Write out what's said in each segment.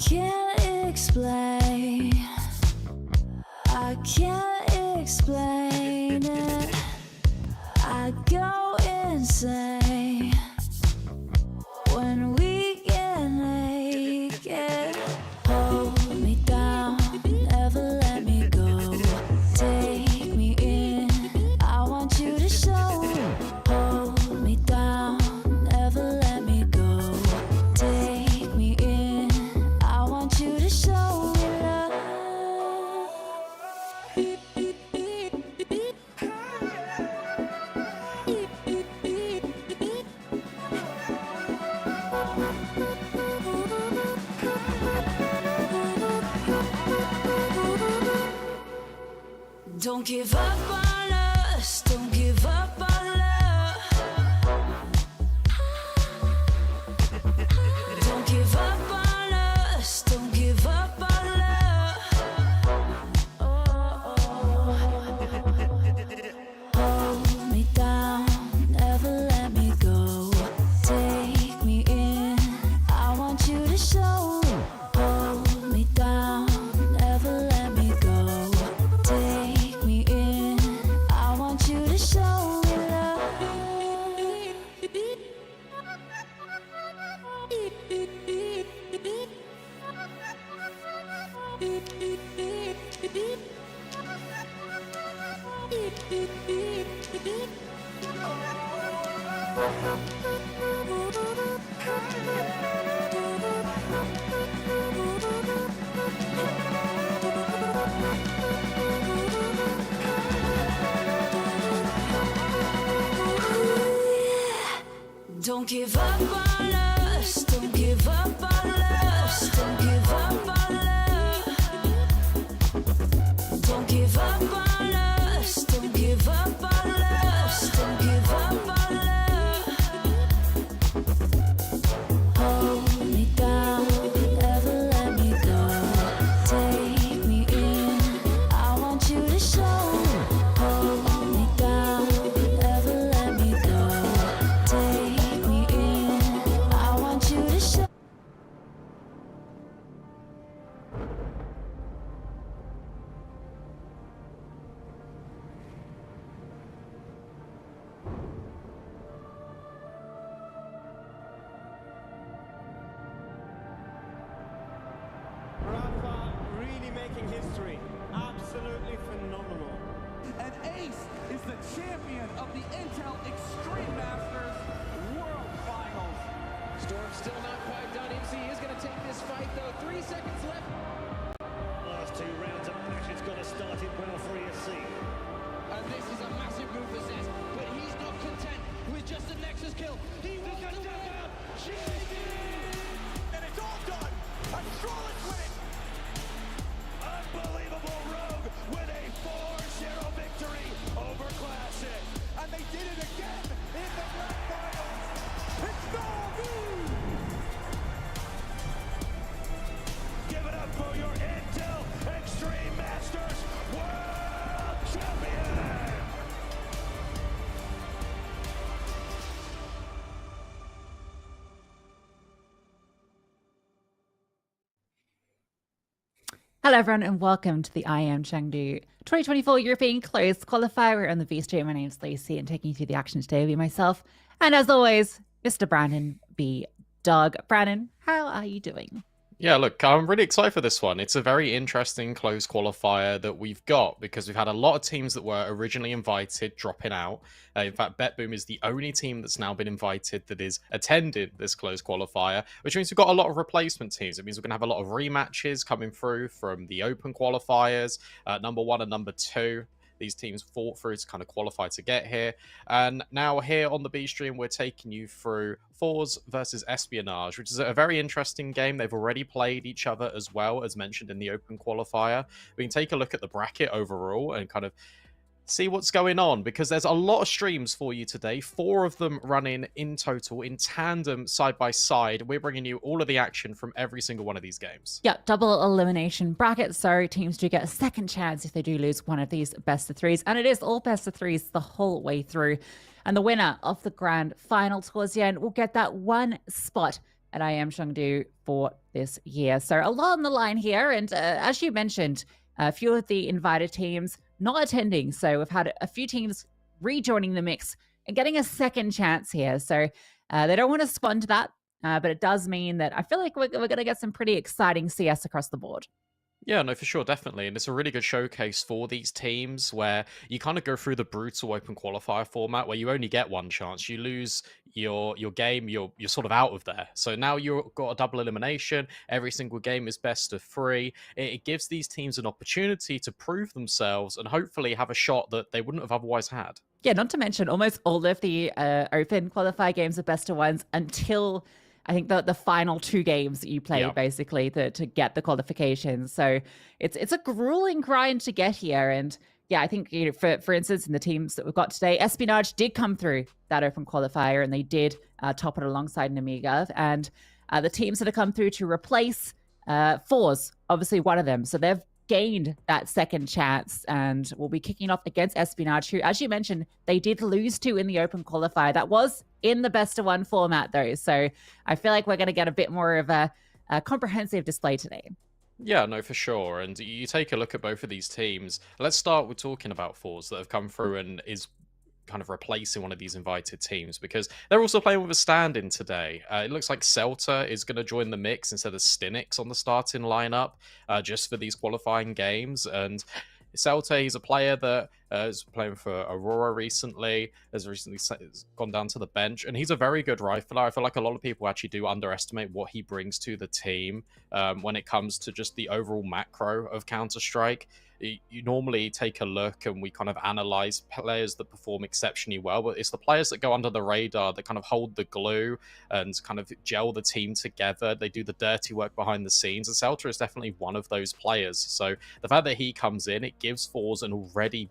can't explain. I can't explain it. I go insane when we get naked. Hold me down, never let me go. Take me in, I want you to show. Hold me down, never let me go. Take me in, I want you to show me love. Don't give up on us, don't give up on love. Don't give up on us, don't give up on love. Hold me down, never let me go. Take me in, I want you to show. Hold me down, never let me go. Take me in, I want you to show me love. Don't give up on us, don't give up on us, don't give up on love. Don't give up on us, don't give up on us, don't give up on love. Hold me down, never let me go. Take me in, I want you to show. Hold me down, never let me go. Take me in, I want you to show. Rafa really making history. Absolutely phenomenal. And Ace is the champion of the Intel Extreme Masters World Finals. Storm's still not quite done. MC is going to take this fight, though. 3 seconds left. Last 2 rounds of action's got to start it well for ESC. And this is a massive move for Zez, but he's not content with just a Nexus kill. He wants to win. And it's all done. A flawless win. Unbelievable Rogue with a 4-0 victory over Classic. And they did it again in the grand finals. It's Nemiga. Give it up for your Intel Extreme Masters World Champion! Hello everyone and welcome to the IEM Chengdu 2024 European Closed Qualifier. We're on the V stream. My name's Lacey and taking you through the action today will be myself. And as always, Mr. Brandon B. Dog. Brandon, how are you doing? Yeah, look, I'm really excited for this one. It's a very interesting closed qualifier that we've got because we've had a lot of teams that were originally invited dropping out. In fact, BetBoom is the only team that's now been invited that is attended this closed qualifier, which means we've got a lot of replacement teams. It means we're going to have a lot of rematches coming through from the open qualifiers, number 1 and number 2. These teams fought through to kind of qualify to get here. And now here on the B stream, we're taking you through Fours versus Espionage, which is a very interesting game. They've already played each other as well, as mentioned in the open qualifier. We can take a look at the bracket overall and kind of see what's going on, because there's a lot of streams for you today, 4 of them running in total in tandem side by side. We're bringing you all of the action from every single one of these games. Yeah, double elimination bracket, so teams do get a second chance if they do lose one of these best of threes, and it is all best of threes the whole way through. And the winner of the grand final towards the end will get that one spot at IEM Chengdu for this year. So a lot on the line here. And as you mentioned, a few of the invited teams not attending. So we've had a few teams rejoining the mix and getting a second chance here. So they don't want to sponge that, but it does mean that I feel like we're going to get some pretty exciting CS across the board. Yeah, no, for sure, definitely. And it's a really good showcase for these teams where you kind of go through the brutal open qualifier format where you only get one chance. You lose your game, you're sort of out of there. So now you've got a double elimination. Every single game is best of 3. It gives these teams an opportunity to prove themselves and hopefully have a shot that they wouldn't have otherwise had. Yeah, not to mention almost all of the open qualifier games are best of ones until I think the final 2 games that you play basically to get the qualifications. So it's a grueling grind to get here. And yeah, I think, you know, for instance, in the teams that we've got today, Espionage did come through that open qualifier and they did top it alongside Nemiga. And the teams that have come through to replace Fours, obviously one of them. So they've gained that second chance and will be kicking off against Espionage, who, as you mentioned, they did lose to in the open qualifier. That was in the best of 1 format, though. So I feel like we're going to get a bit more of a comprehensive display today. Yeah, no, for sure. And you take a look at both of these teams. Let's start with talking about Fours that have come through and is kind of replacing one of these invited teams because they're also playing with a stand-in today. It looks like Celta is going to join the mix instead of Stinix on the starting lineup just for these qualifying games. And Celta, he's a player that is playing for Aurora recently, has recently gone down to the bench, and he's a very good rifler. I feel like a lot of people actually do underestimate what he brings to the team when it comes to just the overall macro of Counter-Strike. You normally take a look and we kind of analyze players that perform exceptionally well, but it's the players that go under the radar that kind of hold the glue and kind of gel the team together. They do the dirty work behind the scenes, and Celta is definitely one of those players. So the fact that he comes in, it gives Fours an already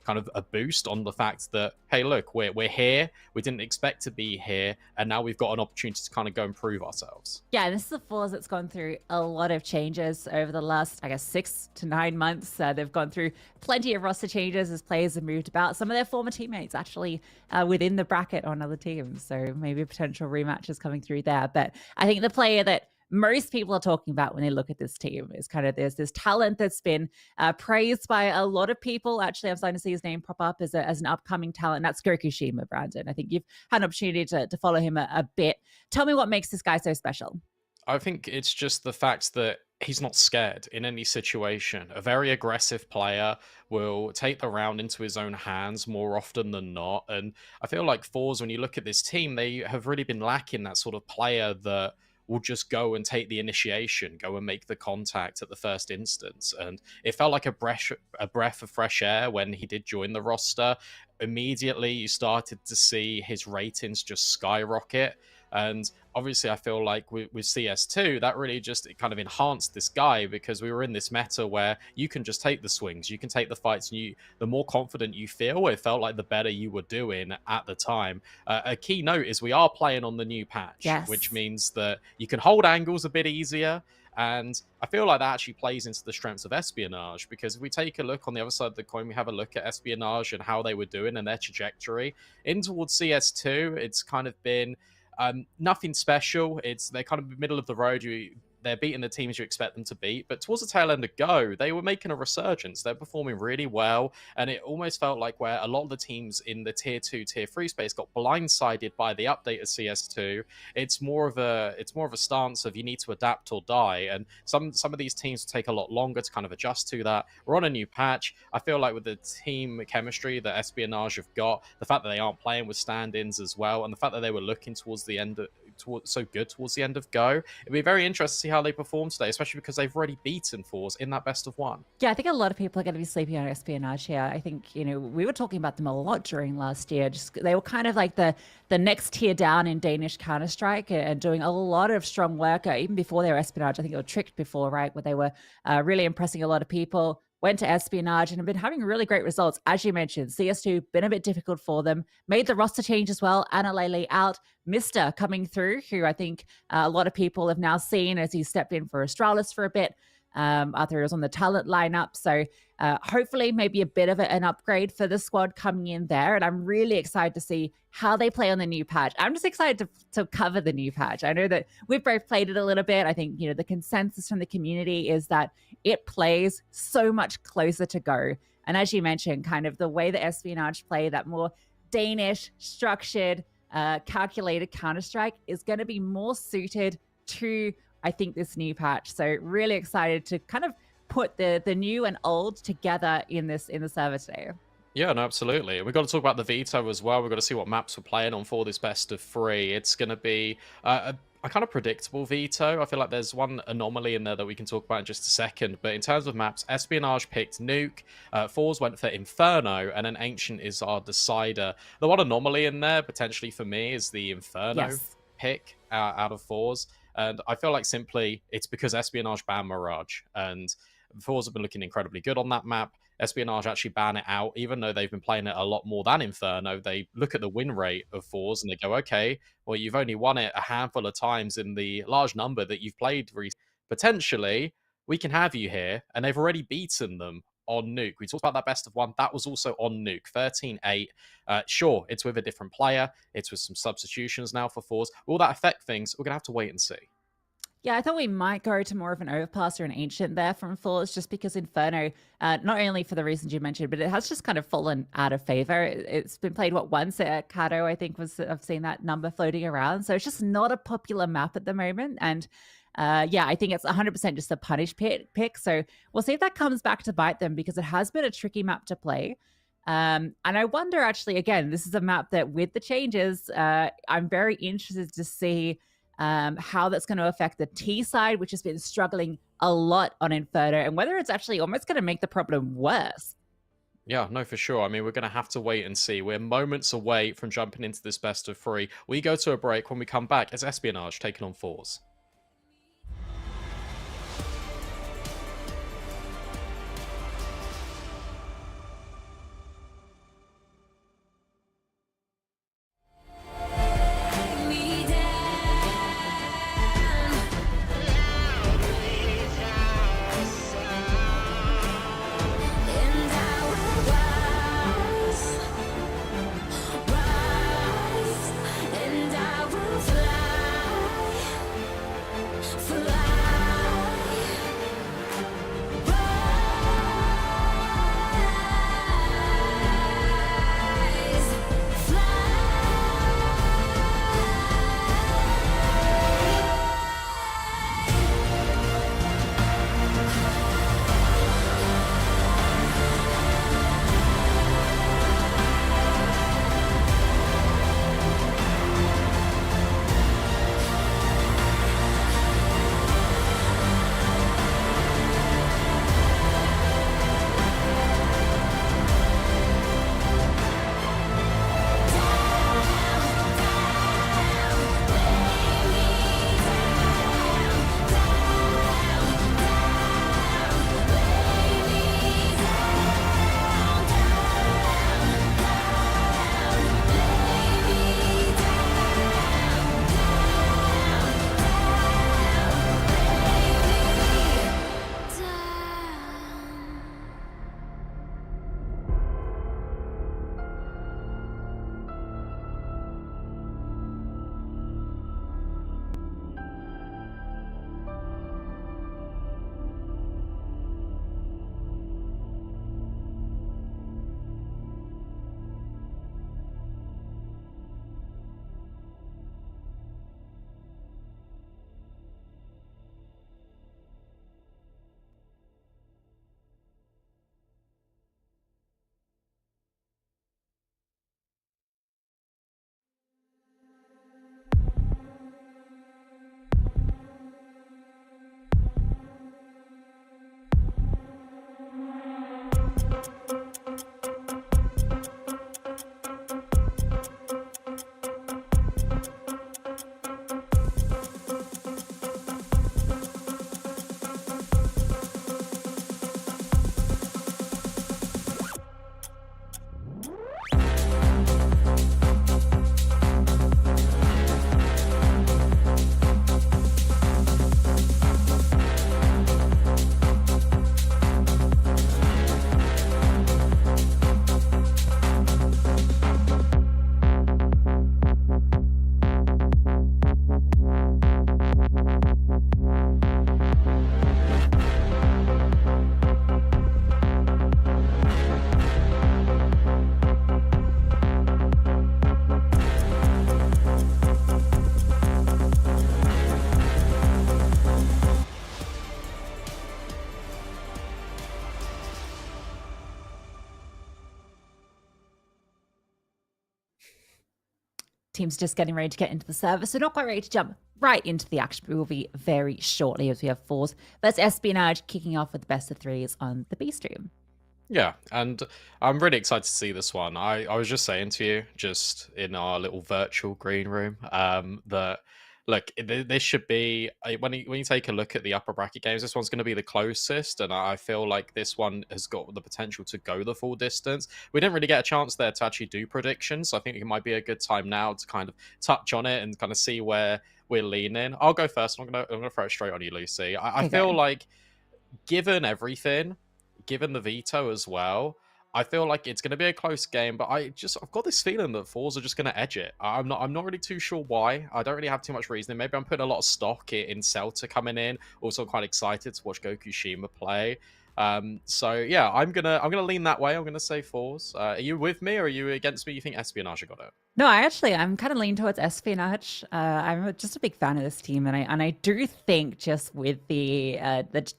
kind of a boost on the fact that, hey, look, we're here. We didn't expect to be here, and now we've got an opportunity to kind of go and prove ourselves. Yeah, this is a Fours that's gone through a lot of changes over the last, I guess, 6 to 9 months. They've gone through plenty of roster changes as players have moved about. Some of their former teammates actually within the bracket on other teams, so maybe potential rematches coming through there. But I think the player that most people are talking about when they look at this team is kind of there's this talent that's been praised by a lot of people. Actually, I'm starting to see his name pop up as an upcoming talent. That's Gokushima, Brandon. I think you've had an opportunity to follow him a bit. Tell me what makes this guy so special. I think it's just the fact that he's not scared in any situation. A very aggressive player will take the round into his own hands more often than not. And I feel like Fours, when you look at this team, they have really been lacking that sort of player that will just go and take the initiation, go and make the contact at the first instance. And it felt like a breath of fresh air when he did join the roster. Immediately, you started to see his ratings just skyrocket. And obviously, I feel like with CS2, that really just kind of enhanced this guy because we were in this meta where you can just take the swings, you can take the fights, and the more confident you feel, it felt like the better you were doing at the time. A key note is we are playing on the new patch, which means that you can hold angles a bit easier. And I feel like that actually plays into the strengths of Espionage because if we take a look on the other side of the coin, we have a look at Espionage and how they were doing and their trajectory. In towards CS2, it's kind of been nothing special. They're kind of middle of the road. They're beating the teams you expect them to beat, but towards the tail end of Go, they were making a resurgence. They're performing really well, and it almost felt like where a lot of the teams in the tier 2, tier 3 space got blindsided by the update of CS2. It's more of a stance of you need to adapt or die, and some of these teams take a lot longer to kind of adjust to that. We're on a new patch. I feel like with the team chemistry that Espionage have got, the fact that they aren't playing with stand-ins as well, and the fact that they were looking towards the end so good towards the end of Go, it'd be very interesting to see how they perform today, especially because they've already beaten Fours in that best of 1. Yeah, I think a lot of people are going to be sleeping on Espionage here. I think, we were talking about them a lot during last year. Just they were kind of like the next tier down in Danish Counter-Strike and doing a lot of strong work, even before they were Espionage. I think they were Tricked before, right, where they were really impressing a lot of people. Went to Espionage and have been having really great results. As you mentioned, CS2 been a bit difficult for them. Made the roster change as well. Anna Lele out. Mister coming through, who I think a lot of people have now seen as he stepped in for Astralis for a bit. Arthur is on the talent lineup. So hopefully maybe a bit of an upgrade for the squad coming in there. And I'm really excited to see how they play on the new patch. I'm just excited to cover the new patch. I know that we've both played it a little bit. I think, the consensus from the community is that it plays so much closer to Go. And as you mentioned, kind of the way that Espionage play, that more Danish, structured, calculated Counter-Strike is going to be more suited to, I think, this new patch. So really excited to kind of put the new and old together in the server today. Yeah, no, absolutely. We've got to talk about the veto as well. We've got to see what maps we're playing on for this best of 3. It's going to be a kind of predictable veto. I feel like there's one anomaly in there that we can talk about in just a second. But in terms of maps, Espionage picked Nuke, Fours went for Inferno, and then Ancient is our decider. The one anomaly in there, potentially for me, is the Inferno pick out of Fours. And I feel like simply it's because Espionage banned Mirage. And Fours have been looking incredibly good on that map. Espionage actually ban it out, even though they've been playing it a lot more than Inferno. They look at the win rate of Fours and they go, okay, well, you've only won it a handful of times in the large number that you've played recently. Potentially, we can have you here. And they've already beaten them on Nuke. We talked about that best of 1. That was also on Nuke, 13-8. Sure, it's with a different player. It's with some substitutions now for Fours. Will that affect things? We're going to have to wait and see. Yeah, I thought we might go to more of an overpass or an Ancient there from Fours, just because Inferno, not only for the reasons you mentioned, but it has just kind of fallen out of favor. It's been played, once at Kato, I think I've seen that number floating around. So it's just not a popular map at the moment. And I think it's 100% just a punish pick. So we'll see if that comes back to bite them, because it has been a tricky map to play. And I wonder, actually, again, this is a map that with the changes, I'm very interested to see how that's going to affect the T side, which has been struggling a lot on Inferno, and whether it's actually almost going to make the problem worse. Yeah, no, for sure. I mean, we're going to have to wait and see. We're moments away from jumping into this best of 3. We go to a break. When we come back, it's Espionage taking on Fours. teams just getting ready to get into the server, so not quite ready to jump right into the action, but we will be very shortly as we have fours. That's Espionage kicking off with the best of threes on the B stream. Yeah, and I'm really excited to see this one. I was just saying to you, just in our little virtual green room, that look, this should be when you take a look at the upper bracket games, this one's going to be the closest, and I feel like this one has got the potential to go the full distance. We didn't really get a chance there to actually do predictions, so I think it might be a good time now to kind of touch on it and kind of see where we're leaning. I'll go first. I'm gonna throw it straight on you, Lucy. I feel like, given everything, given the veto as well, I feel like it's going to be a close game, but I've got this feeling that fours are just going to edge it. I'm not really too sure why. I don't really have too much reasoning. Maybe I'm putting a lot of stock in Celta coming in. Also, I'm quite excited to watch Gokushima play. So yeah, I'm gonna lean that way. I'm gonna say fours. Are you with me or are you against me? You think Espionage got it? No, I'm kind of leaning towards Espionage. I'm just a big fan of this team, and I do think just with the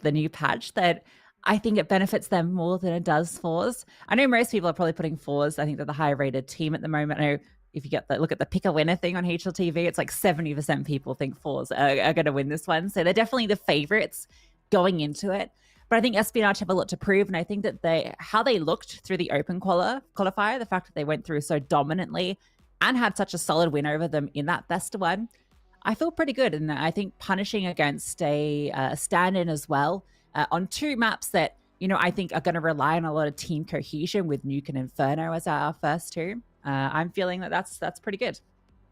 new patch that I think it benefits them more than it does fours. I know most people are probably putting fours. I think they're the higher rated team at the moment. I know if you look at the pick a winner thing on HLTV, it's like 70% people think fours are going to win this one. So they're definitely the favorites going into it. But I think Espionage have a lot to prove, and I think that how they looked through the open qualifier, the fact that they went through so dominantly and had such a solid win over them in that best of one, I feel pretty good. And I think punishing against a stand-in as well on two maps that, I think are going to rely on a lot of team cohesion with Nuke and Inferno as our first two. I'm feeling that's pretty good.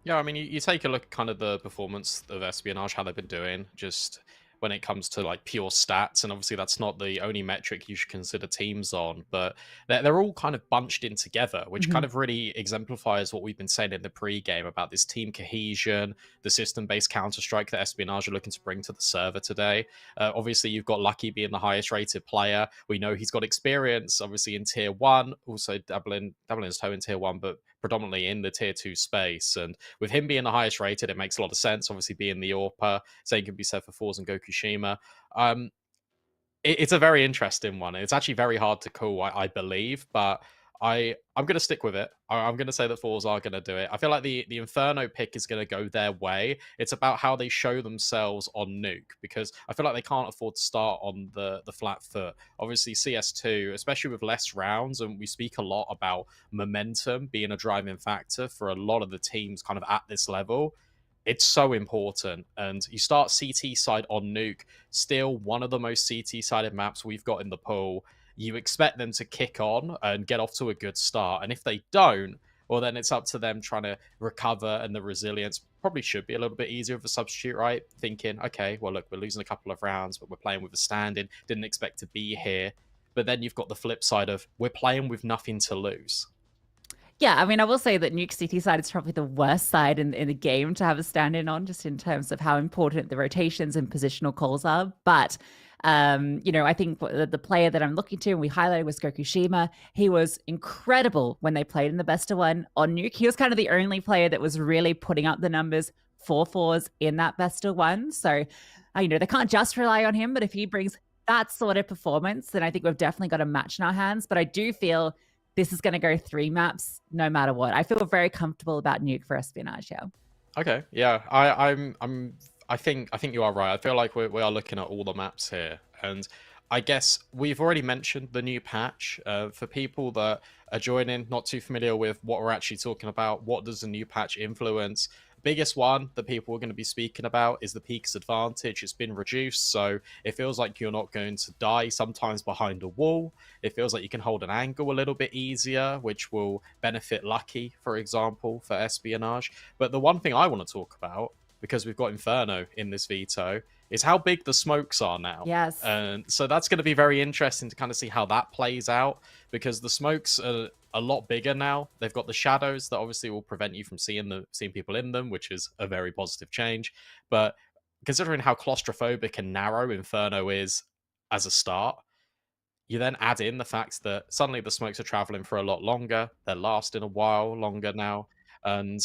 Yeah, I mean, you take a look at kind of the performance of Espionage, how they've been doing, just when it comes to like pure stats, and obviously that's not the only metric you should consider teams on, but they're all kind of bunched in together, which kind of really exemplifies what we've been saying in the pre-game about this team cohesion, the system-based Counter-Strike that Espionage are looking to bring to the server today. Obviously, you've got Lucky being the highest rated player. We know he's got experience, obviously, in Tier 1, also dabbling his toe in Tier 1, but predominantly in the Tier 2 space. And with him being the highest rated, it makes a lot of sense, obviously being the AWPer. Same can be said for Fours and Gokushima. It's a very interesting one. It's actually very hard to call, I believe, but I'm going to stick with it. I'm going to say that fours are going to do it. I feel like the Inferno pick is going to go their way. It's about how they show themselves on Nuke, because I feel like they can't afford to start on the flat foot. Obviously, CS2, especially with less rounds, and we speak a lot about momentum being a driving factor for a lot of the teams kind of at this level. It's so important. And you start CT side on Nuke, still one of the most CT sided maps we've got in the pool. You expect them to kick on and get off to a good start. And if they don't, well, then it's up to them trying to recover, and the resilience probably should be a little bit easier of a substitute, right? Thinking, okay, well, look, we're losing a couple of rounds, but we're playing with a stand-in. Didn't expect to be here. But then you've got the flip side of we're playing with nothing to lose. Yeah, I mean, I will say that Nuke CT side is probably the worst side in the game to have a stand-in on, just in terms of how important the rotations and positional calls are. But I think the player that I'm looking to, and we highlighted, was Gokushima. He was incredible when they played in the best of one on Nuke. He was kind of the only player that was really putting up the numbers for fours in that best of one. So, they can't just rely on him, but if he brings that sort of performance, then I think we've definitely got a match in our hands. But I do feel this is going to go 3 maps no matter what. I feel very comfortable about Nuke for Espionage. Yeah. Okay. Yeah. I think you are right. I feel like we are looking at all the maps here, and I guess we've already mentioned the new patch. For people that are joining, not too familiar with what we're actually talking about, what does the new patch influence? Biggest one that people are going to be speaking about is the Peak's advantage. It's been reduced, so it feels like you're not going to die sometimes behind a wall. It feels like you can hold an angle a little bit easier, which will benefit Lucky, for example, for Espionage. But the one thing I want to talk about, because we've got Inferno in this veto, is how big the smokes are now. Yes. And so that's going to be very interesting to kind of see how that plays out, because the smokes are a lot bigger now. They've got the shadows that obviously will prevent you from seeing people in them, which is a very positive change. But considering how claustrophobic and narrow Inferno is as a start, you then add in the fact that suddenly the smokes are traveling for a lot longer. They're lasting a while longer now. And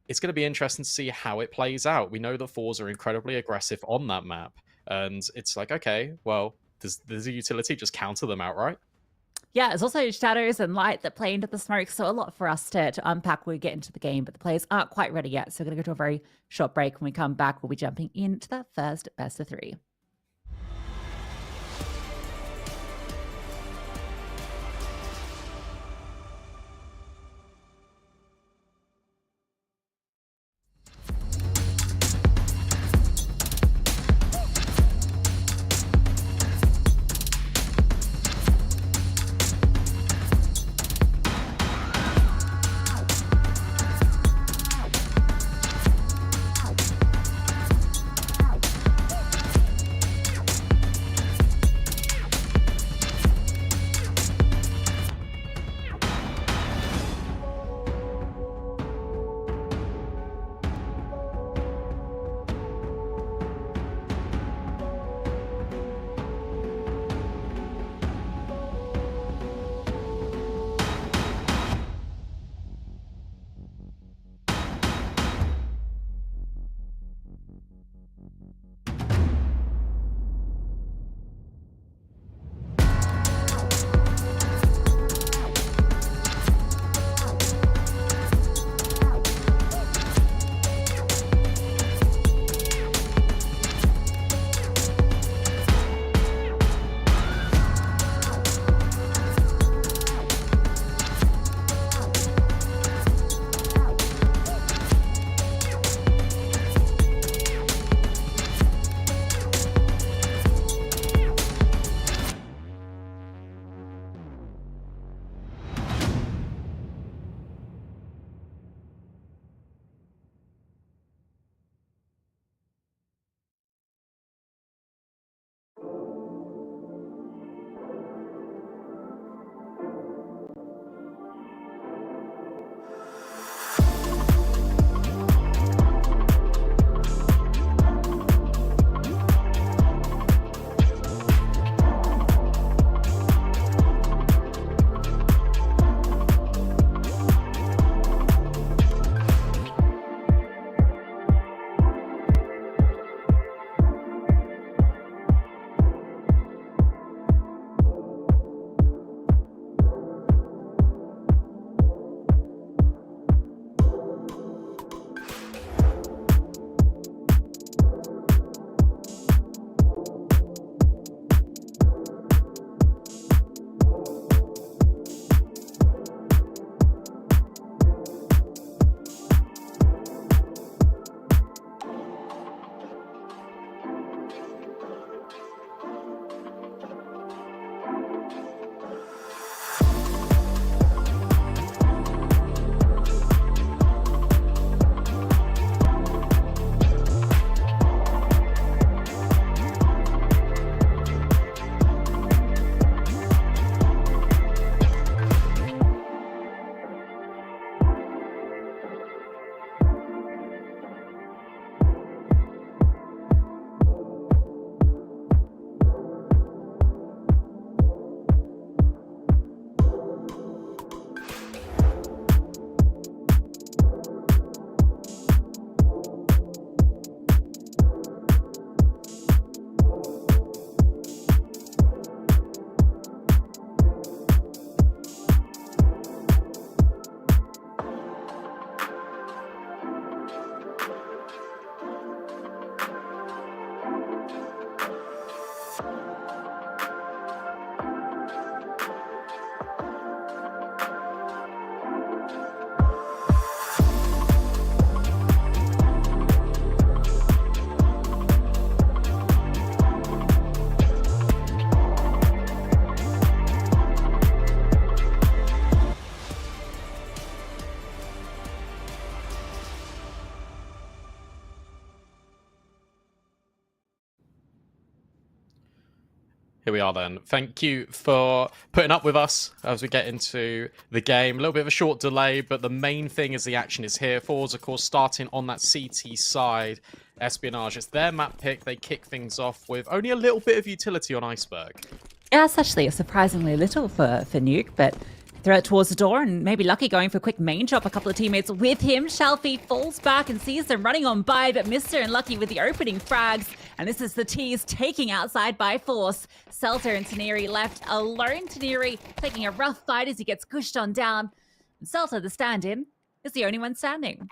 it's going to be interesting to see how it plays out. We know the fours are incredibly aggressive on that map. And it's like, okay, well, does the utility just counter them outright? Yeah, there's also shadows and light that play into the smoke, so a lot for us to unpack when we get into the game, but the players aren't quite ready yet, so we're going to go to a very short break. When we come back, we'll be jumping into that first best of 3. Here we are then. Thank you for putting up with us as we get into the game. A little bit of a short delay, but the main thing is the action is here. Forwards, of course, starting on that CT side. Espionage, it's their map pick. They kick things off with only a little bit of utility on Iceberg. Yeah, it's actually surprisingly little for Nuke, but Throw it towards the door, and maybe Lucky going for a quick main drop. A couple of teammates with him. Shelfie falls back and sees them running on by, but Mr. and Lucky with the opening frags. And this is the Tease taking outside by force. Celta and Taneri left alone. Taneri taking a rough fight as he gets pushed on down. And Celta, the stand-in, is the only one standing.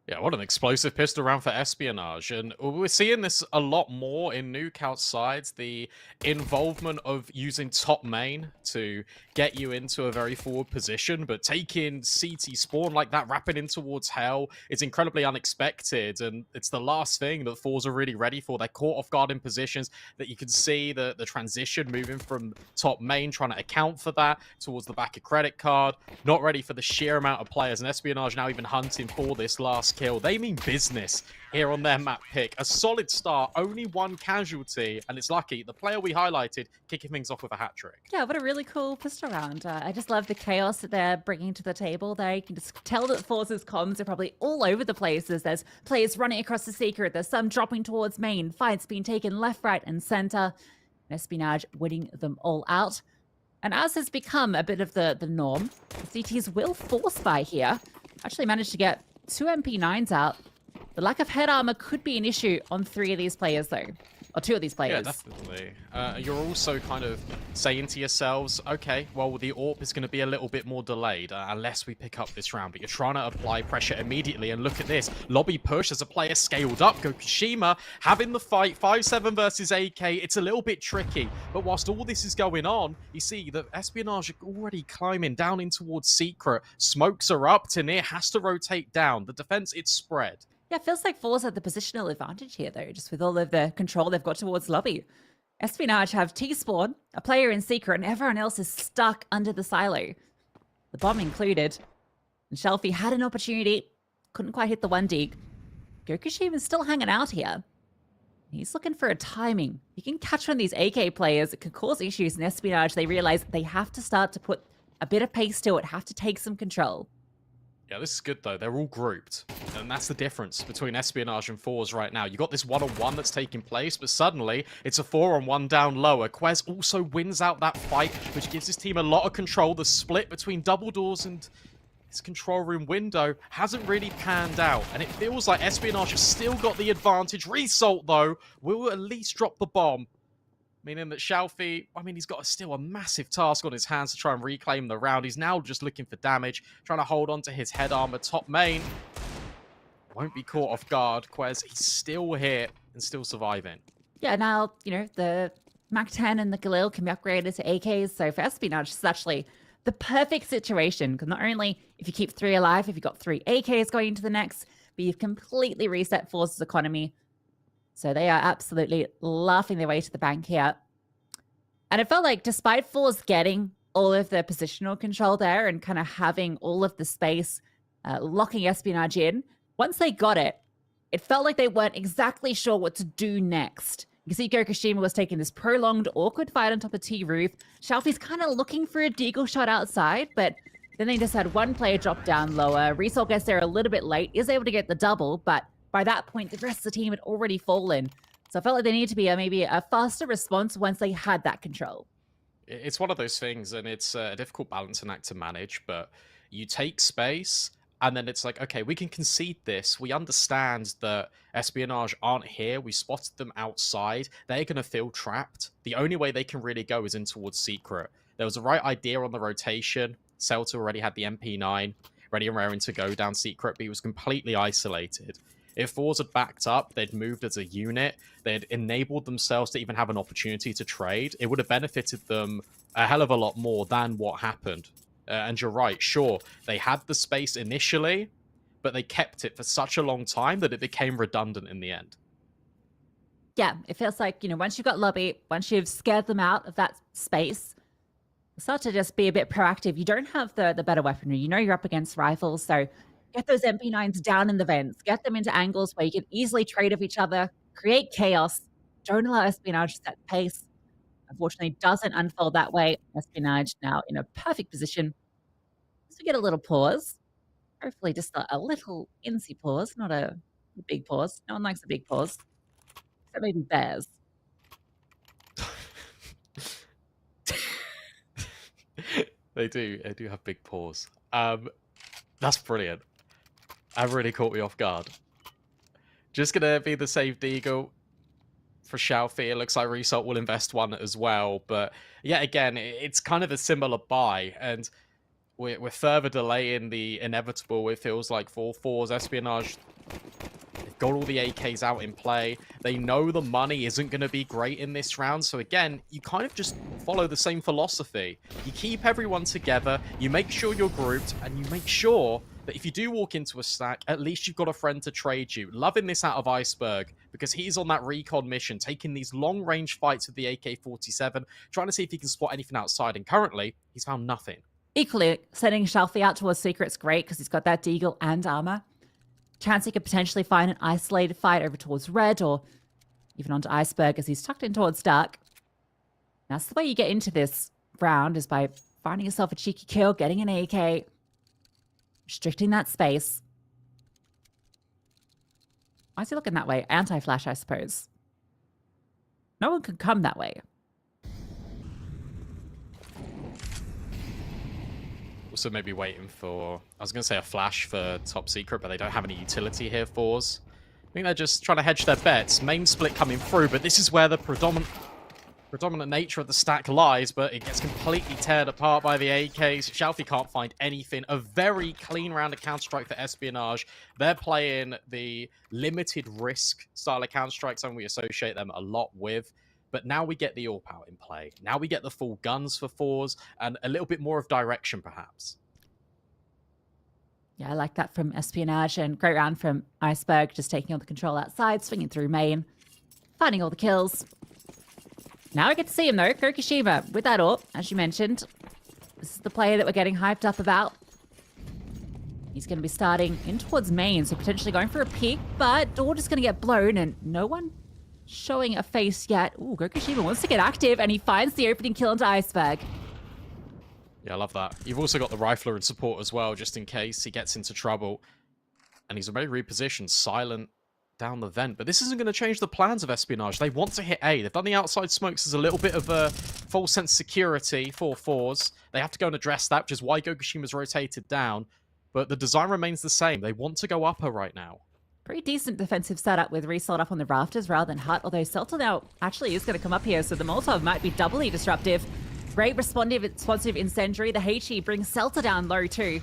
Yeah, what an explosive pistol round for Espionage. And we're seeing this a lot more in Nuke outside. The involvement of using top main to get you into a very forward position, but taking CT spawn like that, wrapping in towards hell, it's incredibly unexpected. And it's the last thing that Forza are really ready for. They're caught off guard in positions that you can see the transition moving from top main, trying to account for that towards the back of credit card. Not ready for the sheer amount of players. And Espionage now even hunting for this last kill. They mean business here on their map pick. A solid start, only one casualty, and it's Lucky, the player we highlighted, kicking things off with a hat trick. Yeah, what a really cool pistol round. I just love the chaos that they're bringing to the table there. You can just tell that Forza's comms are probably all over the places. There's players running across the secret. There's some dropping towards main. Fights being taken left, right, and center. Espionage winning them all out. And as has become a bit of the norm, the CTs will force buy here. Actually managed to get 2 MP9s out. The lack of head armor could be an issue on 3 of these players, though. Or 2 of these players. Yeah, definitely. You're also kind of saying to yourselves, okay, well, the AWP is going to be a little bit more delayed unless we pick up this round. But you're trying to apply pressure immediately. And look at this. Lobby push as a player scaled up. Gokushima having the fight. 5-7 versus AK. It's a little bit tricky. But whilst all this is going on, you see that Espionage are already climbing down in towards Secret. Smokes are up. Tanir has to rotate down. The defense, it's spread. Yeah, it feels like Forza had the positional advantage here, though, just with all of the control they've got towards lobby. Espionage have T-Spawn, a player in Secret, and everyone else is stuck under the silo. The bomb included. And Shelfie had an opportunity, couldn't quite hit the 1 Gokushima's still hanging out here. He's looking for a timing. He can catch one of these AK players. It could cause issues in Espionage. They realize they have to start to put a bit of pace to it, have to take some control. Yeah, this is good, though. They're all grouped. And that's the difference between Espionage and Fours right now. You got this 1-on-1 that's taking place, but suddenly it's a 4-on-1 down lower. Quez also wins out that fight, which gives his team a lot of control. The split between double doors and his control room window hasn't really panned out. And it feels like Espionage has still got the advantage. Result, though, will at least drop the bomb. Meaning that Shelfie, I mean, he's got still a massive task on his hands to try and reclaim the round. He's now just looking for damage, trying to hold on to his head armor. Top main won't be caught off guard. Quez, he's still here and still surviving. Yeah, now, you know, the MAC-10 and the Galil can be upgraded to AKs. So for Espionage, it's actually the perfect situation. Because not only if you keep 3 alive, if you've got 3 AKs going into the next, but you've completely reset Force's economy. So they are absolutely laughing their way to the bank here. And it felt like despite Force getting all of the positional control there and kind of having all of the space, locking Espionage in, once they got it, it felt like they weren't exactly sure what to do next. You can see Gokushima was taking this prolonged, awkward fight on top of T roof. Shelfie's kind of looking for a deagle shot outside, but then they just had one player drop down lower. Resol gets there a little bit late, is able to get the double, but by that point, the rest of the team had already fallen. So I felt like there needed to be maybe a faster response once they had that control. It's one of those things, and it's a difficult balancing act to manage, but you take space, and then it's like, okay, we can concede this. We understand that Espionage aren't here. We spotted them outside. They're going to feel trapped. The only way they can really go is in towards Secret. There was the right idea on the rotation. Celta already had the MP9, ready and raring to go down Secret, but he was completely isolated. If Fours had backed up, they'd moved as a unit, they'd enabled themselves to even have an opportunity to trade, it would have benefited them a hell of a lot more than what happened. And you're right, sure, they had the space initially, but they kept it for such a long time that it became redundant in the end. Yeah, it feels like, you know, once you've got lobby, once you've scared them out of that space, start to just be a bit proactive. You don't have the better weaponry. You know you're up against rifles, so get those MP9s down in the vents. Get them into angles where you can easily trade off each other. Create chaos. Don't allow Espionage to set pace. Unfortunately, doesn't unfold that way. Espionage now in a perfect position. So we get a little pause. Hopefully just a little incy pause, not a big pause. No one likes a big pause. Except maybe bears. They do have big paws. That's brilliant. That really caught me off guard. Just gonna be the saved eagle for Xiaofi. It looks like Result will invest one as well. But yeah, again, it's kind of a similar buy, and we're further delaying the inevitable. It feels like for Fours Espionage. They've got all the AKs out in play. They know the money isn't going to be great in this round. So again, you kind of just follow the same philosophy. You keep everyone together. You make sure you're grouped, and you make sure that if you do walk into a stack, at least you've got a friend to trade you. Loving this out of Iceberg, because he's on that recon mission, taking these long-range fights with the AK-47, trying to see if he can spot anything outside, and currently, he's found nothing. Equally, sending Xiaofi out towards Secret's great, because he's got that deagle and armor. Chance he could potentially find an isolated fight over towards Red, or even onto Iceberg as he's tucked in towards Dark. That's the way you get into this round, is by finding yourself a cheeky kill, getting an AK, restricting that space. Why is he looking that way? Anti-flash, I suppose. No one could come that way. Also maybe waiting for, I was going to say a flash for Top Secret, but they don't have any utility here, Fours. I think they're just trying to hedge their bets. Main split coming through, but this is where the predominant nature of the stack lies, but it gets completely teared apart by the AKs. Xiaofi can't find anything. A very clean round of Counter-Strike for Espionage. They're playing the limited risk style of Counter-Strike, something we associate them a lot with. But now we get the AWP out in play. Now we get the full guns for Fours, and a little bit more of direction, perhaps. Yeah, I like that from Espionage, and great round from Iceberg, just taking all the control outside, swinging through main, finding all the kills. Now I get to see him, though, Kokushima, with that AWP, as you mentioned. This is the player that we're getting hyped up about. He's going to be starting in towards main, so potentially going for a peek, but door just going to get blown, and no one showing a face yet. Ooh, Kokushima wants to get active, and he finds the opening kill into Iceberg. Yeah, I love that. You've also got the Rifler in support as well, just in case he gets into trouble. And he's already repositioned, silent down the vent. But this isn't going to change the plans of Espionage. They want to hit A. They've done the outside smokes as a little bit of a false sense of security for Fours. They have to go and address that, which is why Kokushima's rotated down. But the design remains the same. They want to go upper right now. Pretty decent defensive setup with Result up on the rafters rather than Hut, although Celta now actually is going to come up here, so the Molotov might be doubly disruptive. Great responsive incendiary. The HE brings Celta down low too.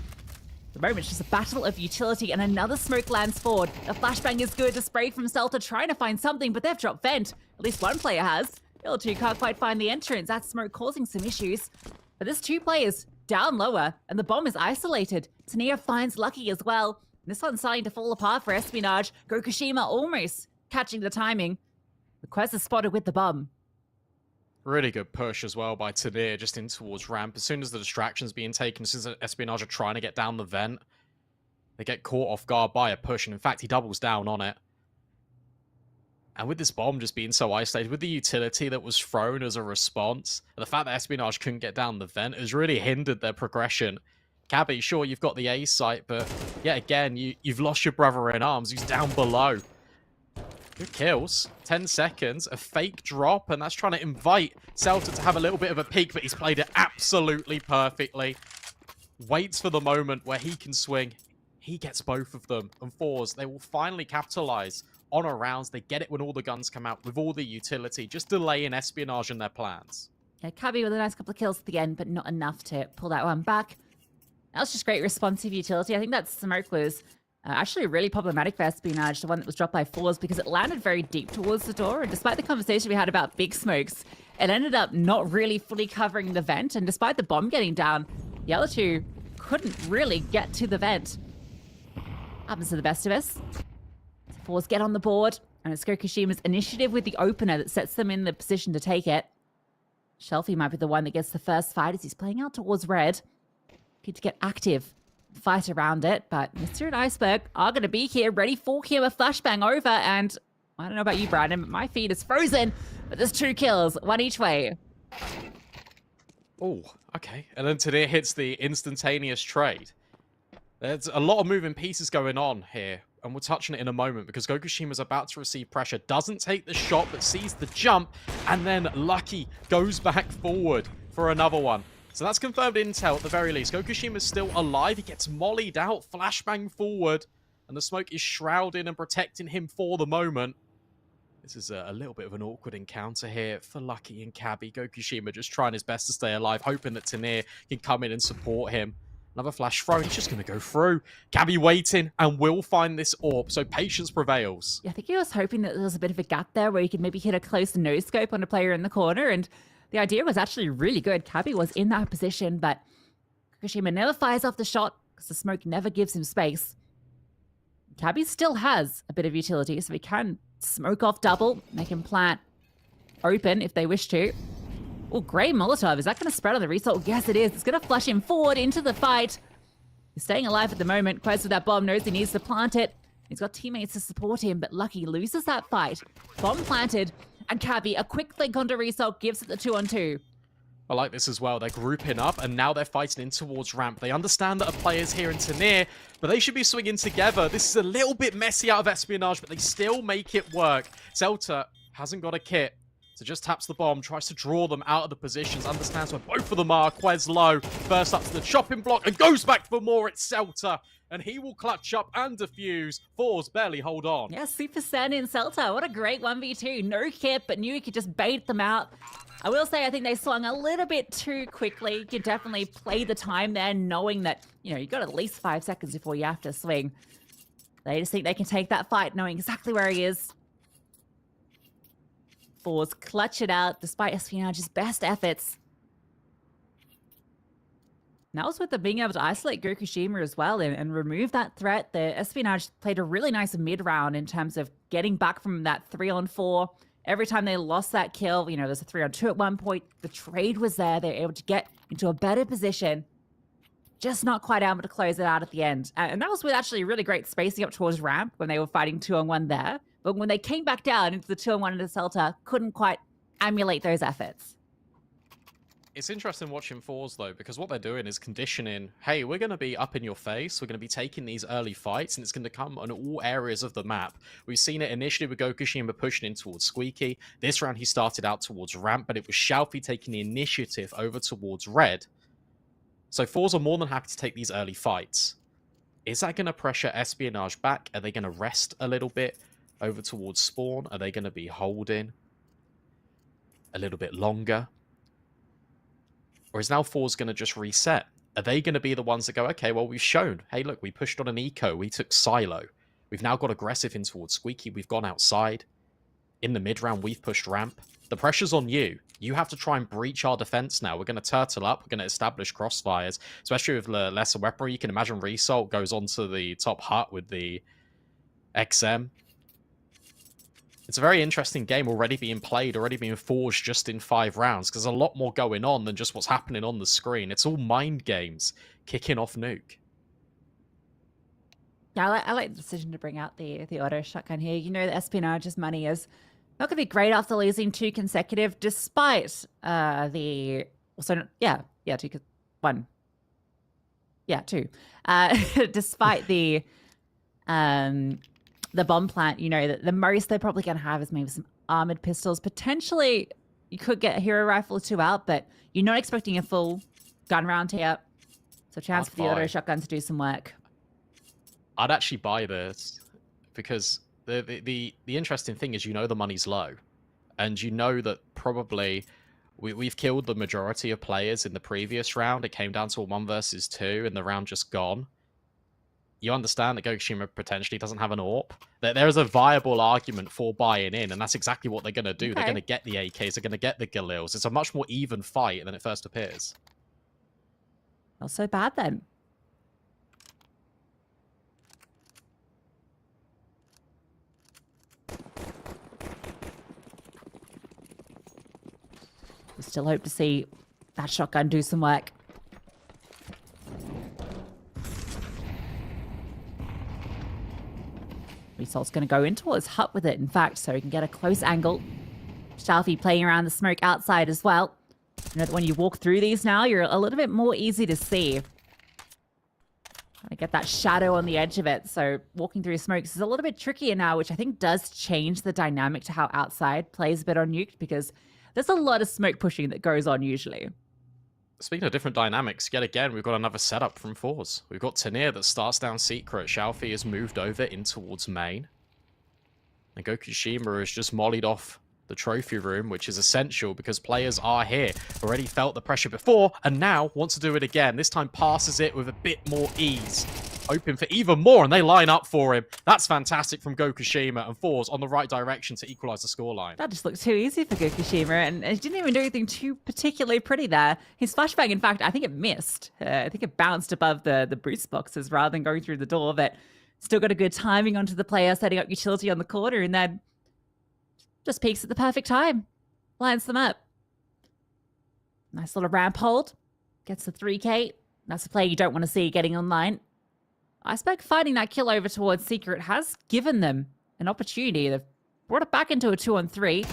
The moment's just a battle of utility, and another smoke lands forward. A flashbang is good. A spray from Celta trying to find something, but they've dropped vent. At least one player has. The other two can't quite find the entrance. That smoke causing some issues. But there's two players down lower, and the bomb is isolated. Tania finds Lucky as well. This one's starting to fall apart for Espionage. Kokushima almost catching the timing. The Quest is spotted with the bomb. Really good push as well by Tania just in towards ramp. As soon as the distraction's being taken, as soon as Espionage are trying to get down the vent, they get caught off guard by a push, and in fact, he doubles down on it. And with this bomb just being so isolated, with the utility that was thrown as a response, and the fact that Espionage couldn't get down the vent has really hindered their progression. Cabby, sure, you've got the A site, but yeah, again, you've lost your brother in arms. He's down below. Good kills. 10 seconds, a fake drop, and that's trying to invite Celta to have a little bit of a peek, but he's played it absolutely perfectly. Waits for the moment where he can swing. He gets both of them. And Fours, they will finally capitalize on a rounds. They get it when all the guns come out with all the utility, just delaying Espionage in their plans. Yeah, Cabby with a nice couple of kills at the end, but not enough to pull that one back. That was just great responsive utility. I think that smoke was actually really problematic for Espionage, the one that was dropped by Fours, because it landed very deep towards the door. And despite the conversation we had about big smokes, it ended up not really fully covering the vent. And despite the bomb getting down, the other two couldn't really get to the vent. Happens to the best of us. Fours get on the board, and it's Kokushima's initiative with the opener that sets them in the position to take it. Shelfie might be the one that gets the first fight as he's playing out towards Red. Need to get active, fight around it, but Mr. and Iceberg are going to be here, ready for him. A flashbang over, and I don't know about you, Brandon, but my feed is frozen. But there's 2 kills, one each way. Oh, okay. And then Tania hits the instantaneous trade. There's a lot of moving pieces going on here, and we'll touch on it in a moment, because Kokushima's about to receive pressure, doesn't take the shot, but sees the jump, and then Lucky goes back forward for another one. So that's confirmed intel at the very least. Gokushima's still alive. He gets mollied out, flashbang forward, and the smoke is shrouding and protecting him for the moment. This is a little bit of an awkward encounter here for Lucky and Cabby. Gokushima just trying his best to stay alive, hoping that Tanir can come in and support him. Another flash throw. He's just going to go through. Cabby waiting and will find this orb. So patience prevails. Yeah, I think he was hoping that there was a bit of a gap there where he could maybe hit a close no-scope on a player in the corner. And the idea was actually really good. Cabby was in that position, but Gokushima never fires off the shot because the smoke never gives him space. Cabby still has a bit of utility, so he can smoke off double. They can plant open if they wish to. Oh, great Molotov. Is that going to spread on the result? Yes, it is. It's going to flush him forward into the fight. He's staying alive at the moment. Quez with that bomb knows he needs to plant it. He's got teammates to support him, but Lucky loses that fight. Bomb planted, and Cabby, a quick flick onto result, gives it the 2-on-2. I like this as well. They're grouping up, and now they're fighting in towards ramp. They understand that a player's here in Tanir, but they should be swinging together. This is a little bit messy out of Espionage, but they still make it work. Zelta hasn't got a kit, so just taps the bomb, tries to draw them out of the positions, understands where both of them are. Quez low, bursts up to the chopping block, and goes back for more. It's Zelta, and he will clutch up and defuse. Fours barely hold on. Yeah, Super Sen in Celta. What a great 1v2. No kit, but Nuke could just bait them out. I will say I think they swung a little bit too quickly. You definitely play the time there, knowing that, you know, you've got at least 5 seconds before you have to swing. They just think they can take that fight, knowing exactly where he is. Fours clutch it out, despite Espionage's best efforts. Now it's with them being able to isolate Gokushima as well and remove that threat. The Espionage played a really nice mid-round in terms of getting back from that 3-on-4. Every time they lost that kill, you know, there's a 3-on-2 at one point. The trade was there. They were able to get into a better position. Just not quite able to close it out at the end. And that was with actually really great spacing up towards ramp when they were fighting 2-on-1 there. But when they came back down into the 2-on-1 into Celta, couldn't quite emulate those efforts. It's interesting watching Fours, though, because what they're doing is conditioning, hey, we're going to be up in your face, we're going to be taking these early fights, and it's going to come on all areas of the map. We've seen it initially with Gokushima pushing in towards Squeaky. This round he started out towards ramp, but it was Xiaofi taking the initiative over towards red. So Fours are more than happy to take these early fights. Is that going to pressure Espionage back? Are they going to rest a little bit over towards spawn? Are they going to be holding a little bit longer? Or is now Fours going to just reset? Are they going to be the ones that go, okay, well, we've shown, hey, look, we pushed on an eco, we took silo. We've now got aggressive in towards Squeaky, we've gone outside. In the mid-round, we've pushed ramp. The pressure's on you. You have to try and breach our defense now. We're going to turtle up, we're going to establish crossfires, especially with lesser weaponry. You can imagine Result goes onto the top hut with the XM. It's a very interesting game already being played, already being forged just in 5 rounds, because there's a lot more going on than just what's happening on the screen. It's all mind games kicking off Nuke. Yeah, I like the decision to bring out the auto shotgun here. You know that Espionage's money is not going to be great after losing 2 consecutive, despite the... Also, yeah, 2... 1. Yeah, 2. Despite the bomb plant, you know, the most they're probably going to have is maybe some armored pistols. Potentially, you could get a hero rifle or 2 out, but you're not expecting a full gun round here. So chance for the auto shotgun to do some work. I'd actually buy this because the interesting thing is, you know, the money's low, and you know that probably we've killed the majority of players in the previous round. It came down to a 1 versus 2, and the round just gone. You understand that Gokushima potentially doesn't have an AWP. There is a viable argument for buying in, and that's exactly what they're going to do. Okay. They're going to get the AKs, they're going to get the Galils. It's a much more even fight than it first appears. Not so bad then. We still hope to see that shotgun do some work. Result's going to go in towards hut with it, in fact, so he can get a close angle. Xiaofi playing around the smoke outside as well. You know that when you walk through these now, you're a little bit more easy to see. I get that shadow on the edge of it, so walking through smokes is a little bit trickier now, which I think does change the dynamic to how outside plays a bit on Nuke, because there's a lot of smoke pushing that goes on usually. Speaking of different dynamics, yet again, we've got another setup from Fours. We've got Tanir that starts down Secret. Xiaofi has moved over in towards main. And Gokushima has just mollied off the trophy room, which is essential because players are here. Already felt the pressure before, and now wants to do it again. This time passes it with a bit more ease. Hoping for even more, and they line up for him. That's fantastic from Gokushima, and Fours on the right direction to equalize the scoreline. That just looked too easy for Gokushima, and he didn't even do anything too particularly pretty there. His flashbang, in fact, I think it missed. I think it bounced above the boost boxes rather than going through the door, but still got a good timing onto the player, setting up utility on the corner, and then just peeks at the perfect time. Lines them up. Nice little ramp hold. Gets the 3K. That's a play you don't want to see getting online. Iceberg finding that kill over towards Secret has given them an opportunity. They've brought it back into a 2-on-3.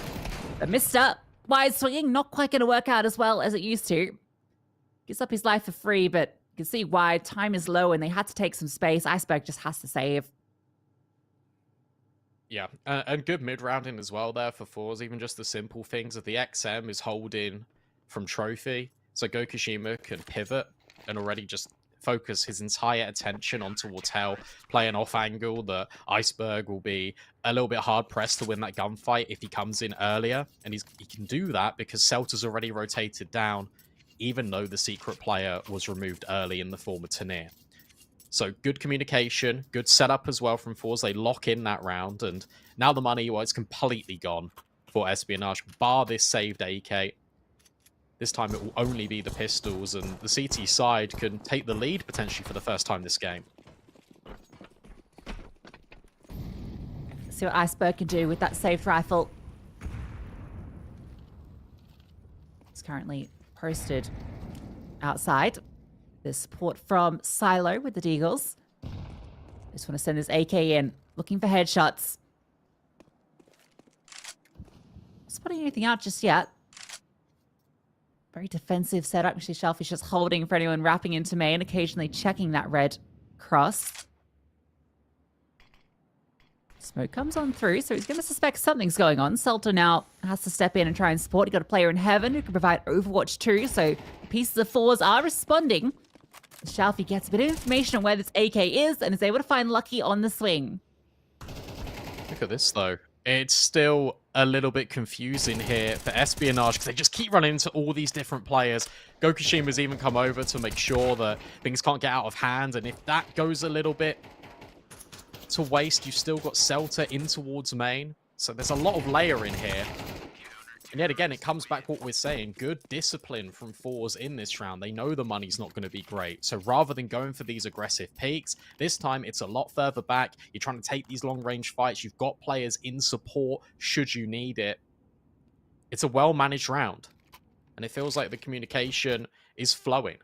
But missed up. Wide swinging, not quite going to work out as well as it used to. Gives up his life for free, but you can see why. Time is low and they had to take some space. Iceberg just has to save. Yeah, and good mid-rounding as well there for Fours. Even just the simple things of the XM is holding from Trophy. So Gokushima can pivot and already just focus his entire attention on towards Hell, play an off angle that Iceberg will be a little bit hard pressed to win that gunfight if he comes in earlier, and he can do that because Celta's already rotated down, even though the Secret player was removed early in the form of Tanir. So good communication, good setup as well from Fours. They lock in that round, and now the money, well, it's completely gone for Espionage, bar this saved AK. This time it will only be the pistols, and the CT side can take the lead potentially for the first time this game. See what Iceberg can do with that saved rifle. It's currently posted outside. There's support from Silo with the Deagles. Just want to send this AK in, looking for headshots. Not spotting anything out just yet. Very defensive setup. Actually, Shellfish just holding for anyone wrapping into main, occasionally checking that red cross. Smoke comes on through, so he's going to suspect something's going on. Celta now has to step in and try and support. You've got a player in Heaven who can provide Overwatch too, so pieces of Fours are responding. Shelfie gets a bit of information on where this AK is and is able to find Lucky on the swing. Look at this, though. It's still a little bit confusing here for Espionage because they just keep running into all these different players. Gokushima's even come over to make sure that things can't get out of hand, and if that goes a little bit to waste, you've still got Celta in towards main. So there's a lot of layering here. And yet again, it comes back what we're saying. Good discipline from Fours in this round. They know the money's not going to be great. So rather than going for these aggressive peaks, this time it's a lot further back. You're trying to take these long-range fights. You've got players in support should you need it. It's a well-managed round. And it feels like the communication is flowing.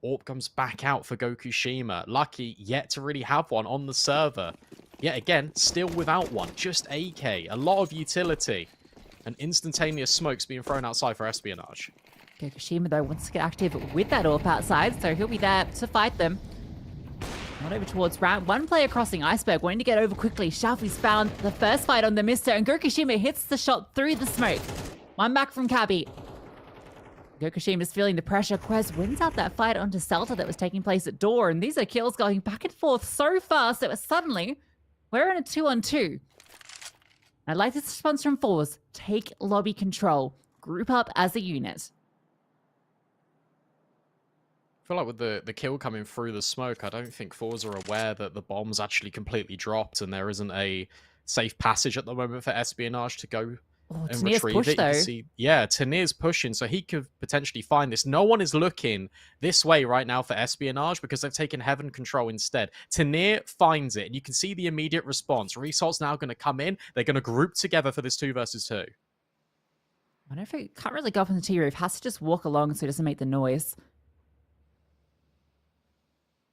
Orb comes back out for Gokushima. Lucky yet to really have one on the server. Yet again, still without one. Just AK. A lot of utility. And instantaneous smokes being thrown outside for Espionage. Gokushima, though, wants to get active with that AWP outside, so he'll be there to fight them. Not over towards round. One player crossing Iceberg, wanting to get over quickly. Shelfie's found the first fight on the mister, and Gokushima hits the shot through the smoke. One back from Cabby. Gokushima's feeling the pressure. Quez wins out that fight onto Celta that was taking place at door, and these are kills going back and forth so fast that suddenly we're in a 2-on-2. I like this response from Fours. Take lobby control. Group up as a unit. I feel like with the kill coming through the smoke, I don't think Fours are aware that the bomb's actually completely dropped and there isn't a safe passage at the moment for Espionage to go and Tanir's retrieve push, it. You though. can see, yeah, Tanir's pushing, so he could potentially find this. No one is looking this way right now for Espionage because they've taken Heaven control instead. Tanir finds it, and you can see the immediate response. Resalt's now going to come in. They're going to group together for this 2 versus 2. I wonder if he can't really go up on the T-roof. Has to just walk along so he doesn't make the noise.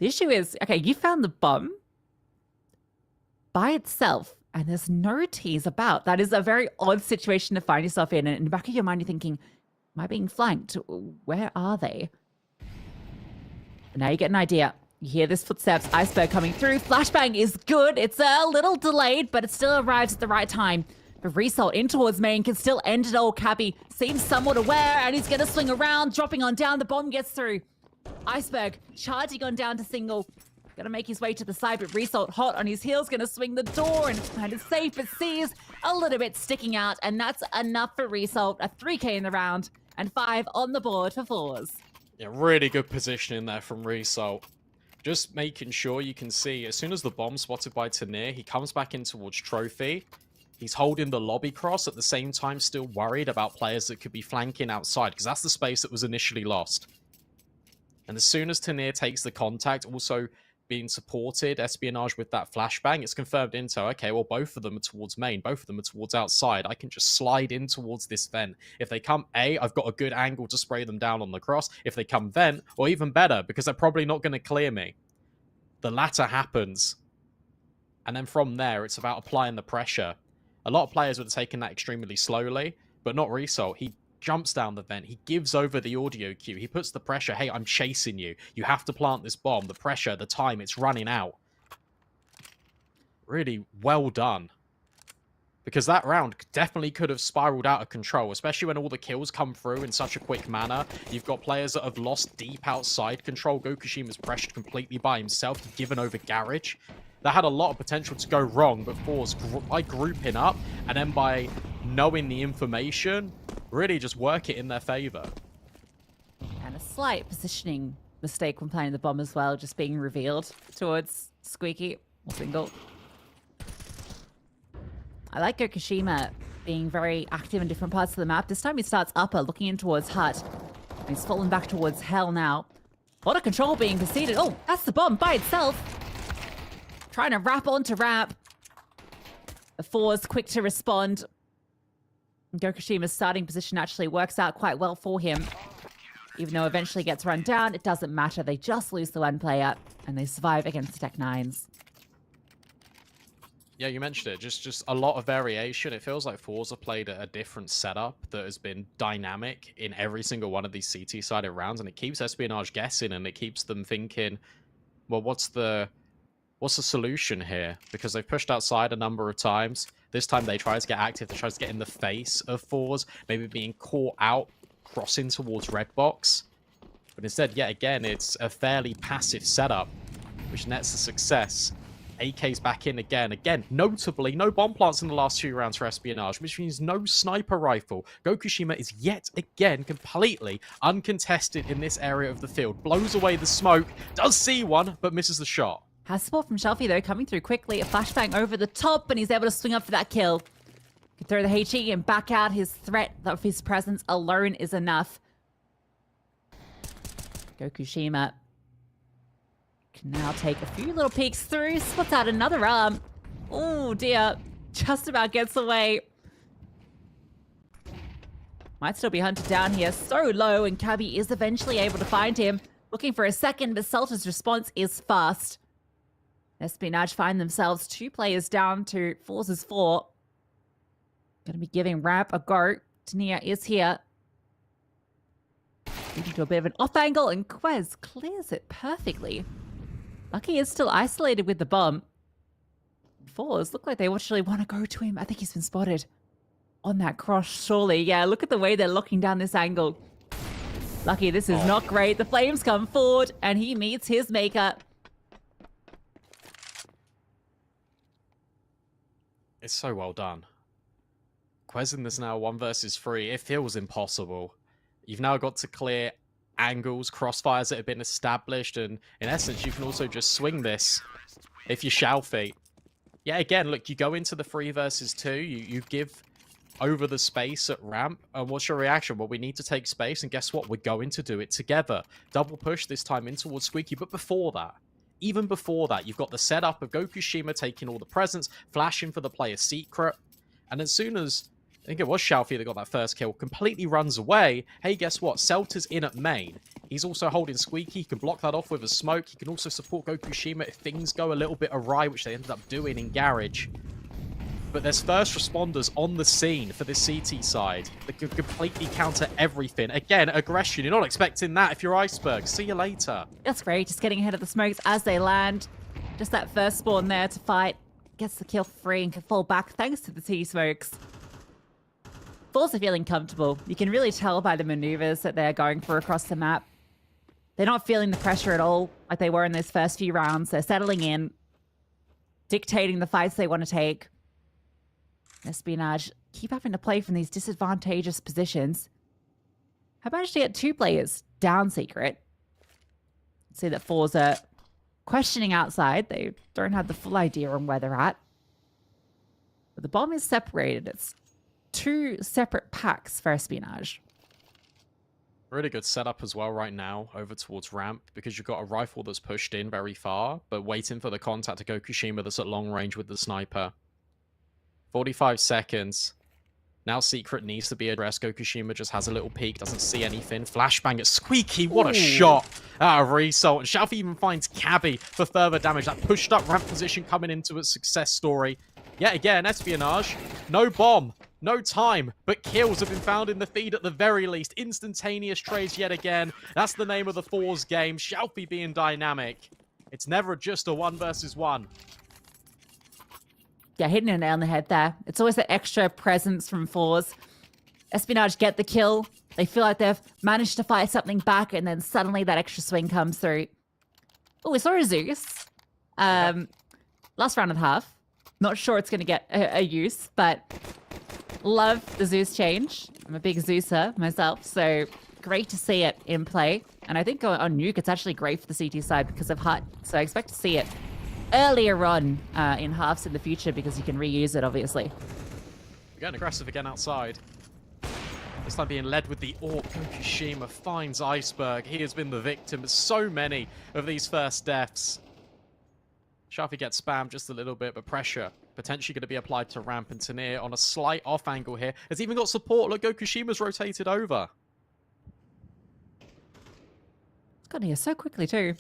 The issue is, okay, you found the bomb by itself, and there's no T's about. That is a very odd situation to find yourself in. And in the back of your mind, you're thinking, am I being flanked? Where are they? And now you get an idea. You hear this footsteps, Iceberg coming through. Flashbang is good. It's a little delayed, but it still arrives at the right time. The result in towards main can still end it all. Cabby seems somewhat aware, and he's going to swing around, dropping on down. The bomb gets through. Iceberg charging on down to single. Going to make his way to the side, but Result hot on his heels. Going to swing the door and kind of safe, but sees a little bit sticking out, and that's enough for Result. A 3K in the round and 5 on the board for fours. Yeah, really good positioning there from Result. Just making sure you can see, as soon as the bomb's spotted by Tanir, he comes back in towards Trophy. He's holding the lobby cross, at the same time still worried about players that could be flanking outside, because that's the space that was initially lost. And as soon as Tanir takes the contact, also being supported, Espionage with that flashbang, it's confirmed intel. Okay, well, both of them are towards main, both of them are towards outside. I can just slide in towards this vent. If they come A, I've got a good angle to spray them down on the cross. If they come vent, or even better, because they're probably not going to clear me. The latter happens. And then from there, it's about applying the pressure. A lot of players would have taken that extremely slowly, but not Result. He jumps down the vent. He gives over the audio cue. He puts the pressure. Hey, I'm chasing you. You have to plant this bomb. The pressure, the time, it's running out. Really well done. Because that round definitely could have spiraled out of control, especially when all the kills come through in such a quick manner. You've got players that have lost deep outside control. Gokushima's pressured completely by himself, given over Garage. That had a lot of potential to go wrong, but Force, by grouping up, and then by knowing the information, really just work it in their favor. And a slight positioning mistake when playing the bomb as well, just being revealed towards Squeaky or Single. I like Gokushima being very active in different parts of the map. This time he starts upper, looking in towards Hut. He's fallen back towards Hell now. A lot of control being conceded. Oh, that's the bomb by itself. Trying to wrap onto ramp. The Four's quick to respond. Gokushima's starting position actually works out quite well for him. Even though eventually gets run down, it doesn't matter. They just lose the one player, and they survive against Tech 9s. Yeah, you mentioned it. Just a lot of variation. It feels like Forza played a different setup that has been dynamic in every single one of these CT-sided rounds, and it keeps Espionage guessing, and it keeps them thinking, well, what's the solution here? Because they've pushed outside a number of times. This time they try to get active. They try to get in the face of Fours, maybe being caught out, crossing towards Red Box. But instead, yet again, it's a fairly passive setup, which nets a success. AK's back in again. Again, notably, no bomb plants in the last 2 rounds for Espionage, which means no sniper rifle. Gokushima is yet again completely uncontested in this area of the field. Blows away the smoke, does see one, but misses the shot. Has support from Shelfie, though, coming through quickly. A flashbang over the top, and he's able to swing up for that kill. Can throw the HE and back out. His threat of his presence alone is enough. Gokushima can now take a few little peeks through. Splits out another arm. Oh, dear. Just about gets away. Might still be hunted down here. So low, and Cabby is eventually able to find him. Looking for a second, but Salta's response is fast. Espionage find themselves 2 players down to Force's 4. Going to be giving Ramp a go. Tania is here. Leading to a bit of an off angle, and Quez clears it perfectly. Lucky is still isolated with the bomb. Fours look like they actually want to go to him. I think he's been spotted on that cross, surely. Yeah, look at the way they're looking down this angle. Lucky, this is not great. The flames come forward, and he meets his maker. It's so well done. Quez in this now 1 versus 3. It feels impossible. You've now got to clear angles, crossfires that have been established, and in essence, you can also just swing this if you Shelfie. Yeah, again, look, you go into the 3 versus 2, you give over the space at ramp, and what's your reaction? Well, we need to take space, and guess what? We're going to do it together. Double push this time in towards Squeaky, but before that, even before that, you've got the setup of Gokushima taking all the presents, flashing for the player's secret, and as soon as, I think it was Shelfie that got that first kill, completely runs away. Hey, guess what? Celta's in at main. He's also holding Squeaky. He can block that off with a smoke. He can also support Gokushima if things go a little bit awry, which they ended up doing in Garage. But there's first responders on the scene for this CT side that can completely counter everything. Again, aggression. You're not expecting that if you're Iceberg. See you later. That's great. Just getting ahead of the smokes as they land. Just that first spawn there to fight gets the kill free and can fall back thanks to the T-smokes. Force are feeling comfortable. You can really tell by the maneuvers that they're going for across the map. They're not feeling the pressure at all like they were in those first few rounds. They're settling in, dictating the fights they want to take. Espionage keep having to play from these disadvantageous positions. Have managed to get 2 players down secret. See that 4s are questioning outside. They don't have the full idea on where they're at. But the bomb is separated. It's 2 separate packs for Espionage. Really good setup as well right now over towards ramp because you've got a rifle that's pushed in very far, but waiting for the contact to Gokushima that's at long range with the sniper. 45 seconds. Now Secret needs to be addressed. Gokushima just has a little peek, doesn't see anything. Flashbang at Squeaky. What a shot out of Result. And Xiaofi even finds Cabby for further damage. That pushed up ramp position coming into a success story. Yet again, Espionage. No bomb. No time, but kills have been found in the feed at the very least. Instantaneous trades yet again. That's the name of the 4s game. Xiaofi being dynamic. It's never just a 1 versus 1. Yeah, hitting a nail on the head there. It's always that extra presence from 4s. Espionage get the kill. They feel like they've managed to fight something back, and then suddenly that extra swing comes through. Oh, we saw a Zeus. Last round and a half. Not sure it's going to get a use, but love the Zeus change. I'm a big Zeuser myself, so great to see it in play. And I think on Nuke, it's actually great for the CT side because of HUT. So I expect to see it earlier on in halves in the future because you can reuse it, obviously. We're getting aggressive again outside. This time being led with the AWP. Gokushima finds Iceberg. He has been the victim of so many of these first deaths. Shafi gets spammed just a little bit, but pressure potentially going to be applied to ramp, and Tanir on a slight off angle here. Has even got support. Look, Gokushima's rotated over. It's gotten here so quickly too.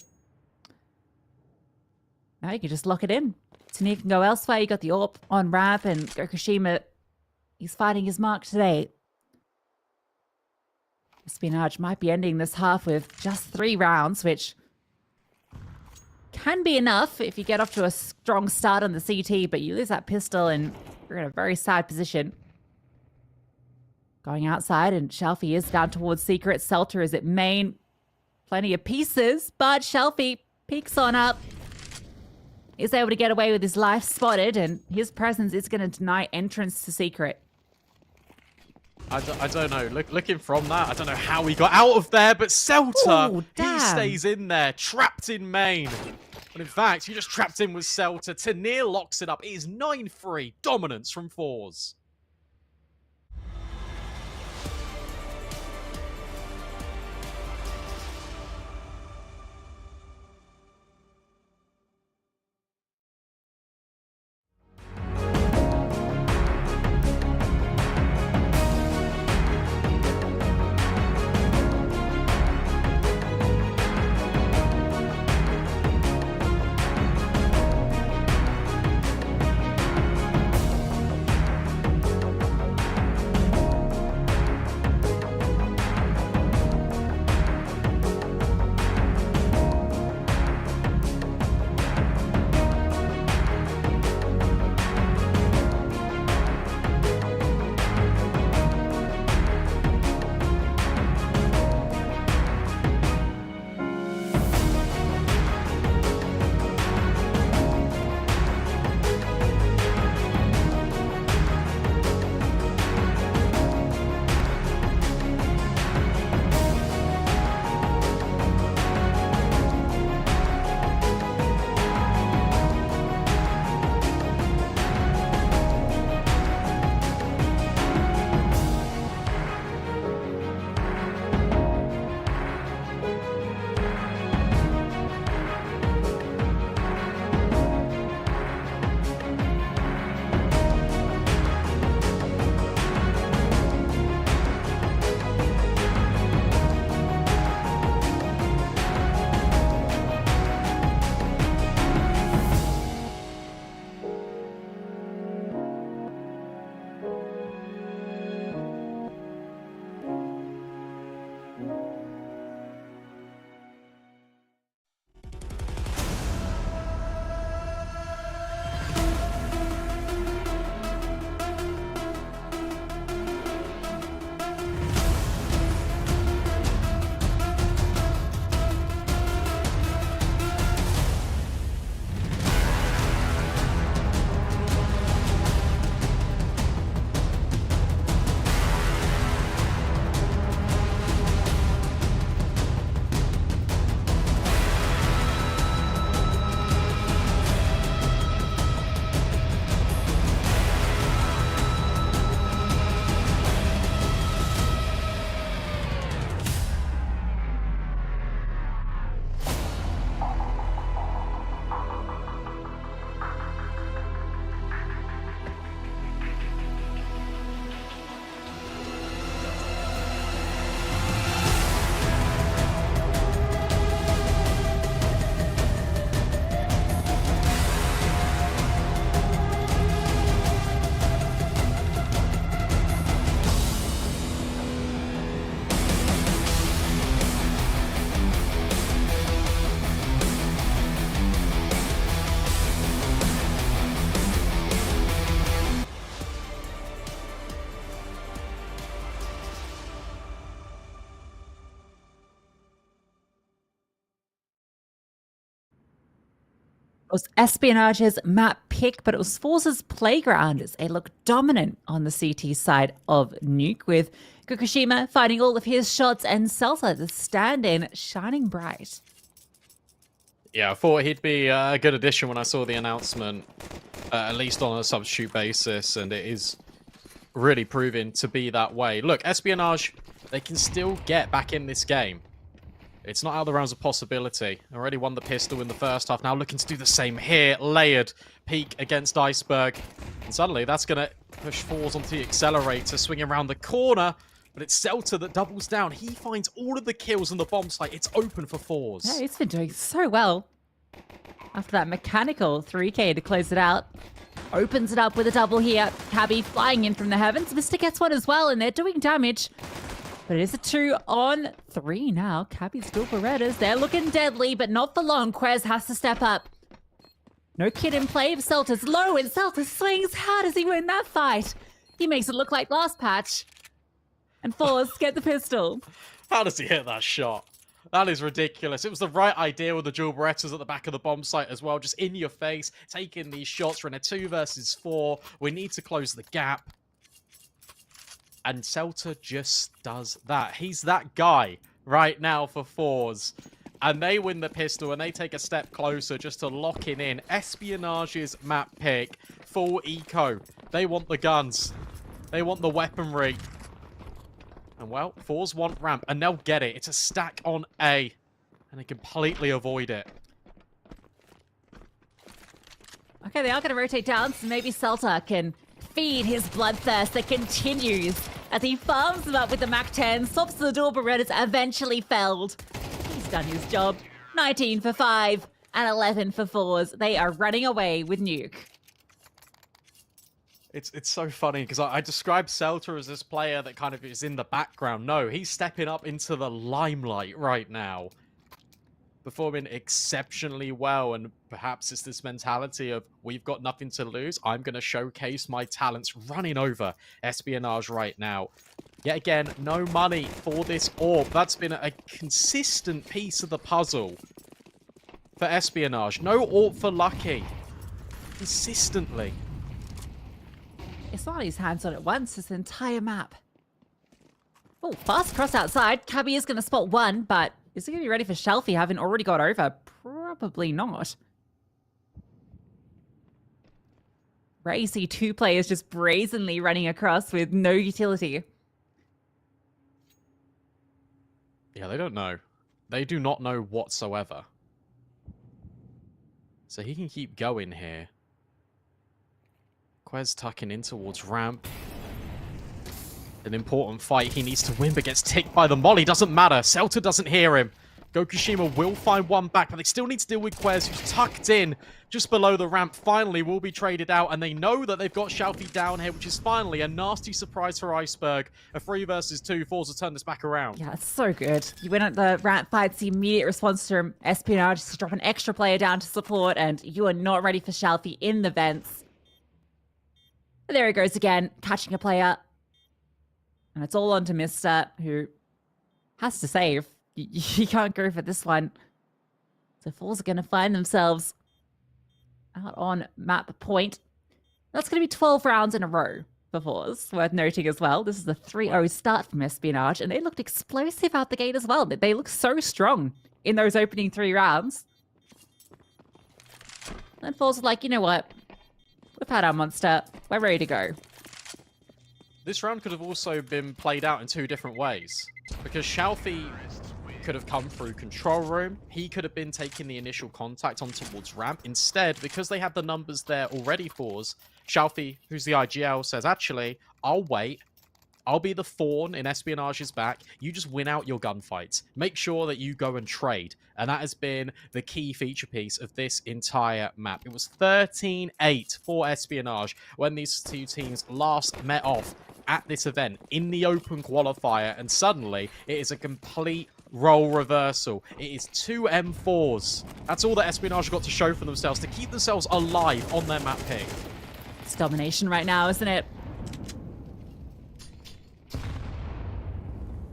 Now you can just lock it in. Tanir can go elsewhere. You got the AWP on ramp, and Gokushima, he's fighting his mark today. Espionage might be ending this half with just 3 rounds, which can be enough if you get off to a strong start on the CT, but you lose that pistol and you're in a very sad position. Going outside, and Shelfie is down towards Secret. Selter is at main. Plenty of pieces, but Shelfie peeks on up. Is able to get away with his life spotted, and his presence is going to deny entrance to Secret. I don't know. Looking from that, I don't know how he got out of there, but Selter, Ooh, he stays in there, trapped in main. But in fact, he just trapped in with Selter. Tanir locks it up. It is 9-3 dominance from 4s. It was Espionage's map pick, but it was Force's playground as they look dominant on the CT side of Nuke, with Kukushima finding all of his shots and Celta, the stand-in, shining bright. Yeah, I thought he'd be a good addition when I saw the announcement, at least on a substitute basis, and it is really proving to be that way. Look, Espionage, they can still get back in this game. It's not out of the realms of possibility. Already won the pistol in the first half. Now looking to do the same here. Layered peak against Iceberg. And suddenly that's going to push Force onto the accelerator, swinging around the corner. But it's Celta that doubles down. He finds all of the kills on the bomb site. It's open for Force. Yeah, he's been doing so well. After that mechanical 3K to close it out. Opens it up with a double here. Cabby flying in from the heavens. Mr. gets one as well, and they're doing damage. But it is a 2-on-3 now. Cabby's still Berettas. They're looking deadly, but not for long. Quez has to step up. No kid in play. Celta's low, and Celta swings. How does he win that fight? He makes it look like last patch. And Force get the pistol. How does he hit that shot? That is ridiculous. It was the right idea with the dual Berettas at the back of the bomb site as well. Just in your face, taking these shots. We're in a 2 versus 4. We need to close the gap. And Celta just does that. He's that guy right now for Force. And they win the pistol and they take a step closer just to locking in Espionage's map pick. Full eco. They want the guns. They want the weaponry. And well, Force want ramp and they'll get it. It's a stack on A. And they completely avoid it. Okay, they are going to rotate down, so maybe Celta can feed his bloodthirst that continues as he farms them up with the MAC-10, swaps the dual Berettas, eventually felled. He's done his job. 19 for 5 and 11 for 4s. They are running away with Nuke. It's so funny because I described Celta as this player that kind of is in the background. No, he's stepping up into the limelight right now. Performing exceptionally well, and perhaps it's this mentality of we've got nothing to lose. I'm going to showcase my talents, running over Espionage right now. Yet again, no money for this orb. That's been a consistent piece of the puzzle for Espionage. No orb for Lucky. Consistently. It's not his hands on it once, it's the entire map. Oh, fast cross outside. Cabby is going to spot one, but is he going to be ready for Shelfie, having already got over? Probably not. Racy, 2 players just brazenly running across with no utility. Yeah, they don't know. They do not know whatsoever. So he can keep going here. Quez tucking in towards ramp. An important fight he needs to win, but gets ticked by the molly. Doesn't matter. Celta doesn't hear him. Gokushima will find one back, but they still need to deal with Quez, who's tucked in just below the ramp. Finally will be traded out, and they know that they've got Shelfie down here, which is finally a nasty surprise for Iceberg. A 3 versus 2. Force to turn this back around. Yeah, it's so good. You win at the ramp fights, the immediate response to Espionage is to drop an extra player down to support, and you are not ready for Shelfie in the vents. But there he goes again, catching a player. And it's all on to Mister, who has to save. You can't go for this one. So Force are going to find themselves out on map point. That's going to be 12 rounds in a row for Force. Worth noting as well. This is a 3-0 start from Espionage, and they looked explosive out the gate as well. They look so strong in those opening 3 rounds. And Force is like, you know what? We've had our monster. We're ready to go. This round could have also been played out in 2 different ways. Because Shelfie could have come through control room. He could have been taking the initial contact on towards ramp. Instead, because they had the numbers there already for us, Shelfie, who's the IGL, says, actually, I'll wait. I'll be the fawn in Espionage's back. You just win out your gunfights. Make sure that you go and trade. And that has been the key feature piece of this entire map. It was 13-8 for Espionage when these 2 teams last met off at this event in the open qualifier. And suddenly, it is a complete role reversal. It is 2 M4s. That's all that Espionage got to show for themselves to keep themselves alive on their map pick. It's domination right now, isn't it?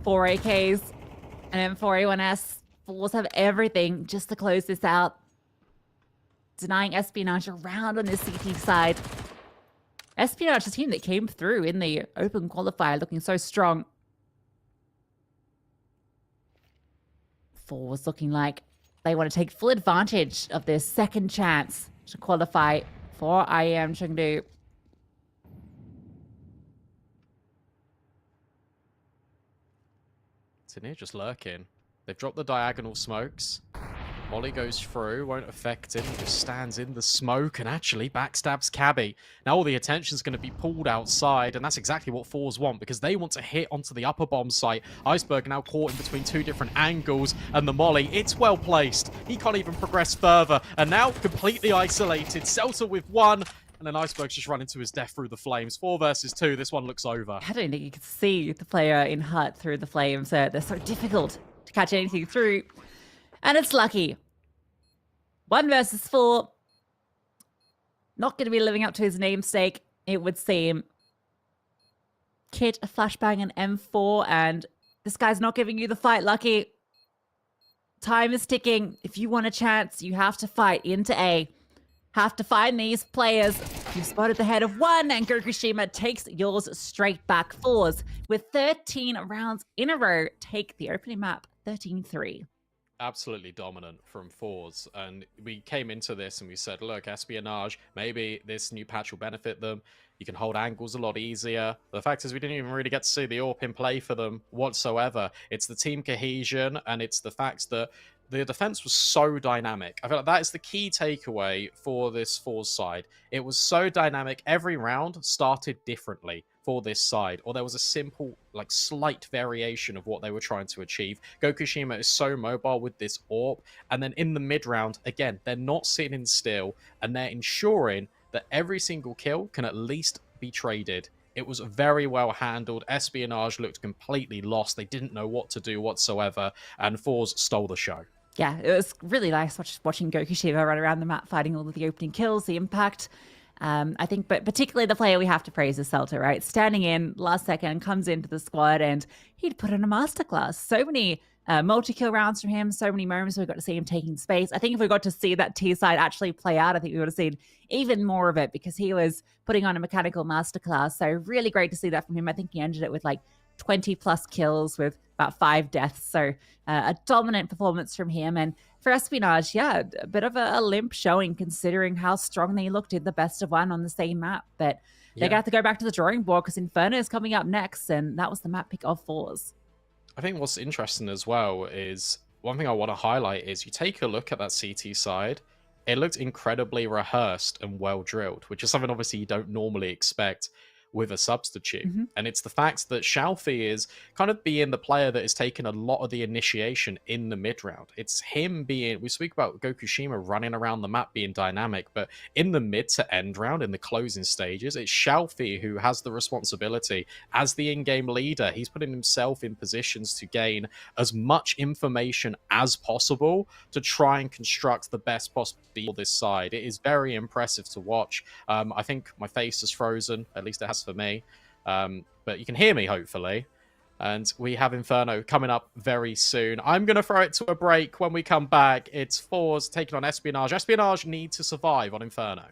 4 AKs and M4A1S. Force have everything just to close this out. denying Espionage around on the CT side. Espionage, the team that came through in the open qualifier, looking so strong. Fours looking like they want to take full advantage of their second chance to qualify for IEM Chengdu. Tania just lurking. They've dropped the diagonal smokes. Molly goes through, won't affect him, just stands in the smoke and actually backstabs Cabby. Now all the attention's going to be pulled outside, and that's exactly what Fours want, because they want to hit onto the upper bomb site. Iceberg now caught in between two different angles, and the Molly, it's well placed. He can't even progress further, and now completely isolated. Celta with one, and then Iceberg's just run into his death through the flames. 4 versus 2, this one looks over. I don't think you could see the player in Hut through the flames. They're so difficult to catch anything through. And it's lucky. 1 versus 4. Not going to be living up to his namesake, it would seem. Kit, a flashbang, and M4, and this guy's not giving you the fight, Lucky. Time is ticking. If you want a chance, you have to fight into A. Have to find these players. You've spotted the head of one, and Gokushima takes yours straight back. Fours, with 13 rounds in a row, take the opening map 13-3. Absolutely dominant from Fours, and we came into this and we said, look, Espionage, maybe this new patch will benefit them. You can hold angles a lot easier. The fact is we didn't even really get to see the AWP in play for them whatsoever. It's the team cohesion, and it's the fact that the defense was so dynamic. I feel like that is the key takeaway for this Fours side. It was so dynamic. Every round started differently for this side, or there was a simple, like, slight variation of what they were trying to achieve. Gokushima is so mobile with this AWP, and then in the mid round, again, they're not sitting still, and they're ensuring that every single kill can at least be traded. It was very well handled. Espionage looked completely lost. They didn't know what to do whatsoever, and Fours stole the show. Yeah, it was really nice watching Gokushima run around the map fighting all of the opening kills, the impact. I think, but particularly the player we have to praise is Celta, right? Standing in last second, comes into the squad, and he'd put in a masterclass. So many multi-kill rounds from him, so many moments we got to see him taking space. I think if we got to see that T side actually play out, I think we would have seen even more of it, because he was putting on a mechanical masterclass. So really great to see that from him. I think he ended it with like 20 plus kills with about 5 deaths. So a dominant performance from him. And for Espionage, yeah, a bit of a limp showing considering how strong they looked in the best of one on the same map. But they're going to have to go back to the drawing board, because Inferno is coming up next, and that was the map pick of Fours. I think what's interesting as well is, one thing I want to highlight is you take a look at that CT side, it looked incredibly rehearsed and well drilled, which is something obviously you don't normally expect with a substitute. And it's the fact that Xiaofi is kind of being the player that has taken a lot of the initiation in the mid round. It's him being, we speak about Gokushima running around the map being dynamic, but in the mid to end round, in the closing stages, it's Xiaofi who has the responsibility as the in-game leader. He's putting himself in positions to gain as much information as possible to try and construct the best possible deal this side. It is very impressive to watch. I think my face is frozen, at least it has for me, but you can hear me hopefully, and we have Inferno coming up very soon. I'm gonna throw it to a break. When we come back, it's Fours taking on Espionage. Espionage need to survive on Inferno.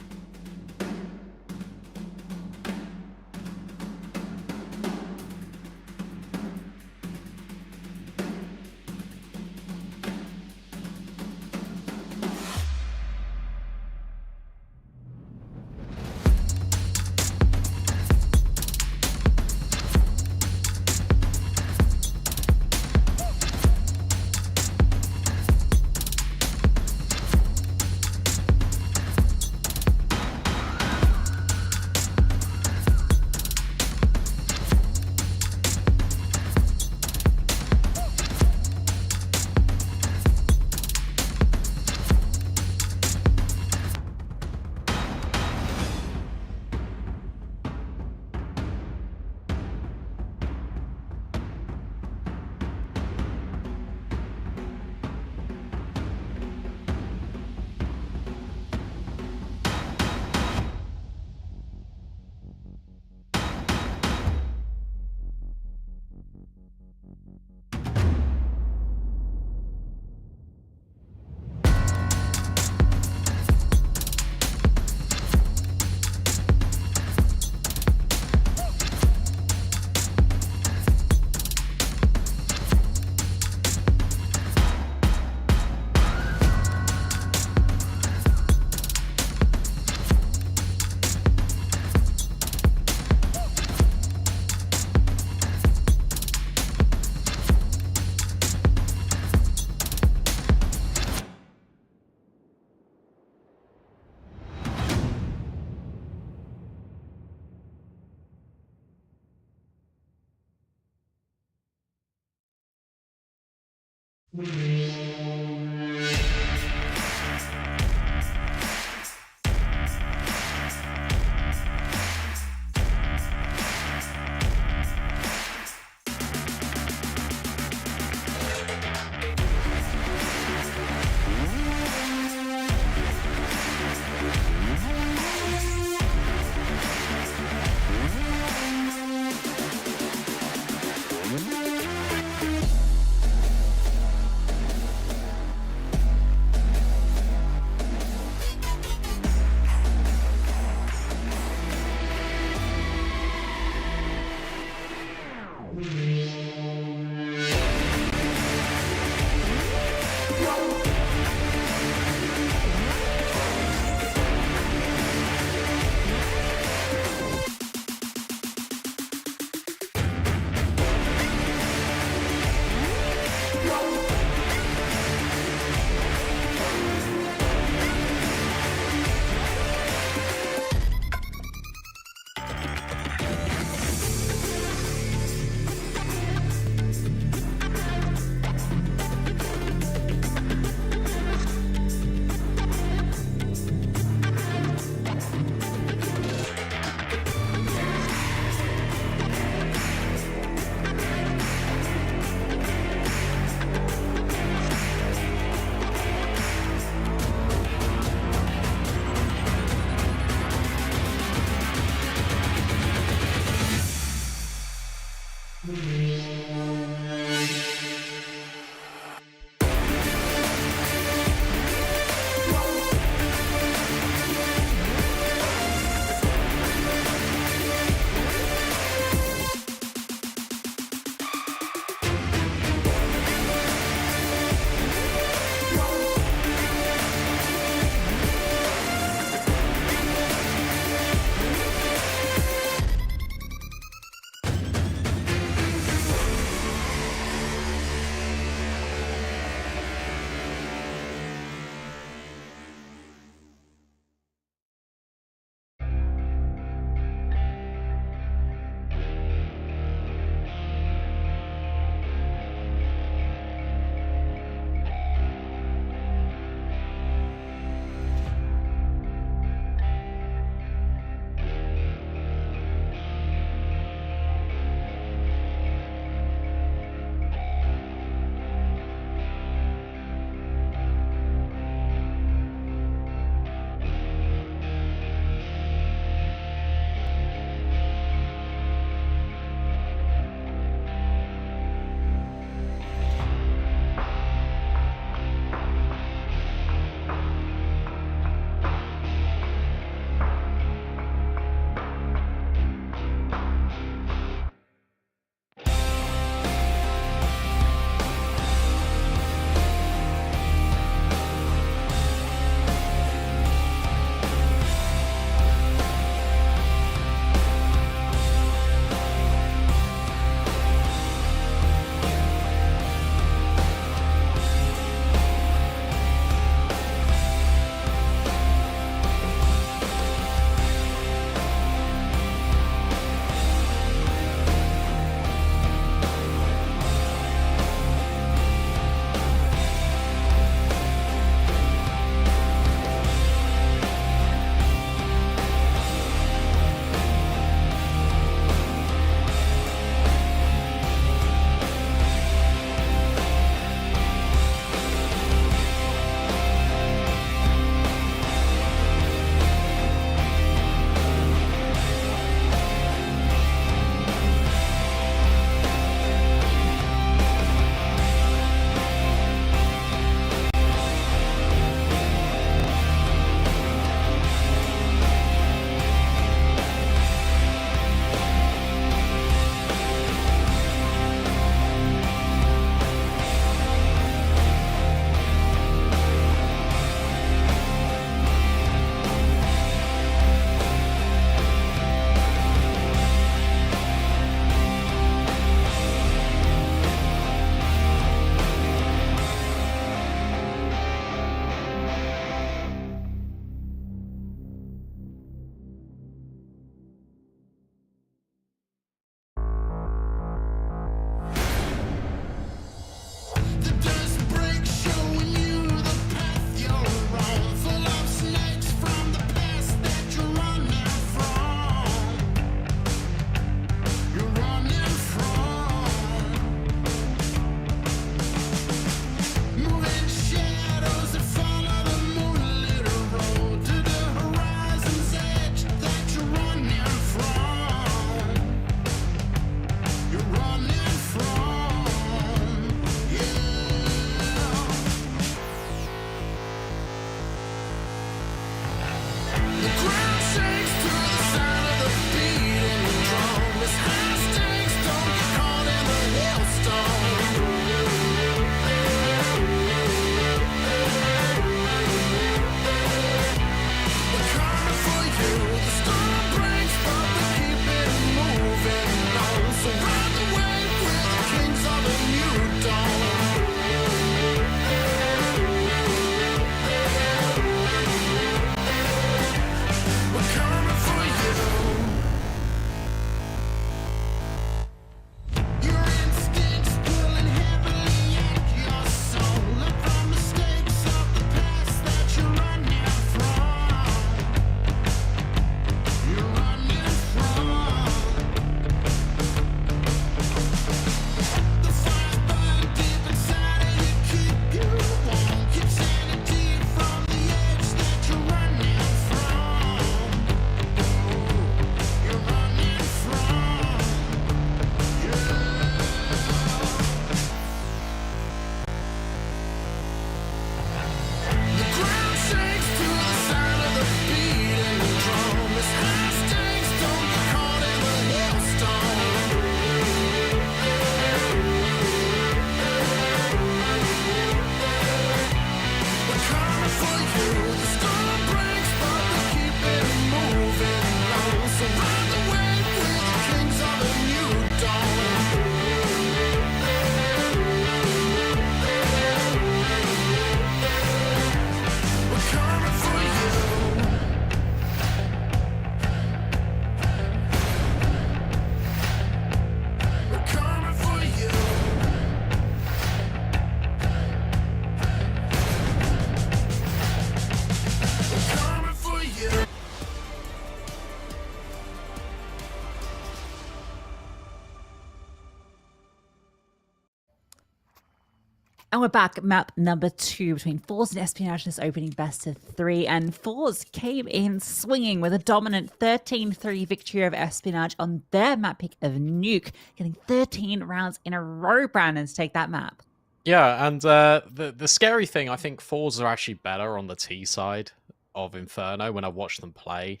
And we're back at map number 2 between Force and Espionage, this opening best of 3. And Force came in swinging with a dominant 13-3 victory over Espionage on their map pick of Nuke, getting 13 rounds in a row, Brandon, to take that map. Yeah, and the scary thing, I think Force are actually better on the T side of Inferno when I watched them play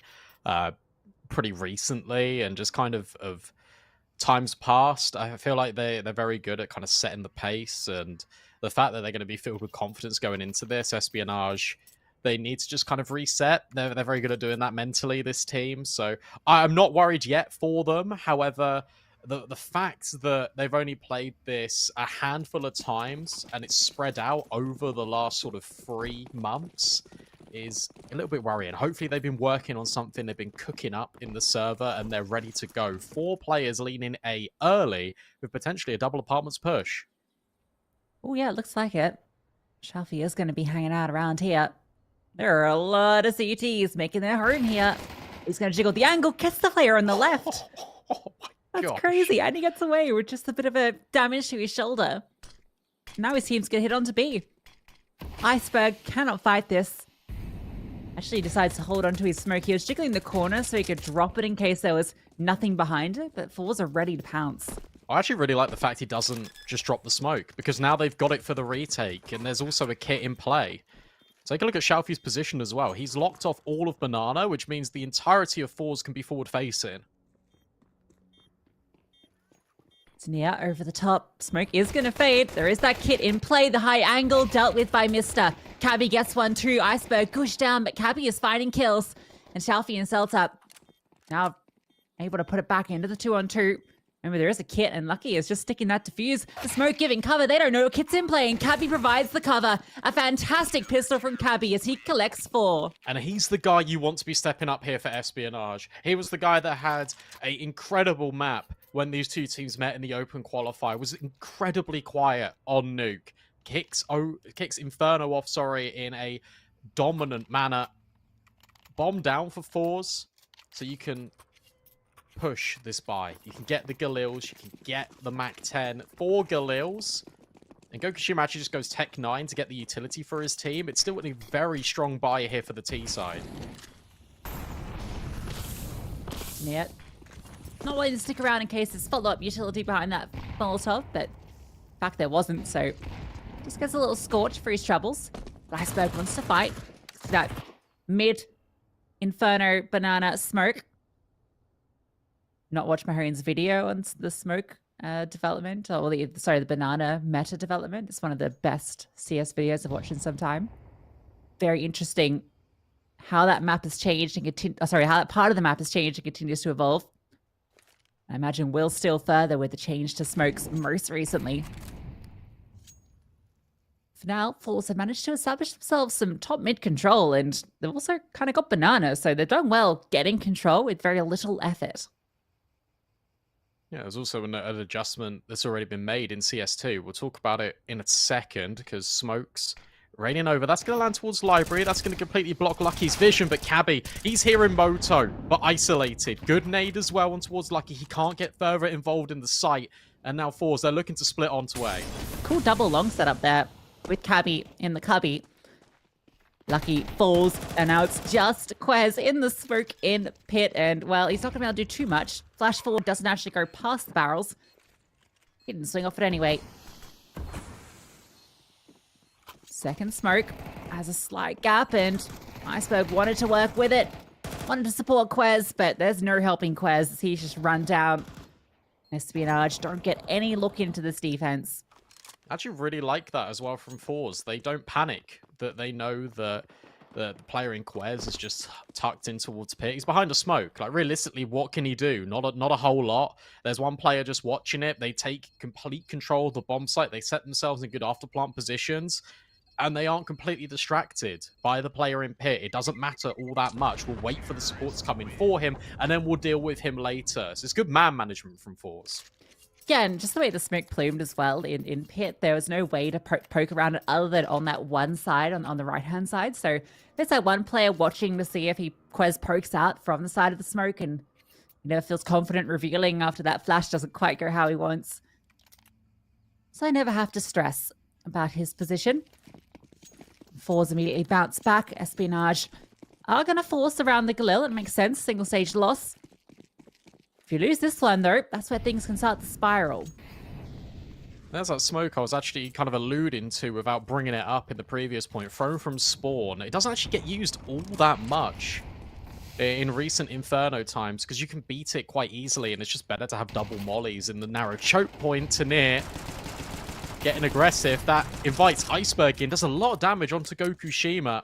pretty recently, and just kind of times past. I feel like they're very good at kind of setting the pace, and the fact that they're going to be filled with confidence going into this Espionage, they need to just kind of reset. They're very good at doing that mentally, this team. So I'm not worried yet for them. However, the fact that they've only played this a handful of times and it's spread out over the last sort of 3 months is a little bit worrying. Hopefully they've been working on something, they've been cooking up in the server, and they're ready to go. 4 players leaning A early with potentially a double apartments push. Oh, yeah, it looks like it. Shelfie is going to be hanging out around here. There are a lot of CTs making their home here. He's going to jiggle the angle, gets the player on the left. Oh my That's gosh. crazy. And he gets away with just a bit of a damage to his shoulder. Now his team's going to hit on to B. Iceberg cannot fight this. Actually decides to hold onto his smoke. He was jiggling the corner so he could drop it in case there was nothing behind it, but Fours are ready to pounce. I actually really like the fact he doesn't just drop the smoke, because now they've got it for the retake, and there's also a kit in play. Take a look at Shalfie's position as well. He's locked off all of Banana, which means the entirety of Fours can be forward-facing. It's near over the top. Smoke is going to fade. There is that kit in play. The high angle dealt with by Mr. Cabby gets one too. Iceberg pushed down, but Cabby is finding kills. And Shalfie and Celtup now able to put it back into the 2-on-2. Remember, there is a kit, and Lucky is just sticking that defuse. The smoke giving cover. They don't know what kit's in play, and Cabby provides the cover. A fantastic pistol from Cabby as he collects 4. And he's the guy you want to be stepping up here for Espionage. He was the guy that had an incredible map when these two teams met in the open qualifier. Was incredibly quiet on Nuke. Kicks Inferno off, in a dominant manner. Bomb down for Fours, so you can push this buy. You can get the Galils, you can get the Mac 10, 4 Galils, and Gokushima actually just goes Tech 9 to get the utility for his team. It's still a very strong buy here for the T side. Yep. Not willing to stick around in case there's follow-up utility behind that Molotov, but in fact there wasn't, so just gets a little scorch for his troubles. Iceberg wants to fight. That mid Inferno banana smoke. Not watch Maharian's video on the smoke development, or the banana meta development. It's one of the best CS videos I've watched in some time. Very interesting how that map has changed and how that part of the map has changed and continues to evolve. I imagine will still further with the change to smokes most recently. For now, Force have managed to establish themselves some top mid control, and they've also kind of got banana, so they've done well getting control with very little effort. Yeah, there's also an adjustment that's already been made in CS2. We'll talk about it in a second, because Smokes raining over. That's going to land towards Library. That's going to completely block Lucky's vision, but Cabby, he's here in Moto, but isolated. Good nade as well on towards Lucky. He can't get further involved in the site. And now Fours, they're looking to split onto A. Cool double long setup there with Cabby in the cubby. Lucky falls, and now it's just Quez in the smoke in pit, and, well, he's not going to be able to do too much. Flash forward doesn't actually go past the barrels. He didn't swing off it anyway. Second smoke has a slight gap, and Iceberg wanted to work with it. Wanted to support Quez, but there's no helping Quez. He's just run down. Espionage don't get any look into this defense. I actually really like that as well from Fours. They don't panic, that they know that the player in Quez is just tucked in towards pit. He's behind a smoke. Like, realistically, what can he do? Not a whole lot. There's one player just watching it. They take complete control of the bomb site. They set themselves in good afterplant positions, and they aren't completely distracted by the player in pit. It doesn't matter all that much. We'll wait for the supports to come in for him, and then we'll deal with him later. So it's good man management from Fours. Yeah, and just the way the smoke plumed as well in pit, there was no way to poke around it other than on that one side, on the right-hand side. So there's that one player watching to see if Quez pokes out from the side of the smoke, and he never feels confident revealing after that flash doesn't quite go how he wants. So I never have to stress. about his position. Fours immediately bounce back. Espionage are going to force around the Galil. It makes sense. Single stage loss. If you lose this one, though, that's where things can start to spiral. There's that smoke I was actually kind of alluding to without bringing it up in the previous point. Thrown from spawn. It doesn't actually get used all that much in recent Inferno times because you can beat it quite easily and it's just better to have double mollies in the narrow choke point to near. Getting aggressive. That invites Iceberg in. Does a lot of damage onto Gokushima.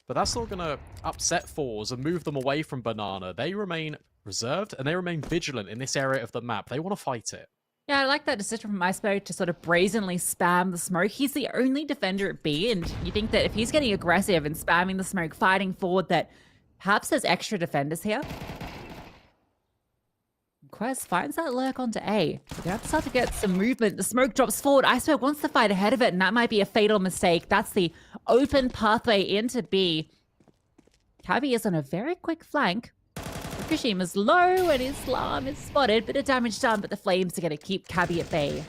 But that's not going to upset Fours and move them away from Banana. They remain reserved and they remain vigilant in this area of the map. They want to fight it. Yeah, I like that decision from Iceberg to sort of brazenly spam the smoke. He's the only defender at B, and you think that if he's getting aggressive and spamming the smoke, fighting forward, that perhaps there's extra defenders here. Quest finds that lurk onto A. You're going to start to get some movement. The smoke drops forward. Iceberg wants to fight ahead of it, and that might be a fatal mistake. That's the open pathway into B. Kabi is on a very quick flank. Fukushima's low and Islam is spotted. Bit of damage done, but the Flames are going to keep Kabi at bay.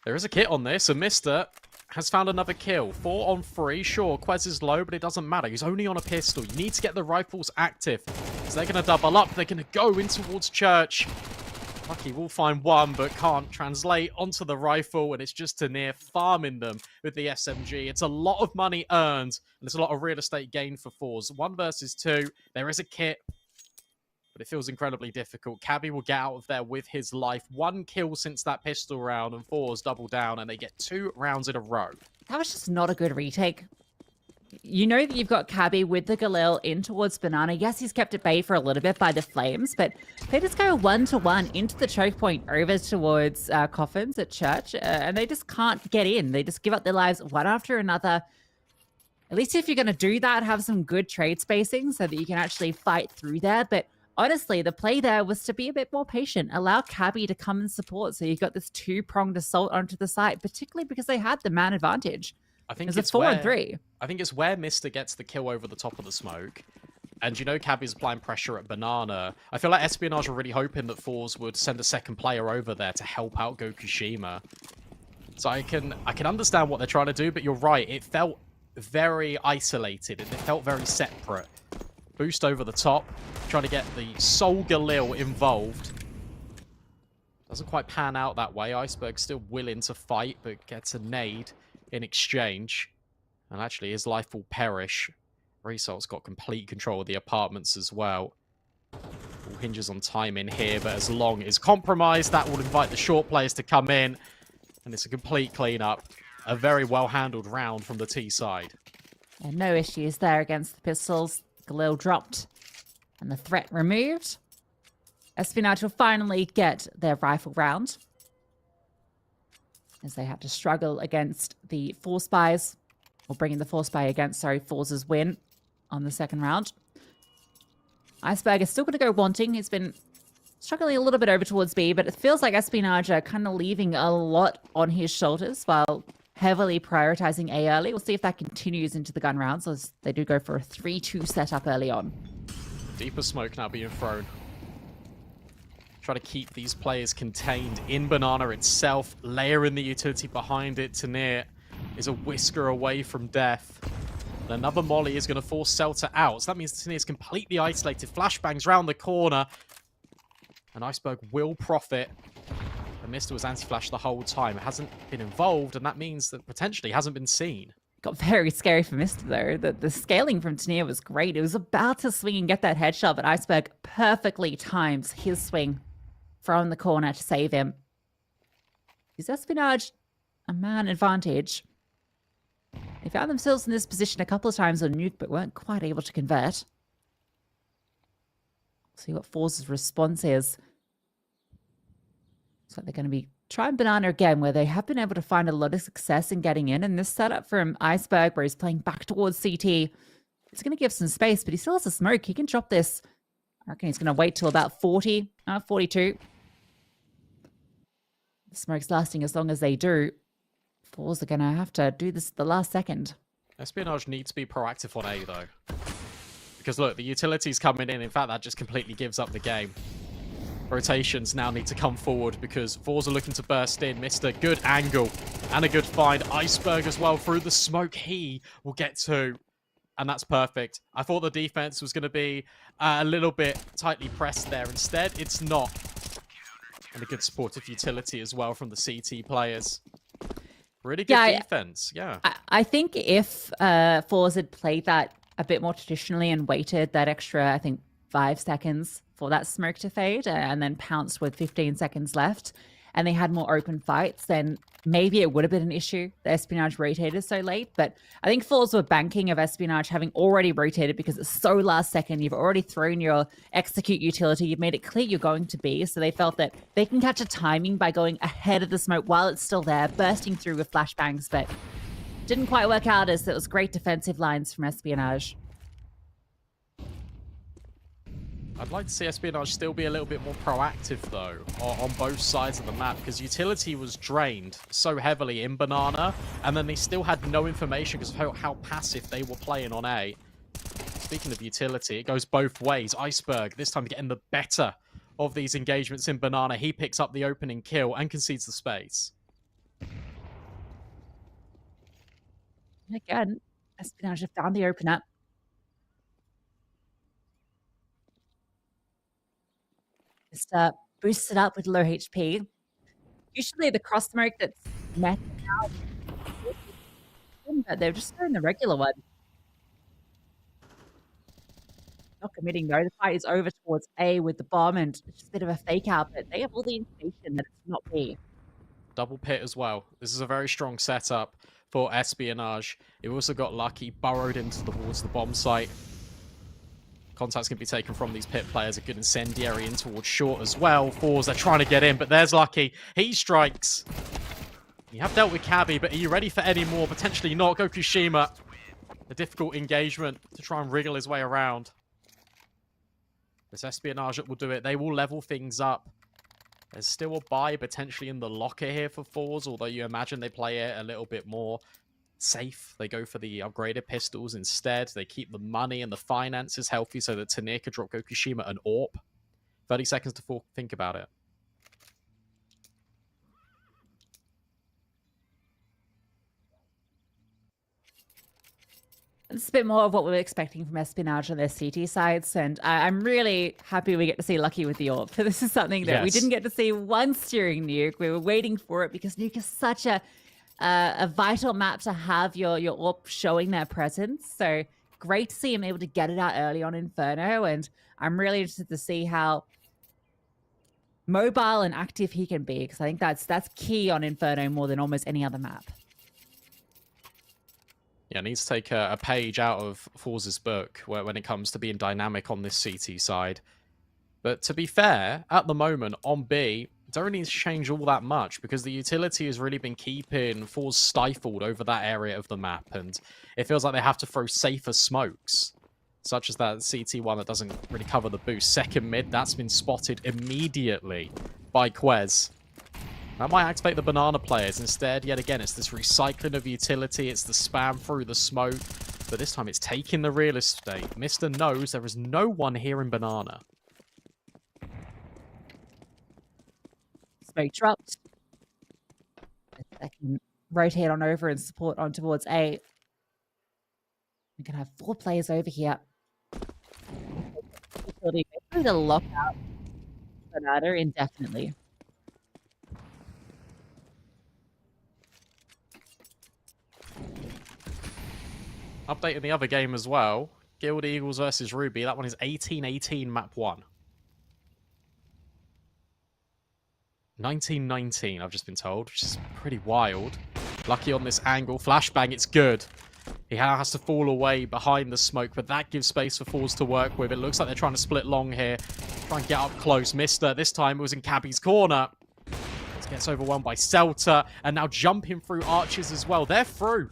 There is a kit on this, and Mister has found another kill. 4 on 3. Sure, Quez is low, but it doesn't matter. He's only on a pistol. You need to get the rifles active. So they're going to double up. They're going to go in towards Church. Lucky will find one, but can't translate onto the rifle, and it's just to near farming them with the SMG. It's a lot of money earned, and there's a lot of real estate gained for Fours. 1 versus 2. There is a kit, but it feels incredibly difficult. Cabby will get out of there with his life. 1 kill since that pistol round, and Fours double down, and they get 2 rounds in a row. That was just not a good retake. You know that you've got Cabby with the Galil in towards Banana. Yes, he's kept at bay for a little bit by the Flames, but they just go 1-to-1 into the choke point over towards Coffins at Church, and they just can't get in. They just give up their lives one after another. At least if you're going to do that, have some good trade spacing so that you can actually fight through there. But honestly, the play there was to be a bit more patient. Allow Cabby to come and support so you've got this 2-pronged assault onto the site, particularly because they had the man advantage. I think it's 4 and 3. I think it's where Mister gets the kill over the top of the smoke. And you know Cabby's applying pressure at Banana. I feel like Espionage are really hoping that Fours would send a second player over there to help out Gokushima. So I can understand what they're trying to do, but you're right. It felt very isolated. It felt very separate. Boost over the top, trying to get the Soul Galil involved. Doesn't quite pan out that way. Iceberg's still willing to fight, but gets a nade in exchange. And actually, his life will perish. Resalt's got complete control of the apartments as well. All hinges on timing here, but as long as compromised, that will invite the short players to come in. And it's a complete cleanup. A very well-handled round from the T side. And no issues there against the pistols. Galil dropped and the threat removed. Espionage will finally get their rifle round, as they had to struggle against the 4 spies, or bringing the 4 spy against, Fours' win on the second round. Iceberg is still going to go wanting. He's been struggling a little bit over towards B, but it feels like Espionage are kind of leaving a lot on his shoulders while heavily prioritizing A early. We'll see if that continues into the gun rounds, as they do go for a 3-2 setup early on. Deeper smoke now being thrown. Try to keep these players contained in Banana itself. Layering the utility behind it. Tanir is a whisker away from death. And another molly is going to force Celta out. So that means Tanir is completely isolated. Flashbangs round the corner. And Iceberg will profit. And Mister was anti-flash the whole time. It hasn't been involved, and that means that potentially hasn't been seen. Got very scary for Mister, though. The scaling from Tanir was great. It was about to swing and get that headshot, but Iceberg perfectly times his swing from the corner to save him. Is Espionage a man advantage? They found themselves in this position a couple of times on Nuke, but weren't quite able to convert. See what Fours' response is. So they're going to be trying Banana again, where they have been able to find a lot of success in getting in. And this setup from Iceberg, where he's playing back towards CT, it's going to give some space, but he still has a smoke. He can drop this. I reckon he's going to wait till about 40, 42. The smoke's lasting as long as they do. Fours are going to have to do this at the last second. Espionage needs to be proactive on A, though. Because look, the utility's coming in. In fact, that just completely gives up the game. rotations now need to come forward because Forza looking to burst in. Missed a good angle and a good find. Iceberg as well through the smoke. He will get two. And that's perfect. I thought the defense was going to be a little bit tightly pressed there. Instead, it's not. And a good supportive utility as well from the CT players. Really good defense. Yeah. I think if Forza had played that a bit more traditionally and waited that extra, I think, 5 seconds for that smoke to fade and then pounced with 15 seconds left, and they had more open fights, then maybe it would have been an issue. The Espionage rotated so late, but I think Forza were banking of Espionage having already rotated because it's so last second. You've already thrown your execute utility. You've made it clear you're going to be. So they felt that they can catch a timing by going ahead of the smoke while it's still there, bursting through with flashbangs, but didn't quite work out as it was great defensive lines from Espionage. I'd like to see Espionage still be a little bit more proactive, though, on both sides of the map, because utility was drained so heavily in Banana, and then they still had no information because of how passive they were playing on A. Speaking of utility, it goes both ways. Iceberg, this time getting the better of these engagements in Banana. He picks up the opening kill and concedes the space. Again, Espionage have found the opener. Just boost it up with low HP. Usually the cross smoke that's met out, but they're just doing the regular one. Not committing though. The fight is over towards A with the bomb, and it's just a bit of a fake out, but they have all the information that it's not B. Double pit as well. This is a very strong setup for Espionage. It also got lucky, burrowed towards the bomb site. Contact's going to be taken from these pit players. A good incendiary in towards short as well. Fours, they're trying to get in, but there's Lucky. He strikes. You have dealt with Cabby, but are you ready for any more? Potentially not. Gokushima. A difficult engagement to try and wriggle his way around. This Espionage will do it. They will level things up. There's still a buy potentially in the locker here for Fours, although you imagine they play it a little bit more safe. They go for the upgraded pistols instead. They keep the money and the finances healthy so that Tanir could drop Gokushima an AWP. 30 seconds to think about it. It's a bit more of what we were expecting from Espionage on their CT sides, and I'm really happy we get to see Lucky with the AWP. This is something that we didn't get to see once during Nuke. We were waiting for it because Nuke is such a vital map to have your AWP showing their presence. So great to see him able to get it out early on Inferno, and I'm really interested to see how mobile and active he can be, because I think that's key on Inferno more than almost any other map. Yeah, needs to take a page out of Forza's book when it comes to being dynamic on this CT side. But to be fair, at the moment on B, don't really need to change all that much because the utility has really been keeping Forza stifled over that area of the map, and it feels like they have to throw safer smokes, such as that CT one that doesn't really cover the boost. Second mid, that's been spotted immediately by Quez. That might activate the Banana players. Instead, yet again, it's this recycling of utility. It's the spam through the smoke. But this time, it's taking the real estate. Mr. knows there is no one here in Banana. Smoke dropped. I can rotate on over and support on towards A. We can have 4 players over here. Maybe to lock out Banana indefinitely. Update in the other game as well. Guild Eagles versus Ruby. That one is 18-18 map 1. 19-19, I've just been told, which is pretty wild. Lucky on this angle. Flashbang, it's good. He has to fall away behind the smoke, but that gives space for Force to work with. It looks like they're trying to split long here. Try and get up close. Mister, this time it was in Cabby's corner. Gets overwhelmed by Celta, and now jumping through arches as well. They're through.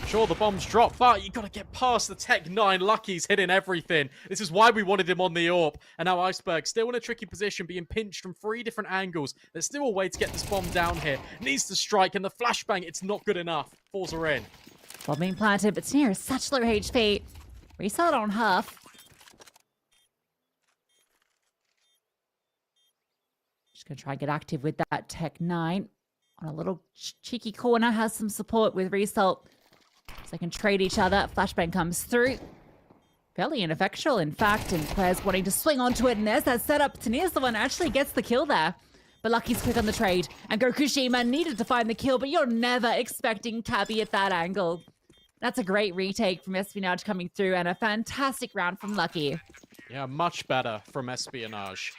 Sure, the bombs drop, but you got to get past the Tech 9. Lucky's hitting everything. This is why we wanted him on the AWP. And now Iceberg still in a tricky position, being pinched from 3 different angles. There's still a way to get this bomb down here. Needs to strike, and the flashbang, it's not good enough. Falls are in. Bomb being planted, but Tanir is such low HP. Reset on half. Just going to try and get active with that Tech 9. On a little cheeky corner, has some support with Result. So they can trade each other. Flashbang comes through. Fairly ineffectual, in fact, and Claire's wanting to swing onto it, and there's that setup. Tania's the one that actually gets the kill there. But Lucky's quick on the trade, and Gokushima needed to find the kill, but you're never expecting Cabby at that angle. That's a great retake from Espionage coming through, and a fantastic round from Lucky. Yeah, much better from Espionage.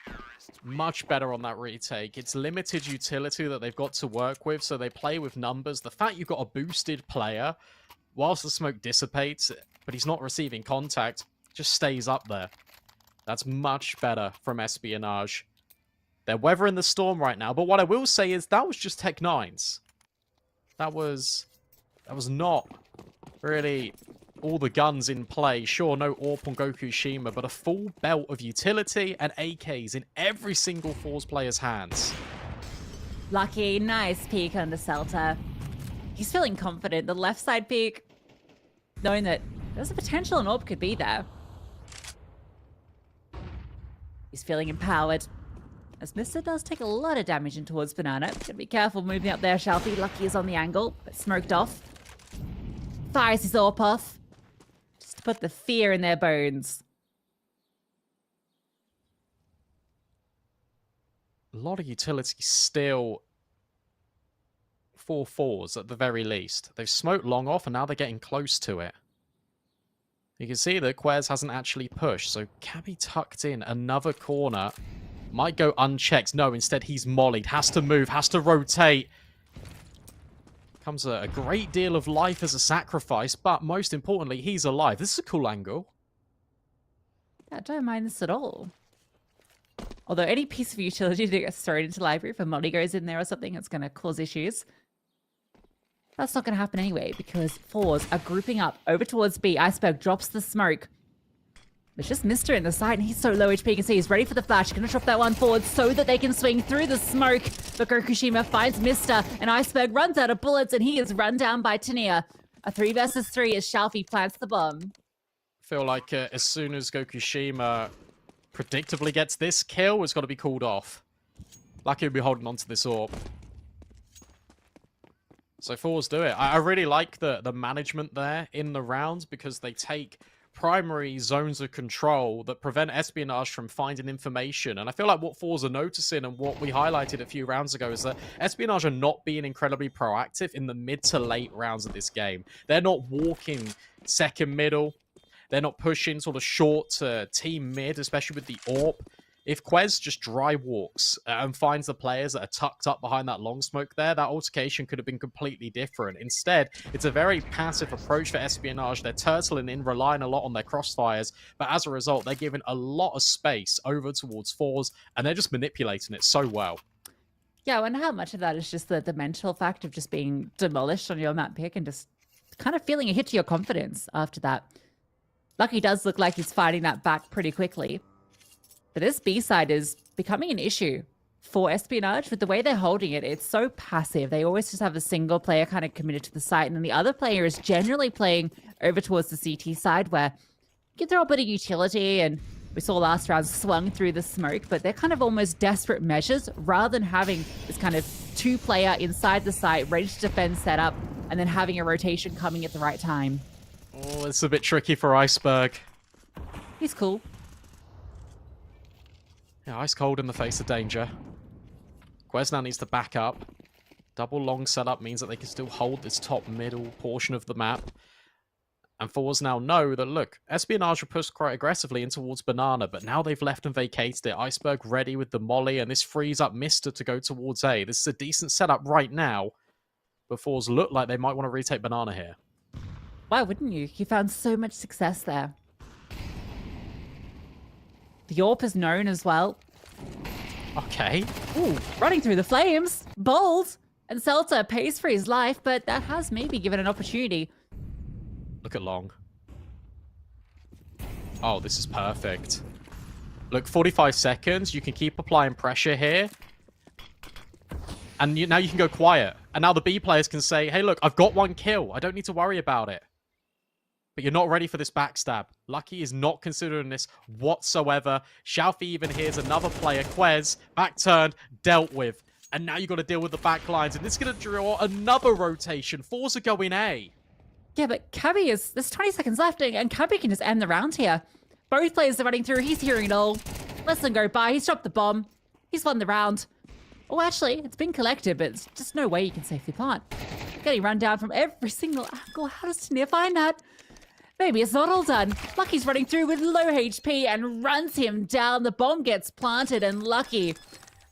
Much better on that retake. It's limited utility that they've got to work with, so they play with numbers. The fact you've got a boosted player, whilst the smoke dissipates, but he's not receiving contact, just stays up there. That's much better from Espionage. They're weathering the storm right now, but what I will say is that was just Tech 9s. That was not really all the guns in play. Sure, no AWP on Gokushima, but a full belt of utility and AKs in every single Force player's hands. Lucky, nice peek under Celta. He's feeling confident. The left side peek, knowing that there's a potential an AWP could be there. He's feeling empowered. As Mister does take a lot of damage in towards Banana. Gotta be careful moving up there, Shalfie. Lucky is on the angle, but smoked off. Fires his AWP off. Just to put the fear in their bones. A lot of utility still for Fours at the very least. They've smoked long off and now they're getting close to it. You can see that Quez hasn't actually pushed, so Cabby tucked in another corner. Might go unchecked. No, instead he's mollied. Has to move, has to rotate. Comes a great deal of life as a sacrifice, but most importantly, he's alive. This is a cool angle. Yeah, I don't mind this at all. Although any piece of utility that gets thrown into library, if a molly goes in there or something, it's going to cause issues. That's not going to happen anyway, because Fours are grouping up over towards B. Iceberg drops the smoke. It's just Mister in the side, and he's so low HP. You can see he's ready for the flash. Gonna drop that one forward so that they can swing through the smoke. But Gokushima finds Mister, and Iceberg runs out of bullets, and he is run down by Tania. A 3 versus 3 as Shalfie plants the bomb. I feel like as soon as Gokushima predictably gets this kill, it's got to be called off. Lucky will be holding on to this AWP. So Fours do it. I really like the management there in the rounds because they take primary zones of control that prevent Espionage from finding information. And I feel like what Fours are noticing and what we highlighted a few rounds ago is that Espionage are not being incredibly proactive in the mid to late rounds of this game. They're not walking second middle. They're not pushing sort of short to team mid, especially with the AWP. If Quez just dry walks and finds the players that are tucked up behind that long smoke there, that altercation could have been completely different. Instead, it's a very passive approach for Espionage. They're turtling in, relying a lot on their crossfires, but as a result, they're giving a lot of space over towards Fours, and they're just manipulating it so well. Yeah, I wonder how much of that is just the mental fact of just being demolished on your map pick and just kind of feeling a hit to your confidence after that. Lucky does look like he's fighting that back pretty quickly. But this B-side is becoming an issue for Espionage. With the way they're holding it, it's so passive. They always just have a single player kind of committed to the site, and then the other player is generally playing over towards the CT side where you can throw a bit of utility, and we saw last round swung through the smoke, but they're kind of almost desperate measures rather than having this kind of two-player inside the site ready to defend setup and then having a rotation coming at the right time. Oh, it's a bit tricky for Iceberg. He's cool. Yeah, ice cold in the face of danger. Quez now needs to back up. Double long setup means that they can still hold this top middle portion of the map. And Fours now know that, look, Espionage will push quite aggressively in towards Banana, but now they've left and vacated it. Iceberg ready with the molly, and this frees up Mister to go towards A. This is a decent setup right now, but Fours look like they might want to retake Banana here. Why wouldn't you? You found so much success there. The AWP is known as well. Okay. Ooh, running through the flames. Bold. And Celta pays for his life, but that has maybe given an opportunity. Look at Long. Oh, this is perfect. Look, 45 seconds. You can keep applying pressure here. And now you can go quiet. And now the B players can say, hey, look, I've got 1 kill. I don't need to worry about it. But you're not ready for this backstab. Lucky is not considering this whatsoever. Shalfie even hears another player. Quez, back turned, dealt with. And now you've got to deal with the back lines. And this is going to draw another rotation. Fours are going A. Yeah, but Cabby there's 20 seconds left, and Cabby can just end the round here. Both players are running through. He's hearing it all. Lets them go by. He's dropped the bomb. He's won the round. Oh, actually, it's been collected, but it's just no way you can safely plant. Getting run down from every single angle. How does Tania find that? Maybe it's not all done. Lucky's running through with low HP and runs him down. The bomb gets planted, and Lucky,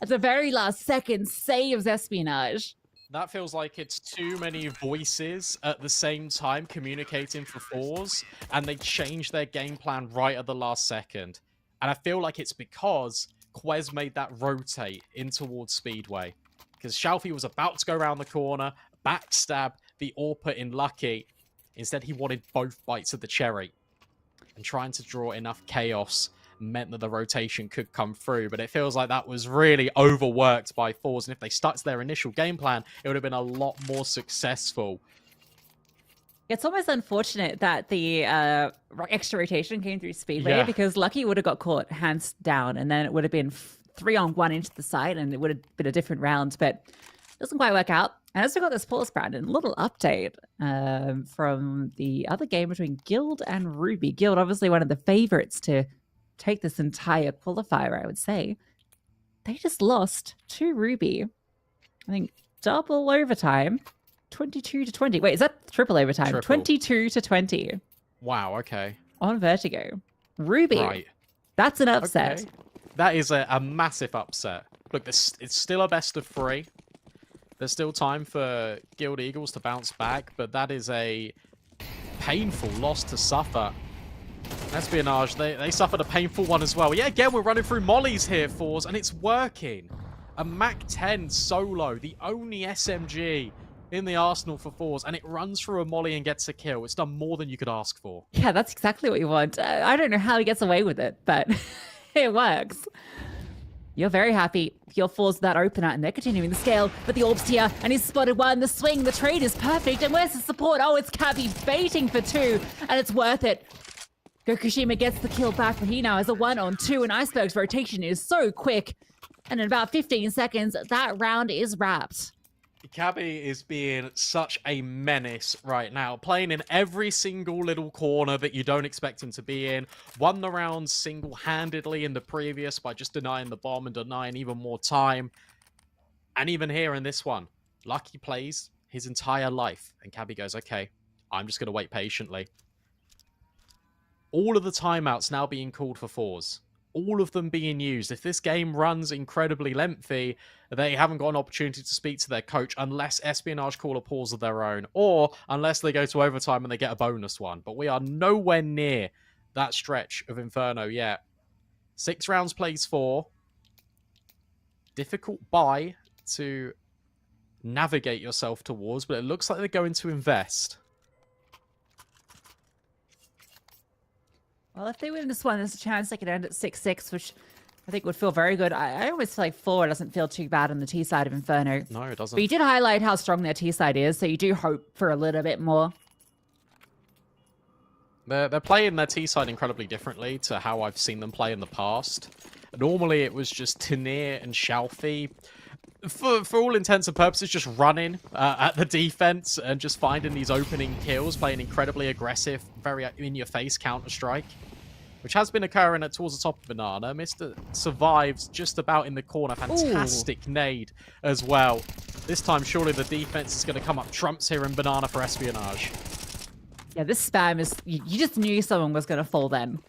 at the very last second, saves Espionage. That feels like it's too many voices at the same time communicating for fours, and they change their game plan right at the last second. And I feel like it's because Quez made that rotate in towards Speedway. Because Shalfie was about to go around the corner, backstab the AWP in Lucky. Instead, he wanted both bites of the cherry. And trying to draw enough chaos meant that the rotation could come through. But it feels like that was really overworked by fours. And if they stuck to their initial game plan, it would have been a lot more successful. It's almost unfortunate that the extra rotation came through Speedway, because Lucky would have got caught hands down, and then it would have been 3-on-1 into the side, and it would have been a different round, but it doesn't quite work out. And as we got this pause, Brandon, a little update from the other game between Guild and Ruby. Guild, obviously one of the favorites to take this entire qualifier, I would say. They just lost to Ruby. I think double overtime. 22-20. Wait, is that triple overtime? Triple. 22-20. Wow, okay. On Vertigo. Ruby. Right. That's an upset. Okay. That is a massive upset. Look, it's still a best of 3. There's still time for Guild Eagles to bounce back, but that is a painful loss to suffer. Espionage, they suffered a painful one as well. Yeah, again, we're running through mollies here, fours, and it's working. A MAC-10 solo, the only SMG in the arsenal for fours, and it runs through a molly and gets a kill. It's done more than you could ask for. Yeah, that's exactly what you want. I don't know how he gets away with it, but it works. You're very happy. Your fours that opener, and they're continuing the scale. But the orb's here, and he's spotted one. The swing, the trade is perfect. And where's the support? Oh, it's Cabby baiting for 2, and it's worth it. Gokushima gets the kill back, but he now has a 1-on-2, and Iceberg's rotation is so quick. And in about 15 seconds, that round is wrapped. Cabby is being such a menace right now, playing in every single little corner that you don't expect him to be in. Won the round single-handedly in the previous by just denying the bomb and denying even more time. And even here in this one, Lucky plays his entire life, and Cabby goes, okay, I'm just going to wait patiently. All of the timeouts now being called for fours. All of them being used. If this game runs incredibly lengthy, they haven't got an opportunity to speak to their coach unless Espionage call a pause of their own, or unless they go to overtime and they get a bonus one. But we are nowhere near that stretch of Inferno yet. 6 rounds plays 4. Difficult buy to navigate yourself towards, but it looks like they're going to invest. Well, if they win this one, there's a chance they could end at 6-6, which I think would feel very good. I always feel like 4 doesn't feel too bad on the T side of Inferno. No, it doesn't. But you did highlight how strong their T side is, so you do hope for a little bit more. They're playing their T side incredibly differently to how I've seen them play in the past. Normally, it was just Tania and Shalfie, for all intents and purposes, just running at the defense and just finding these opening kills, playing incredibly aggressive, very in-your-face Counter-Strike, which has been occurring towards the top of Banana. Mr. survives just about in the corner. Fantastic nade as well. This time, surely the defense is going to come up trumps here in Banana for Espionage. Yeah, this spam is... You just knew someone was going to fall then.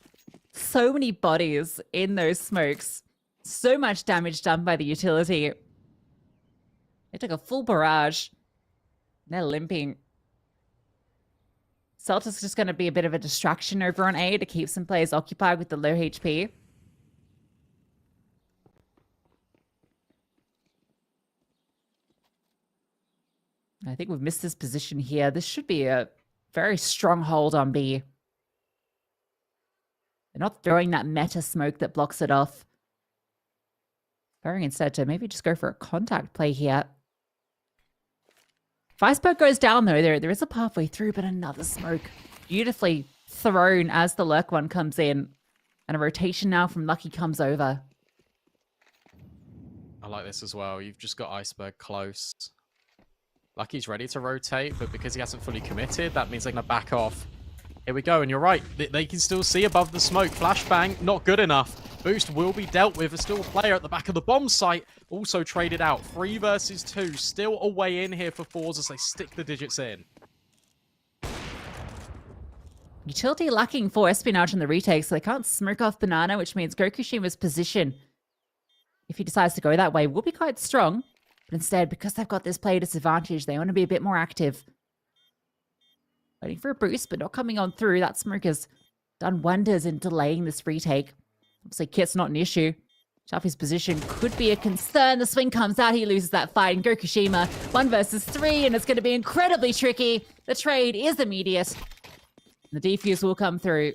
So many bodies in those smokes. So much damage done by the utility. They took a full barrage. They're limping. Celtic's just going to be a bit of a distraction over on A to keep some players occupied with the low HP. I think we've missed this position here. This should be a very strong hold on B. They're not throwing that meta smoke that blocks it off. Going instead to maybe just go for a contact play here. If Iceberg goes down, though, there is a pathway through, but another smoke. Beautifully thrown as the lurk one comes in. And a rotation now from Lucky comes over. I like this as well. You've just got Iceberg close. Lucky's ready to rotate, but because he hasn't fully committed, that means they're going to back off. Here we go, and you're right. They can still see above the smoke. Flashbang, not good enough. Boost will be dealt with. There's still a player at the back of the bomb site. Also traded out. 3 versus 2. Still a way in here for Fours as they stick the digits in. Utility lacking for Espionage in the retake, so they can't smoke off Banana, which means Gokushima's position, if he decides to go that way, will be quite strong. But instead, because they've got this player disadvantage, they want to be a bit more active. Waiting for a boost, but not coming on through. That smoke has done wonders in delaying this retake. Obviously, kit's not an issue. Chaffee's position could be a concern. The swing comes out, he loses that fight. And Gokushima, 1 versus 3, and it's going to be incredibly tricky. The trade is immediate. The defuse will come through.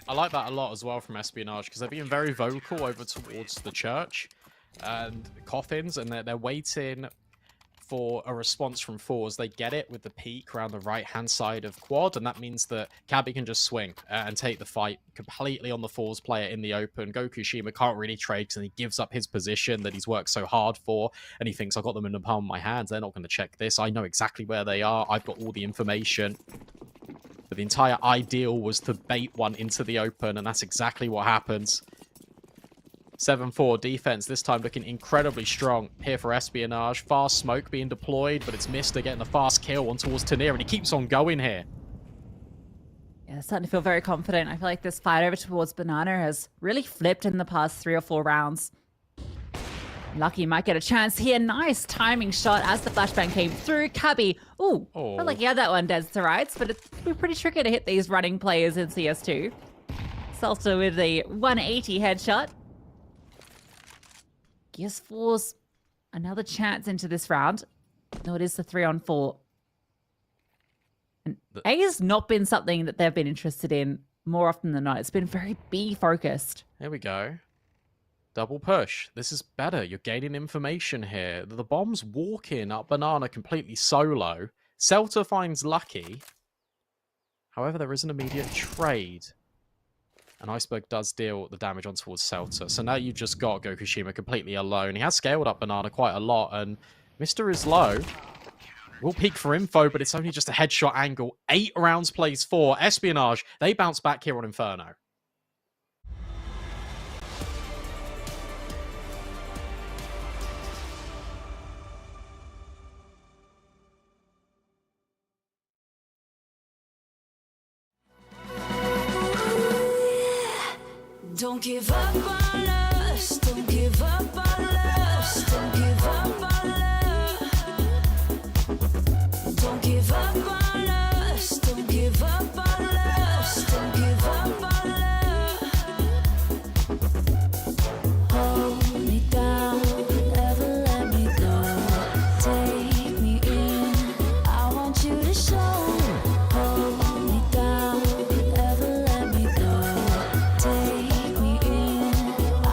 I like that a lot as well from Espionage, because they're being very vocal over towards the church and coffins, and they're waiting for a response from Fours. They get it with the peak around the right-hand side of quad, and that means that Cabby can just swing and take the fight completely on the Fours player in the open. Gokushima can't really trade because he gives up his position that he's worked so hard for, and he thinks, I've got them in the palm of my hands. They're not going to check this. I know exactly where they are. I've got all the information. But the entire ideal was to bait one into the open, and that's exactly what happens. 7-4 defense, this time looking incredibly strong here for Espionage. Fast smoke being deployed, but it's Mister getting a fast kill on towards Tanir, and he keeps on going here. Yeah, they're starting to feel very confident. I feel like this fight over towards Banana has really flipped in the past 3 or 4 rounds. Lucky might get a chance here. Nice timing shot as the flashbang came through. Cabby, ooh, felt like he had that one dead to rights, but it's pretty tricky to hit these running players in CS2. Salsa with a 180 headshot. Gives Fours another chance into this round. No, it is the 3-on-4. And A has not been something that they've been interested in more often than not. It's been very B focused. Here we go. Double push. This is better. You're gaining information here. The bomb's walking up Banana completely solo. Celta finds Lucky. However, there is an immediate trade. And Iceberg does deal the damage on towards Celta. So now you've just got Gokushima completely alone. He has scaled up Banana quite a lot, and Mister is low. We'll peek for info, but it's only just a headshot angle. 8 rounds plays 4. Espionage, they bounce back here on Inferno. Don't give up on us, don't give up on us, don't give up on us. Don't give up on us, don't give up on us, don't give up on us. Hold me down, never let me go. Take me in, I want you to show. Hold me down, never let me go. Take me in, I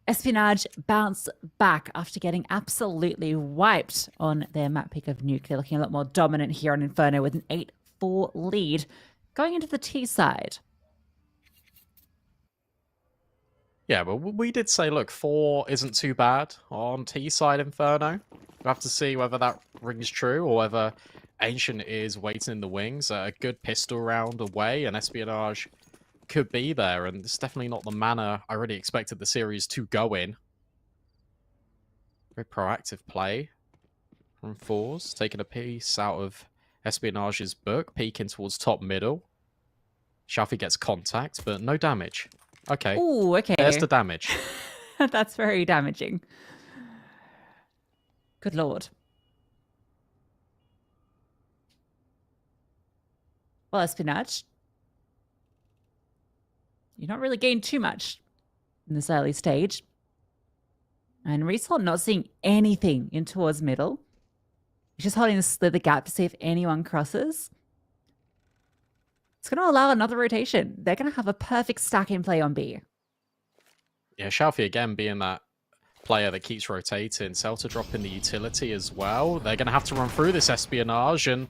Espionage bounce back after getting absolutely wiped on their map pick of Nuke. They're looking a lot more dominant here on Inferno with an 8-4 lead going into the T side. Yeah, but we did say, look, 4 isn't too bad on T side Inferno. We'll have to see whether that rings true or whether Ancient is waiting in the wings. A good pistol round away, and Espionage could be there, and it's definitely not the manner I really expected the series to go in. Very proactive play from Fours, taking a piece out of Espionage's book, peeking towards top middle. Shafi gets contact, but no damage. Okay. Ooh, okay. There's the damage. That's very damaging. Good lord. Well, Espionage, you're not really gained too much in this early stage. And Result not seeing anything in towards middle. He's just holding the slither gap to see if anyone crosses. It's going to allow another rotation. They're going to have a perfect stack in play on B. Yeah, Shafi again being that player that keeps rotating. Celta dropping the utility as well. They're going to have to run through this Espionage, and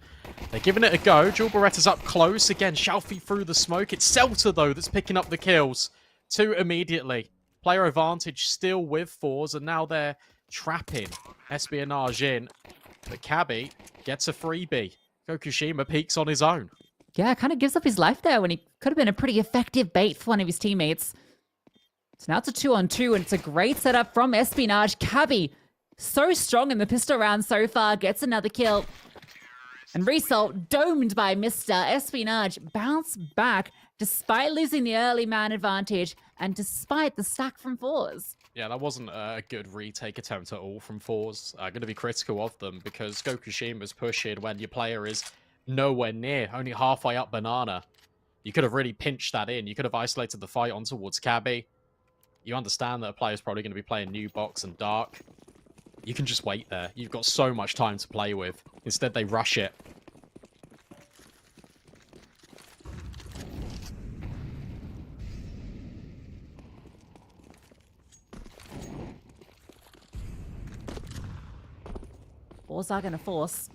they're giving it a go. Jewel Beretta's up close. Again, Shafi through the smoke. It's Celta, though, that's picking up the kills. 2 immediately. Player advantage still with Fours, and now they're trapping Espionage in. But Cabby gets a freebie. Gokushima peeks on his own. Yeah, kind of gives up his life there when he could have been a pretty effective bait for one of his teammates. So now it's a 2-on-2, and it's a great setup from Espionage. Cabby, so strong in the pistol round so far, gets another kill. And Result, domed by Mr. Espionage, bounce back despite losing the early man advantage and despite the stack from Fours. Yeah, that wasn't a good retake attempt at all from Fours. Going to be critical of them because Gokushima's pushing when your player is nowhere near, only halfway up Banana. You could have really pinched that in. You could have isolated the fight on towards Cabby. You understand that a player's probably going to be playing New Box and Dark. You can just wait there. You've got so much time to play with. Instead, they rush it. Fours are going to force.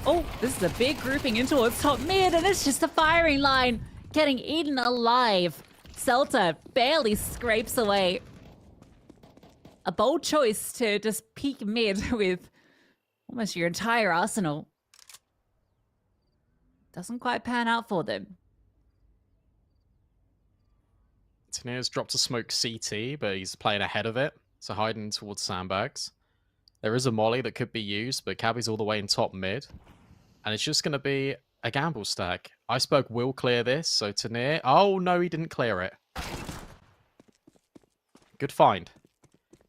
Oh, this is a big grouping in towards top mid, and it's just a firing line getting eaten alive. Celta barely scrapes away. A bold choice to just peek mid with almost your entire arsenal. Doesn't quite pan out for them. Tanir's dropped a smoke CT, but he's playing ahead of it, so hiding towards sandbags. There is a molly that could be used, but Cabby's all the way in top mid. And it's just going to be a gamble stack. Iceberg will clear this, so Tanir... Oh, no, he didn't clear it. Good find.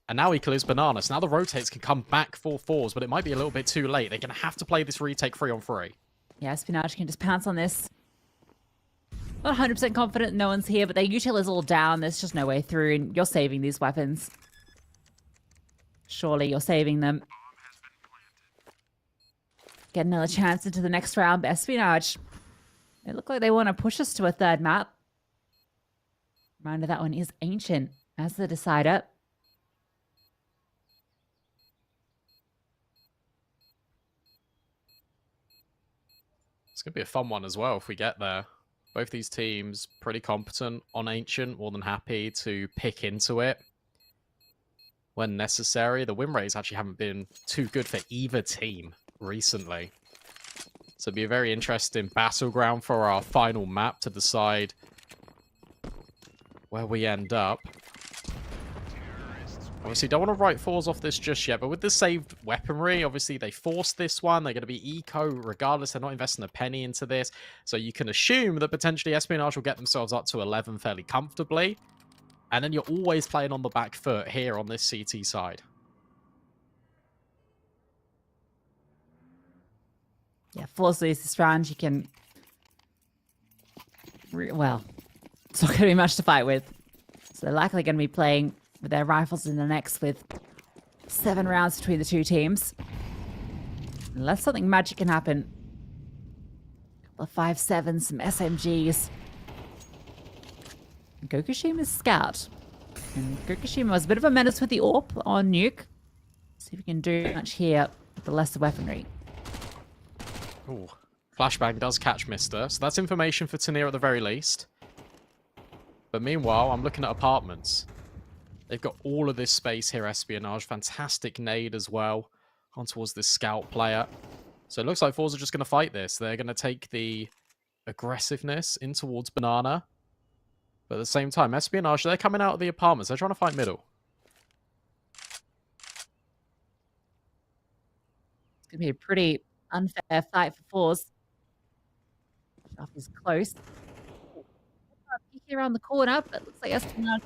And now he clears Banana, so now the rotates can come back for Fours, but it might be a little bit too late. They're going to have to play this retake 3-on-3. Yeah, Espionage can just pounce on this. Not 100% confident no one's here, but their util is all down. There's just no way through, and you're saving these weapons. Surely you're saving them. Get another chance into the next round, but Espionage. They look like they want to push us to a third map. Reminder, that one is Ancient as the decider. It's going to be a fun one as well if we get there. Both these teams pretty competent on Ancient, more than happy to pick into it when necessary. The win rates actually haven't been too good for either team recently. So it'll be a very interesting battleground for our final map to decide where we end up. Obviously, don't want to write Fours off this just yet, but with the saved weaponry, obviously they forced this one. They're going to be eco regardless. They're not investing a penny into this. So you can assume that potentially Espionage will get themselves up to 11 fairly comfortably. And then you're always playing on the back foot here on this CT side. Yeah, Fours lose this round. You can... Well, it's not going to be much to fight with. So they're likely going to be playing with their rifles in the next with 7 rounds between the two teams. Unless something magic can happen. A couple of 5.7s, some SMGs. Gokushima's scout. And Gokushima was a bit of a menace with the AWP on Nuke. See if we can do much here with the lesser weaponry. Ooh. Flashbang does catch Mister, so that's information for Tania at the very least. But meanwhile, I'm looking at apartments. They've got all of this space here, Espionage. Fantastic nade as well on towards this scout player. So it looks like Forza are just going to fight this. They're going to take the aggressiveness in towards Banana. But at the same time, Espionage, they're coming out of the apartments. They're trying to fight middle. It's going to be a pretty unfair fight for Forza. Sharp is close. Peeking around the corner, but it looks like Espionage.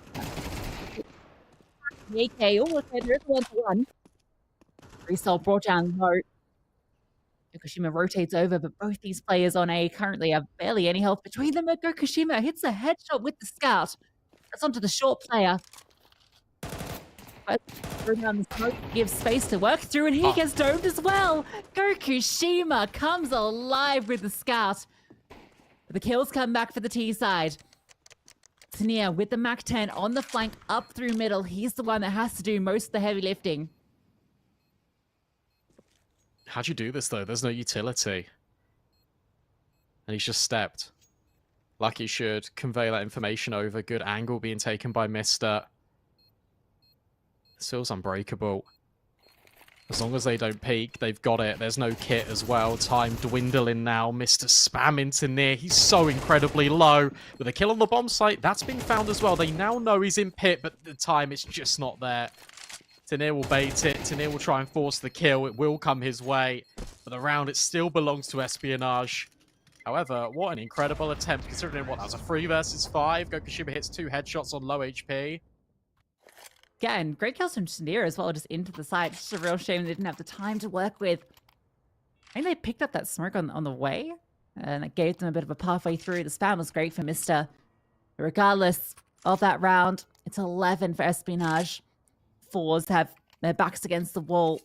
The AK. Oh, okay, there is a 1-to-1. Resol brought down low. Gokushima rotates over, but both these players on A currently have barely any health between them. But Gokushima hits a headshot with the scout. That's onto the short player. But down the smoke gives space to work through, and he gets domed as well. Gokushima comes alive with the scout. But the kills come back for the T side. Tania with the MAC-10 on the flank up through middle. He's the one that has to do most of the heavy lifting. How'd you do this, though? There's no utility. And he's just stepped. Lucky should convey that information over. Good angle being taken by Mister. This feels unbreakable. As long as they don't peek, they've got it. There's no kit as well. Time dwindling now. Mister spamming to near. He's so incredibly low. With a kill on the bomb site, that's been found as well. They now know he's in pit, but the time is just not there. Tania will bait it. Tania will try and force the kill. It will come his way. But the round, it still belongs to Espionage. However, what an incredible attempt, considering what, that was a 3 versus 5. Gokushima hits 2 headshots on low HP. Yeah, and great kills from Tania as well, just into the side. It's just a real shame they didn't have the time to work with. I think they picked up that smoke on the way, and it gave them a bit of a pathway through. The spam was great for Mister. But regardless of that round, it's 11 for Espionage. Fours have their backs against the wall.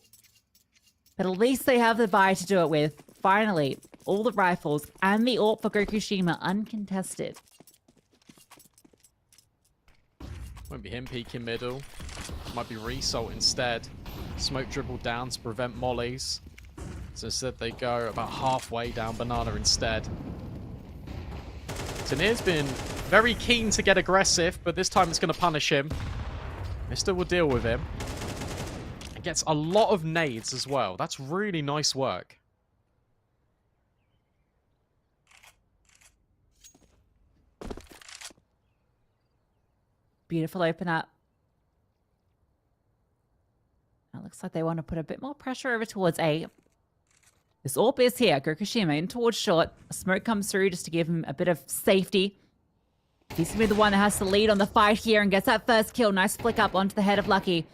But at least they have the buy to do it with. Finally, all the rifles and the AWP for Gokushima uncontested. Won't be him peeking middle. Might be Result instead. Smoke dribbled down to prevent mollies. So instead they go about halfway down Banana instead. Tania's been very keen to get aggressive, but this time it's going to punish him. Mister will deal with him. And gets a lot of nades as well. That's really nice work. Beautiful open up. It looks like they want to put a bit more pressure over towards A. This AWP is here. Gokushima in towards short. A smoke comes through just to give him a bit of safety. He's going to be the one that has to lead on the fight here and gets that first kill. Nice flick up onto the head of Lucky.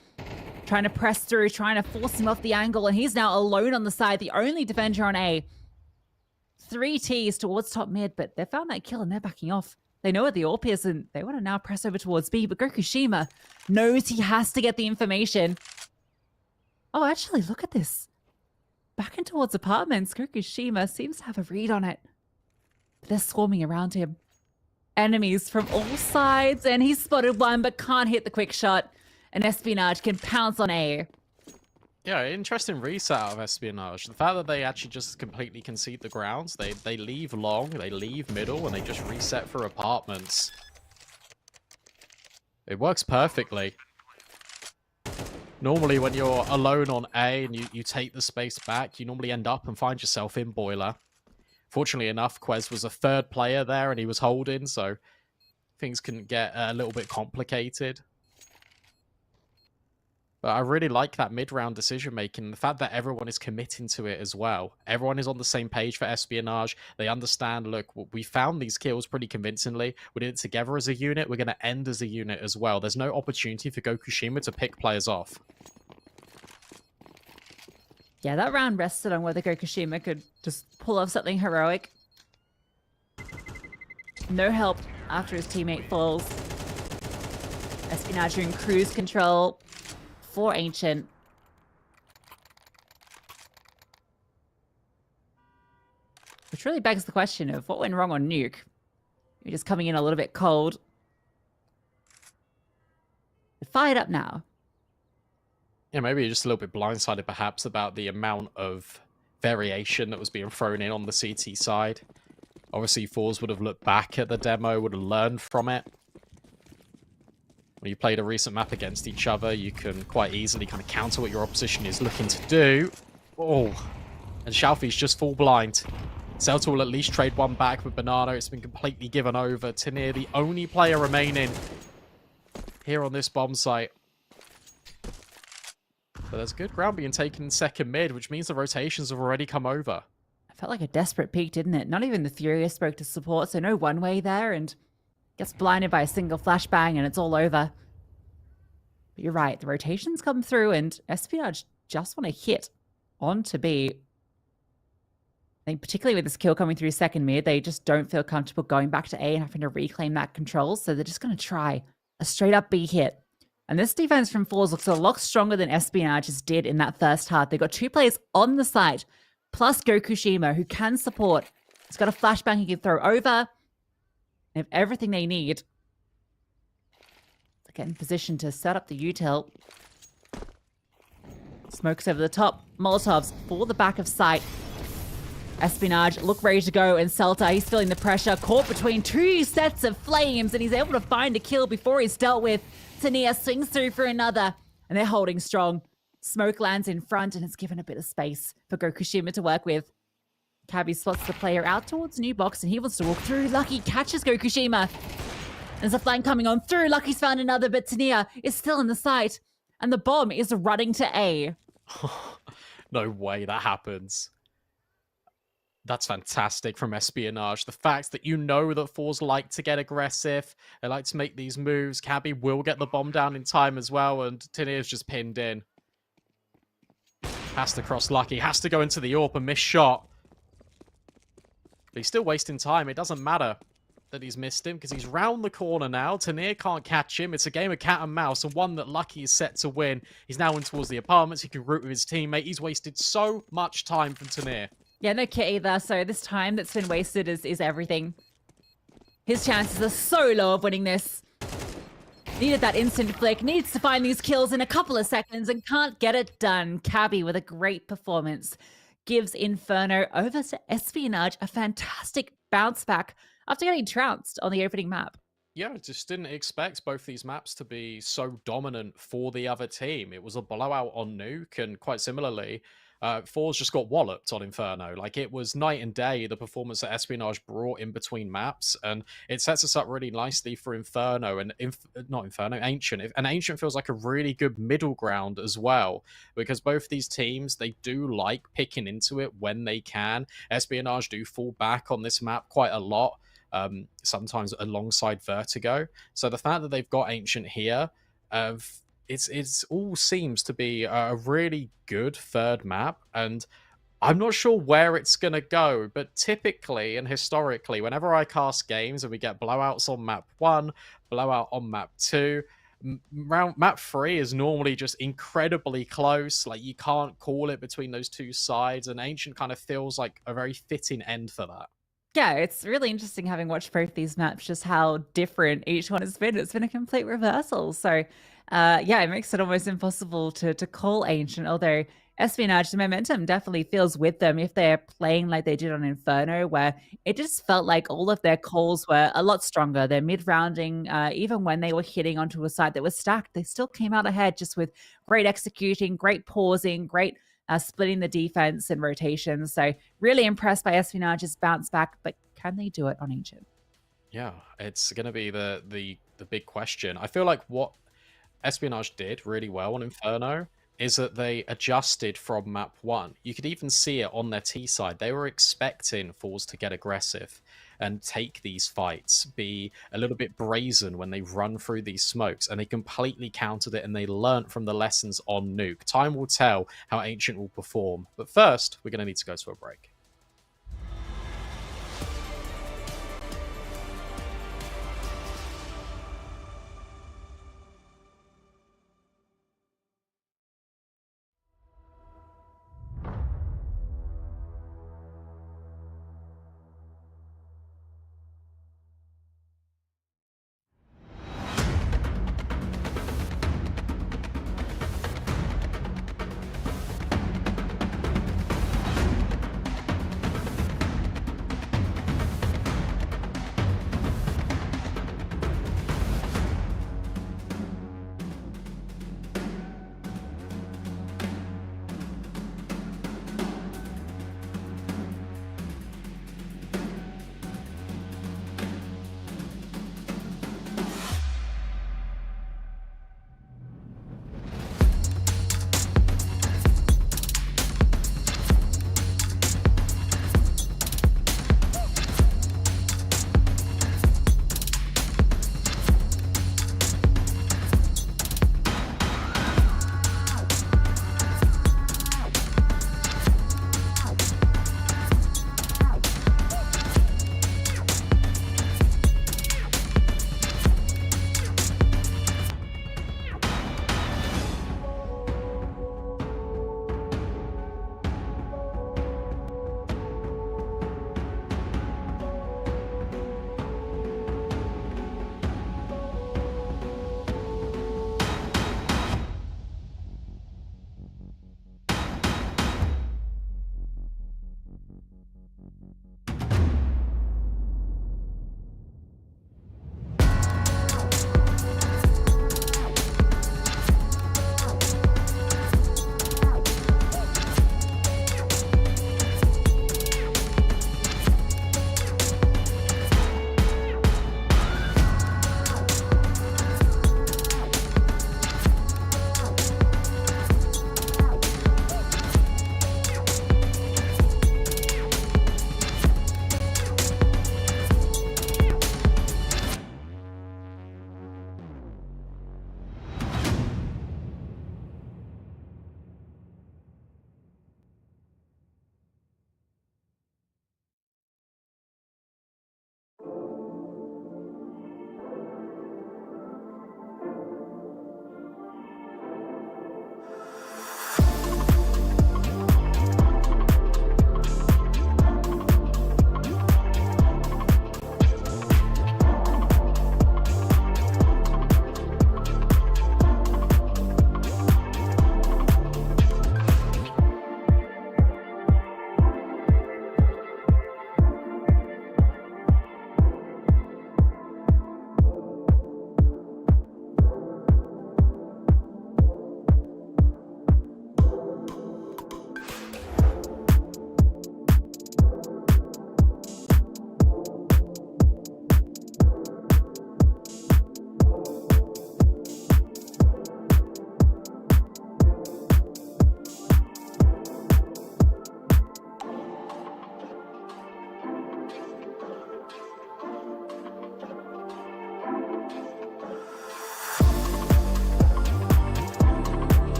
Trying to press through, trying to force him off the angle, and he's now alone on the side, the only defender on A. 3 Ts towards top mid, but they found that kill and they're backing off. They know where the AWP is, and they want to now press over towards B, but Gokushima knows he has to get the information. Oh, actually, look at this. Back in towards apartments, Gokushima seems to have a read on it. But they're swarming around him. Enemies from all sides, and he's spotted one, but can't hit the quick shot. And Espionage can pounce on A. Yeah, interesting reset out of Espionage. The fact that they actually just completely concede the grounds, they leave long, they leave middle, and they just reset for apartments. It works perfectly. Normally when you're alone on A and you take the space back, you normally end up and find yourself in Boiler. Fortunately enough, Quez was a 3rd player there and he was holding, so things can get a little bit complicated. But I really like that mid-round decision-making. The fact that everyone is committing to it as well. Everyone is on the same page for Espionage. They understand, look, we found these kills pretty convincingly. We did it together as a unit. We're going to end as a unit as well. There's no opportunity for Gokushima to pick players off. Yeah, that round rested on whether Gokushima could just pull off something heroic. No help after his teammate falls. Espionage in cruise control for Ancient. Which really begs the question of what went wrong on Nuke. You're just coming in a little bit cold. fired up now. Yeah, maybe just a little bit blindsided perhaps about the amount of variation that was being thrown in on the CT side. Obviously, Fours would have looked back at the demo, would have learned from it. When you played a recent map against each other, you can quite easily kind of counter what your opposition is looking to do. Oh, and Shalfi's just full blind. Celta will at least trade one back with Banana. It's been completely given over. Tanir, the only player remaining here on this bomb site. But there's good ground being taken in second mid, which means the rotations have already come over. It felt like a desperate peek, didn't it? Not even the Furious spoke to support, so no one way there, and gets blinded by a single flashbang and it's all over. But you're right, the rotations come through and Espionage just want to hit onto B. I think particularly with this kill coming through second mid, they just don't feel comfortable going back to A and having to reclaim that control, so they're just going to try a straight up B hit. And this defense from Fours looks a lot stronger than Espionage's did in that first half. They've got 2 players on the site, plus Gokushima, who can support. He's got a flashbang he can throw over. They have everything they need. They get in position to set up the util. Smokes over the top. Molotovs for the back of sight. Espionage look ready to go, and Celta, he's feeling the pressure. Caught between 2 sets of flames, and he's able to find a kill before he's dealt with. Tania swings through for another, and they're holding strong. Smoke lands in front, and it's given a bit of space for Gokushima to work with. Cabby spots the player out towards New Box, and he wants to walk through. Lucky catches Gokushima. There's a flank coming on through. Lucky's found another, but Tania is still in the sight, and the bomb is running to A. No way that happens. That's fantastic from Espionage. The fact that you know that Fours like to get aggressive, they like to make these moves. Cabby will get the bomb down in time as well, and Tania's just pinned in. Has to cross Lucky, has to go into the AWP, a missed shot. But he's still wasting time. It doesn't matter that he's missed him because he's round the corner now. Tanir can't catch him. It's a game of cat and mouse, and one that Lucky is set to win. He's now in towards the apartments. He can root with his teammate. He's wasted so much time from Tanir. Yeah, no kit either, so this time that's been wasted is everything. His chances are so low of winning this. Needed that instant flick, needs to find these kills in a couple of seconds and can't get it done. Cabby with a great performance gives Inferno over to Espionage, a fantastic bounce back after getting trounced on the opening map. Yeah, I just didn't expect both these maps to be so dominant for the other team. It was a blowout on Nuke, and quite similarly, Fours just got walloped on Inferno. Like, it was night and day, the performance that Espionage brought in between maps, and it sets us up really nicely for Inferno, and not Inferno, Ancient. And Ancient feels like a really good middle ground as well, because both these teams, they do like picking into it when they can. Espionage do fall back on this map quite a lot, sometimes alongside Vertigo. So the fact that they've got Ancient here, it's all seems to be a really good third map, and I'm not sure where it's going to go, but typically and historically, whenever I cast games and we get blowouts on map 1, blowout on map 2, map 3 is normally just incredibly close. Like, you can't call it between those two sides, and Ancient kind of feels like a very fitting end for that. Yeah, it's really interesting having watched both these maps, just how different each one has been. It's been a complete reversal. So, yeah, it makes it almost impossible to call Ancient, although Espionage, the momentum definitely feels with them if they're playing like they did on Inferno, where it just felt like all of their calls were a lot stronger. Their mid-rounding, even when they were hitting onto a site that was stacked, they still came out ahead just with great executing, great pausing, great splitting the defense and rotations. So really impressed by Espionage's bounce back, but can they do it on Ancient? Yeah, it's going to be the big question. I feel like what Espionage did really well on Inferno is that they adjusted from map 1. You could even see it on their T side. They were expecting Fours to get aggressive and take these fights, be a little bit brazen when they run through these smokes, and they completely countered it, and they learnt from the lessons on Nuke. Time will tell how Ancient will perform. But first, we're going to need to go to a break.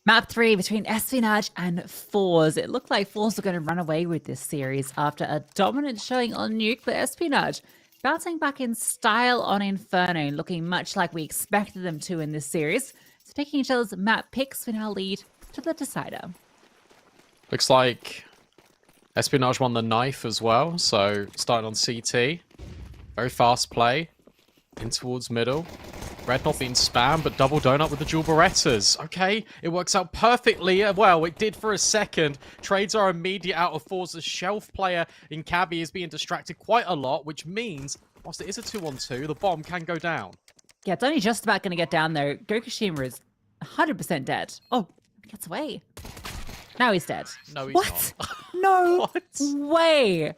Map 3 between Espionage and Fours. It looked like Fours were going to run away with this series after a dominant showing on Nuke, but Espionage bouncing back in style on Inferno, looking much like we expected them to in this series. So taking each other's map picks, we now lead to the decider. Looks like Espionage won the knife as well, so starting on CT. Very fast play. In towards middle. Red not being spammed, but double donut with the dual Berettas. Okay, it works out perfectly. Well, it did for a second. Trades are immediate out of Fours. The shelf player in Cabby is being distracted quite a lot, which means, whilst it is a 2-on-2, the bomb can go down. Yeah, it's only just about going to get down there. Gokushima is 100% dead. Oh, he gets away. Now he's dead. No, he's what? not. No What? way.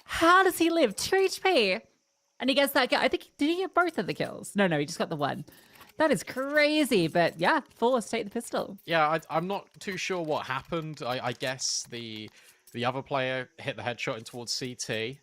How does he live? 2 HP. And he gets that kill. I think, did he get both of the kills? No, he just got the one. That is crazy. But yeah, Force, take the pistol. Yeah, I'm not too sure what happened. I guess the other player hit the headshot in towards CT.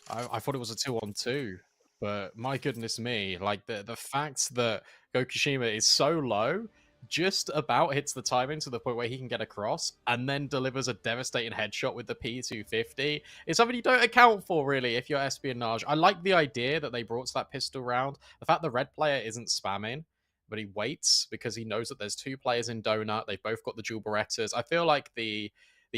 I thought it was a 2-on-2. But my goodness me, like the fact that Gokushima is so low just about hits the timing to the point where he can get across and then delivers a devastating headshot with the P250 is something you don't account for, really, if you're Espionage. I like the idea that they brought to that pistol round. The fact the red player isn't spamming, but he waits because he knows that there's 2 players in Donut. They've both got the dual Berettas. I feel like the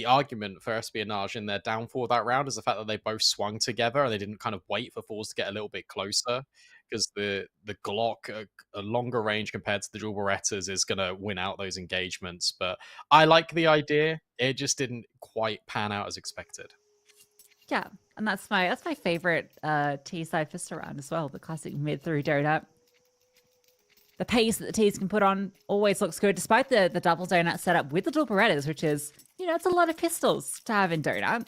argument for Espionage in their downfall that round is the fact that they both swung together and they didn't kind of wait for Fours to get a little bit closer, because the Glock, a longer range compared to the dual Berettas, is going to win out those engagements. But I like the idea. It just didn't quite pan out as expected. Yeah, and that's my favorite T-side pistol round as well, the classic mid through donut. The pace that the T's can put on always looks good, despite the double donut setup with the dual Berettas, which is, it's a lot of pistols to have in donut.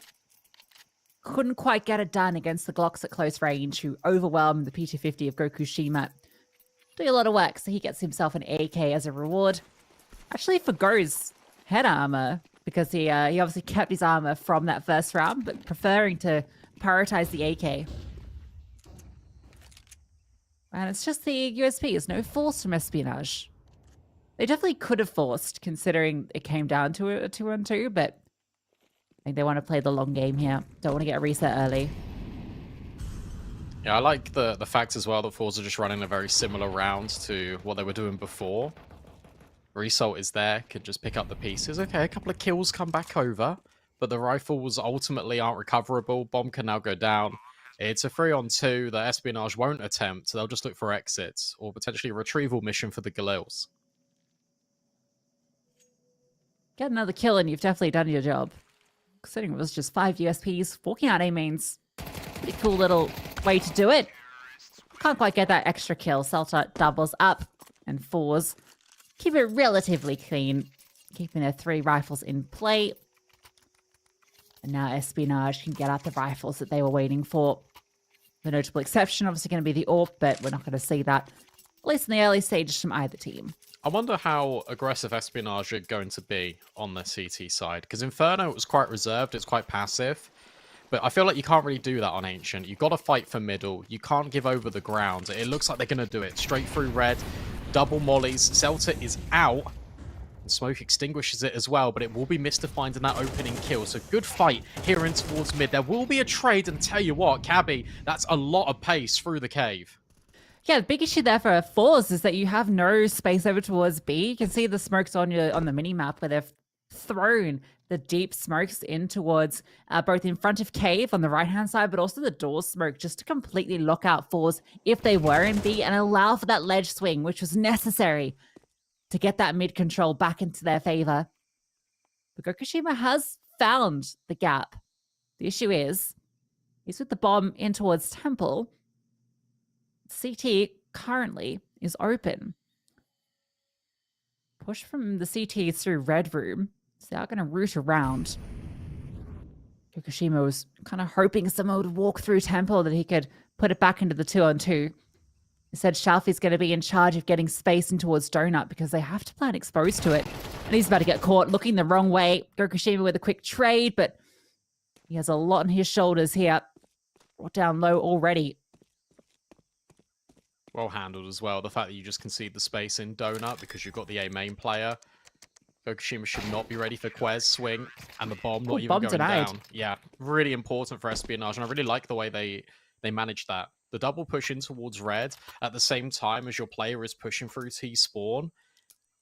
Couldn't quite get it done against the Glocks at close range, who overwhelmed the P250 of Gokushima. Doing a lot of work, so he gets himself an AK as a reward. Actually forgoes head armor, because he obviously kept his armor from that first round, but preferring to prioritize the AK. And it's just the USPs, no force from Espionage. They definitely could have forced, considering it came down to a 2-on-2, but I think they want to play the long game here. Don't want to get a reset early. Yeah, I like the fact as well that Fours are just running a very similar round to what they were doing before. Result is there, can just pick up the pieces. Okay, a couple of kills come back over, but the rifles ultimately aren't recoverable. Bomb can now go down. It's a 3-on-2 that Espionage won't attempt, so they'll just look for exits, or potentially a retrieval mission for the Galils. Get another kill and you've definitely done your job. Considering it was just 5 USPs, walking out A mains. Pretty cool little way to do it. Can't quite get that extra kill. Celta doubles up, and Fours keep it relatively clean, keeping their 3 rifles in play. And now Espionage can get out the rifles that they were waiting for. The notable exception obviously going to be the AWP, but we're not going to see that, at least in the early stages, from either team. I wonder how aggressive Espionage are going to be on the CT side, because Inferno was quite reserved, it's quite passive. But I feel like you can't really do that on Ancient. You've got to fight for middle. You can't give over the ground. It looks like they're going to do it. Straight through red. Double mollies. Celta is out. And Smoke extinguishes it as well, but it will be missed to find in that opening kill. So good fight here in towards mid. There will be a trade, and tell you what, Cabby, that's a lot of pace through the cave. Yeah, the big issue there for Fours is that you have no space over towards B. You can see the smokes on the mini-map where they've thrown the deep smokes in towards both in front of cave on the right-hand side, but also the door smoke, just to completely lock out Fours if they were in B and allow for that ledge swing, which was necessary to get that mid control back into their favor. But Gokushima has found the gap. The issue is, he's with the bomb in towards Temple. CT currently is open. Push from the CT through Red Room. So they are going to root around. Gokushima was kind of hoping someone would walk through Temple, that he could put it back into the 2-on-2. He said Shalfie's going to be in charge of getting space in towards Donut, because they have to plan exposed to it. And he's about to get caught looking the wrong way. Gokushima with a quick trade, but he has a lot on his shoulders here. Brought down low already. Well handled as well. The fact that you just concede the space in Donut because you've got the A main player. Fukushima should not be ready for Quez swing, and the bomb not Ooh, even bomb going denied. down. Yeah, really important for Espionage, and I really like the way they managed that. The double push in towards red at the same time as your player is pushing through T spawn.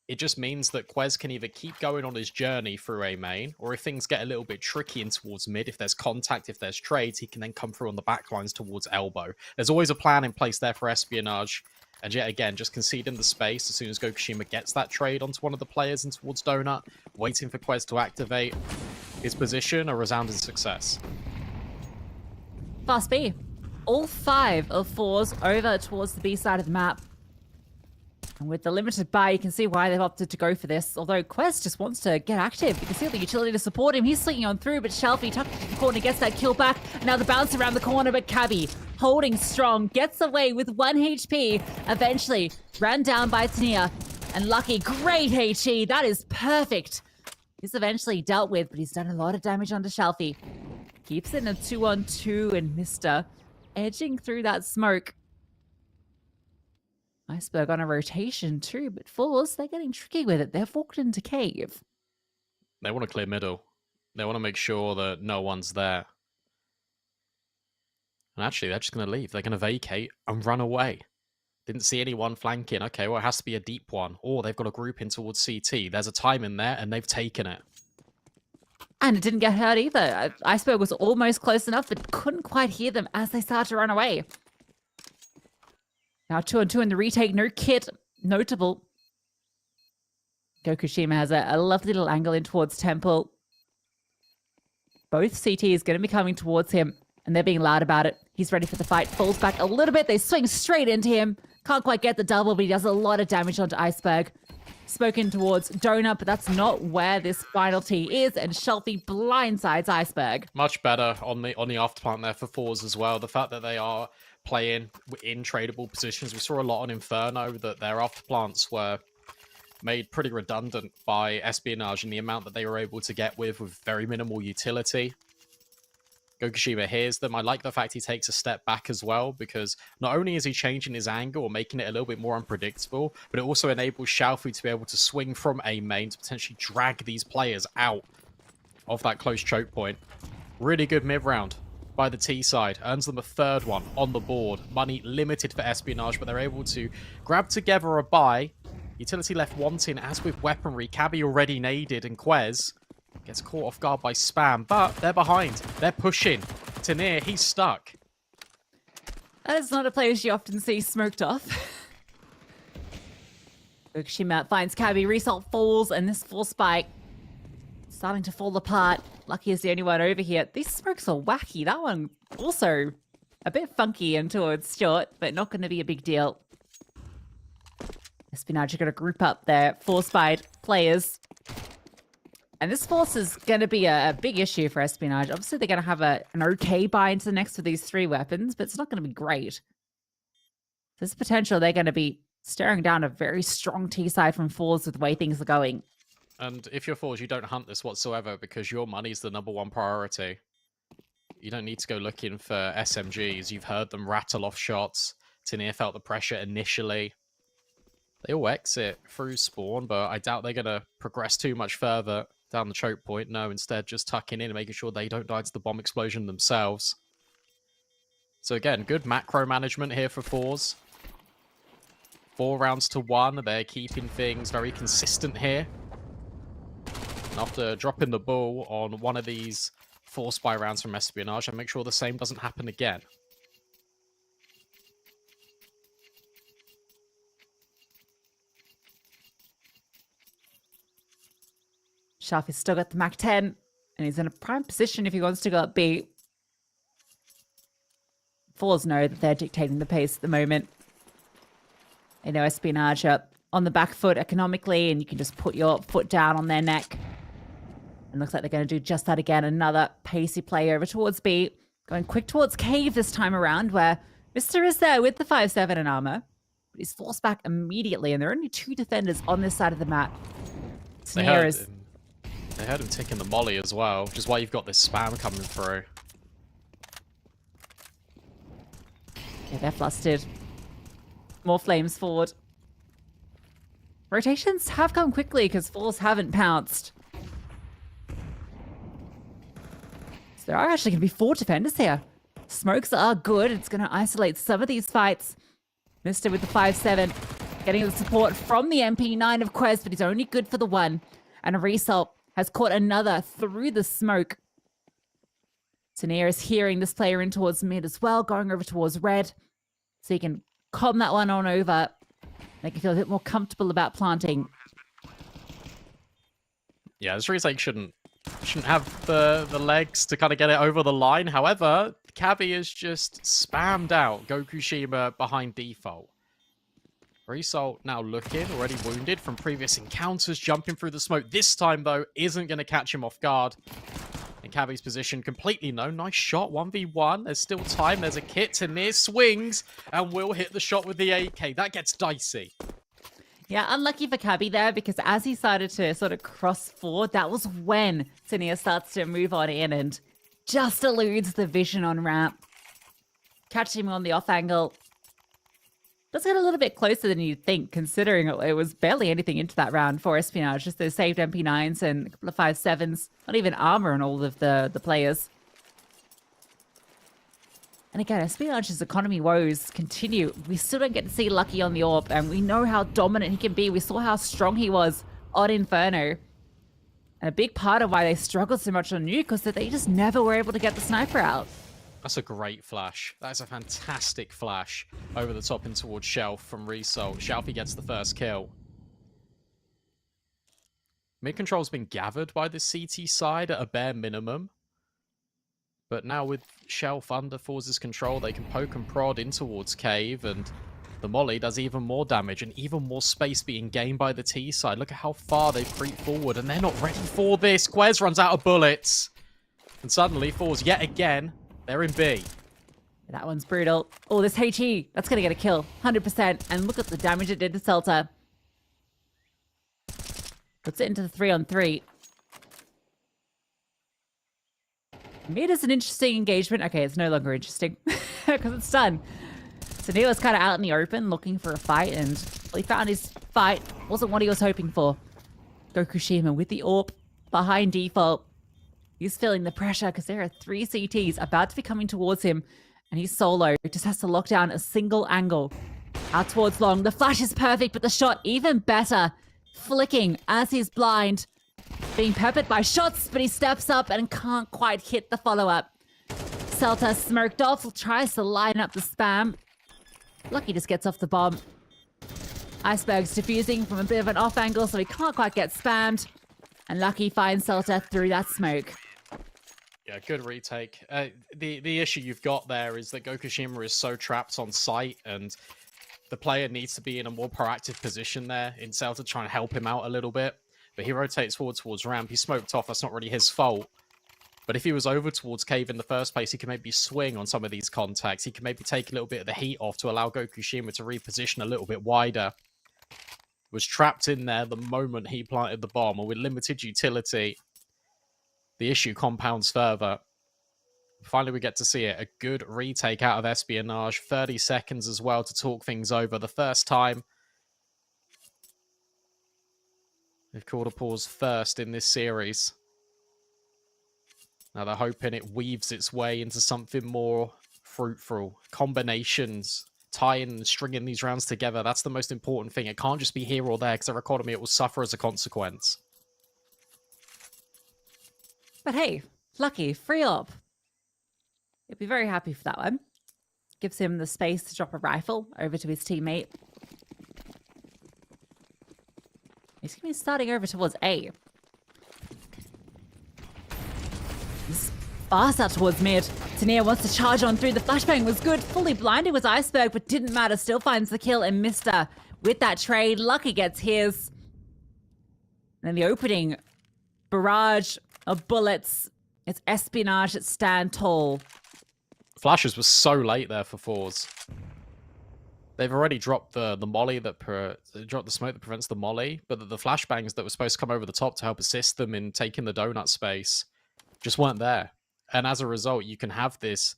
It just means that Quez can either keep going on his journey through A main, or if things get a little bit tricky in towards mid, if there's contact, if there's trades, he can then come through on the backlines towards elbow. There's always a plan in place there for Espionage. And yet again, just conceding the space as soon as Gokushima gets that trade onto one of the players and towards Donut, waiting for Quez to activate his position, a resounding success. Fast B. All 5 of 4s over towards the B side of the map. And with the limited buy, you can see why they've opted to go for this. Although Quez just wants to get active. You can see the utility to support him. He's swinging on through, but Shelfie tucked into the corner, gets that kill back. Now the bounce around the corner, but Cabby holding strong, gets away with 1 HP. Eventually ran down by Tania. And Lucky, great HE. That is perfect. He's eventually dealt with, but he's done a lot of damage onto Shelfie. Keeps it in a 2-on-2, and Mr. edging through that smoke. Iceberg on a rotation too, but Force, they're getting tricky with it. They've walked into cave. They want to clear middle. They want to make sure that no one's there. And actually, they're just going to leave. They're going to vacate and run away. Didn't see anyone flanking. Okay, well, it has to be a deep one. Or they've got a group in towards CT. There's a time in there, and they've taken it. And it didn't get hurt either. Iceberg was almost close enough, but couldn't quite hear them as they started to run away. Now 2-on-2 in the retake. No kit. Notable. Gokushima has a lovely little angle in towards Temple. Both CTs going to be coming towards him, and they're being loud about it. He's ready for the fight. Falls back a little bit. They swing straight into him. Can't quite get the double, but he does a lot of damage onto Iceberg. Spoken towards Donut, but that's not where this final T is, and Shelfie blindsides Iceberg. Much better on the afterplant there for Fours as well. The fact that they are playing in tradable positions. We saw a lot on Inferno that their afterplants were made pretty redundant by Espionage and the amount that they were able to get with very minimal utility. Gokushima hears them. I like the fact he takes a step back as well, because not only is he changing his angle or making it a little bit more unpredictable, but it also enables Xiaofu to be able to swing from A main to potentially drag these players out of that close choke point. Really good mid-round by the T side. Earns them a 3rd one on the board. Money limited for Espionage, but they're able to grab together a buy. Utility left wanting, as with weaponry. Cabby already naded, and Quez gets caught off guard by Spam, but they're behind. They're pushing. Tanir, he's stuck. That is not a place you often see smoked off. Gokushima finds Cabby, Result falls, and this full spike starting to fall apart. Lucky is the only one over here. These smokes are wacky. That one also a bit funky and towards short, but not going to be a big deal. Espionage are going to group up their force-fied players. And this force is going to be a big issue for Espionage. Obviously, they're going to have an okay buy into the next with these 3 weapons, but it's not going to be great. There's potential they're going to be staring down a very strong T side from Force with the way things are going. And if you're Forge, you don't hunt this whatsoever because your money's the #1 priority. You don't need to go looking for SMGs. You've heard them rattle off shots. Tanir felt the pressure initially. They all exit through spawn, but I doubt they're going to progress too much further down the choke point. No, instead just tucking in and making sure they don't die to the bomb explosion themselves. So again, good macro management here for Fours. 4 rounds to 1. They're keeping things very consistent here. And after dropping the ball on one of these 4 spy rounds from Espionage, I make sure the same doesn't happen again. Sharf has still got the Mac 10, and he's in a prime position if he wants to go up B. Fours know that they're dictating the pace at the moment. They know Espionage are on the back foot economically, and you can just put your foot down on their neck. And looks like they're going to do just that again. Another pacey play over towards B. Going quick towards Cave this time around, where Mr. is there with the 5-7 in armor. But he's forced back immediately, and there are only 2 defenders on this side of the map. They heard him taking the molly as well, which is why you've got this spam coming through. Yeah, they're flustered. More flames forward. Rotations have come quickly because Falls haven't pounced. So there are actually going to be 4 defenders here. Smokes are good. It's going to isolate some of these fights. Mister with the 5-7. Getting the support from the MP9 of Quez, but he's only good for the 1. And a Result has caught another through the smoke. Tania is hearing this player in towards mid as well, going over towards red. So he can calm that one on over. Make you feel a bit more comfortable about planting. Yeah, this retake shouldn't have the legs to kind of get it over the line. However, Cavi has just spammed out Gokushima behind default. Result now looking, already wounded from previous encounters, jumping through the smoke. This time, though, isn't going to catch him off guard. In Cavi's position, completely no. Nice shot, 1v1. There's still time. There's a kit to near swings and will hit the shot with the AK. That gets dicey. Yeah, unlucky for Cavi there because as he started to sort of cross forward, that was when Tania starts to move on in and just eludes the vision on ramp. Catching him on the off angle. Does get a little bit closer than you'd think, considering it was barely anything into that round for Espionage. Just those saved MP9s and a couple of 5-7s. Not even armor on all of the players. And again, Espionage's economy woes continue. We still don't get to see Lucky on the AWP, and we know how dominant he can be. We saw how strong he was on Inferno. And a big part of why they struggled so much on Nuke was that they just never were able to get the sniper out. That's a great flash. That is a fantastic flash over the top and towards Shelf from Result. Shelfie gets the first kill. Mid control's been gathered by the CT side at a bare minimum. But now with Shelf under Force's control, they can poke and prod in towards Cave, and the Molly does even more damage and even more space being gained by the T side. Look at how far they've creeped forward, and they're not ready for this. Quez runs out of bullets. And suddenly, Force yet again, they're in B. That one's brutal. Oh, this HE, that's going to get a kill. 100%. And look at the damage it did to Celta. Puts it into the 3-on-3. Mid is an interesting engagement. Okay, it's no longer interesting because it's done. So Neil was kind of out in the open looking for a fight, and he found his fight. Wasn't what he was hoping for. Gokushima with the AWP behind default. He's feeling the pressure because there are 3 CTs about to be coming towards him, and he's solo. He just has to lock down a single angle. Out towards long. The flash is perfect, but the shot even better. Flicking as he's blind. Being peppered by shots, but he steps up and can't quite hit the follow-up. Celta smoked off, tries to line up the spam. Lucky just gets off the bomb. Iceberg's diffusing from a bit of an off angle, so he can't quite get spammed. And Lucky finds Celta through that smoke. Yeah, good retake. The issue you've got there is that Gokushima is so trapped on site, and the player needs to be in a more proactive position there in Celta to try and help him out a little bit. But he rotates forward towards ramp. He smoked off. That's not really his fault. But if he was over towards Cave in the first place, he could maybe swing on some of these contacts. He could maybe take a little bit of the heat off to allow Gokushima to reposition a little bit wider. Was trapped in there the moment he planted the bomb, and with limited utility, the issue compounds further. Finally, we get to see it. A good retake out of Espionage. 30 seconds as well to talk things over. The first time they've called a pause first in this series. Now they're hoping it weaves its way into something more fruitful. Combinations, tying and stringing these rounds together. That's the most important thing. It can't just be here or there because their economy, it will suffer as a consequence. But hey, Lucky, free up. He'll be very happy for that one. Gives him the space to drop a rifle over to his teammate. He's going to be starting over towards A. He's fast out towards mid. Tania wants to charge on through. The flashbang was good. Fully blinded was Iceberg, but didn't matter. Still finds the kill, and Mister with that trade. Lucky gets his. And then the opening barrage of bullets. It's Espionage that stand tall. Flashes was so late there for Fours. They've already dropped the molly that dropped the smoke that prevents the molly, but the flashbangs that were supposed to come over the top to help assist them in taking the donut space just weren't there. And as a result, you can have this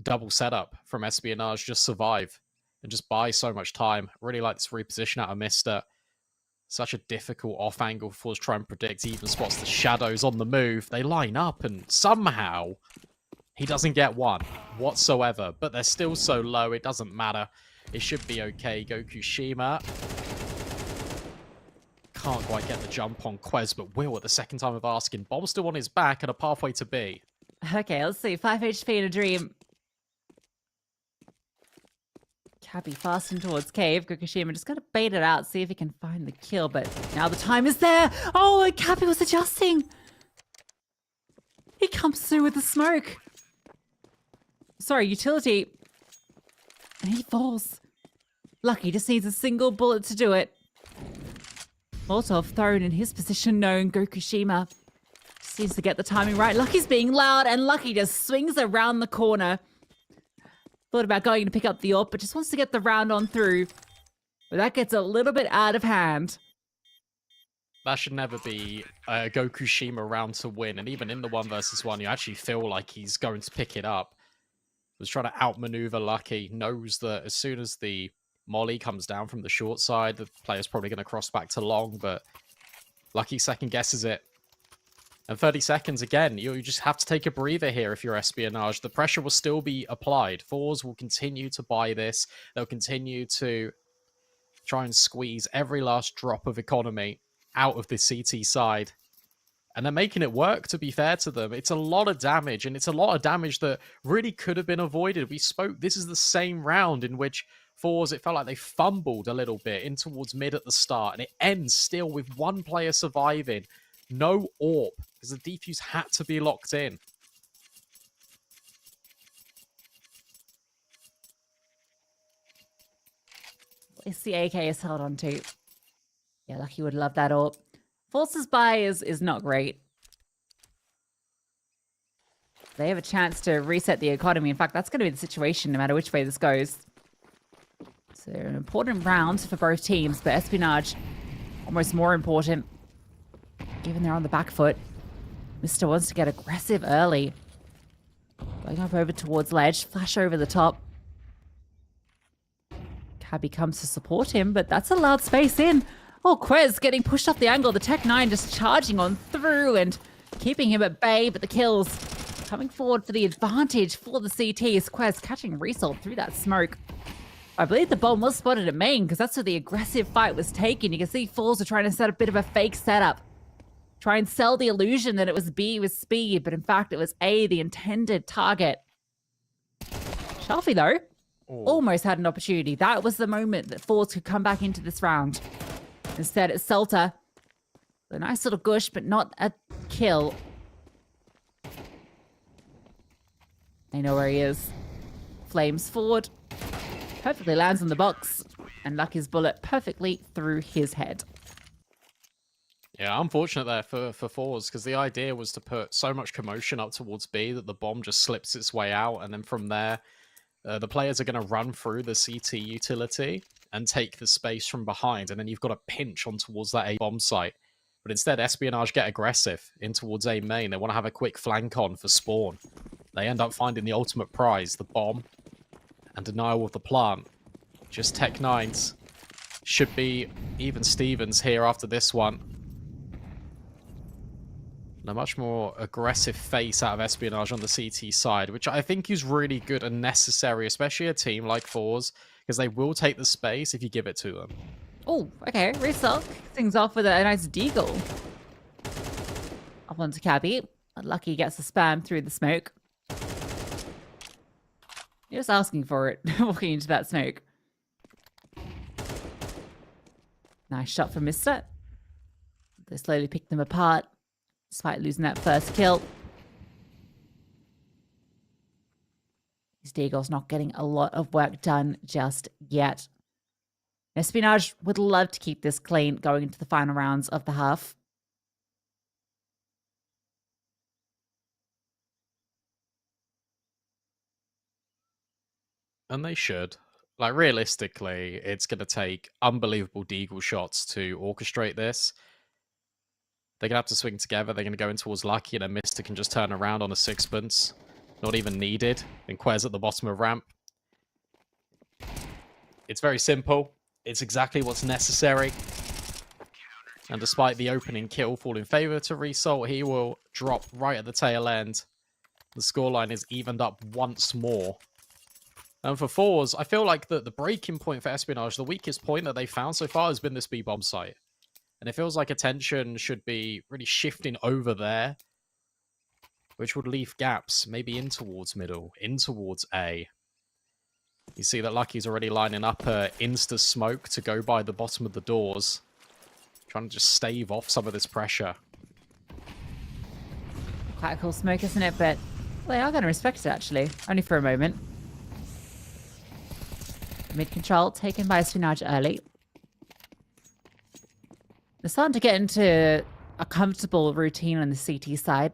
double setup from Espionage just survive and just buy so much time. Really like this reposition out of Mister. Such a difficult off angle for us to try and predict. He even spots the shadows on the move. They line up and somehow he doesn't get one whatsoever. But they're still so low, it doesn't matter. It should be okay. Gokushima can't quite get the jump on Quez, but will at the second time of asking. Bomb still on his back and a pathway to B. Okay, let's see. 5 HP in a dream. Cabby fastened towards Cave. Gokushima just gotta bait it out, see if he can find the kill, but now the time is there. Oh, and Cabby was adjusting. He comes through with the smoke. Sorry, utility. And he falls. Lucky just needs a single bullet to do it. Molotov thrown in his position known. Gokushima just needs to get the timing right. Lucky's being loud, and Lucky just swings around the corner. Thought about going to pick up the AWP, but just wants to get the round on through. But that gets a little bit out of hand. That should never be a Gokushima round to win. And even in the 1v1, you actually feel like he's going to pick it up. Was trying to outmaneuver Lucky. Knows that as soon as the molly comes down from the short side, the player's probably going to cross back to long. But Lucky second guesses it. And 30 seconds again, you just have to take a breather here if you're Espionage. The pressure will still be applied. Fours will continue to buy this. They'll continue to try and squeeze every last drop of economy out of the CT side. And they're making it work, to be fair to them. It's a lot of damage, and it's a lot of damage that really could have been avoided. We spoke, this is the same round in which Fours, it felt like they fumbled a little bit in towards mid at the start, and it ends still with one player surviving. No AWP, because the defuse had to be locked in. It's the AK is held on to. Yeah, Lucky would love that AWP. Force's buy is not great. They have a chance to reset the economy. In fact, that's going to be the situation no matter which way this goes. So an important round for both teams, but Espionage almost more important. Given they're on the back foot, Mister wants to get aggressive early. Going up over towards ledge, flash over the top. Cabby comes to support him, but that's a loud space in. Oh, Quez getting pushed off the angle. The Tech 9 just charging on through and keeping him at bay, but the kills coming forward for the advantage for the CTs. Quez catching Result through that smoke. I believe the bomb was spotted at main because that's where the aggressive fight was taken. You can see Falls are trying to set a bit of a fake setup. Try and sell the illusion that it was B with speed, but in fact it was A, the intended target. Shelfie, though, almost had an opportunity. That was the moment that Falls could come back into this round. Instead, it's Celta. A nice little gush, but not a kill. They know where he is. Flames forward. Perfectly lands on the box. And Lucky's bullet perfectly through his head. Yeah, unfortunate there for Fours, because the idea was to put so much commotion up towards B that the bomb just slips its way out, and then from there, the players are going to run through the CT utility and take the space from behind, and then you've got to pinch on towards that A bomb site. But instead, Espionage get aggressive in towards A main. They want to have a quick flank on for spawn. They end up finding the ultimate prize, the bomb, and denial of the plant. Just Tech 9s. Should be even Stevens here after this one. And a much more aggressive face out of Espionage on the CT side, which I think is really good and necessary, especially a team like Fours, because they will take the space if you give it to them. Oh, okay. Resulk things off with a nice deagle. Up onto Cabby. Lucky gets the spam through the smoke. You're just asking for it, walking into that smoke. Nice shot from Mister. They slowly pick them apart, despite losing that first kill. His Deagle's not getting a lot of work done just yet. Espionage would love to keep this clean going into the final rounds of the half. And they should. Like, realistically, it's going to take unbelievable Deagle shots to orchestrate this. They're going to have to swing together. They're going to go in towards Lucky, and then Mister can just turn around on a sixpence. Not even needed. And Quez at the bottom of ramp. It's very simple. It's exactly what's necessary. And despite the opening kill fall in favor to Result, he will drop right at the tail end. The scoreline is evened up once more. And for fours, I feel like the breaking point for Espionage, the weakest point that they found so far has been this B-bomb site. And it feels like attention should be really shifting over there, which would leave gaps maybe in towards middle, in towards A. You see that Lucky's already lining up a insta smoke to go by the bottom of the doors, trying to just stave off some of this pressure. Quite a cool smoke, isn't it? But they are going to respect it, actually. Only for a moment. Mid control taken by Espionage early. They're starting to get into a comfortable routine on the CT side.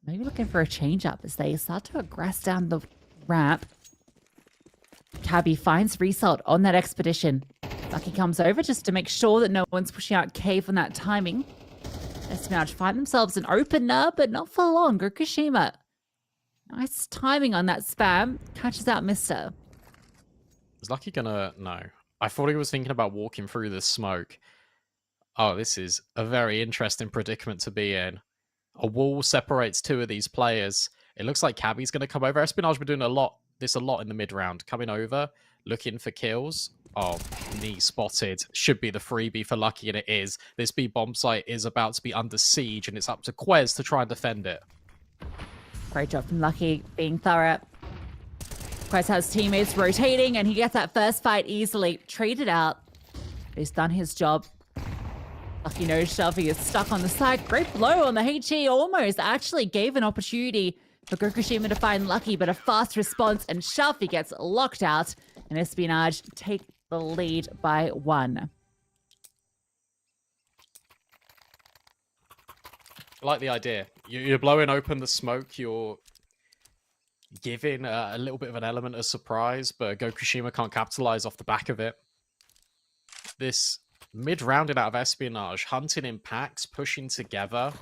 Maybe looking for a change up as they start to aggress down the ramp. Cabby finds Result on that expedition. Lucky comes over just to make sure that no one's pushing out Cave on that timing. Espionage find themselves an opener, but not for long. Gokushima. Nice timing on that spam. Catches out Mister. Is Lucky gonna... No. I thought he was thinking about walking through the smoke. Oh, this is a very interesting predicament to be in. A wall separates two of these players. It looks like Cabby's going to come over. Espionage been doing a lot in the mid-round. Coming over, looking for kills. Oh, knee spotted. Should be the freebie for Lucky, and it is. This B-bomb site is about to be under siege, and it's up to Quez to try and defend it. Great job from Lucky, being thorough. Quez has teammates rotating, and he gets that first fight easily. Traded out. He's done his job. Lucky knows Shelfie is stuck on the side. Great blow on the HE. Almost actually gave an opportunity for Gokushima to find Lucky, but a fast response, and Shelfie gets locked out, and Espionage take the lead by 1. I like the idea. You're blowing open the smoke. You're giving a little bit of an element of surprise, but Gokushima can't capitalize off the back of it. This mid-rounded out of Espionage, hunting in packs, pushing together,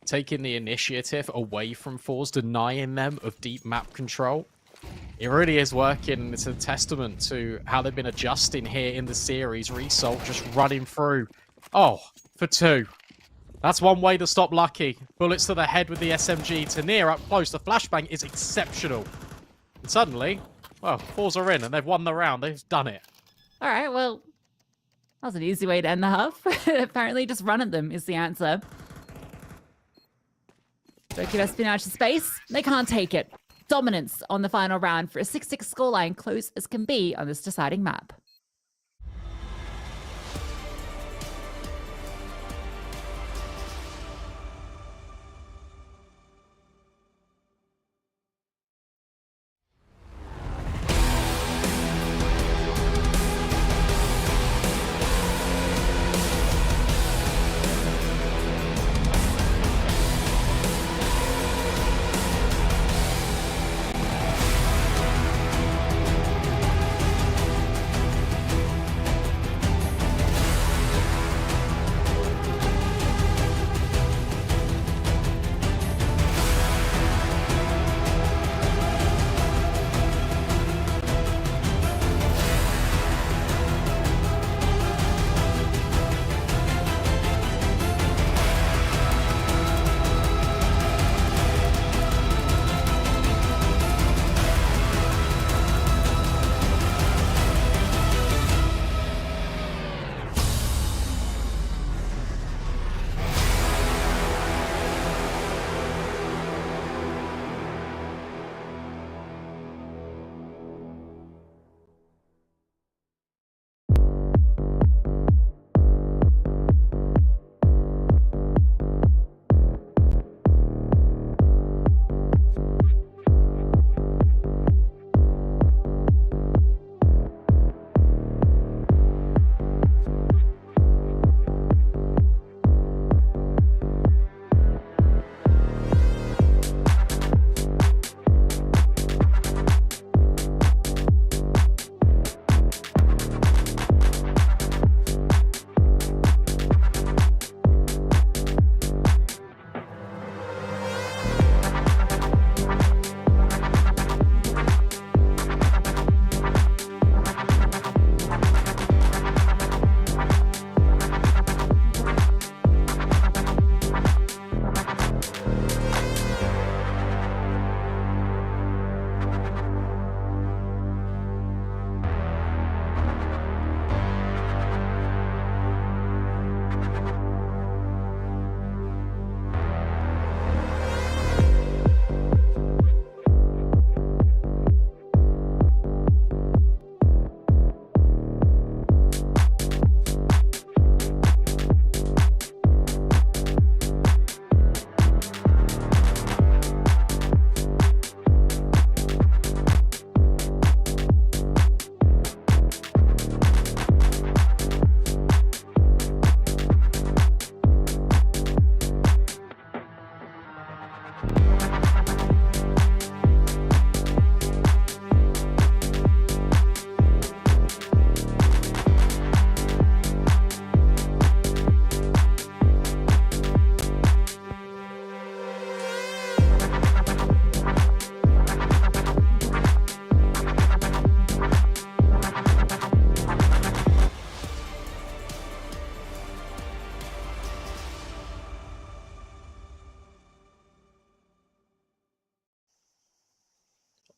taking the initiative away from fours, denying them of deep map control. It really is working. It's a testament to how they've been adjusting here in the series. Result just running through. Oh, for 2. That's one way to stop Lucky. Bullets to the head with the SMG. To near up close. The flashbang is exceptional. And suddenly, well, fours are in and they've won the round. They've done it. All right, well, that was an easy way to end the half. Apparently, just run at them is the answer. Don't give Espionage space. They can't take it. Dominance on the final round for a 6-6 scoreline, close as can be on this deciding map.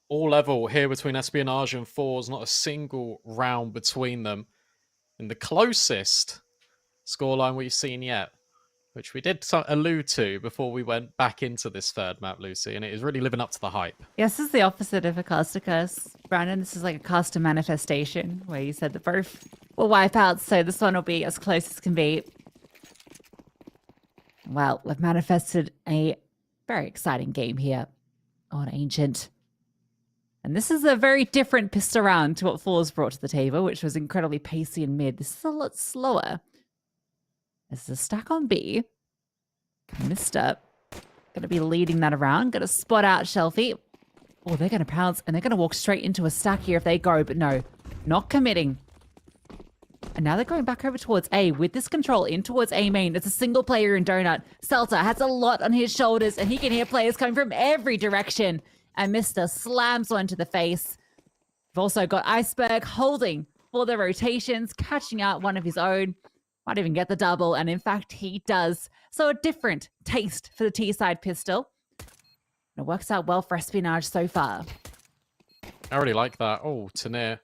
all level here between Espionage and Fours. Not a single round between them. And the closest scoreline we've seen yet, which we did allude to before we went back into this third map, Lucy, and it is really living up to the hype. Yes, this is the opposite of a caster curse, Brandon. This is like a caster manifestation, where you said that both will wipe out, so this one will be as close as can be. Well, we've manifested a very exciting game here on Ancient. And this is a very different pistol round to what Fours brought to the table, which was incredibly pacey and mid. This is a lot slower. This is a stack on B. Mister going to be leading that around. Going to spot out Shelfie. Oh, they're going to pounce and they're going to walk straight into a stack here if they go, but no, not committing. And now they're going back over towards A with this control in towards A main. It's a single player in Donut. Selta has a lot on his shoulders and he can hear players coming from every direction. And Mister slams one to the face. We've also got Iceberg holding for the rotations, catching out one of his own. Might even get the double, and in fact, he does. So a different taste for the T-side pistol. And it works out well for Espionage so far. I really like that. Oh, Tanir.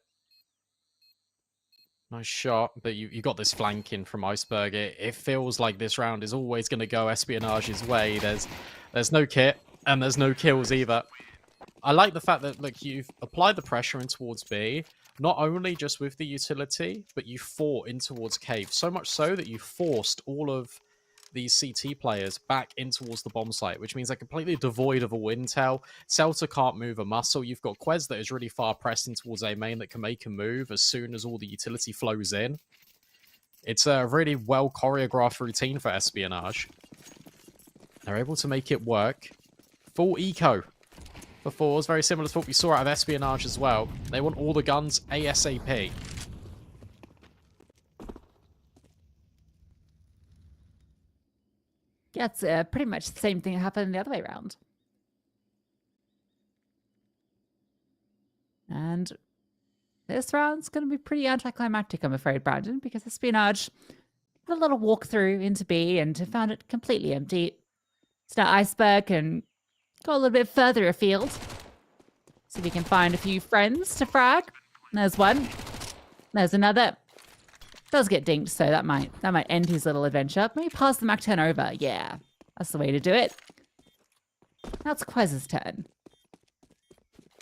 Nice shot, but you got this flanking from Iceberg. It feels like this round is always going to go Espionage's way. There's no kit, and there's no kills either. I like the fact that, look, you've applied the pressure in towards B, not only just with the utility, but you fought in towards Cave. So much so that you forced all of these CT players back in towards the bomb site, which means they're completely devoid of all intel. Celta can't move a muscle. You've got Quez that is really far pressed in towards A main that can make a move as soon as all the utility flows in. It's a really well choreographed routine for Espionage. They're able to make it work. Full eco. Before, it's very similar to what we saw out of Espionage as well. They want all the guns ASAP. Yeah, it's pretty much the same thing that happened the other way around. And this round's going to be pretty anticlimactic, I'm afraid, Brandon, because Espionage had a little walkthrough into B and found it completely empty. So now Iceberg can go a little bit further afield. See if we can find a few friends to frag. There's one. There's another. Does get dinked, so that might end his little adventure. Maybe pass the MAC-10 over. Yeah, that's the way to do it. Now it's Quez's turn.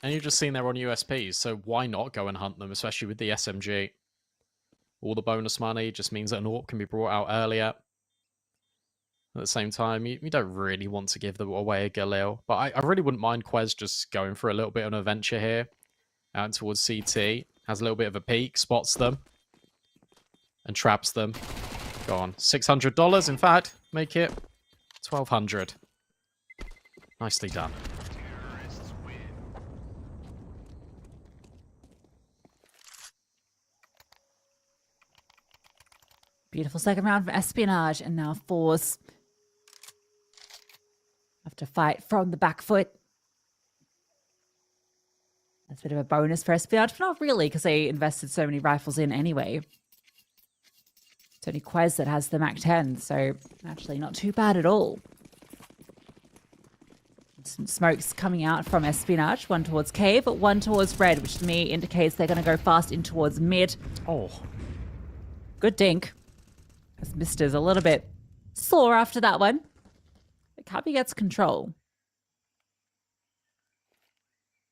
And you've just seen they're on USPs, so why not go and hunt them, especially with the SMG? All the bonus money just means that an AWP can be brought out earlier. At the same time, you don't really want to give them away a Galil. But I really wouldn't mind Quez just going for a little bit of an adventure here. Out towards CT. Has a little bit of a peek. Spots them. And traps them. Go on. $600, in fact. Make it $1,200. Nicely done. Beautiful second round for Espionage. And now Fours have to fight from the back foot. That's a bit of a bonus for Espionage, but not really, because they invested so many rifles in anyway. It's only Quez that has the MAC-10, so actually not too bad at all. Some smokes coming out from Espionage, one towards Cave, but one towards Red, which to me indicates they're going to go fast in towards mid. Oh. Good dink. Because Mister's a little bit sore after that one. But Cappy gets control.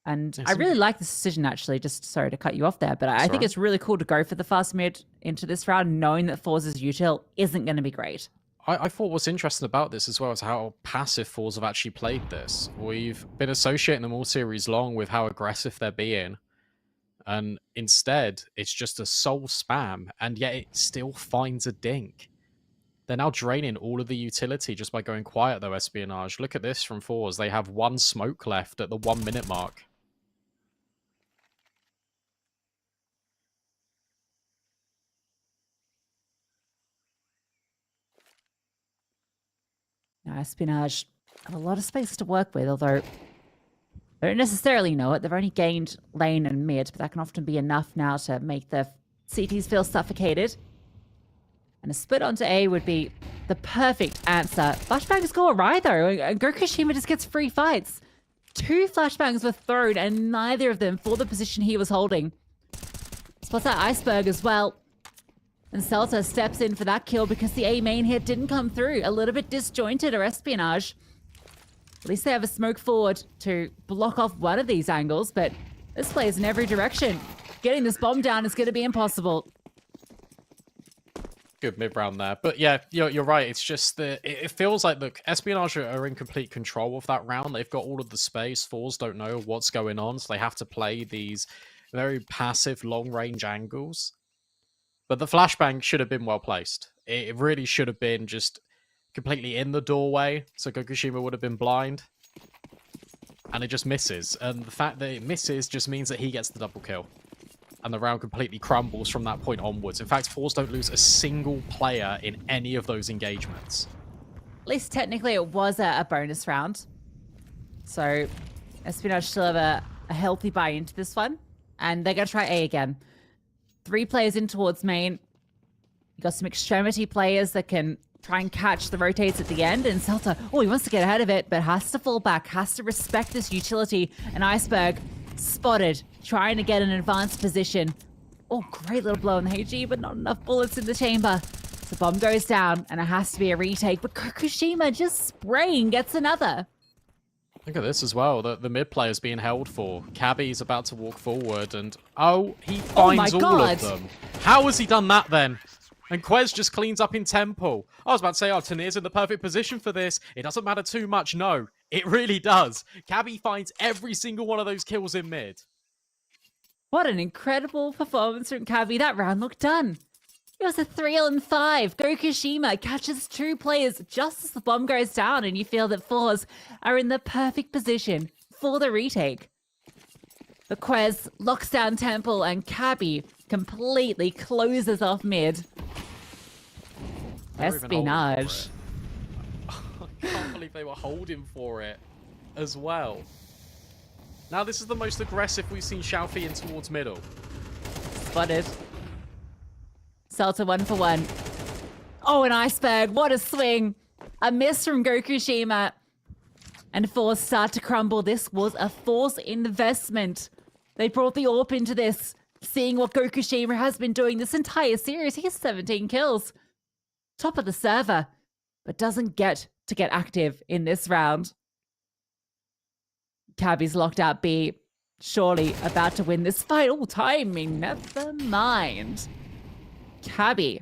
And I really like this decision, actually. Just sorry to cut you off there, but I think it's really cool to go for the fast mid into this round, knowing that Fours' util isn't going to be great. I thought what's interesting about this as well is how passive Fours have actually played this. We've been associating them all series long with how aggressive they're being. And instead, it's just a soul spam, and yet it still finds a dink. They're now draining all of the utility just by going quiet, though, Espionage. Look at this from Fours. They have one smoke left at the 1 minute mark. Now, Espionage have a lot of space to work with, although they don't necessarily know it. They've only gained lane and mid, but that can often be enough now to make the CTs feel suffocated. And a split onto A would be the perfect answer. Flashbang is going right, though. Gurkushima just gets free fights. 2 flashbangs were thrown, and neither of them for the position he was holding. Spots that iceberg as well. And Celta steps in for that kill because the A main hit didn't come through. A little bit disjointed or Espionage. At least they have a smoke forward to block off one of these angles, but this plays in every direction. Getting this bomb down is going to be impossible. Good mid-round there. But yeah, you're right. It's just that it feels like, look, Espionage are in complete control of that round. They've got all of the space. Fours don't know what's going on, so they have to play these very passive long-range angles. But the flashbang should have been well placed. It really should have been just completely in the doorway, so Gokushima would have been blind. And it just misses. And the fact that it misses just means that he gets the double kill. And the round completely crumbles from that point onwards. In fact, Fours don't lose a single player in any of those engagements. At least technically it was a bonus round. So Espionage still have a healthy buy into this one. And they're going to try A again. 3 players in towards main. You got some extremity players that can try and catch the rotates at the end. And Celta, he wants to get ahead of it, but has to fall back, has to respect this utility. And Iceberg spotted, trying to get an advanced position. Oh, great little blow on the HG, but not enough bullets in the chamber. The bomb goes down, and it has to be a retake. But Kokushima just spraying gets another. Look at this as well. The mid player's being held for. Cabby's about to walk forward, and he finds all of them. How has he done that then? And Quez just cleans up in temple. I was about to say, Tanir's in the perfect position for this. It doesn't matter too much. No, it really does. Cabby finds every single one of those kills in mid. What an incredible performance from Cabby. That round looked done. It was a 3-on-5. Gokushima catches 2 players just as the bomb goes down, and you feel that Fours are in the perfect position for the retake. The Quez locks down temple, and Cabby completely closes off mid. Espionage. I can't believe they were holding for it as well. Now this is the most aggressive we've seen Xiaofi in towards middle. Spotted. Celta 1 for 1. Oh, an iceberg. What a swing. A miss from Gokushima. And Force start to crumble. This was a Force investment. They brought the AWP into this, seeing what Gokushima has been doing this entire series. He has 17 kills. Top of the server, but doesn't get to get active in this round. Cabby's locked out B. Surely about to win this fight. Oh, timing. Never mind. Cabby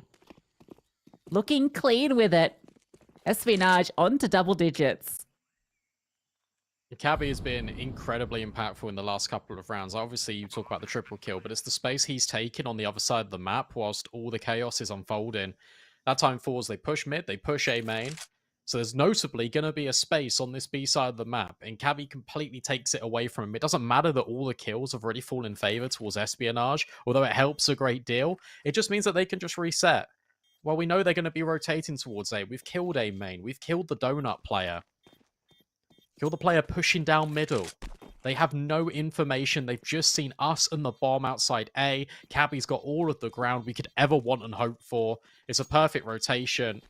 looking clean with it. Espionage on to double digits. Cabby has been incredibly impactful in the last couple of rounds. Obviously, you talk about the triple kill, but it's the space he's taken on the other side of the map whilst all the chaos is unfolding. That time Fours, they push mid, they push A main. So there's notably going to be a space on this B side of the map, and Cabby completely takes it away from him. It doesn't matter that all the kills have already fallen in favor towards Espionage, although it helps a great deal. It just means that they can just reset. Well, we know they're going to be rotating towards A. We've killed A main. We've killed the donut player. Kill the player pushing down middle. They have no information. They've just seen us and the bomb outside A. Cabby's got all of the ground we could ever want and hope for. It's a perfect rotation.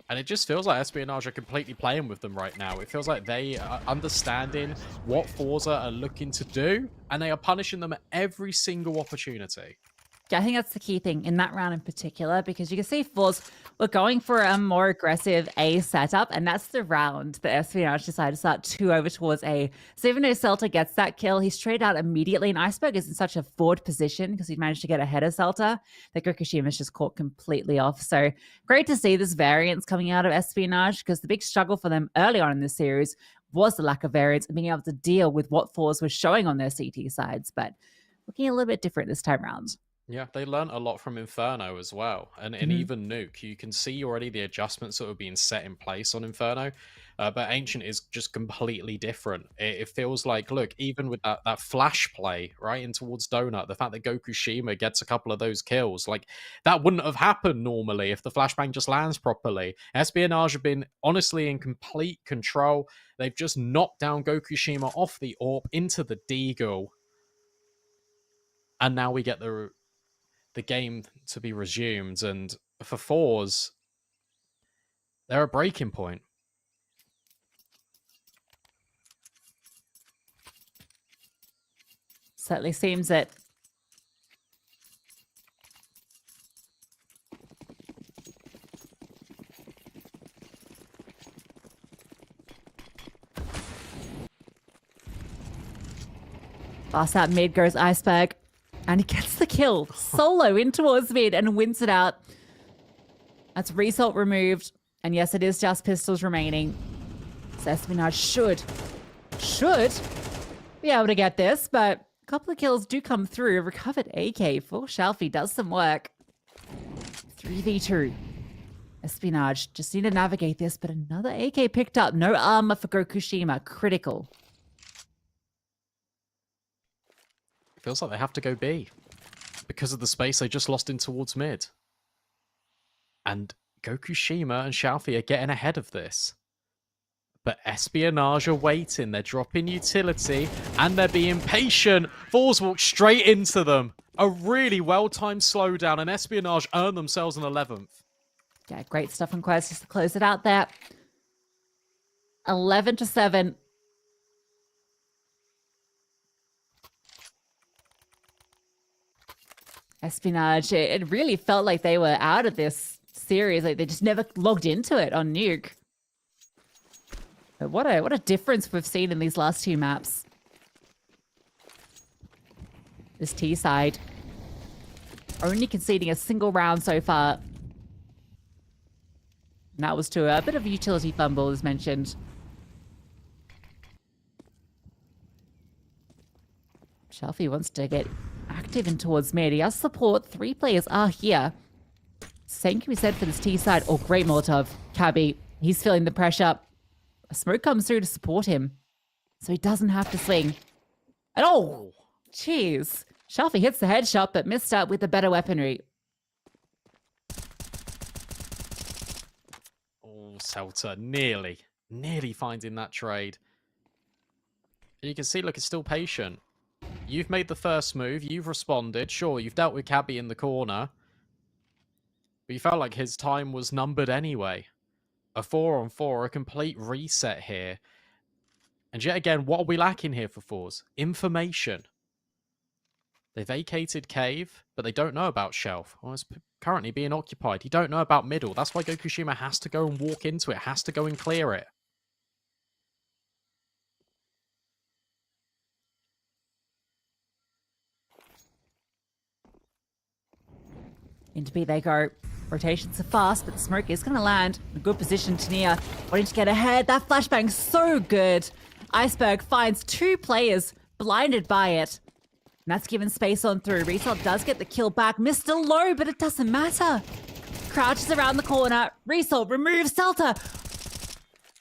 And it just feels like Espionage are completely playing with them right now. It feels like they are understanding what Forza are looking to do, and they are punishing them at every single opportunity. Yeah, I think that's the key thing in that round in particular, because you can see Force were going for a more aggressive A setup, and that's the round that Espionage decided to start 2 over towards A. So even though Celta gets that kill, he's straight out immediately, and Iceberg is in such a forward position because he managed to get ahead of Celta that Gokushima's just caught completely off. So great to see this variance coming out of Espionage, because the big struggle for them early on in this series was the lack of variance and being able to deal with what Force was showing on their CT sides, but looking a little bit different this time around. Yeah, they learned a lot from Inferno as well. And even Nuke, you can see already the adjustments that were being set in place on Inferno. But Ancient is just completely different. It feels like, look, even with that flash play, right, in towards Donut, the fact that Gokushima gets a couple of those kills, like, that wouldn't have happened normally if the flashbang just lands properly. Espionage have been, honestly, in complete control. They've just knocked down Gokushima off the AWP into the Deagle. And now we get the game to be resumed, and for Fours, they're a breaking point. Certainly seems it. Pass out mid goes Iceberg. And he gets the kill solo in towards mid and wins it out. That's result removed. And yes, it is just pistols remaining. So Espionage should be able to get this, but a couple of kills do come through. Recovered AK for Shelfie does some work. 3v2. Espionage just need to navigate this, but another AK picked up. No armor for Gokushima. Critical. Feels like they have to go B because of the space they just lost in towards mid. And Gokushima and Shalfie are getting ahead of this. But Espionage are waiting. They're dropping utility and they're being patient. Force walk straight into them. A really well-timed slowdown, and Espionage earn themselves an 11th. Yeah, great stuff from Quest just to close it out there. 11-7. Espionage, it really felt like they were out of this series. Like they just never logged into it on Nuke. But what a difference we've seen in these last two maps. This T side only conceding a single round so far. And that was to a bit of a utility fumble, as mentioned. Shelfie wants to get active in towards mid. He has support. 3 players are here. Same can be said for this T side. Oh, great Molotov. Cabby, he's feeling the pressure. A smoke comes through to support him, so he doesn't have to swing. And oh, jeez. Shelfie hits the headshot, but missed out with the better weaponry. Oh, Celta nearly finding that trade. You can see, look, it's still patient. You've made the first move. You've responded. Sure, you've dealt with Cabby in the corner. But you felt like his time was numbered anyway. A 4-on-4, a complete reset here. And yet again, what are we lacking here for fours? Information. They vacated cave, but they don't know about shelf. Well, it's currently being occupied. You don't know about middle. That's why Gokushima has to go and walk into it, has to go and clear it. Into B they go. Rotations are fast, but the smoke is going to land. A good position to near. Wanting to get ahead. That flashbang's so good. Iceberg finds 2 players blinded by it. And that's given space on through. Result does get the kill back. Missed a low, but it doesn't matter. Crouches around the corner. Result removes Celta.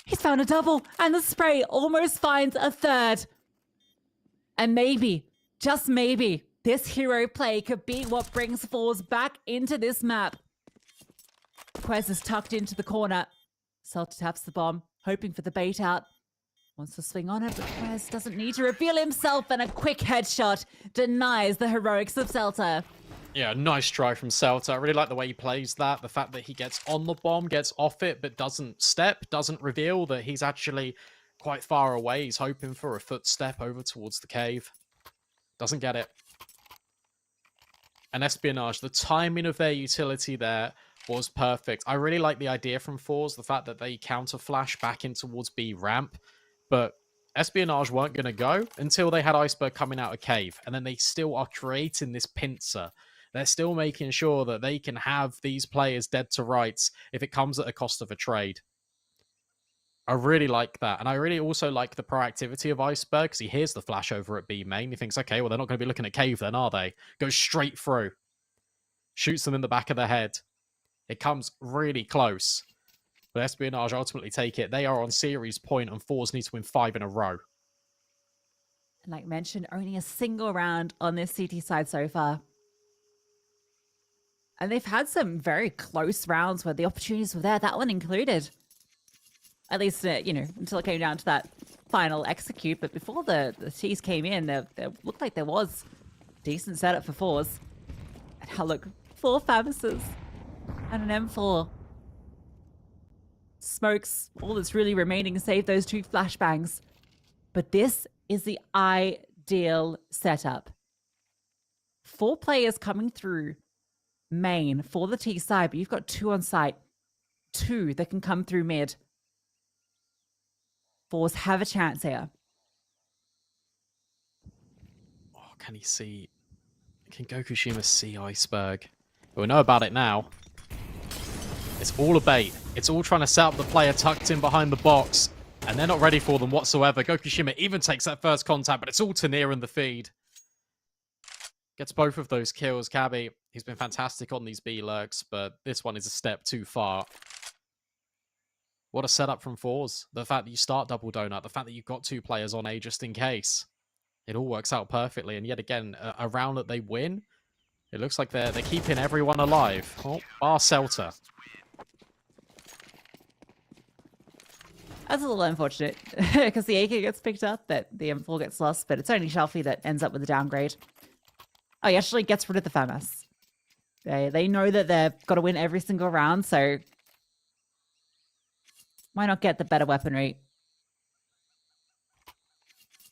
He's found a double. And the spray almost finds a third. And maybe, just maybe, this hero play could be what brings Fours back into this map. Quez is tucked into the corner. Celta taps the bomb, hoping for the bait out. Wants to swing on it, but Quez doesn't need to reveal himself, and a quick headshot denies the heroics of Celta. Yeah, nice try from Celta. I really like the way he plays that. The fact that he gets on the bomb, gets off it, but doesn't step, doesn't reveal that he's actually quite far away. He's hoping for a footstep over towards the cave. Doesn't get it. And Espionage, the timing of their utility there was perfect. I really like the idea from Fours, the fact that they counter flash back in towards B ramp. But Espionage weren't going to go until they had Iceberg coming out of cave. And then they still are creating this pincer. They're still making sure that they can have these players dead to rights if it comes at a cost of a trade. I really like that. And I really also like the proactivity of Iceberg, because he hears the flash over at B main. He thinks, okay, well, they're not going to be looking at cave then, are they? Goes straight through. Shoots them in the back of the head. It comes really close. But Espionage ultimately take it. They are on series point, and Fours need to win 5 in a row. And like mentioned, only a single round on this CT side so far. And they've had some very close rounds where the opportunities were there, that one included. At least, you know, until it came down to that final execute. But before the T's came in, there looked like there was decent setup for Fours. And now look, 4 Famises and an M4. Smokes all that's really remaining, save those 2 flashbangs. But this is the ideal setup. 4 players coming through main for the T side, but you've got 2 on site. 2 that can come through mid. Fours have a chance here. Oh, can he see? Can Gokushima see Iceberg? We know about it now. It's all a bait. It's all trying to set up the player tucked in behind the box, and they're not ready for them whatsoever. Gokushima even takes that first contact, but it's all Tania in the feed. Gets both of those kills. Cabby, he's been fantastic on these B-lurks, but this one is a step too far. What a setup from Fours. The fact that you start double donut, the fact that you've got 2 players on A just in case. It all works out perfectly, and yet again, a round that they win, it looks like they're keeping everyone alive. Oh, bar Celta. That's a little unfortunate, because the AK gets picked up, but the M4 gets lost, but it's only Shelfie that ends up with a downgrade. Oh, he actually gets rid of the FAMAS. They know that they've got to win every single round, so why not get the better weaponry?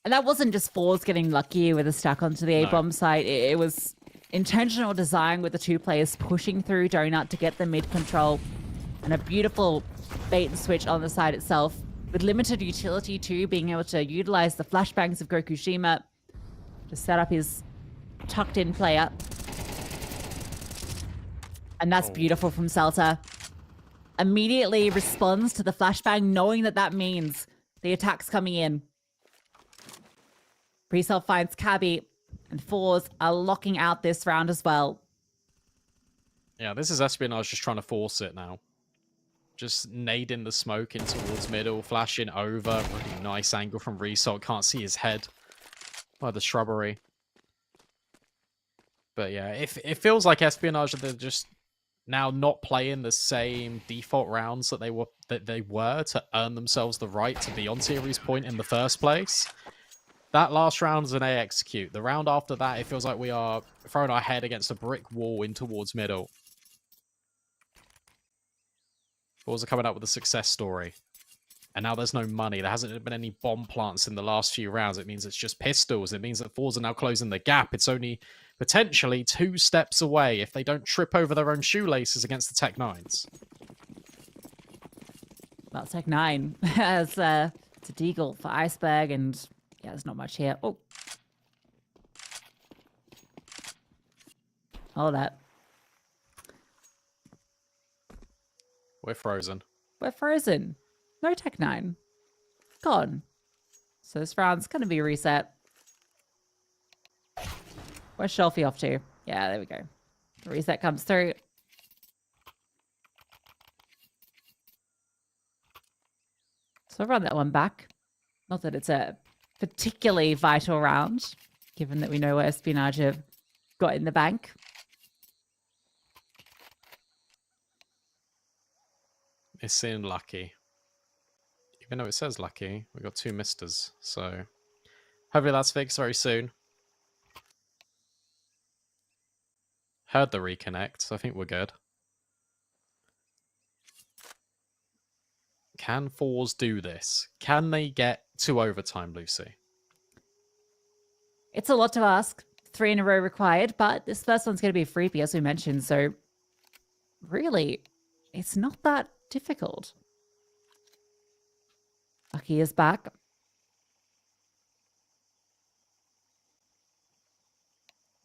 And that wasn't just Fours getting lucky with a stack onto the A-bomb site. It was intentional design with the 2 players pushing through Donut to get the mid control, and a beautiful bait and switch on the side itself, with limited utility too, being able to utilize the flashbangs of Gokushima to set up his tucked in player. And that's beautiful from Celta. Immediately responds to the flashbang, knowing that that means the attack's coming in. Pre-self finds Cabby, and Fours are locking out this round as well. Yeah, this is Espionage just trying to force it now. Just nading the smoke in towards middle, flashing over. Really nice angle from Result. Can't see his head by the shrubbery. But yeah, it feels like Espionage, they're just now not playing the same default rounds that they were to earn themselves the right to be on series point in the first place. That last round is an A execute. The round after that, it feels like we are throwing our head against a brick wall in towards middle. Fours are coming up with a success story. And now there's no money. There hasn't been any bomb plants in the last few rounds. It means it's just pistols. It means that Fours are now closing the gap. It's only potentially 2 steps away if they don't trip over their own shoelaces against the Tech 9s. Well, Tech 9 has it's a deagle for Iceberg, and yeah, there's not much here. Oh. Hold that. We're frozen. We're frozen. No Tech 9. Gone. So this round's going to be reset. Where's Shelfie off to? Yeah, there we go. The reset comes through. So I'll run that one back. Not that it's a particularly vital round, given that we know what Espionage have got in the bank. It's in lucky. Even though it says lucky, we got 2 misters. So hopefully that's fixed very soon. Heard the reconnect, so I think we're good. Can Fours do this? Can they get to overtime, Lucy? It's a lot to ask. 3 in a row required, but this first one's going to be a freebie, as we mentioned. So really, it's not that difficult. Lucky is back.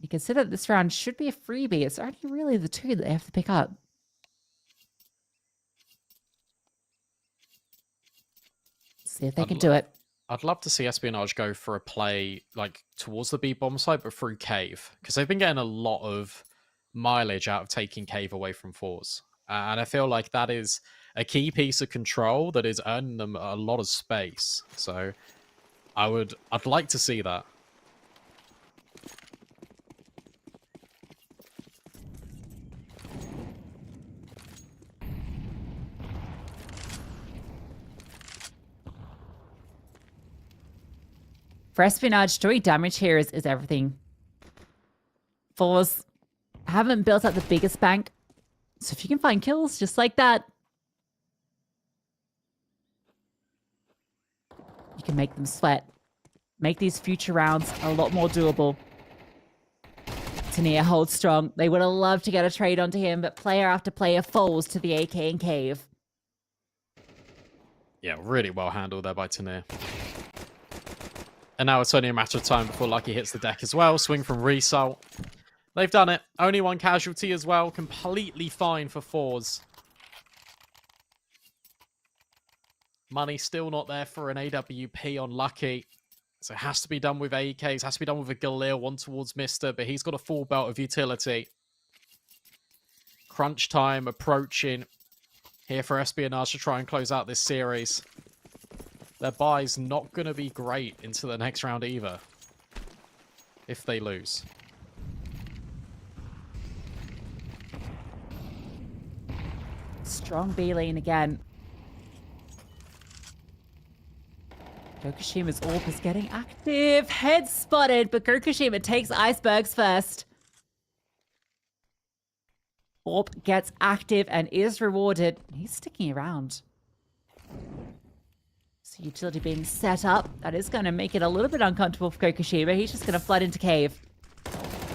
You consider that this round should be a freebie. It's only really the 2 that they have to pick up. See if they can do it. I'd love to see Espionage go for a play like towards the B-bomb side, but through Cave, because they've been getting a lot of mileage out of taking Cave away from Fours. And I feel like that is a key piece of control that is earning them a lot of space. So I'd like to see that. For Espionage, doing damage here is everything. Fours haven't built up the biggest bank. So if you can find kills just like that, you can make them sweat. Make these future rounds a lot more doable. Tania holds strong. They would have loved to get a trade onto him, but player after player falls to the AK and Cave. Yeah, really well handled there by Tania. And now it's only a matter of time before Lucky hits the deck as well. Swing from Result. They've done it. Only one casualty as well. Completely fine for fours. Money still not there for an AWP on Lucky. So it has to be done with AKs. Has to be done with a Galil, one towards Mister. But he's got a full belt of utility. Crunch time approaching. Here for Espionage to try and close out this series. Their bye's not going to be great into the next round either. If they lose. Strong B lane again. Gokushima's AWP is getting active. Head spotted, but Gokushima takes icebergs first. AWP gets active and is rewarded. He's sticking around. So utility being set up. That is going to make it a little bit uncomfortable for Gokushima. He's just going to flood into Cave.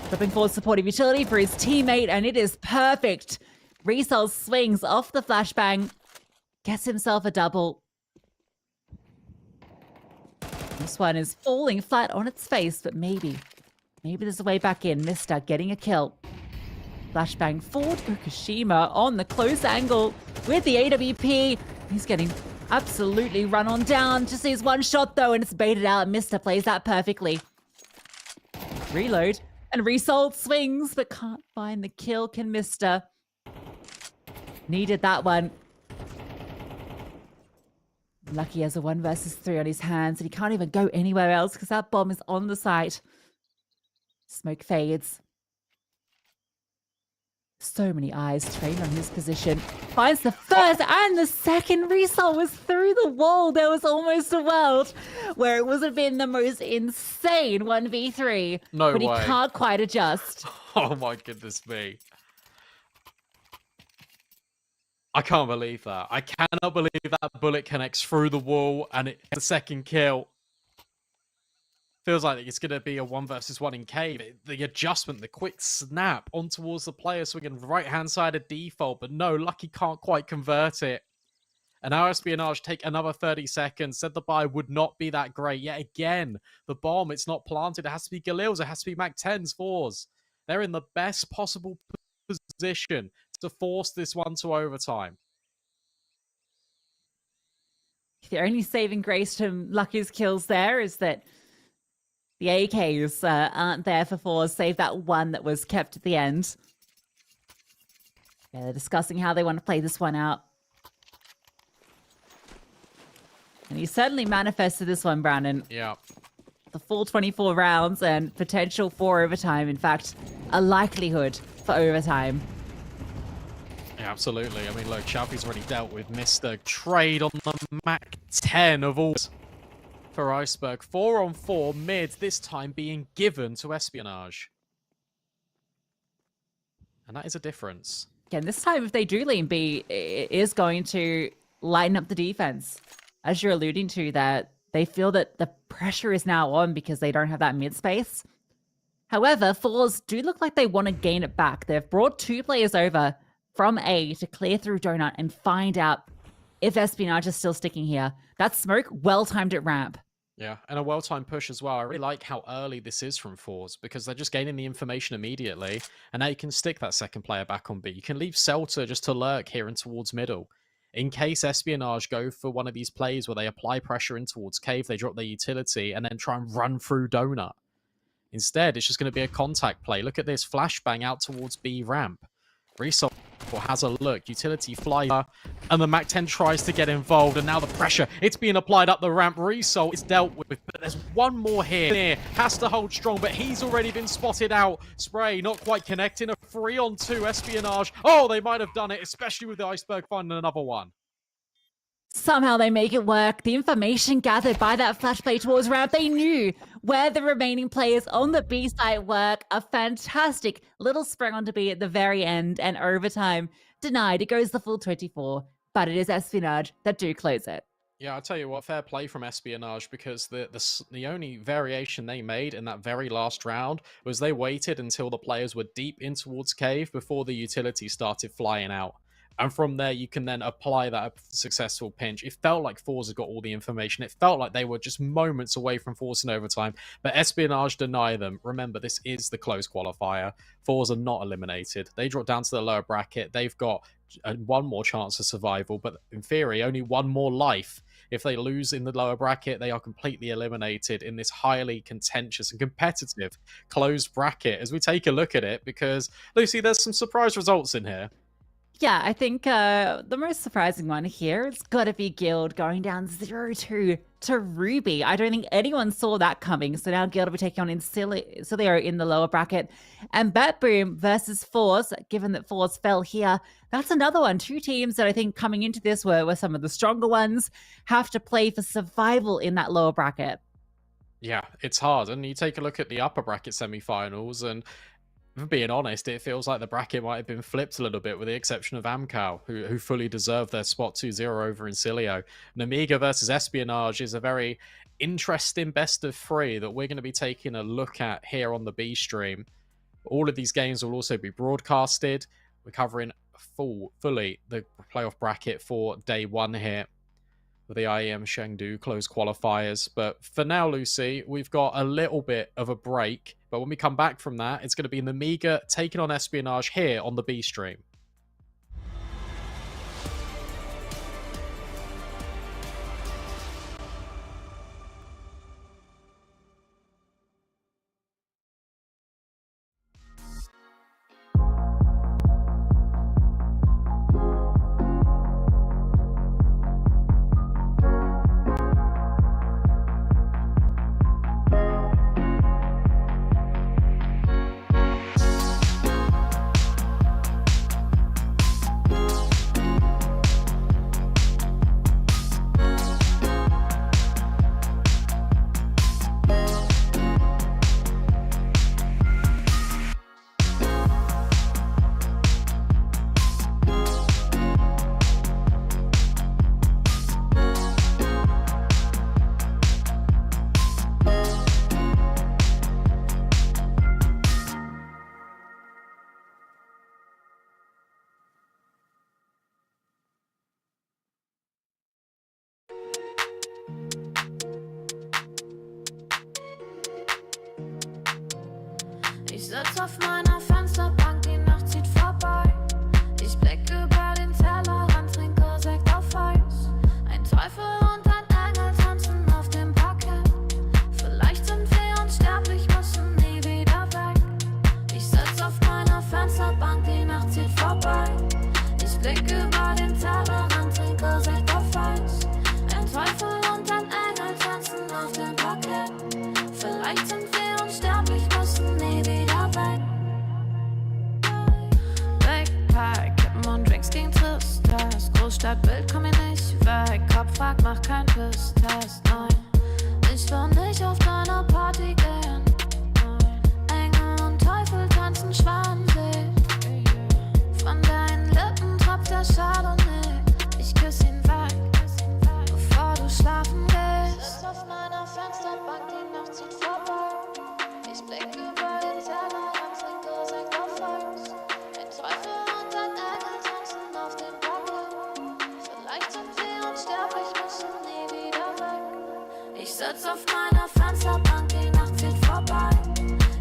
Dropping forward supportive utility for his teammate, and it is perfect. Resol swings off the flashbang. Gets himself a double. This one is falling flat on its face, but maybe there's a way back in. Mister getting a kill. Flashbang forward. Gokushima on the close angle with the AWP. He's getting absolutely run on down. Just sees one shot though, and it's baited out. Mister plays that perfectly. Reload. And Resol swings, but can't find the kill. Can Mister? Needed that one. Lucky has a 1 versus 3 on his hands, and he can't even go anywhere else because that bomb is on the site. Smoke fades. So many eyes trained on his position. Finds the first and the second. Result was through the wall. There was almost a world where it would have been the most insane 1v3. No but way. He can't quite adjust. Oh my goodness me. I can't believe that. I cannot believe that bullet connects through the wall and it's the second kill. Feels like it's going to be a 1 versus 1 in Cave. The adjustment, the quick snap on towards the player swinging right-hand side of default. But no, Lucky can't quite convert it. And our Espionage take another 30 seconds. Said the buy would not be that great. Yet again, the bomb, it's not planted. It has to be Galil's. It has to be Mac 10's, 4s. They're in the best possible position to force this one to overtime. The only saving grace from Lucky's kills there is that the AKs aren't there for 4s, save that one that was kept at the end. Yeah, they're discussing how they want to play this one out. And he certainly manifested this one, Brandon. Yeah. The full 24 rounds and potential for overtime. In fact, a likelihood for overtime. Yeah, absolutely. I mean, look, Chalfie's already dealt with Mr. Trade on the Mac 10 of all for Iceberg. 4-on-4 mid, this time being given to Espionage. And that is a difference. Again, this time if they do lean B, it is going to lighten up the defense. As you're alluding to, that they feel that the pressure is now on because they don't have that mid space. However, 4s do look like they want to gain it back. They've brought 2 players over from A to clear through Donut and find out if Espionage is still sticking here. That smoke, well-timed at ramp. Yeah, and a well-timed push as well. I really like how early this is from 4s because they're just gaining the information immediately, and now you can stick that second player back on B. You can leave Selter just to lurk here and towards middle. In case Espionage go for one of these plays where they apply pressure in towards Cave, they drop their utility, and then try and run through Donut. Instead, it's just going to be a contact play. Look at this, flashbang out towards B ramp. Resol has a look, utility fly, and the Mac 10 tries to get involved, and now the pressure, it's being applied up the ramp. Resol is dealt with, but there's one more here. Has to hold strong, but he's already been spotted out. Spray not quite connecting, a 3-on-2 Espionage. Oh, they might have done it, especially with the Iceberg finding another one. Somehow they make it work. The information gathered by that flash play towards ramp, they knew where the remaining players on the B side work. A fantastic little spring onto B at the very end, and overtime denied. It goes the full 24, but it is Espionage that do close it. Yeah, I'll tell you what, fair play from Espionage, because the only variation they made in that very last round was they waited until the players were deep in towards cave before the utility started flying out. And from there, you can then apply that successful pinch. It felt like Forza got all the information. It felt like they were just moments away from forcing overtime. But Espionage deny them. Remember, this is the close qualifier. Forza not eliminated. They drop down to the lower bracket. They've got one more chance of survival, but in theory, only one more life. If they lose in the lower bracket, they are completely eliminated in this highly contentious and competitive closed bracket. As we take a look at it, because, Lucy, there's some surprise results in here. Yeah, I think the most surprising one here has got to be Guild going down 0-2 to Ruby. I don't think anyone saw that coming. So now Guild will be taking on Incilio in the lower bracket. And Betboom versus Force, given that Force fell here. That's another one. Two teams that I think coming into this were some of the stronger ones, have to play for survival in that lower bracket. Yeah, it's hard. And you take a look at the upper bracket semi-finals, and for being honest, it feels like the bracket might have been flipped a little bit, with the exception of Amcal, who fully deserved their spot 2-0 over Incilio. Nemiga versus Espionage is a very interesting best of three that we're going to be taking a look at here on the B stream. All of these games will also be broadcasted. We're covering fully the playoff bracket for day one here with the IEM Chengdu close qualifiers. But for now, Lucy, we've got a little bit of a break. But when we come back from that, it's going to be Nemiga taking on Espionage here on the B stream. Ich sitz auf meiner Fensterbank, die Nacht zieht vorbei. Ich blick über den Tellerrand, trinke Sekt auf Eis. Ein Teufel und ein Engel tanzen auf dem Parkett. Vielleicht sind wir unsterblich, müssen nie wieder weg. Ich sitz auf meiner Fensterbank, die Nacht zieht vorbei. Ich blick über den Tellerrand, trinke Sekt auf Eis. Ein Teufel und ein Engel tanzen auf dem Parkett. Vielleicht sind wir unsterblich, müssen nie wieder weg. Backpack, Kippen und Drinks gegen Tristess. Großstadtbild, komm mir nicht weg. Kopf fragt, mach kein Pisstest, nein. Ich will nicht auf deine Party gehen. Engel und Teufel tanzen schwammsee. Von deinen Lippen tropft der Chardonnay. Ich küss ihn weg, bevor du schlafen gehst. Sitz auf meiner Fensterbank, die Nacht zieht vorbei. Ich blick über den Tellerrand, trinke Sekt auf Eis. Ein Teufel und ein Engel tanzen auf dem Parkett. Vielleicht sind wir unsterblich, müssen nie wieder weg. Ich sitz auf meiner Fensterbank, die Nacht zieht vorbei.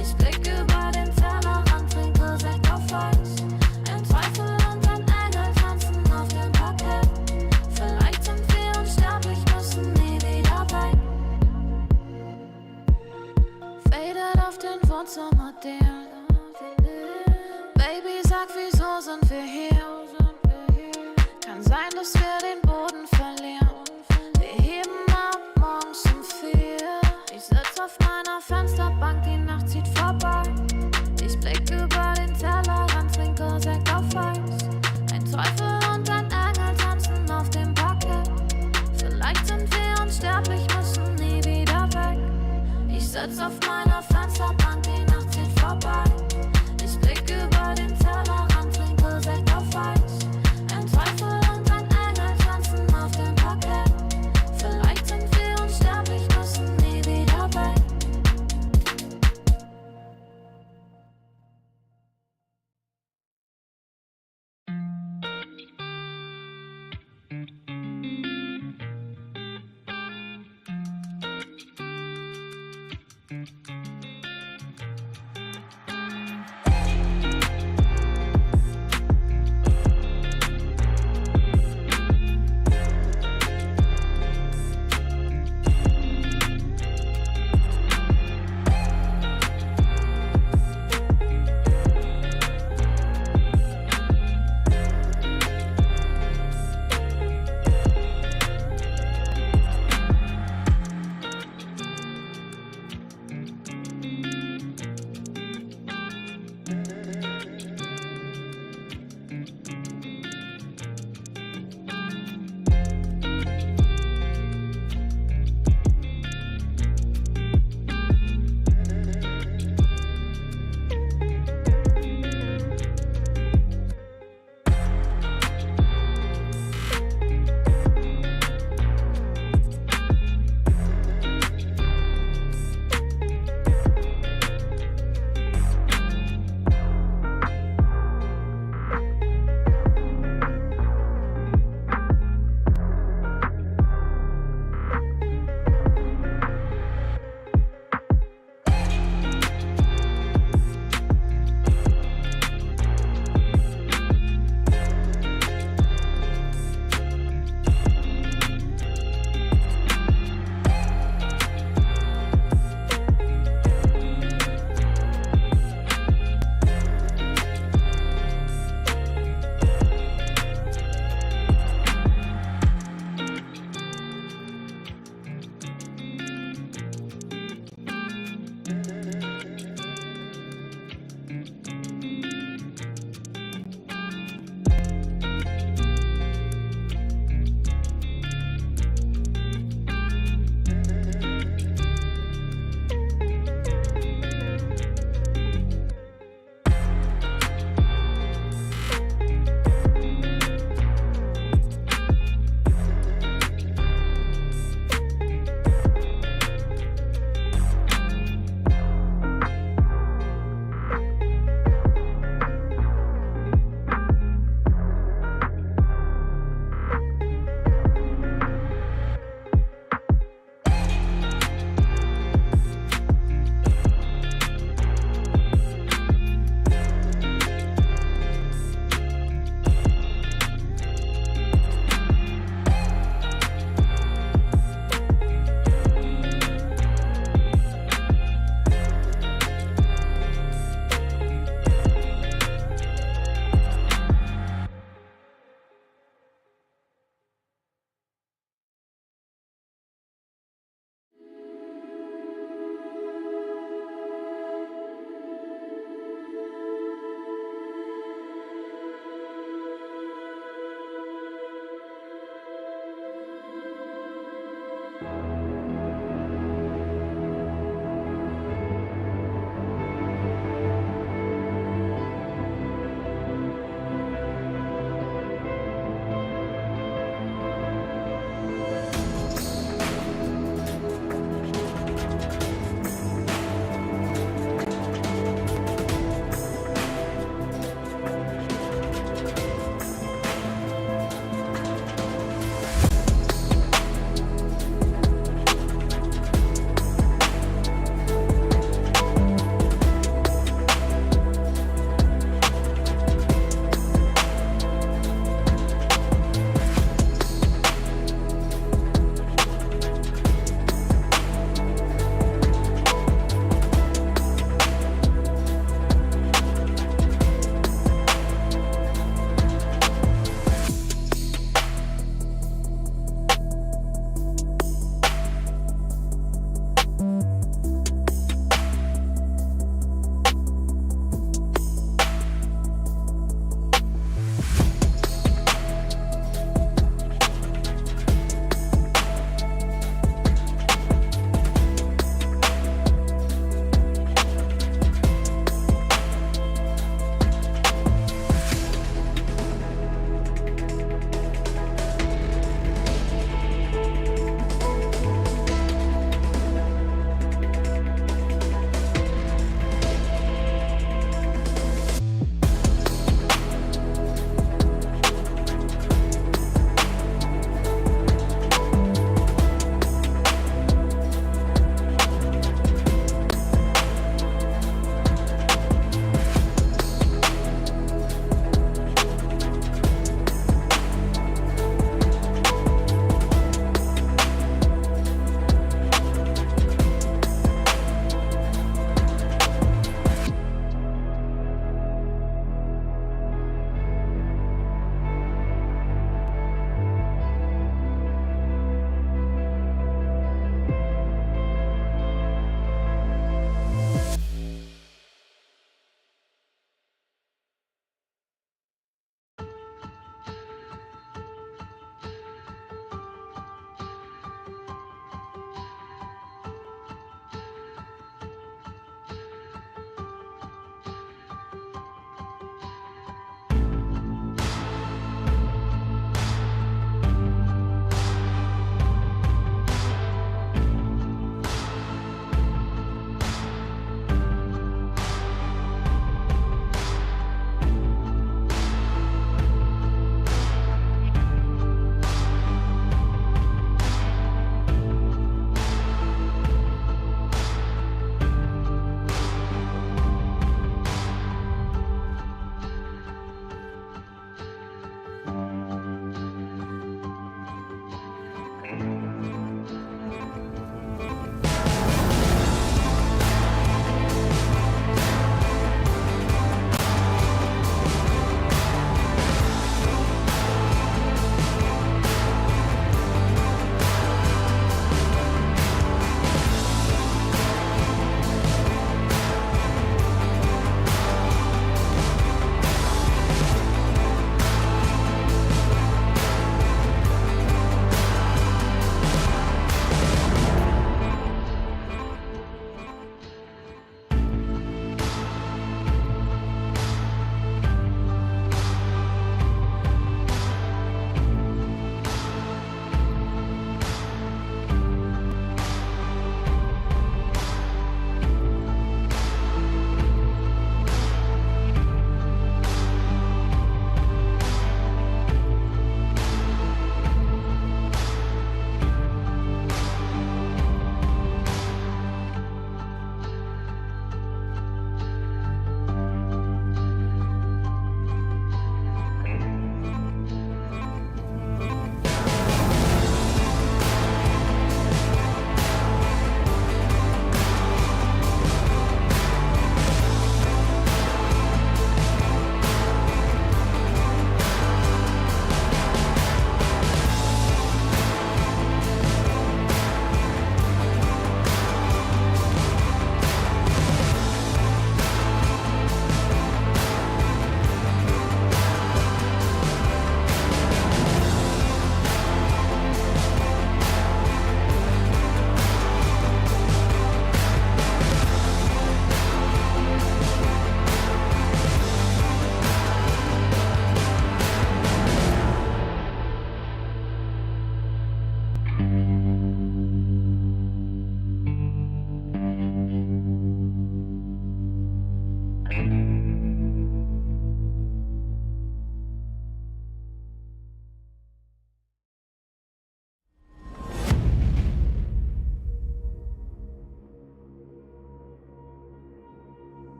Ich blick über den Tellerrand, trinke Sekt auf Eis. Ein Teufel und ein Engel tanzen auf dem Parkett. Vielleicht sind wir unsterblich, müssen nie wieder weg. Faded auf den Wohnzimmerdeal. Baby, sag, wieso sind wir hier? Kann sein, dass wir den Boden verlieren. Wir heben ab morgens um 4. Ich sitz auf meiner Fensterbank, die Nacht zieht vorbei. Ich blick über den Tellerrand, trinke Sekt auf Eis. Ein Teufel und ein Engel tanzen auf dem Parkett. Vielleicht sind wir unsterblich, müssen nie wieder weg. Ich sitz auf meiner Fensterbank, die Nacht zieht vorbei. Ich blick über den Tellerrand, trinke Sekt auf Eis. Ein Teufel und ein Engel tanzen auf dem Parkett.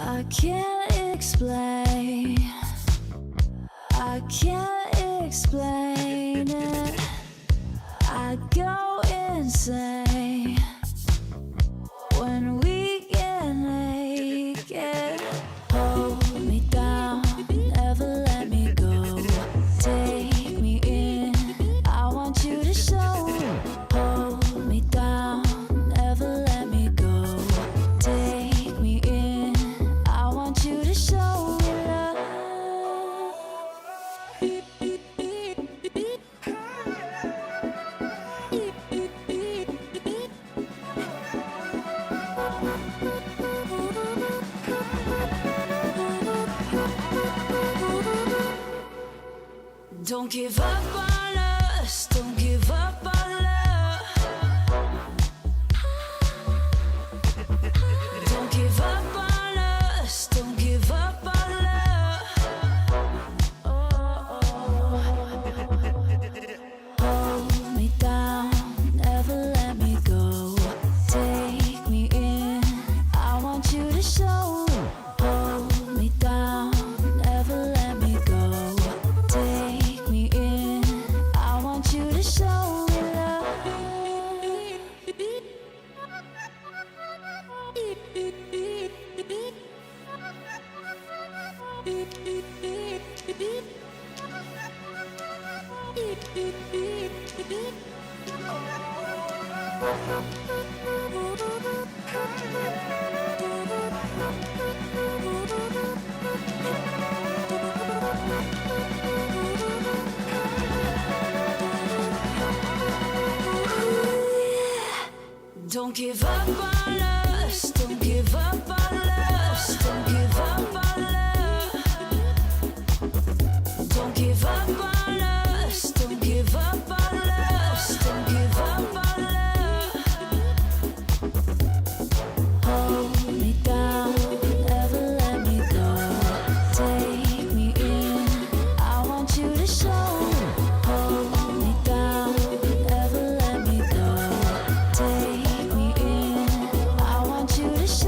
I can't explain. I can't explain it. I go insane when we get naked. Hold me down, never let me go. Take me in, I want you to show. Hold me down, never let me go. Take me in, I want you to show me love. Don't give up on us, don't give up on love. Don't give up on us, don't give up on love. Hold me down, never let me go. Take me in, I want you to show. Hold me down, never let me go. Take me in, I want you to show me love. Don't give up on us, don't give up on us, don't give up on love. Don't give up on us, don't give up on us, don't give up on love. Hold me down, never let me go. Take me in, I want you to show. Hold me down, never let me go. Take me in, I want you to show.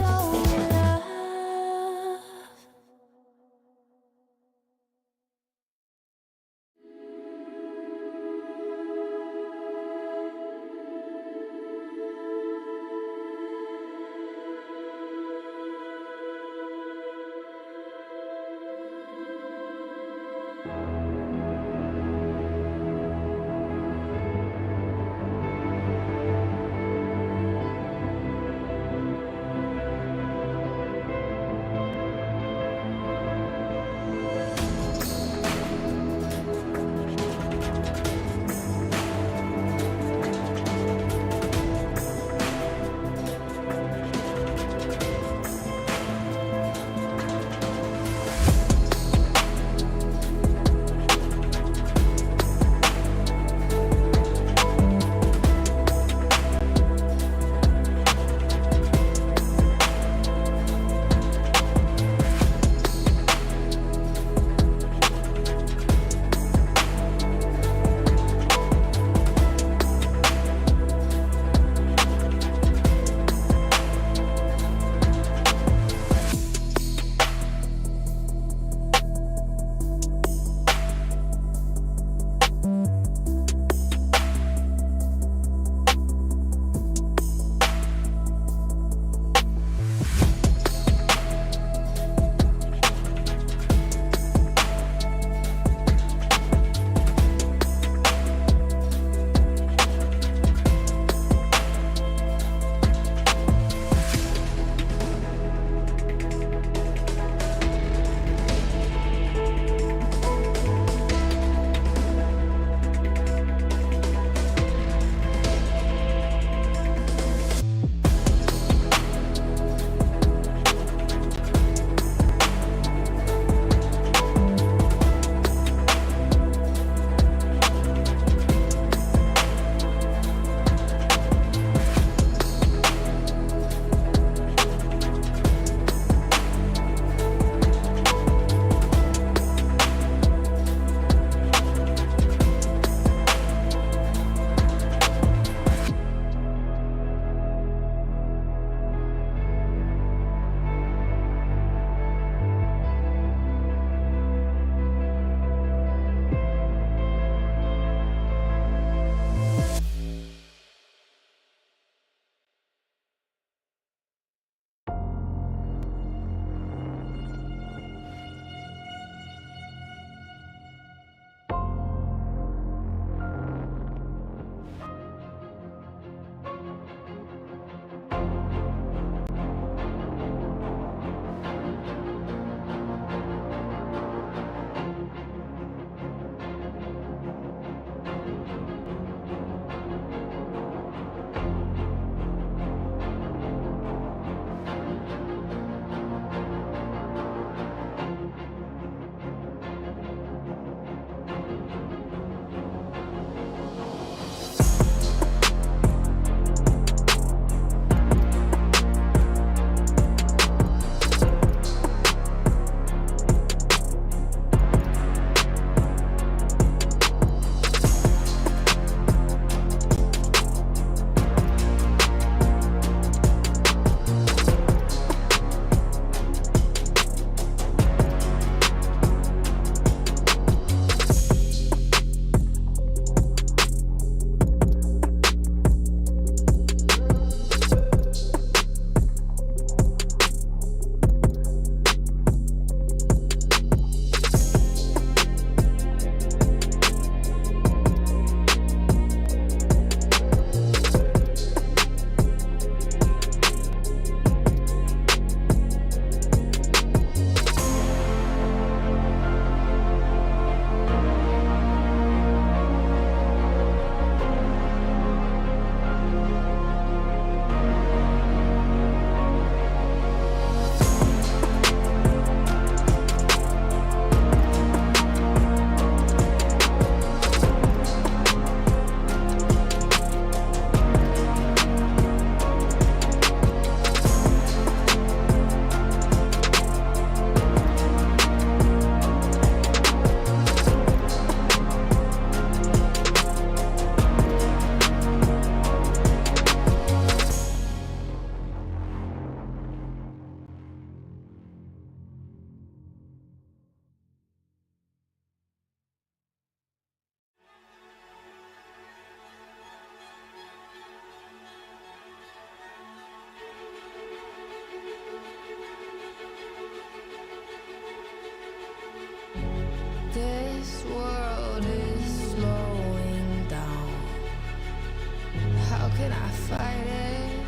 can I fight it?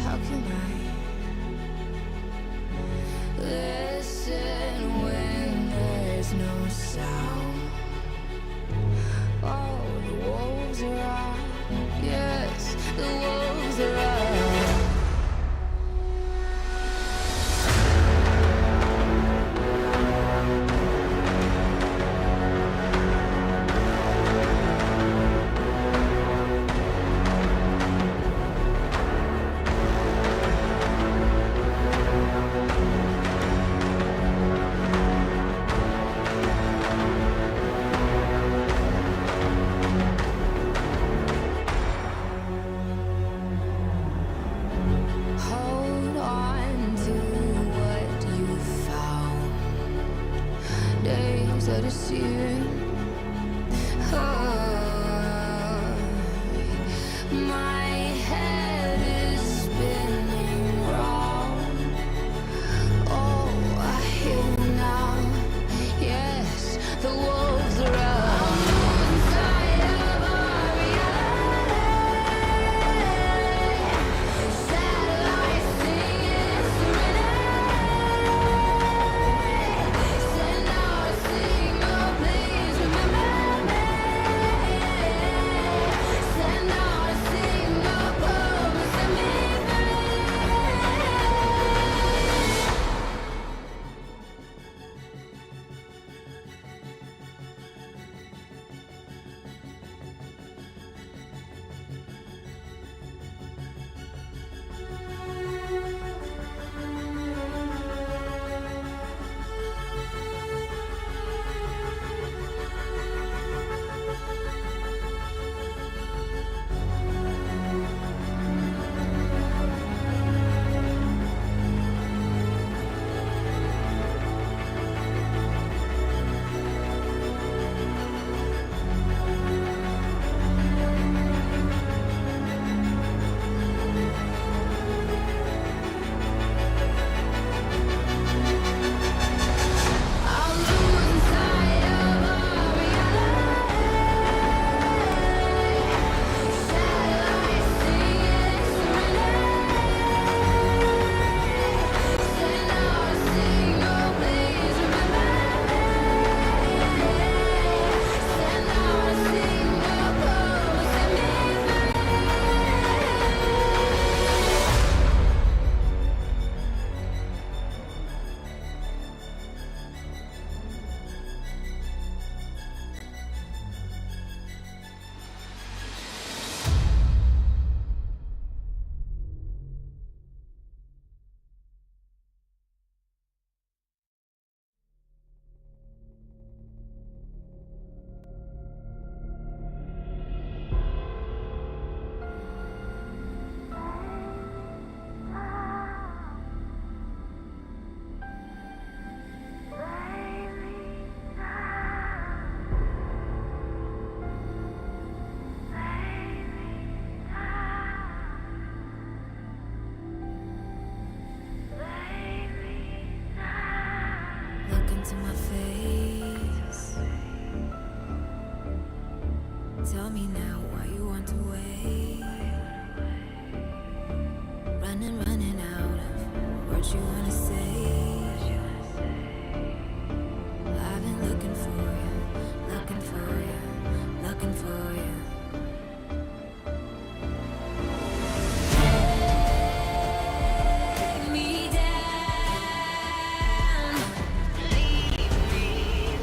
How can I listen when there's no sound? Oh, the wolves are out. Yes, the wolves are out. Hold on to what you found. Days are deceiving. My head is spinning round. Oh, I hear you now. Yes, the wolves are out. Inside of our reality. Satellites singing serenade. Send out a signal, please remember me. Send out a signal, come and set me free. I'll lose inside of our reality. Satellites singing serenade. Send out a signal, please remember me. Send out a signal, come and set me free. Look into my face. Tell me now why you want to wait. Running out of words you wanna say. I've been looking for you, looking for you, looking for you. Take me down, leave me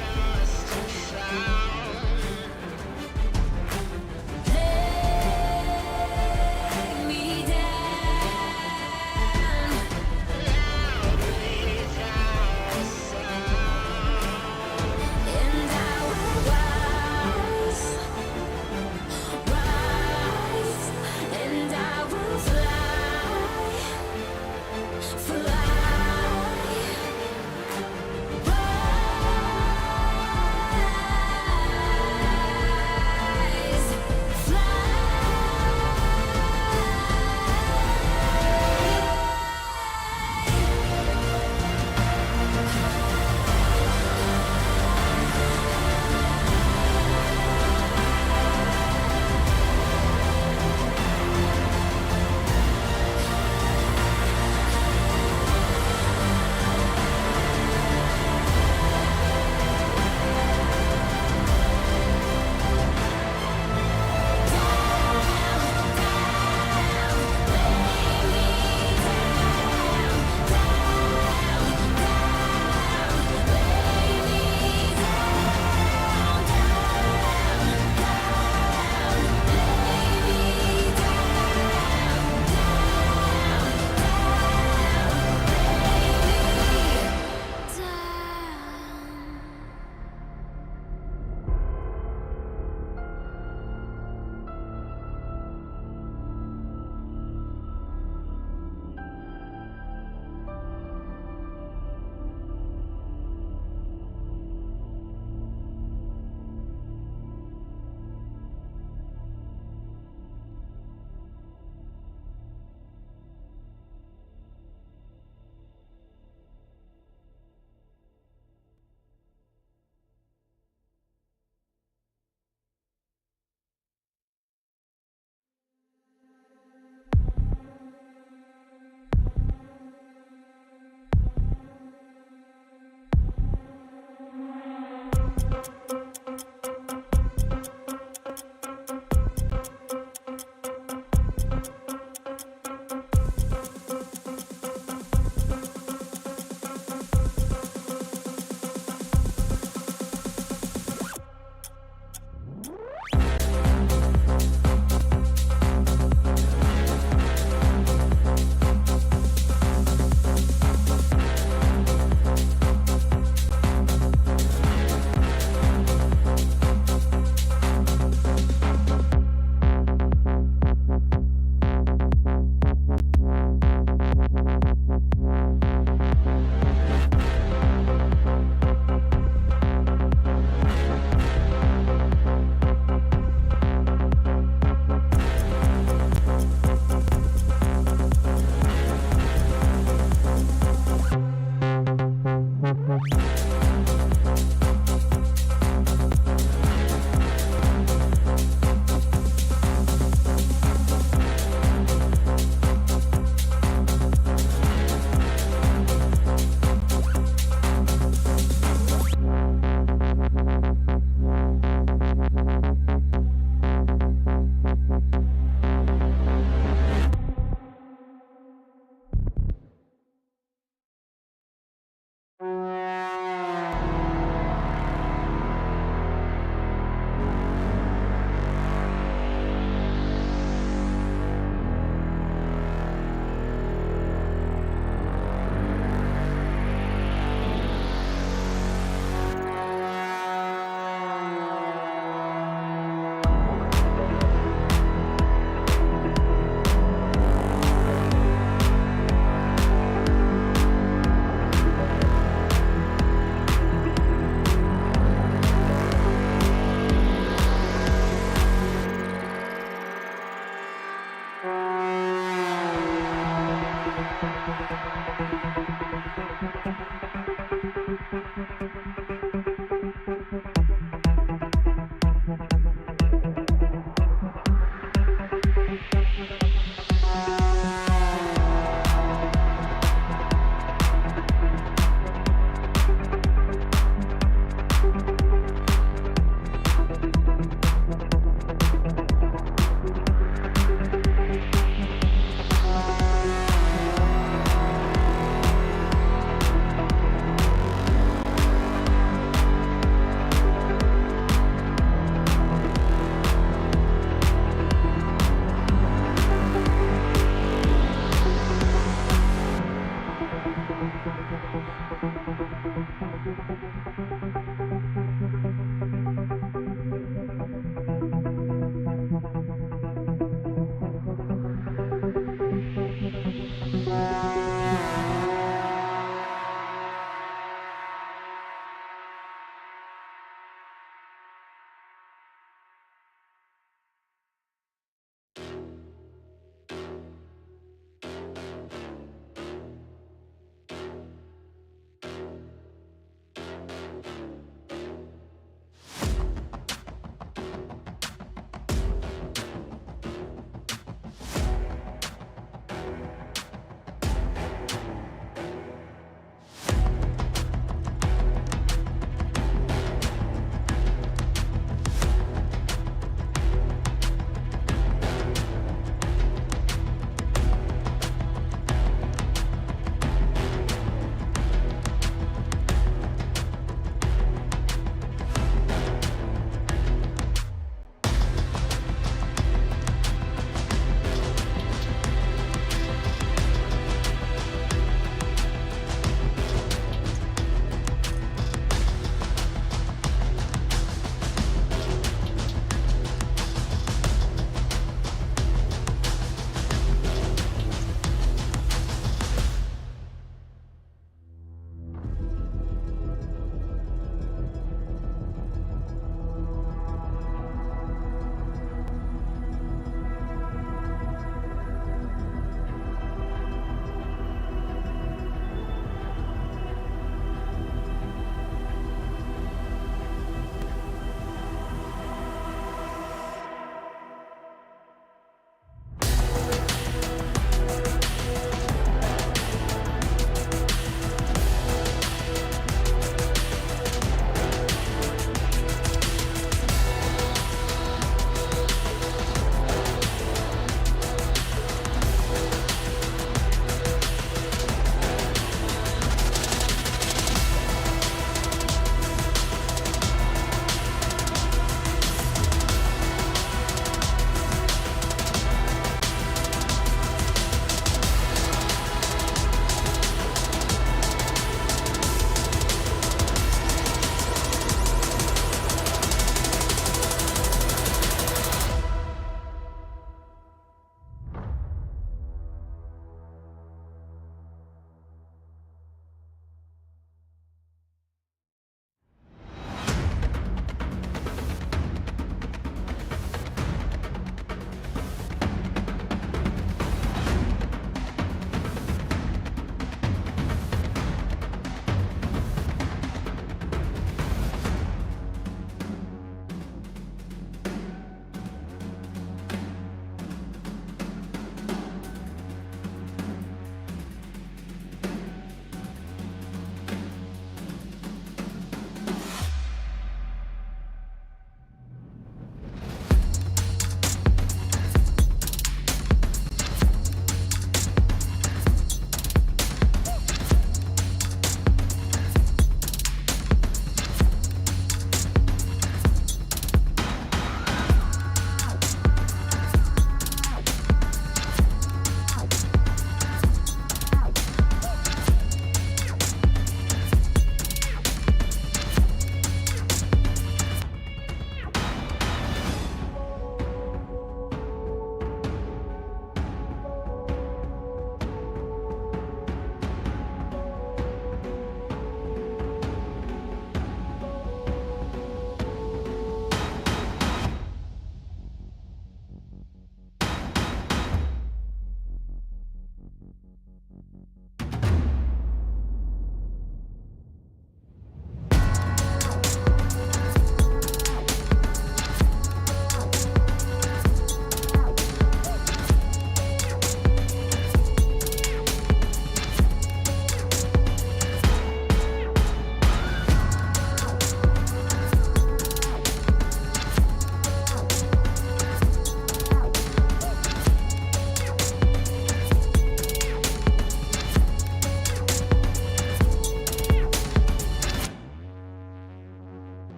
lost and found. Take me down, loudly without a sound. And I will rise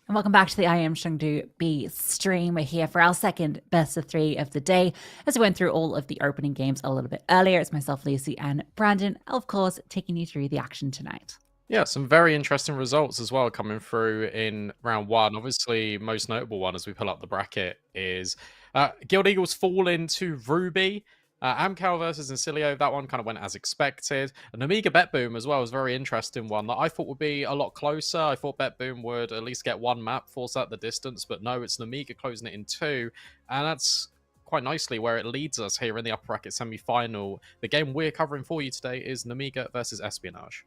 And welcome back to the IEM Chengdu B stream. We're here for our second best of 3 of the day. As we went through all of the opening games a little bit earlier, it's myself, Lucy, and Brandon, of course, taking you through the action tonight. Yeah, some very interesting results as well coming through in round 1. Obviously, most notable one as we pull up the bracket is Guild Eagles fall into Ruby. Amcal versus Incilio, that one kind of went as expected. And Nemiga Betboom as well was a very interesting one that I thought would be a lot closer. I thought Betboom would at least get 1 map, force out the distance, but no, it's Nemiga closing it in 2. And that's quite nicely where it leads us here in the upper bracket semi-final. The game we're covering for you today is Nemiga versus Espionage.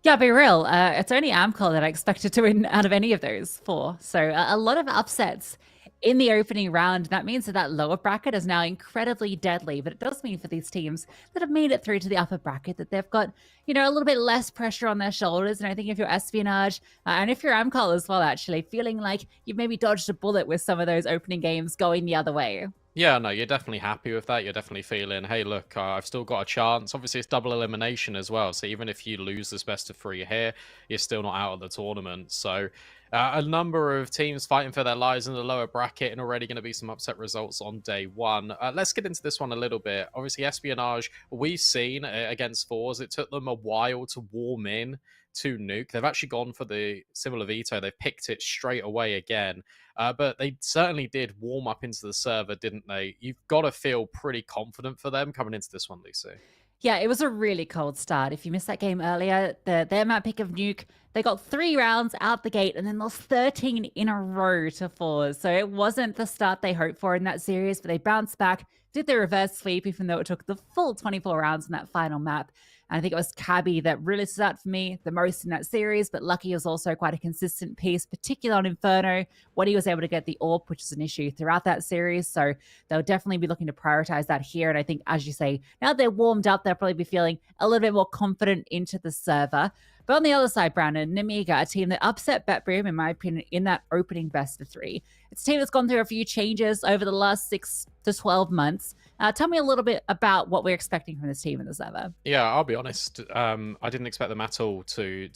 Yeah, be real. It's only Amcal that I expected to win out of any of those 4. So a lot of upsets in the opening round. That means that lower bracket is now incredibly deadly, but it does mean for these teams that have made it through to the upper bracket that they've got, a little bit less pressure on their shoulders. And I think if you're Espionage and if you're Amcal as well, actually feeling like you've maybe dodged a bullet with some of those opening games going the other way. Yeah, no, you're definitely happy with that. You're definitely feeling, hey, look, I've still got a chance. Obviously, it's double elimination as well. So even if you lose this best of 3 here, you're still not out of the tournament. So a number of teams fighting for their lives in the lower bracket and already going to be some upset results on day 1. Let's get into this one a little bit. Obviously, Espionage, we've seen against Fours, it took them a while to warm in to Nuke. They've actually gone for the similar veto. They've picked it straight away again. But they certainly did warm up into the server, didn't they? You've got to feel pretty confident for them coming into this one, Lucy. Yeah, it was a really cold start. If you missed that game earlier, their map pick of Nuke, they got 3 rounds out the gate and then lost 13 in a row to Fours. So it wasn't the start they hoped for in that series, but they bounced back, did the reverse sweep, even though it took the full 24 rounds in that final map. And I think it was Cabby that really stood out for me the most in that series, but Lucky was also quite a consistent piece, particularly on Inferno, when he was able to get the AWP, which is an issue throughout that series. So they'll definitely be looking to prioritize that here. And I think, as you say, now they're warmed up, they'll probably be feeling a little bit more confident into the server. But on the other side, Brandon, Nemiga, a team that upset Betboom, in my opinion, in that opening best of 3. It's a team that's gone through a few changes over the last 6 to 12 months. Tell me a little bit about what we're expecting from this team in the server. Yeah, I'll be honest. I didn't expect them at all to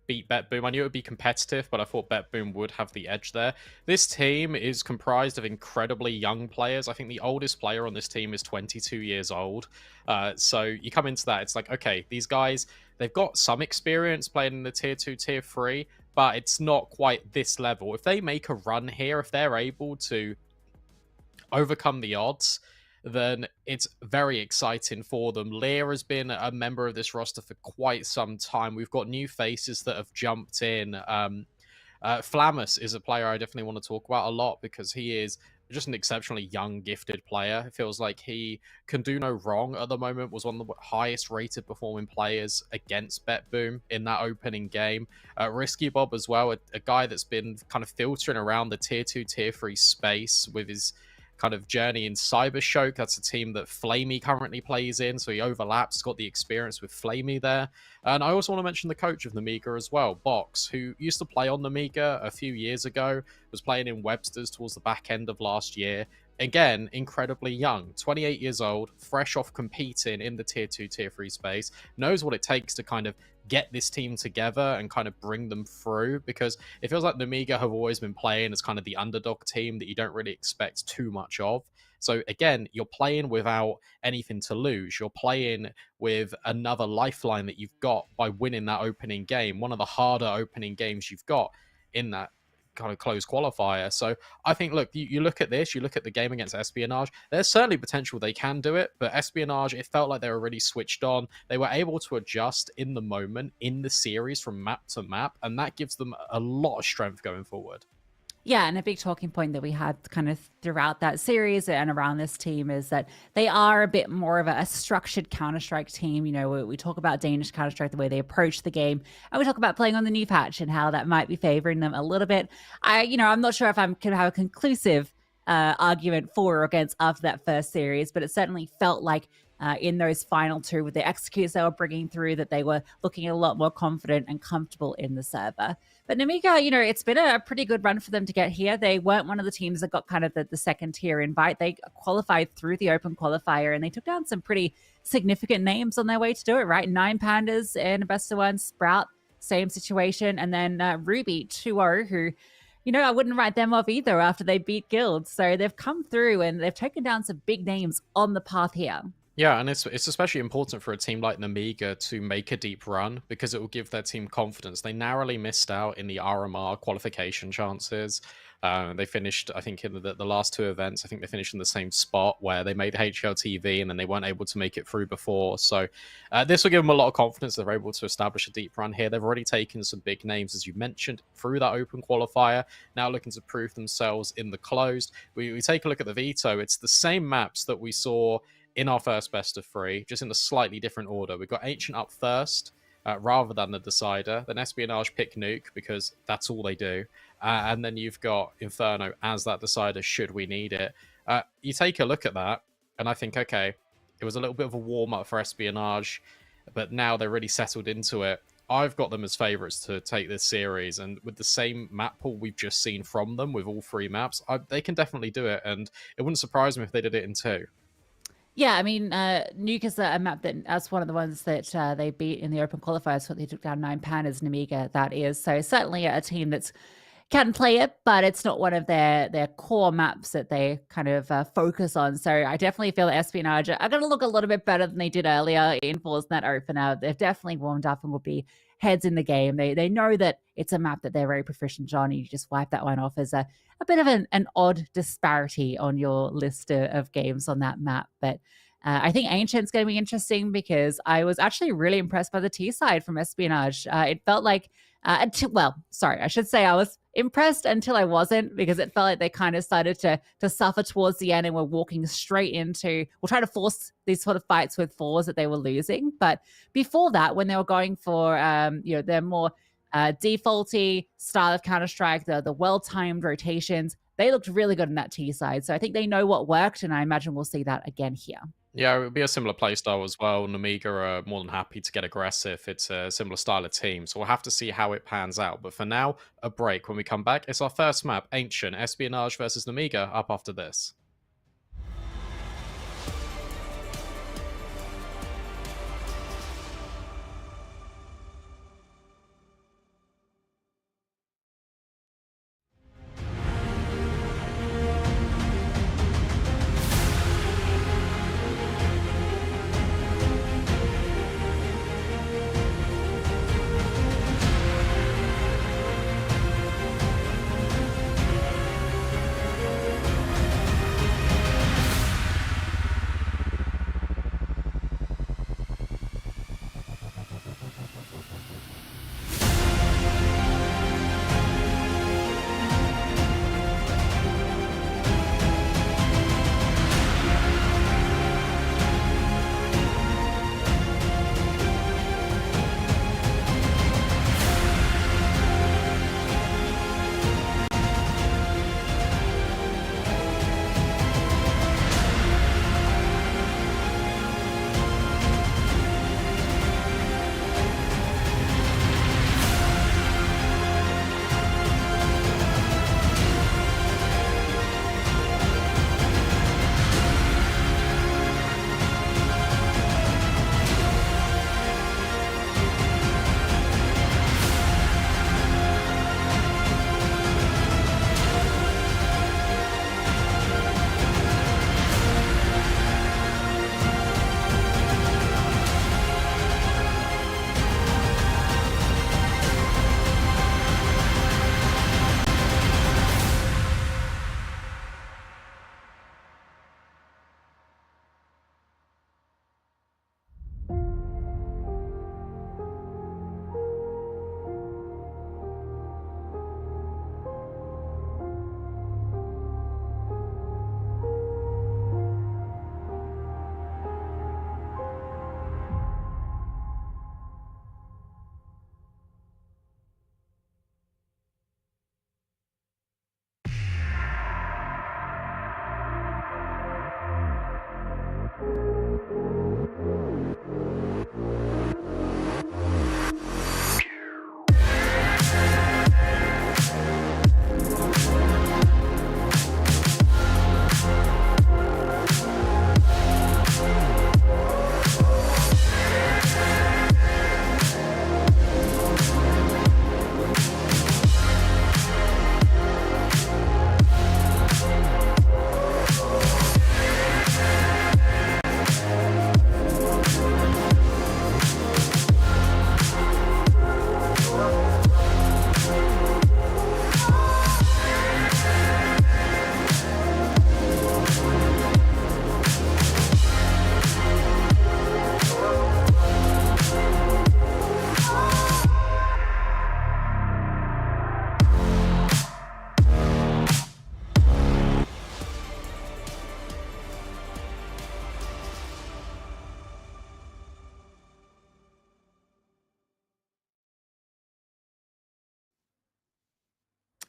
beat Betboom. I knew it would be competitive, but I thought Betboom would have the edge there. This team is comprised of incredibly young players. I think the oldest player on this team is 22 years old. So you come into that, it's like, okay, these guys, they've got some experience playing in the tier 2, tier 3, but it's not quite this level. If they make a run here, if they're able to overcome the odds, then it's very exciting for them. Lear has been a member of this roster for quite some time. We've got new faces that have jumped in. Flamus is a player I definitely want to talk about a lot because he is just an exceptionally young, gifted player. It feels like he can do no wrong at the moment, was one of the highest rated performing players against Betboom in that opening game. Risky Bob as well, a guy that's been kind of filtering around the tier 2, tier 3 space with his kind of journey in Cybershock. That's a team that Flamey currently plays in, so he overlaps. He's got the experience with Flamey there. And I also want to mention the coach of Nemiga as well, Box, who used to play on Nemiga a few years ago, was playing in Webster's towards the back end of last year, again, incredibly young, 28 years old, fresh off competing in the tier 2, tier 3 space, knows what it takes to kind of get this team together and kind of bring them through, because it feels like Nemiga have always been playing as kind of the underdog team that you don't really expect too much of. So again, you're playing without anything to lose. You're playing with another lifeline that you've got by winning that opening game, one of the harder opening games you've got in that kind of close qualifier. So I think, look, you look at this, you look at the game against Espionage, there's certainly potential they can do it, but Espionage, it felt like they were really switched on. They were able to adjust in the moment, in the series, from map to map, and that gives them a lot of strength going forward. Yeah, and a big talking point that we had kind of throughout that series and around this team is that they are a bit more of a structured Counter-Strike team. You know, we talk about Danish Counter-Strike, the way they approach the game, and we talk about playing on the new patch and how that might be favoring them a little bit. I'm not sure if I'm going to have a conclusive argument for or against after that first series, but it certainly felt like in those final two with the executes they were bringing through that they were looking a lot more confident and comfortable in the server. But Nemiga, it's been a pretty good run for them to get here. They weren't one of the teams that got kind of the second tier invite. They qualified through the open qualifier and they took down some pretty significant names on their way to do it, right? 9 Pandas in a best of 1, Sprout, same situation, and then Ruby 2-0, who I wouldn't write them off either after they beat Guild. So they've come through and they've taken down some big names on the path here. Yeah, and it's especially important for a team like Nemiga to make a deep run because it will give their team confidence. They narrowly missed out in the RMR qualification chances. They finished, I think, in the last 2 events, I think they finished in the same spot where they made HLTV and then they weren't able to make it through before. So this will give them a lot of confidence. They're able to establish a deep run here. They've already taken some big names, as you mentioned, through that open qualifier, now looking to prove themselves in the closed. We take a look at the veto. It's the same maps that we saw in our first best of 3, just in a slightly different order. We've got Ancient up first, rather than the decider. Then Espionage pick Nuke, because that's all they do. And then you've got Inferno as that decider, should we need it. You take a look at that, and I think, okay, it was a little bit of a warm-up for Espionage, but now they're really settled into it. I've got them as favourites to take this series, and with the same map pool we've just seen from them, with all 3 maps, they can definitely do it, and it wouldn't surprise me if they did it in 2. Yeah, I mean, Nuke is a map that's one of the ones that they beat in the open qualifiers, so they took down 9 Pandas, Nemiga, that is. So certainly a team that's can play it, but it's not one of their core maps that they kind of focus on. So I definitely feel that Espionage are going to look a little bit better than they did earlier in Falls Net opener. They've definitely warmed up and will be heads in the game. They know that it's a map that they're very proficient on. You just wipe that one off as a bit of an odd disparity on your list of games on that map. But I think Ancient's going to be interesting because I was actually really impressed by the T side from Espionage. It felt like, I should say I was impressed until I wasn't, because it felt like they kind of started to suffer towards the end and were walking straight into, trying to force these sort of fights with 4s that they were losing. But before that, when they were going for, their more defaulty style of Counter-Strike, the well-timed rotations, they looked really good in that T side. So I think they know what worked, and I imagine we'll see that again here. Yeah, it would be a similar playstyle as well. Nemiga are more than happy to get aggressive. It's a similar style of team, so we'll have to see how it pans out. But for now, a break. When we come back, it's our first map, Ancient, Espionage versus Nemiga, up after this.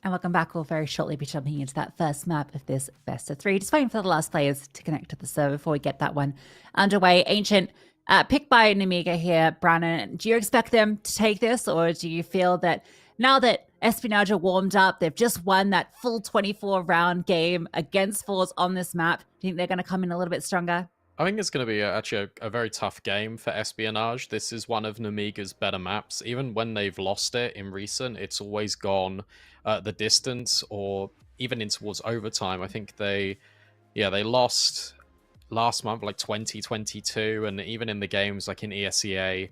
And welcome back. We'll very shortly be jumping into that first map of this best of 3. Just waiting for the last players to connect to the server before we get that one underway. Ancient, picked by Nemiga here. Brandon, do you expect them to take this, or do you feel that now that Espionage are warmed up, they've just won that full 24-round game against Force on this map, do you think they're going to come in a little bit stronger? I think it's going to be actually a very tough game for Espionage. This is one of Nemiga's better maps. Even when they've lost it in recent, it's always gone the distance or even in towards overtime. I think they lost last month, like 2022, and even in the games like in ESEA,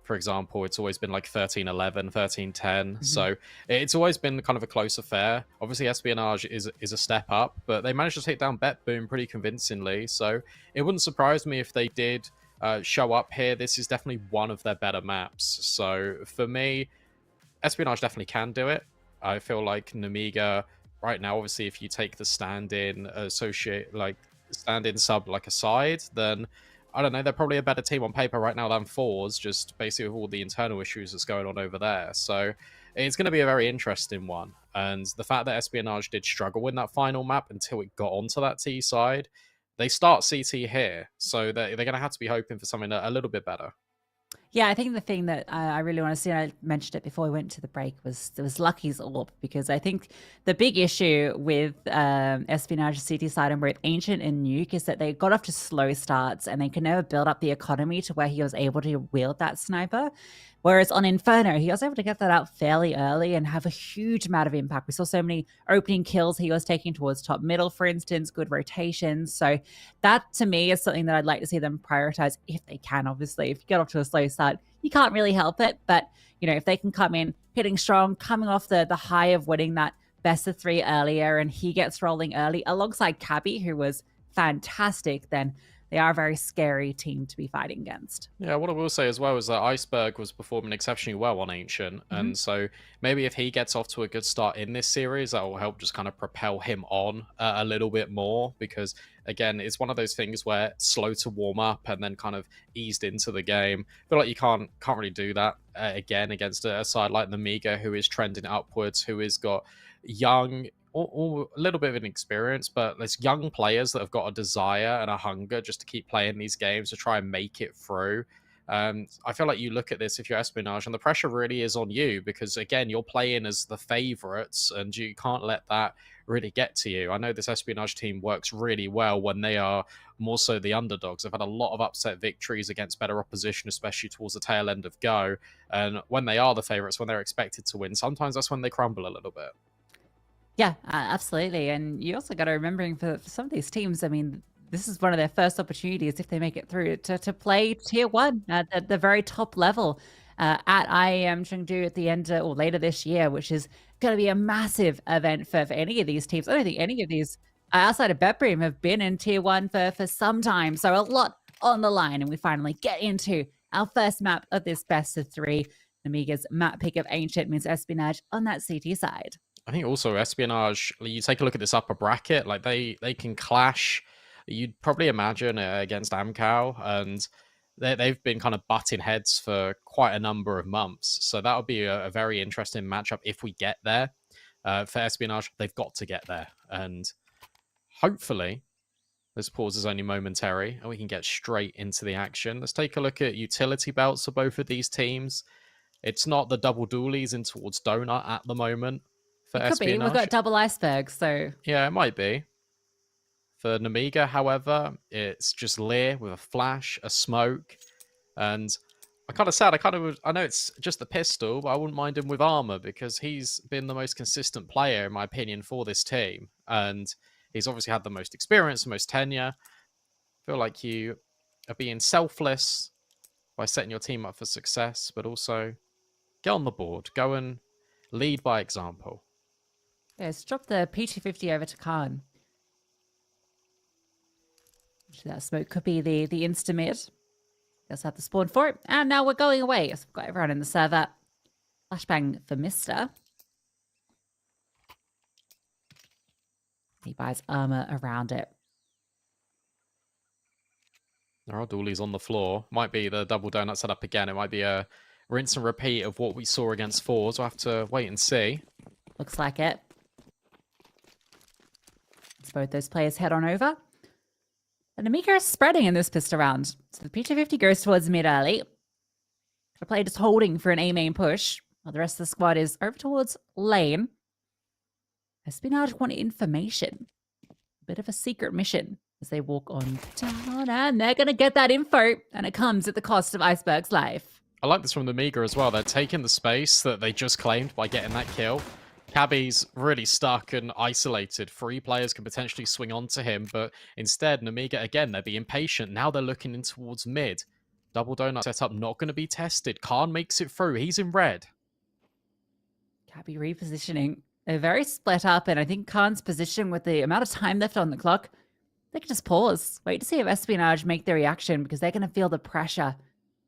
for example, it's always been like 13-11, 13-10. So it's always been kind of a close affair. Obviously, Espionage is a step up, but they managed to take down BetBoom pretty convincingly. So it wouldn't surprise me if they did show up here. This is definitely one of their better maps. So for me, Espionage definitely can do it. I feel like Nemiga right now, obviously, if you take the stand-in stand-in sub like aside, then I don't know, they're probably a better team on paper right now than Fours, just basically with all the internal issues that's going on over there. So it's going to be a very interesting one. And the fact that Espionage did struggle in that final map until it got onto that T side, they start CT here. So they're going to have to be hoping for something a little bit better. Yeah, I think the thing that I really want to see, and I mentioned it before we went to the break, was Lucky's orb, because I think the big issue with Espionage CT side and both Ancient and Nuke is that they got off to slow starts and they could never build up the economy to where he was able to wield that sniper. Whereas on Inferno, he was able to get that out fairly early and have a huge amount of impact. We saw so many opening kills he was taking towards top middle, for instance, good rotations. So that, to me, is something that I'd like to see them prioritize if they can, obviously. If you get off to a slow start, you can't really help it. But, you know, if they can come in hitting strong, coming off the high of winning that best of 3 earlier, and he gets rolling early alongside Cabby, who was fantastic, then they are a very scary team to be fighting against. Yeah, what I will say as well is that Iceberg was performing exceptionally well on Ancient. And so maybe if he gets off to a good start in this series, that will help just kind of propel him on a little bit more. Because, again, it's one of those things where slow to warm up and then kind of eased into the game. I feel like you can't really do that again against a side like Nemiga, who is trending upwards, who has got young, or a little bit of an experience, but there's young players that have got a desire and a hunger just to keep playing these games to try and make it through. I feel like you look at this if you're Espionage, and the pressure really is on you because, again, you're playing as the favourites and you can't let that really get to you. I know this Espionage team works really well when they are more so the underdogs. They've had a lot of upset victories against better opposition, especially towards the tail end of Go. And when they are the favourites, when they're expected to win, sometimes that's when they crumble a little bit. Yeah, absolutely. And you also got to remembering for some of these teams, I mean, this is one of their first opportunities if they make it through to play tier 1 at the very top level at IEM Chengdu at the end or later this year, which is going to be a massive event for any of these teams. I don't think any of these outside of BetBream have been in tier 1 for some time. So a lot on the line. And we finally get into our first map of this best of 3. Nemiga's map pick of Ancient means Espionage on that CT side. I think also Espionage, you take a look at this upper bracket, like they can clash. You'd probably imagine against Amcal, and they've been kind of butting heads for quite a number of months. So that would be a very interesting matchup if we get there. For Espionage, they've got to get there. And hopefully, this pause is only momentary, and we can get straight into the action. Let's take a look at utility belts for both of these teams. It's not the double dualies in towards Donut at the moment. For it could be. We've got double iceberg, so yeah, it might be. For Nemiga, however, it's just Lear with a flash, a smoke, and I'm kind of sad. I know it's just a pistol, but I wouldn't mind him with armor because he's been the most consistent player, in my opinion, for this team, and he's obviously had the most experience, the most tenure. I feel like you are being selfless by setting your team up for success, but also get on the board, go and lead by example. Yes, drop the P250 over to Khan. That smoke could be the insta-mid. Just have the spawn for it. And now we're going away. So we've got everyone in the server. Flashbang for Mister. He buys armor around it. There are dualies on the floor. Might be the double donut set up again. It might be a rinse and repeat of what we saw against Fours. We'll have to wait and see. Looks like it. Let's both those players head on over. And Nemiga is spreading in this pistol round. So the P250 goes towards mid early. The player just holding for an A main push, while the rest of the squad is over towards lane. Espionage want information. A bit of a secret mission as they walk on down, and they're going to get that info, and it comes at the cost of Iceberg's life. I like this from the Nemiga as well. They're taking the space that they just claimed by getting that kill. Cabby's really stuck and isolated. 3 players can potentially swing onto him, but instead, Nemiga, again, they're being patient. Now they're looking in towards mid. Double donut setup not going to be tested. Khan makes it through. He's in red. Cabby repositioning. They're very split up, and I think Khan's position with the amount of time left on the clock, they can just pause. Wait to see if Espionage make their reaction, because they're going to feel the pressure.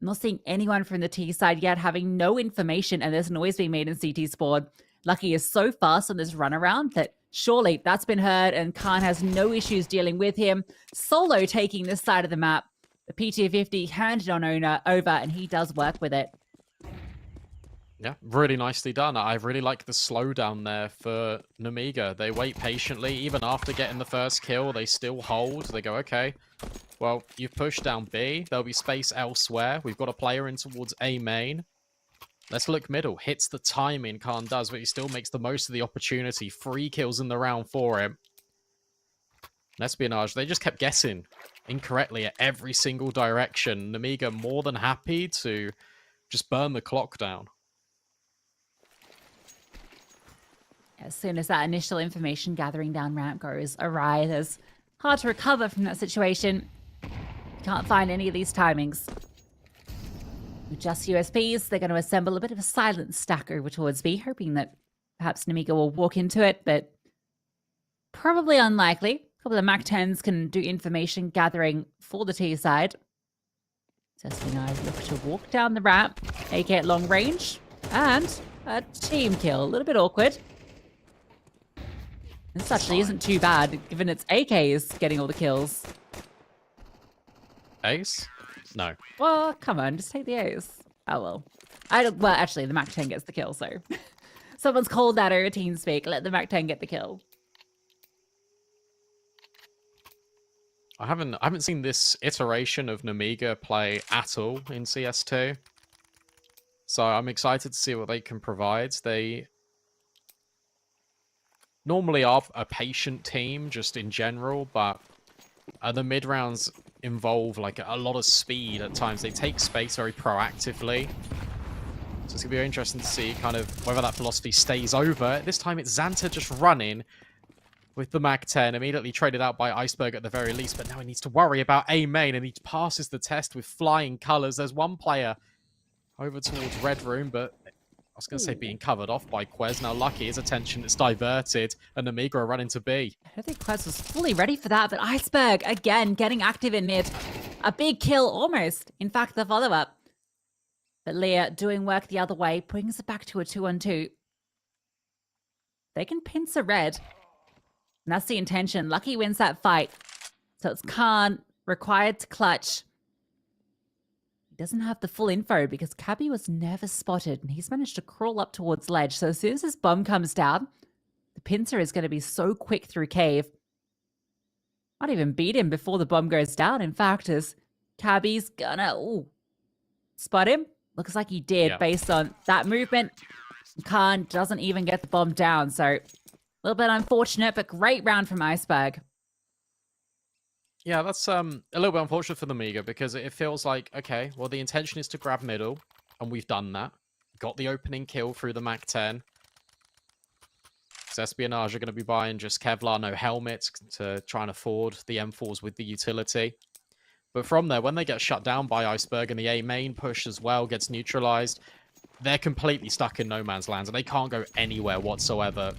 I'm not seeing anyone from the T side yet, having no information, and there's noise being made in CT Sport. Lucky is so fast on this runaround that surely that's been heard, and Khan has no issues dealing with him. Solo taking this side of the map. The P250 handed on over, and he does work with it. Yeah, really nicely done. I really like the slowdown there for Nemiga. They wait patiently. Even after getting the first kill, they still hold. They go, okay, well, you've pushed down B. There'll be space elsewhere. We've got a player in towards A main. Let's look middle. Hits the timing, Khan does, but he still makes the most of the opportunity. 3 kills in the round for him. Espionage, they just kept guessing incorrectly at every single direction. Nemiga more than happy to just burn the clock down. As soon as that initial information gathering down ramp goes awry, it's hard to recover from that situation. Can't find any of these timings. With just USPs, they're going to assemble a bit of a silent stack over towards B, hoping that perhaps Nemiga will walk into it, but probably unlikely. A couple of MAC-10s can do information gathering for the T side. So Espionage look to walk down the ramp, AK at long range, and a team kill. A little bit awkward. This actually isn't too bad, given it's AKs getting all the kills. Ace? No. Well, come on, just take the ace. Oh, well. Well, actually, the MAC-10 gets the kill, so... Someone's called that over TeamSpeak. Let the MAC-10 get the kill. I haven't seen this iteration of Nemiga play at all in CS2. So I'm excited to see what they can provide. They normally are a patient team, just in general, but the mid rounds involve like a lot of speed at times. They take space very proactively. So it's going to be interesting to see kind of whether that philosophy stays over. This time it's Xanta just running with the MAC-10, immediately traded out by Iceberg at the very least, but now he needs to worry about A main, and he passes the test with flying colours. There's one player over towards Red Room, but I was going to say being covered off by Quez. Now Lucky, his attention is diverted, and Nemiga are running to B. I don't think Quez was fully ready for that, but Iceberg, again, getting active in mid. A big kill, almost. In fact, the follow-up. But Leah doing work the other way, brings it back to a 2-on-2. They can pincer Red. And that's the intention. Lucky wins that fight. So it's Khan required to clutch. He doesn't have the full info because Cabby was never spotted, and he's managed to crawl up towards ledge. So as soon as this bomb comes down, the pincer is going to be so quick through cave. Might even beat him before the bomb goes down. In fact, as Cabby's gonna spot him. Looks like he did based on that movement. Khan doesn't even get the bomb down, so a little bit unfortunate, but great round from Iceberg. Yeah, that's a little bit unfortunate for the Nemiga because it feels like, okay, well, the intention is to grab middle, and we've done that. Got the opening kill through the MAC-10. Espionage are going to be buying just Kevlar, no helmet, to try and afford the M4s with the utility. But from there, when they get shut down by Iceberg and the A main push as well gets neutralized, they're completely stuck in no man's land, and they can't go anywhere whatsoever.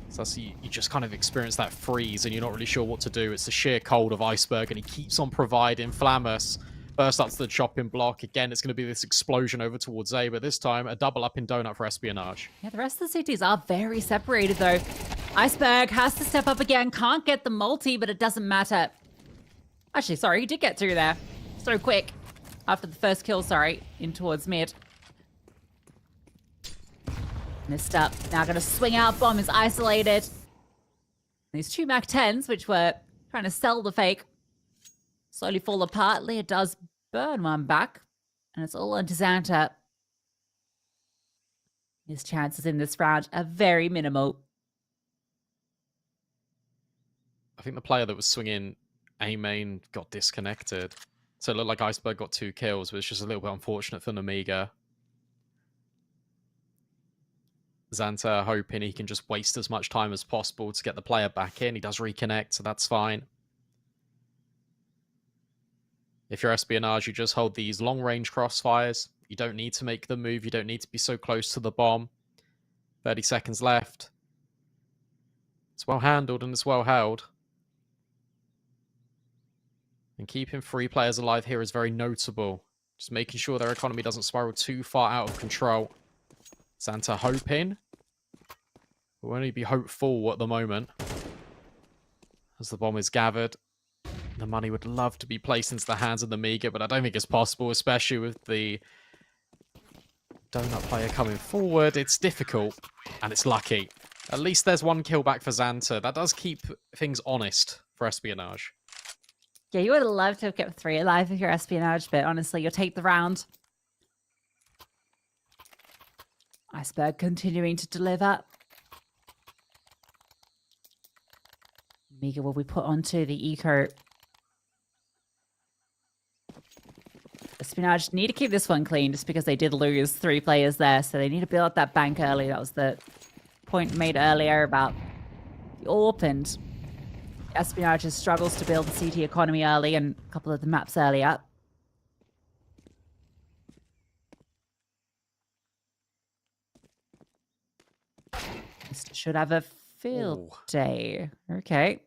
So that's, you just kind of experience that freeze, and you're not really sure what to do. It's the sheer cold of Iceberg, and he keeps on providing. Flammus burst up to the chopping block. Again, it's going to be this explosion over towards A, but this time, a double up in donut for Espionage. Yeah, the rest of the cities are very separated, though. Iceberg has to step up again. Can't get the multi, but it doesn't matter. Actually, sorry, he did get through there. So quick. After the first kill, sorry, in towards mid. Missed up. Now going to swing out. Bomb is isolated. These two Mac 10s, which were trying to sell the fake, slowly fall apart. Leah does burn one back. And it's all onto Xanta. His chances in this round are very minimal. I think the player that was swinging A main got disconnected. So it looked like Iceberg got 2 kills, but it's just a little bit unfortunate for Nemiga. Xanta hoping he can just waste as much time as possible to get the player back in. He does reconnect, so that's fine. If you're Espionage, you just hold these long-range crossfires. You don't need to make the move. You don't need to be so close to the bomb. 30 seconds left. It's well handled and it's well held. And keeping 3 players alive here is very notable. Just making sure their economy doesn't spiral too far out of control. Xanta hoping. Will only be hopeful at the moment. As the bomb is gathered. The money would love to be placed into the hands of the Nemiga, but I don't think it's possible, especially with the donut player coming forward. It's difficult, and it's lucky. At least there's 1 kill back for Xanta. That does keep things honest for Espionage. Yeah, you would have loved to have kept 3 alive if you're Espionage, but honestly, you'll take the round. Iceberg continuing to deliver. Nemiga will be put onto the eco. Espionage need to keep this one clean just because they did lose 3 players there, so they need to build up that bank early. That was the point made earlier about the AWP, and Espionage struggles to build the CT economy early and a couple of the maps earlier. This should have a field day. Okay.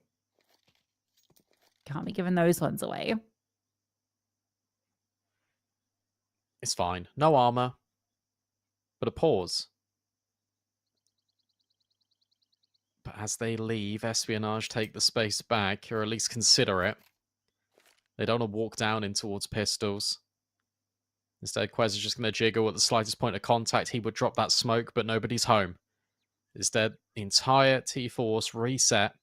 Can't be giving those ones away. It's fine. No armor. But a pause. But as they leave, Espionage take the space back, or at least consider it. They don't want to walk down in towards pistols. Instead, Quez is just going to jiggle at the slightest point of contact. He would drop that smoke, but nobody's home. Instead, the entire T-Force reset.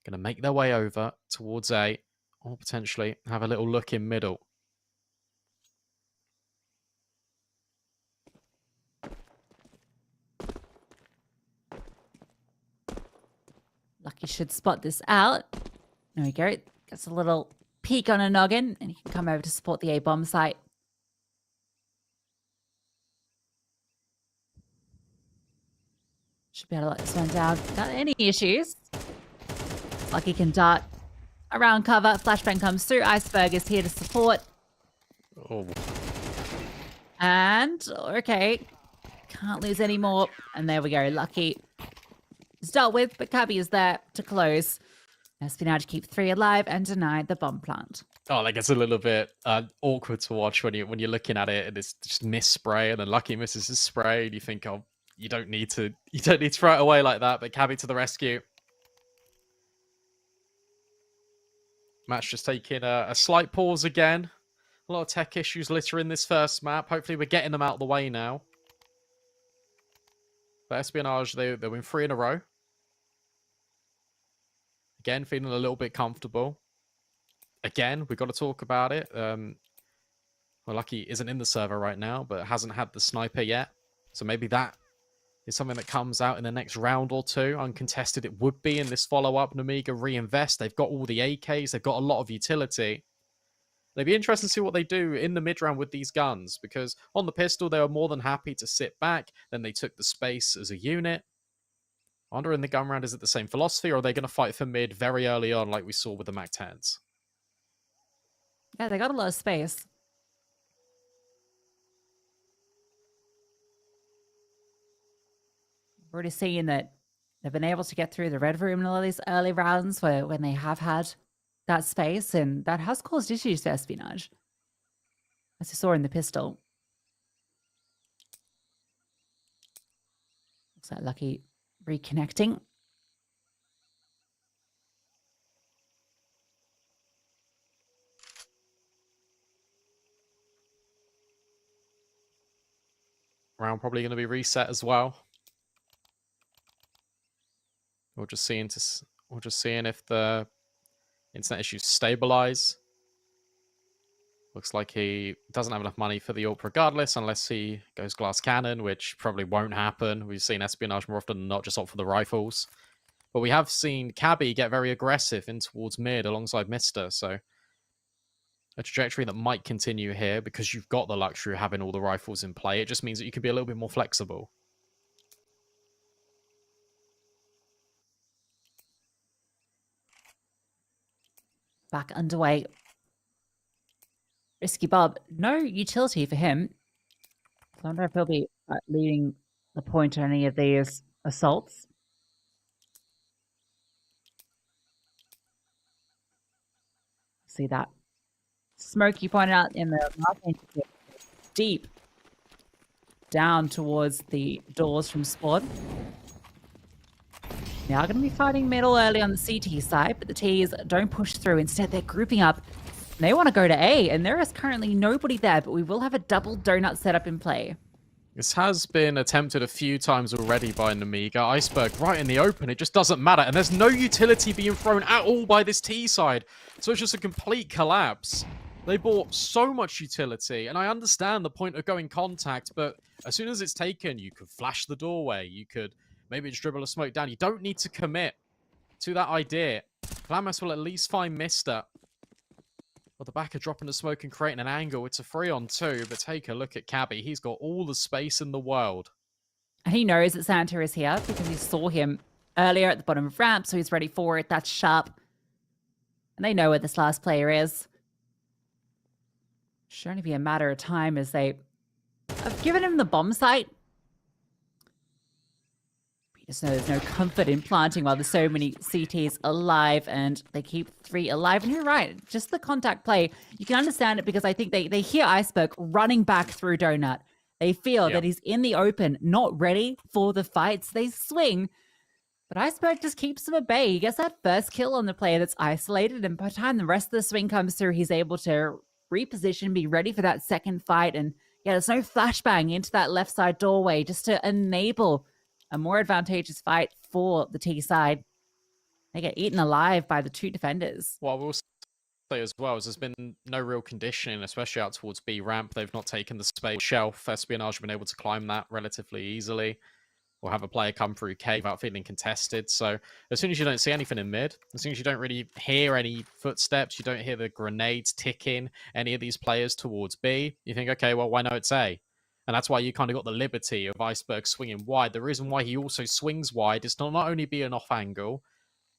Going to make their way over towards A, or potentially have a little look in middle. Lucky should spot this out. There we go. Gets a little peek on a noggin, and he can come over to support the A-bomb site. Should be able to let this one down without any issues. Lucky can dart around cover. Flashbang comes through. Iceberg is here to support. Oh. And, okay. Can't lose any more. And there we go. Lucky is dealt with, but Cabby is there to close. Espionage keep 3 alive and deny the bomb plant. Oh, that gets a little bit awkward to watch when you're looking at it and it's just miss spray, and then Lucky misses his spray, and you think, oh, you don't need to throw it away like that. But Cabby to the rescue. Match just taking a slight pause again. A lot of tech issues littering this first map. Hopefully we're getting them out of the way now. But Espionage, they win 3 in a row. Again, feeling a little bit comfortable. Again, we've got to talk about it. Well, Lucky isn't in the server right now, but hasn't had the sniper yet. So maybe that is something that comes out in the next round or 2. Uncontested it would be in this follow-up. Nemiga reinvest. They've got all the AKs. They've got a lot of utility. It'd be interesting to see what they do in the mid-round with these guns, because on the pistol, they were more than happy to sit back. Then they took the space as a unit. I wonder in the gun round, is it the same philosophy, or are they going to fight for mid very early on like we saw with the Mac 10s? Yeah, they got a lot of space. We're already seeing that they've been able to get through the red room in all these early rounds when they have had that space, and that has caused issues to Espionage, as you saw in the pistol. Looks like Lucky reconnecting. round probably going to be reset as well. We're just seeing if the internet issues stabilize. Looks like he doesn't have enough money for the AWP regardless, unless he goes glass cannon, which probably won't happen. We've seen Espionage more often than not just opt for the rifles. But we have seen Cabby get very aggressive in towards mid alongside Mister, so a trajectory that might continue here because you've got the luxury of having all the rifles in play. It just means that you can be a little bit more flexible. Back underway. Risky Bob, no utility for him. I wonder if he'll be leading the point on any of these assaults. See that smoke you pointed out in the marking, deep down towards the doors from spawn. They are going to be fighting middle early on the CT side, but the Ts don't push through. Instead, they're grouping up. They want to go to A, and there is currently nobody there, but we will have a double donut setup in play. This has been attempted a few times already by Nemiga. Iceberg right in the open. It just doesn't matter. And there's no utility being thrown at all by this T side. So it's just a complete collapse. They bought so much utility. And I understand the point of going contact, but as soon as it's taken, you could flash the doorway. You could maybe just dribble a smoke down. You don't need to commit to that idea. Glamis will at least find Mister. Well, the backer dropping the smoke and creating an angle. It's a 3-on-2, but take a look at Cabby. He's got all the space in the world. And he knows that Santa is here because he saw him earlier at the bottom of ramp, so he's ready for it. That's sharp. And they know where this last player is. Should only be a matter of time as they have given him the bomb site. Just know there's no comfort in planting while there's so many CTs alive, and they keep 3 alive. And you're right, just the contact play. You can understand it because I think they hear Iceberg running back through Donut. They feel that he's in the open, not ready for the fights. They swing, but Iceberg just keeps him at bay. He gets that first kill on the player that's isolated, and by the time the rest of the swing comes through, he's able to reposition, be ready for that second fight. And yeah, there's no flashbang into that left side doorway just to enable a more advantageous fight for the T side. They get eaten alive by the 2 defenders. What I will say as well is there's been no real conditioning, especially out towards B ramp. They've not taken the space shelf. Espionage have been able to climb that relatively easily, or have a player come through K without feeling contested. So as soon as you don't see anything in mid, as soon as you don't really hear any footsteps, you don't hear the grenades ticking any of these players towards B, you think, okay, well, why not it's A? And that's why you kind of got the liberty of Iceberg swinging wide. The reason why he also swings wide is to not only be an off angle,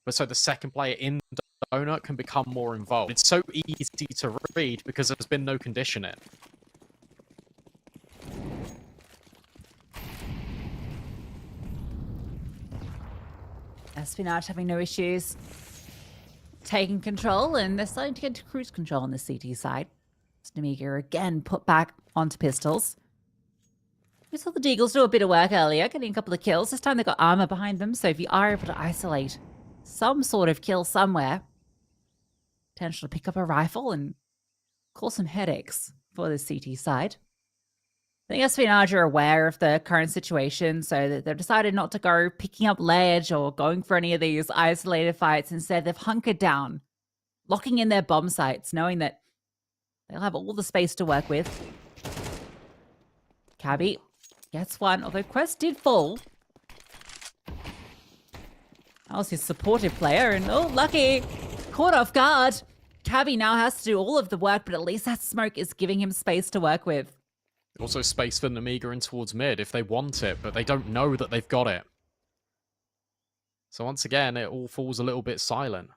but so the second player in the donut can become more involved. It's so easy to read because there's been no conditioning. Espionage having no issues taking control, and they're starting to get to cruise control on the CT side. Nemiga again put back onto pistols. We saw the Deagles do a bit of work earlier, getting a couple of kills. This time they've got armor behind them, so if you are able to isolate some sort of kill somewhere, potential to pick up a rifle and cause some headaches for the CT side. I think Espionage are aware of the current situation, so that they've decided not to go picking up ledge or going for any of these isolated fights. Instead, they've hunkered down, locking in their bomb sites, knowing that they'll have all the space to work with. Cabby gets one, although Quest did fall. That was his supportive player, and oh, lucky! Caught off guard. Cabby now has to do all of the work, but at least that smoke is giving him space to work with. Also space for Nemiga in towards mid if they want it, but they don't know that they've got it. So once again, it all falls a little bit silent.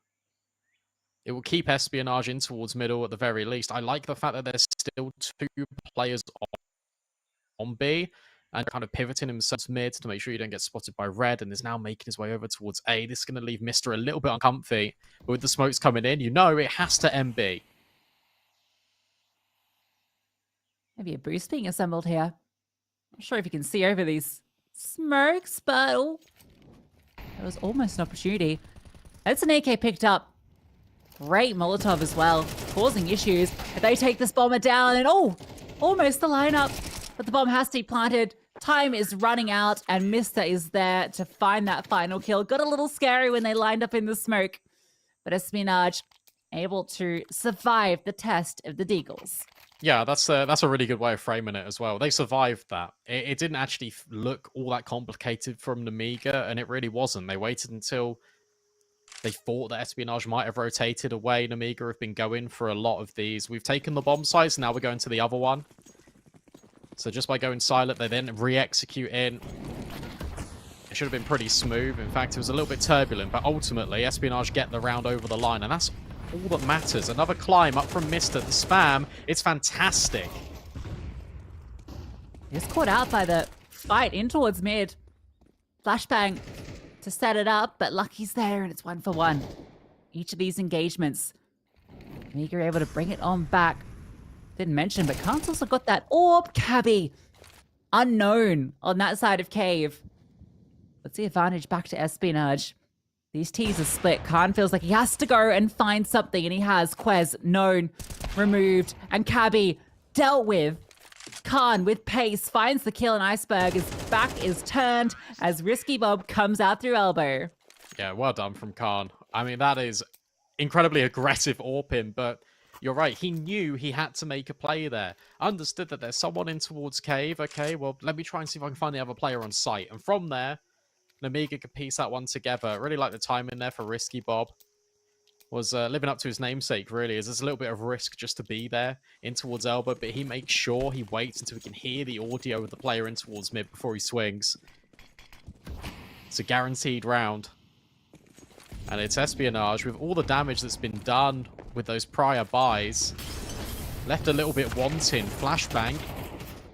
It will keep Espionage in towards middle at the very least. I like the fact that there's still 2 players on B, and kind of pivoting himself mid to make sure you don't get spotted by red, and is now making his way over towards A. This is going to leave Mister a little bit uncomfy, but with the smokes coming in, you know it has to MB. Maybe a boost being assembled here. Not sure if you can see over these smokes, but oh, there was almost an opportunity. That's an AK picked up. Great Molotov as well, causing issues. If they take this bomber down, and oh, almost the lineup. But the bomb has to be planted. Time is running out, and Mister is there to find that final kill. Got a little scary when they lined up in the smoke, but Espionage able to survive the test of the Deagles. Yeah, that's a really good way of framing it as well. They survived that. It didn't actually look all that complicated from Nemiga, and it really wasn't. They waited until they thought that Espionage might have rotated away. Nemiga have been going for a lot of these. We've taken the bomb sites, now we're going to the other one. So just by going silent, they then re-execute in. It should have been pretty smooth. In fact, it was a little bit turbulent, but ultimately, Espionage get the round over the line, and that's all that matters. Another climb up from Mister. The spam, it's fantastic. He's caught out by the fight in towards mid. Flashbang to set it up, but Lucky's there, and it's 1 for 1. Each of these engagements, Nemiga able to bring it on back. Didn't mention, but Khan's also got that orb, Cabby. Unknown on that side of cave. What's the advantage back to Espionage? These T's are split. Khan feels like he has to go and find something, and he has. Quez, known, removed, and Cabby dealt with. Khan, with pace, finds the kill, and Iceberg, his back is turned as Risky Bob comes out through elbow. Yeah, well done from Khan. I mean, that is incredibly aggressive AWPing, but you're right. He knew he had to make a play there. Understood that there's someone in towards cave. Okay, well, let me try and see if I can find the other player on site. And from there, Nemiga could piece that one together. Really like the timing there for Risky Bob. Was living up to his namesake, really. There's a little bit of risk just to be there in towards elbow, but he makes sure he waits until he can hear the audio of the player in towards mid before he swings. It's a guaranteed round. And it's Espionage with all the damage that's been done with those prior buys. Left a little bit wanting. Flashbang.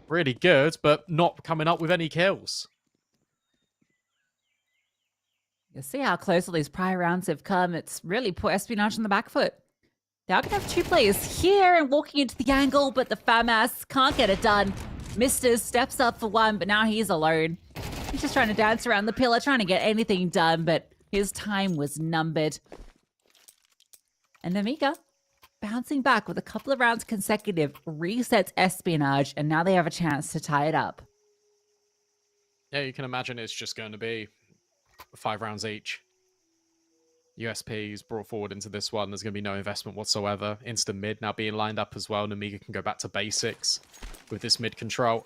Really good, but not coming up with any kills. You see how close all these prior rounds have come. It's really put Espionage on the back foot. They are going to have 2 players here and walking into the angle, but the FAMAS can't get it done. Mister steps up for one, but now he's alone. He's just trying to dance around the pillar, trying to get anything done, but his time was numbered. And Nemiga, bouncing back with a couple of rounds consecutive, resets Espionage, and now they have a chance to tie it up. Yeah, you can imagine it's just going to be 5 rounds each. USP's brought forward into this one. There's going to be no investment whatsoever. Instant mid now being lined up as well. Nemiga can go back to basics with this mid control.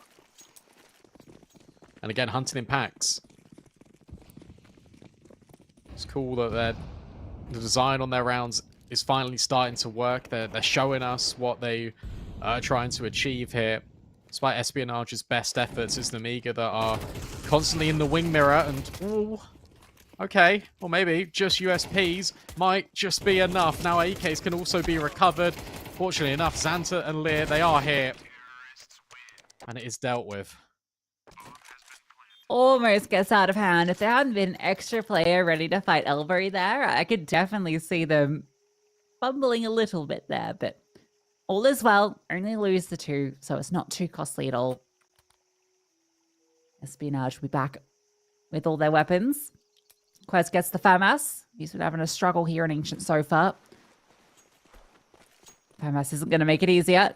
And again, hunting in packs. It's cool that the design on their rounds is finally starting to work. They're showing us what they are trying to achieve here. Despite Espionage's best efforts, it's Nemiga that are constantly in the wing mirror. And, ooh, okay, well maybe just USPs might just be enough. Now AKs can also be recovered. Fortunately enough, Xanta and Lear, they are here. And it is dealt with. Almost gets out of hand. If there hadn't been an extra player ready to fight Elvery there, I could definitely see them fumbling a little bit there, but all is well. Only lose the 2, so it's not too costly at all. Espionage will be back with all their weapons. Quez gets the FAMAS. He's been having a struggle here in Ancient so far. FAMAS isn't going to make it easier.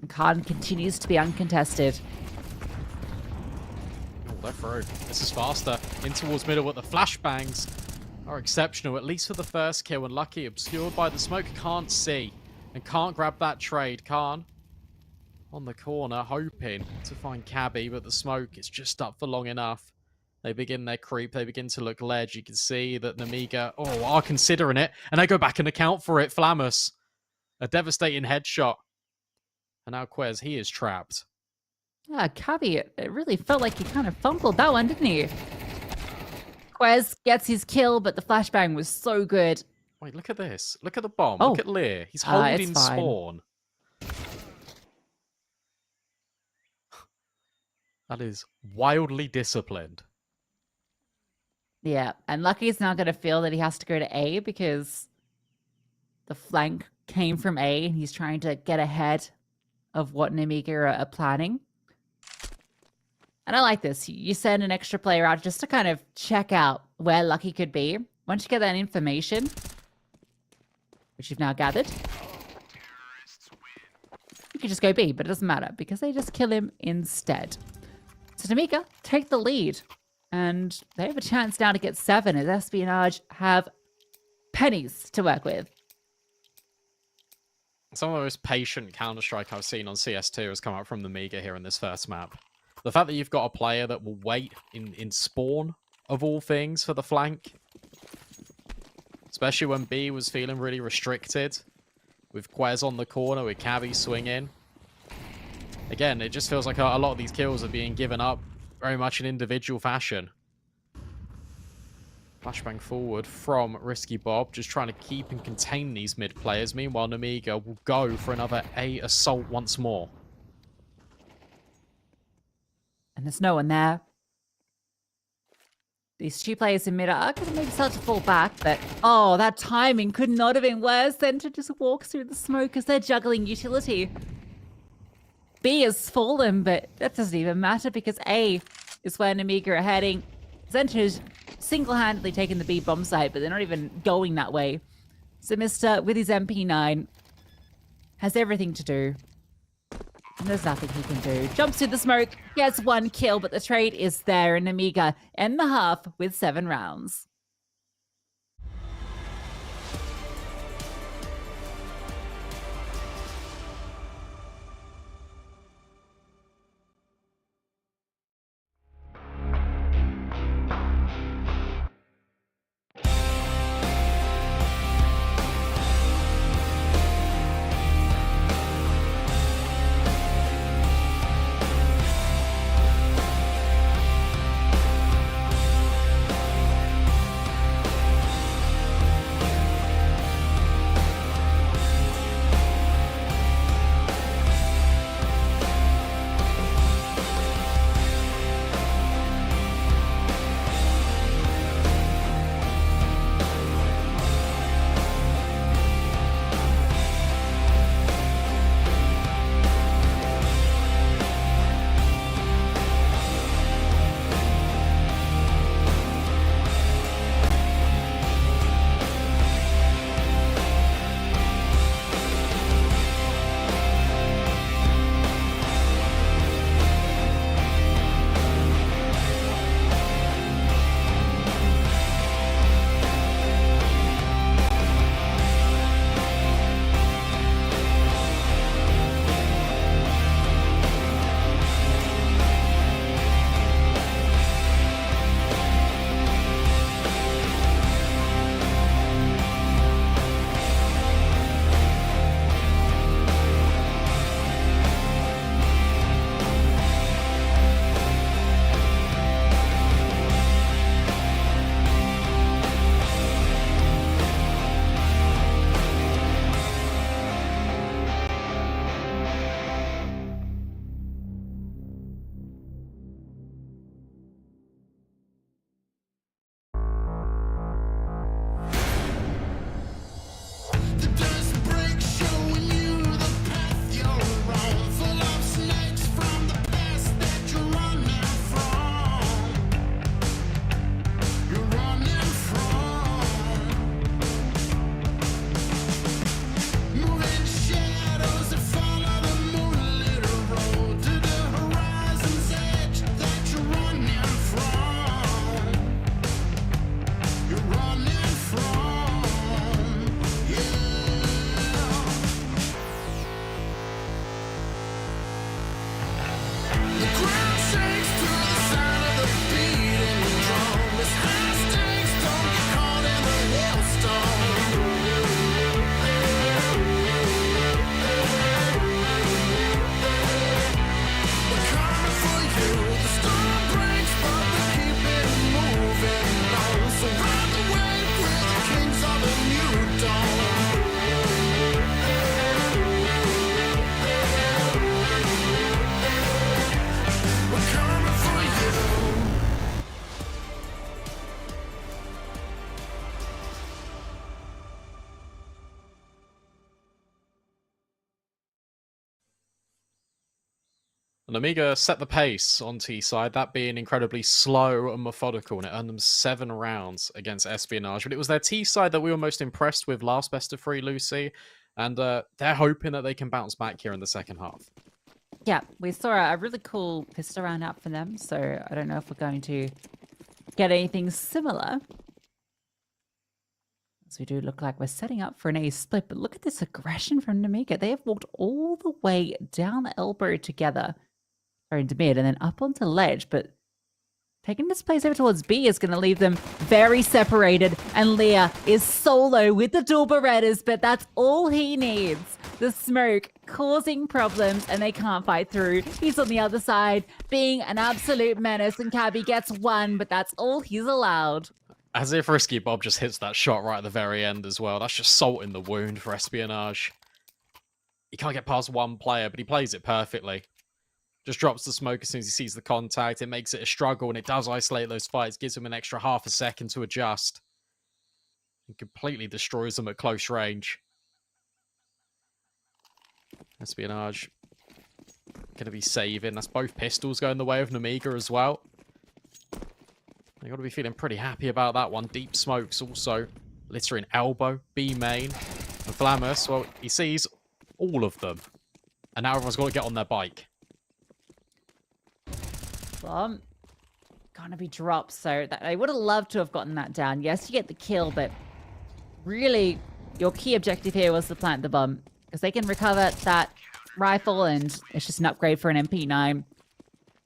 Khan continues to be uncontested. Left row. This is faster. In towards middle, but the flashbangs are exceptional, at least for the first kill. And Lucky, obscured by the smoke, can't see and can't grab that trade. Khan on the corner, hoping to find Cabby, but the smoke is just up for long enough. They begin their creep. They begin to look ledge. You can see that Nemiga, are considering it, and they go back and account for it. Flamus, a devastating headshot. And now Quez, he is trapped. Yeah, Cabby, it really felt like he kind of fumbled that one, didn't he? Quez gets his kill, but the flashbang was so good. Wait, look at this. Look at the bomb. Oh. Look at Lear. He's holding it's fine. spawn. That is wildly disciplined. Yeah, and Lucky's now going to feel that he has to go to A because the flank came from A, and he's trying to get ahead of what Nemiga are planning. And I like this. You send an extra player out just to kind of check out where Lucky could be. Once you get that information, which you've now gathered, He could just go B, but it doesn't matter because they just kill him instead. So Nemiga take the lead, and they have a chance now to get 7 as Espionage have pennies to work with. Some of the most patient Counter-Strike I've seen on CS2 has come out from Nemiga here in this first map. The fact that you've got a player that will wait in spawn, of all things, for the flank. Especially when B was feeling really restricted. With Quez on the corner, with Cabby swinging. Again, it just feels like a lot of these kills are being given up very much in individual fashion. Flashbang forward from Risky Bob, just trying to keep and contain these mid players. Meanwhile, Nemiga will go for another A assault once more. And there's no one there. These 2 players in mid are going to maybe start to fall back, but oh, that timing could not have been worse than to just walk through the smoke as they're juggling utility. B has fallen, but that doesn't even matter because A is where Nemiga are heading. Zento's single-handedly taking the B bomb site, but they're not even going that way. So Mr. with his MP9 has everything to do. And there's nothing he can do. Jumps through the smoke, gets 1 kill, but the trade is there, and Nemiga end the half with 7 rounds. And Nemiga set the pace on T-side, that being incredibly slow and methodical, and it earned them 7 rounds against Espionage. But it was their T-side that we were most impressed with last best of 3, Lucy. And they're hoping that they can bounce back here in the second half. Yeah, we saw a really cool pistol round out for them, so I don't know if we're going to get anything similar. As we do look like we're setting up for an A split, but look at this aggression from Nemiga. They have walked all the way down the elbow together, or into mid, and then up onto ledge, but taking this place over towards B is going to leave them very separated, and Leah is solo with the dual Berettas, but that's all he needs. The smoke causing problems, and they can't fight through. He's on the other side, being an absolute menace, and Cabby gets one, but that's all he's allowed. As if Risky Bob just hits that shot right at the very end as well. That's just salt in the wound for Espionage. He can't get past one player, but he plays it perfectly. Just drops the smoke as soon as he sees the contact. It makes it a struggle, and it does isolate those fights. Gives him an extra half a second to adjust. And completely destroys them at close range. Espionage going to be saving. That's both pistols going the way of Nemiga as well. They got to be feeling pretty happy about that one. Deep smokes also littering elbow, B main, and Flamus. Well, he sees all of them. And now everyone's got to get on their bike. Bomb gonna be dropped, so that I would have loved to have gotten that down. Yes, you get the kill, but really your key objective here was to plant the bomb, because they can recover that rifle, and it's just an upgrade for an MP9.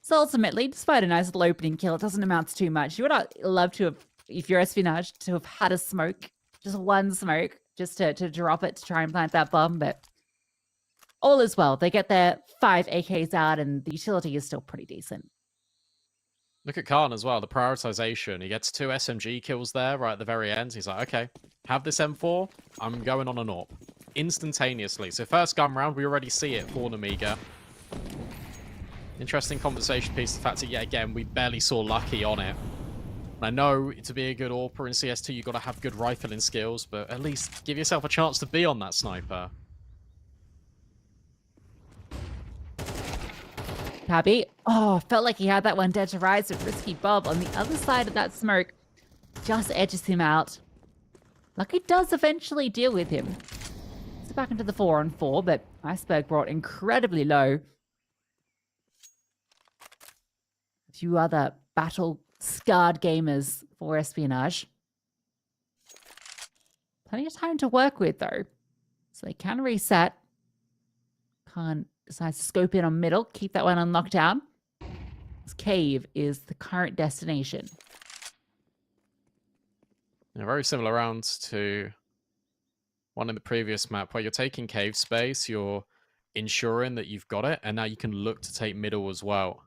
So ultimately, despite a nice little opening kill, it doesn't amount to too much. You would have loved to have, if you're Espionage, to have had a smoke, just one smoke, just to drop it to try and plant that bomb, but all is well. They get their 5 AKs out, and the utility is still pretty decent. Look at Khan as well, the prioritization. He gets 2 SMG kills there right at the very end. He's like, okay, have this M4, I'm going on an AWP. Instantaneously. So first gun round, we already see it for Nemiga. Interesting conversation piece, the fact that, yet again, we barely saw Lucky on it. And I know to be a good AWPer in CS2, you've got to have good rifling skills, but at least give yourself a chance to be on that sniper. Cabby. Oh, felt like he had that one dead to rights, but Risky Bob on the other side of that smoke just edges him out. Lucky does eventually deal with him. So back into the 4-on-4, but Iceberg brought incredibly low. A few other battle-scarred gamers for Espionage. Plenty of time to work with, though. So they can reset. Khan decides to scope in on middle, keep that one on lockdown. This cave is the current destination. Yeah, very similar rounds to one in the previous map, where you're taking cave space, you're ensuring that you've got it, and now you can look to take middle as well.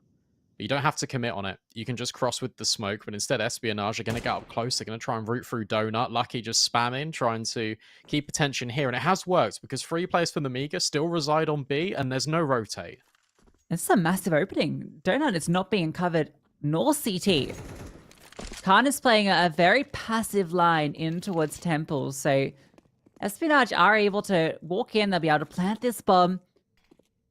But you don't have to commit on it. You can just cross with the smoke, but instead Espionage are going to get up close. They're going to try and root through Donut. Lucky just spamming, trying to keep attention here. And it has worked, because 3 players from Nemiga still reside on B, and there's no rotate. It's a massive opening. Donut is not being covered, nor CT. Khan is playing a very passive line in towards Temple, so Espionage are able to walk in. They'll be able to plant this bomb. And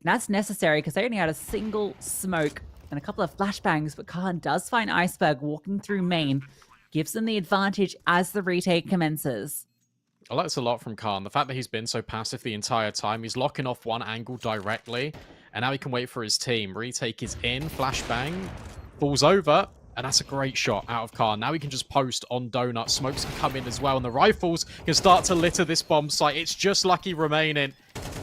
that's necessary, because they only had a single smoke and a couple of flashbangs, but Khan does find Iceberg walking through main, gives them the advantage as the retake commences. I like this a lot from Khan. The fact that he's been so passive the entire time. He's locking off one angle directly, and now he can wait for his team. Retake is in, flashbang, falls over, and that's a great shot out of Khan. Now he can just post on Donut. Smokes can come in as well, and the rifles can start to litter this bomb site. It's just Lucky remaining.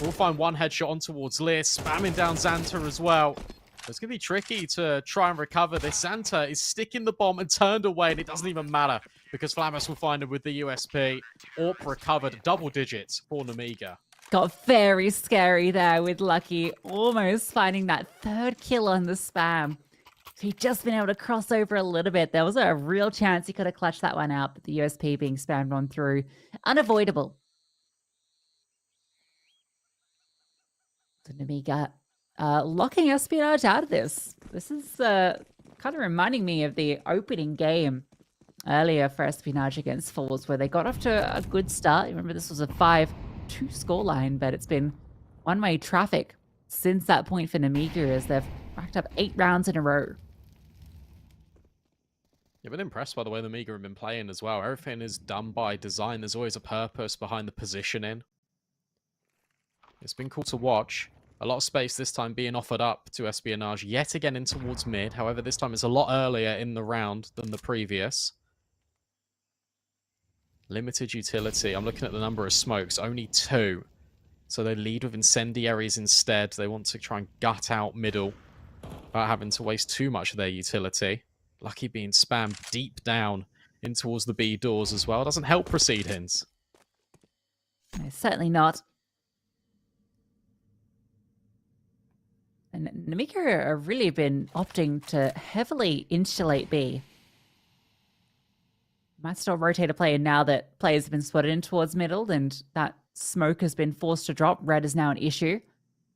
We'll find one headshot on towards Lear, spamming down Xanta as well. It's going to be tricky to try and recover this. Xanta is sticking the bomb and turned away, and it doesn't even matter, because Flamus will find him with the USP. AWP recovered, double digits for Nemiga. Got very scary there with Lucky, almost finding that 3rd kill on the spam. So he'd just been able to cross over a little bit. There was a real chance he could have clutched that one out, but the USP being spammed on through. Unavoidable. So Nemiga locking Espionage out of this. This is kind of reminding me of the opening game earlier for Espionage against Falls, where they got off to a good start. Remember, this was a 5-2 scoreline, but it's been one-way traffic since that point for Nemiga, as they've racked up 8 rounds in a row. I've been impressed by the way Nemiga have been playing as well. Everything is done by design. There's always a purpose behind the positioning. It's been cool to watch. A lot of space this time being offered up to Espionage yet again in towards mid. However, this time it's a lot earlier in the round than the previous. Limited utility. I'm looking at the number of smokes. Only 2. So they lead with incendiaries instead. They want to try and gut out middle without having to waste too much of their utility. Lucky being spammed deep down in towards the B doors as well. Doesn't help proceedings. No, certainly not. And Nemiga have really been opting to heavily insulate B. Might still rotate a player now that players have been spotted in towards middle and that smoke has been forced to drop. Red is now an issue.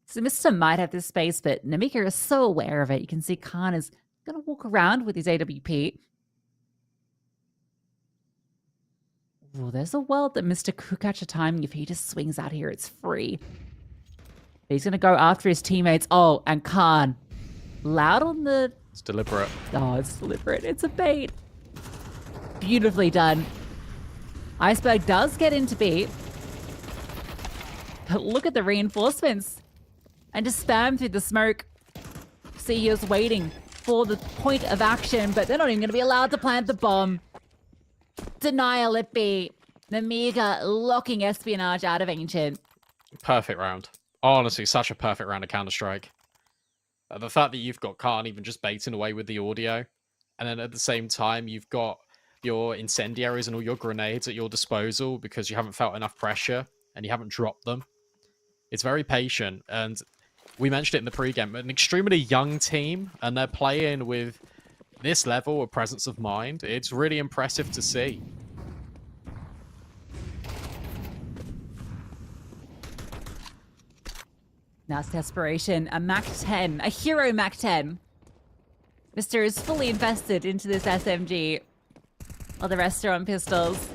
So Mr. might have this space, but Nemiga is so aware of it. You can see Khan is going to walk around with his AWP. Oh, there's a world that Mr. could catch a timing. If he just swings out here, it's free. He's going to go after his teammates. Oh, and Khan. Loud on the... It's deliberate. Oh, it's deliberate. It's a bait. Beautifully done. Iceberg does get into B. But look at the reinforcements. And just spam through the smoke. See, he was waiting for the point of action, but they're not even going to be allowed to plant the bomb. Denial at B. Nemiga locking Espionage out of Ancient. Perfect round. Honestly, such a perfect round of Counter-Strike. The fact that you've got Khan even just baiting away with the audio, and then at the same time you've got your incendiaries and all your grenades at your disposal because you haven't felt enough pressure and you haven't dropped them. It's very patient, and we mentioned it in the pregame, an extremely young team, and they're playing with this level of presence of mind. It's really impressive to see. Now it's desperation. A Mac 10. A hero Mac 10. Mr. is fully invested into this SMG. While the rest are on pistols.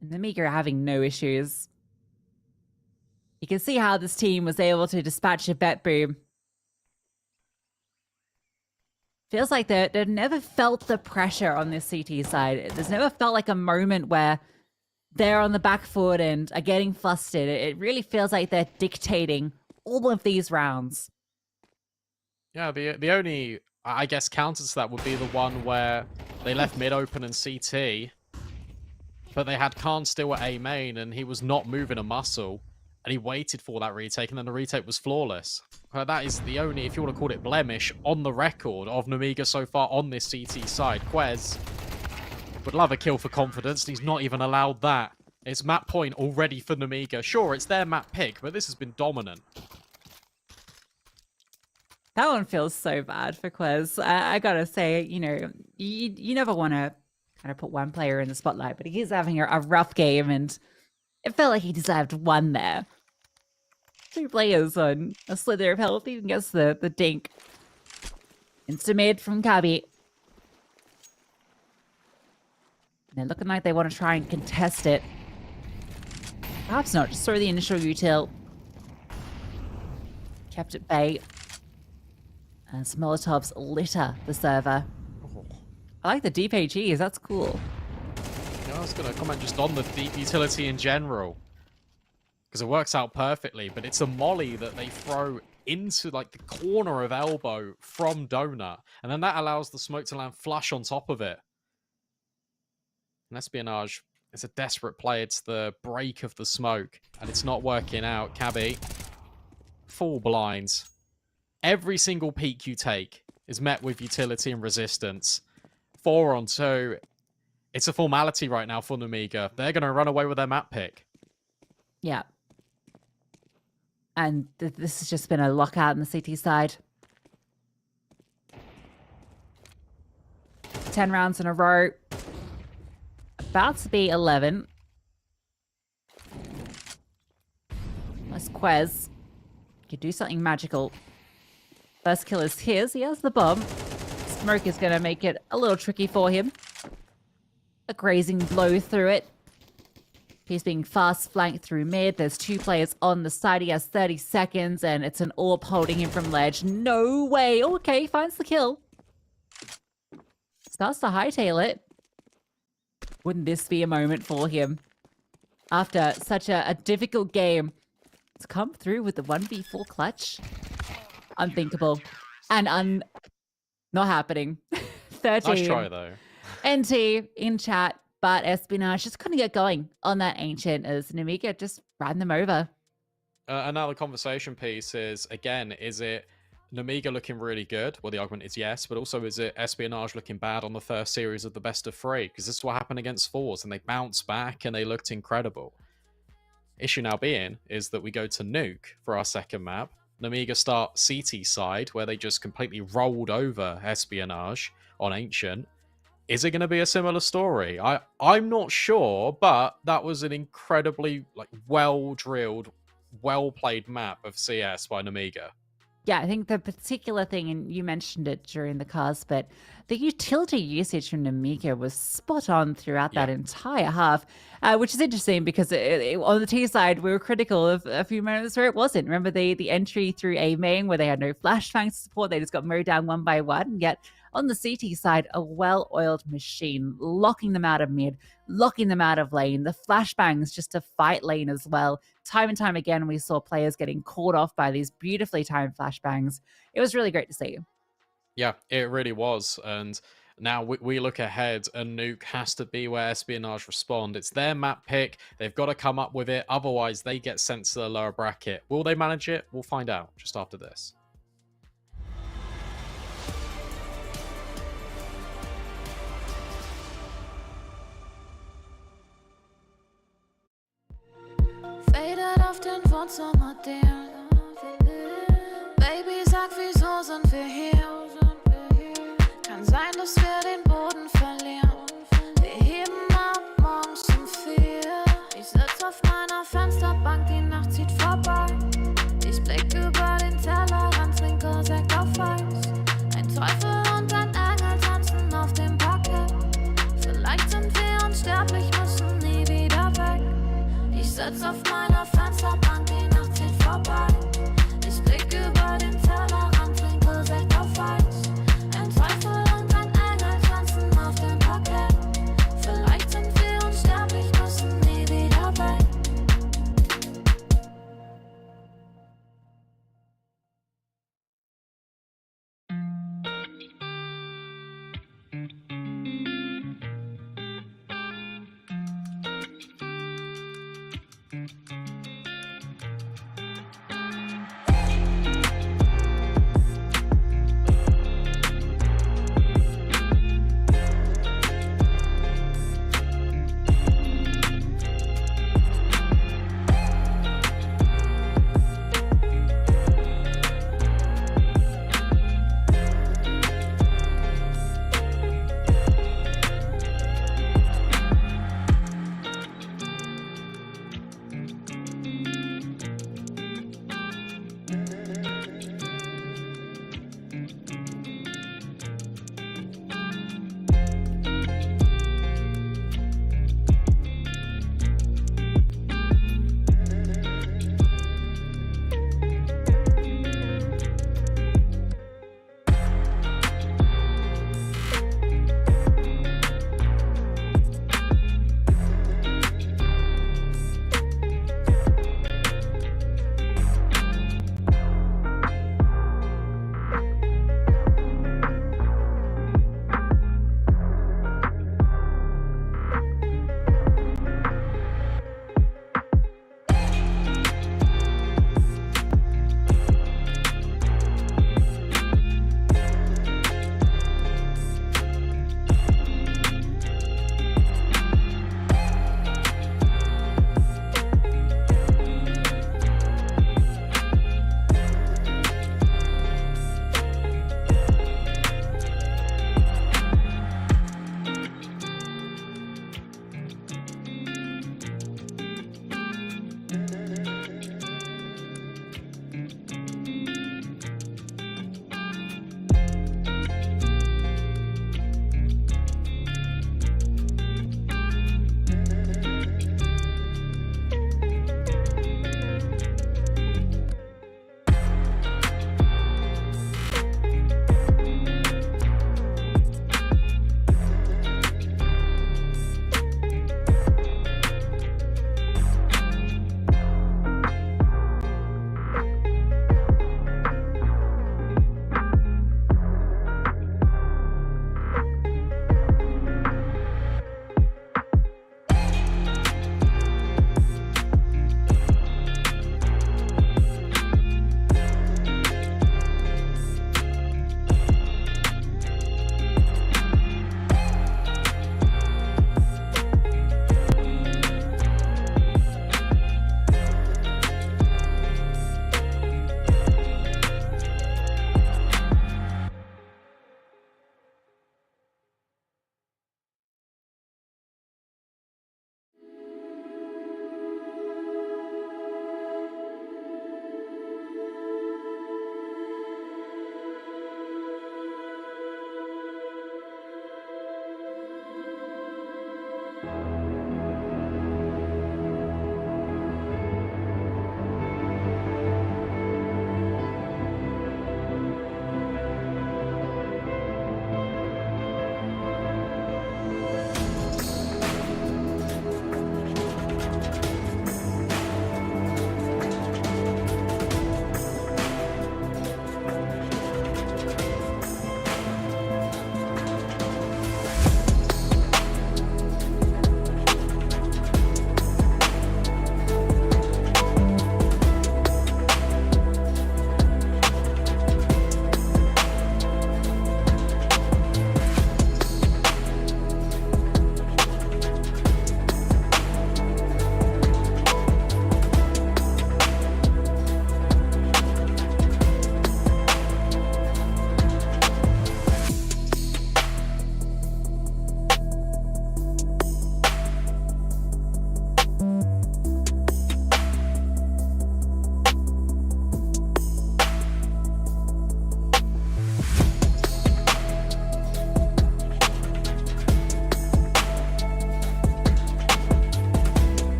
And Nemiga are having no issues. You can see how this team was able to dispatch a bet boom. Feels like they've never felt the pressure on this CT side. There's never felt like a moment where they're on the back foot and are getting flustered. It really feels like they're dictating all of these rounds. Yeah, the only, I guess, counter to that would be the one where they left mid open and CT, but they had Khan still at A main and he was not moving a muscle, and he waited for that retake, and then the retake was flawless. That is the only, if you want to call it blemish, on the record of Nemiga so far on this CT side. Quez would love a kill for confidence, and he's not even allowed that. It's map point already for Nemiga. Sure, it's their map pick, but this has been dominant. That one feels so bad for Quez. I gotta say, you know, you never want to kind of put one player in the spotlight, but he's having a rough game, and it felt like he deserved one there. 2 players on a slither of health, even gets the dink. Insta-mid from Kabi. They're looking like they want to try and contest it. Perhaps not, just throw the initial util. Kept at bay. And some Molotovs litter the server. Oh. I like the deep HEs, that's cool. I was going to comment just on the deep utility in general, because it works out perfectly, but it's a molly that they throw into like the corner of elbow from Donut, and then that allows the smoke to land flush on top of it. And Espionage is a desperate play. It's the break of the smoke, and it's not working out. Cabby, full blinds. Every single peek you take is met with utility and resistance. 4 on 2. It's a formality right now for Nemiga. They're going to run away with their map pick. Yeah. And this has just been a lockout on the CT side. 10 rounds in a row. About to be 11. Unless Quez could do something magical. First kill is his. He has the bomb. Smoke is going to make it a little tricky for him. A grazing blow through it. He's being fast flanked through mid. There's 2 players on the side. He has 30 seconds, and it's an AWP holding him from ledge. No way. Okay, he finds the kill. Starts to hightail it. Wouldn't this be a moment for him? after such a difficult game. It's come through with the 1v4 clutch. Unthinkable. And not happening. 13. Nice try, though. NT in chat, but Espionage just couldn't get going on that Ancient as Nemiga just ran them over. Another conversation piece is, again, is it Nemiga looking really good? Well, the argument is yes, but also is it Espionage looking bad on the first series of the best of 3? Because this is what happened against Force, and they bounced back and they looked incredible. Issue now being is that we go to Nuke for our second map. Nemiga start CT side, where they just completely rolled over Espionage on Ancient. Is it going to be a similar story? I'm not sure, but that was an incredibly well-drilled, well-played map of CS by Nemiga. Yeah, I think the particular thing, and you mentioned it during the cast, but the utility usage from Nemiga was spot on throughout that entire half, which is interesting because on the T side, we were critical of a few moments where it wasn't. Remember the entry through A main where they had no flashbang support, they just got mowed down one by one, and yet on the CT side, a well-oiled machine, locking them out of mid, locking them out of lane, the flashbangs just to fight lane as well. Time and time again, we saw players getting caught off by these beautifully timed flashbangs. It was really great to see. Yeah, it really was. And now we look ahead, and Nuke has to be where Espionage respond. It's their map pick. They've got to come up with it. Otherwise, they get sent to the lower bracket. Will they manage it? We'll find out just after this. Faded auf den Wohnzimmerdielen. Baby, sag, wieso sind wir hier? Kann sein, dass wir den Boden verlieren. Wir heben ab morgens um 4. Ich sitz auf meiner Fensterbank, die Nacht zieht vorbei. Ich blick über den Tellerrand, trinke Sekt auf Eis. Ein Teufel und ein Engel tanzen auf dem Parkett. Vielleicht sind wir unsterblich, müssen nie wieder weg. Ich sitz auf meiner Fensterbank, die Nacht zieht vorbei. Ich blick über den Tellerrand, trinke Sekt auf Eis. Ein Teufel und ein Engel tanzen auf dem Parkett. Vielleicht sind wir unsterblich, müssen nie wieder weg.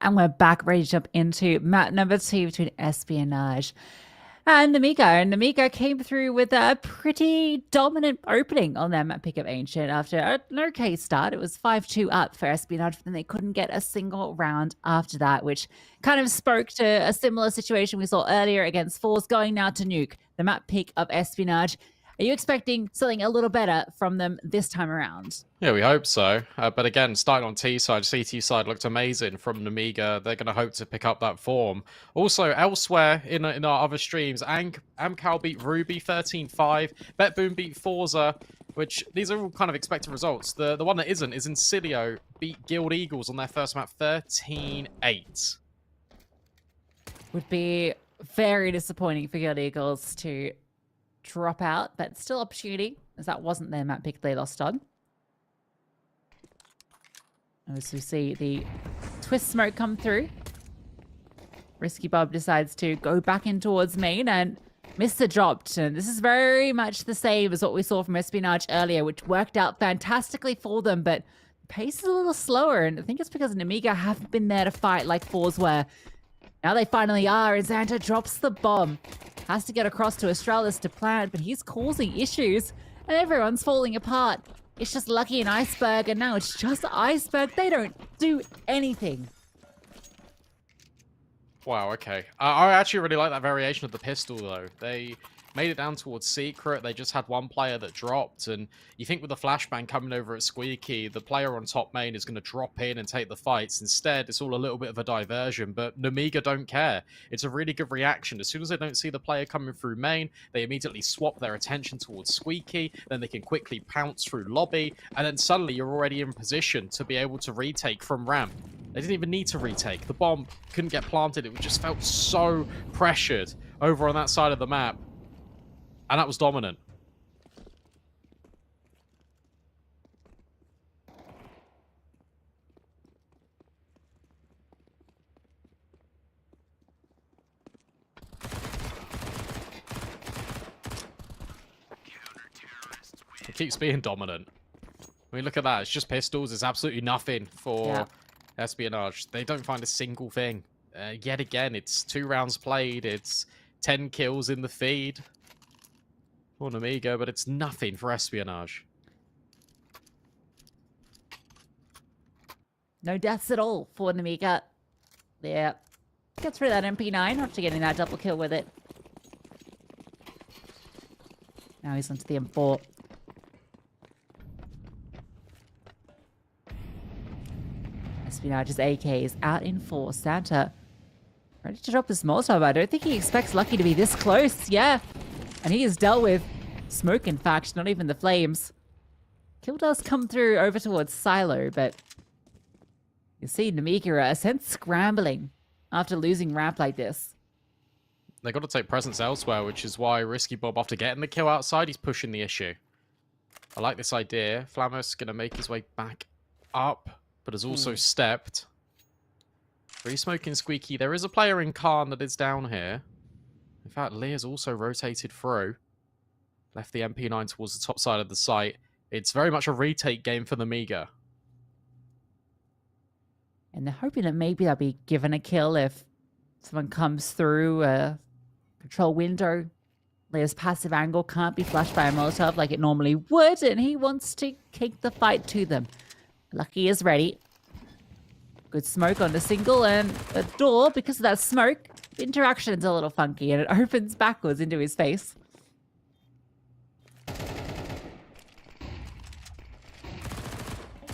And we're back ready to jump into map number 2 between Espionage and Nemiga. And Nemiga came through with a pretty dominant opening on their map pick of Ancient after an okay start. It was 5-2 up for Espionage, but then they couldn't get a single round after that, which kind of spoke to a similar situation we saw earlier against Force. Going now to Nuke, the map pick of Espionage. Are you expecting something a little better from them this time around? Yeah, we hope so. But again, starting on T side, CT side looked amazing from Nemiga. They're going to hope to pick up that form. Also, elsewhere in our other streams, Amcal beat Ruby 13-5. Betboom beat Forza, which these are all kind of expected results. The one that isn't is Incilio beat Guild Eagles on their first map 13-8. Would be very disappointing for Guild Eagles to drop out, but still opportunity, as that wasn't their map pick they lost on. As we see the twist smoke come through, Risky Bob decides to go back in towards main, and Mr. dropped. And this is very much the same as what we saw from Espionage earlier, which worked out fantastically for them, but the pace is a little slower, and I think it's because Nemiga haven't been there to fight like Fours were. Now they finally are, and Xanta drops the bomb. Has to get across to Astralis to plant, but he's causing issues, and everyone's falling apart. It's just Lucky and Iceberg, and now it's just Iceberg. They don't do anything. Wow, okay. I actually really like that variation of the pistol, though. They made it down towards Secret. They just had one player that dropped, and you think with the flashbang coming over at Squeaky, the player on top main is going to drop in and take the fights. Instead, it's all a little bit of a diversion, but Nemiga don't care. It's a really good reaction. As soon as they don't see the player coming through main, they immediately swap their attention towards Squeaky, then they can quickly pounce through lobby, and then suddenly you're already in position to be able to retake from ramp. They didn't even need to retake. The bomb couldn't get planted. It just felt so pressured over on that side of the map. And that was dominant. It keeps being dominant. I mean, look at that. It's just pistols. It's absolutely nothing for Espionage. They don't find a single thing. Yet again, it's 2 rounds played. It's 10 kills in the feed for Nemiga, but it's nothing for Espionage. No deaths at all for Nemiga. Yeah. Gets rid of that MP9 after getting that double kill with it. Now he's onto the M4. Espionage's AK is out in force. Xanta ready to drop his Molotov. I don't think he expects Lucky to be this close. Yeah. And he has dealt with smoke, in fact, not even the flames. Kill does come through over towards Silo, but you see Nemiga a sense scrambling after losing ramp like this. They got to take presence elsewhere, which is why Risky Bob, after getting the kill outside, he's pushing the issue. I like this idea. Flamus going to make his way back up, but has also stepped. Free smoking Squeaky. There is a player in Khan that is down here. In fact, Leah's also rotated through. Left the MP9 towards the top side of the site. It's very much a retake game for Nemiga. And they're hoping that maybe they'll be given a kill if someone comes through a control window. Leah's passive angle can't be flashed by a Molotov like it normally would, and he wants to kick the fight to them. Lucky is ready. Good smoke on the single, and the door, because of that smoke, the interaction's a little funky, and it opens backwards into his face.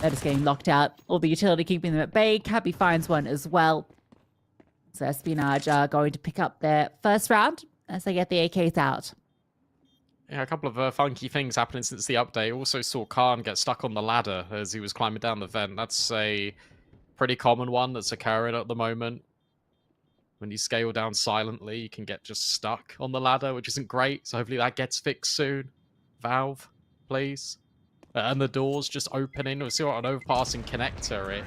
They're just getting locked out. All the utility keeping them at bay. Cabby finds one as well. So Espionage are going to pick up their first round as they get the AKs out. Yeah, a couple of funky things happening since the update. Also saw Khan get stuck on the ladder as he was climbing down the vent. That's a pretty common one that's occurring at the moment. When you scale down silently, you can get just stuck on the ladder, which isn't great. So hopefully that gets fixed soon. Valve, please. And the door's just opening. We'll see what an overpassing connector.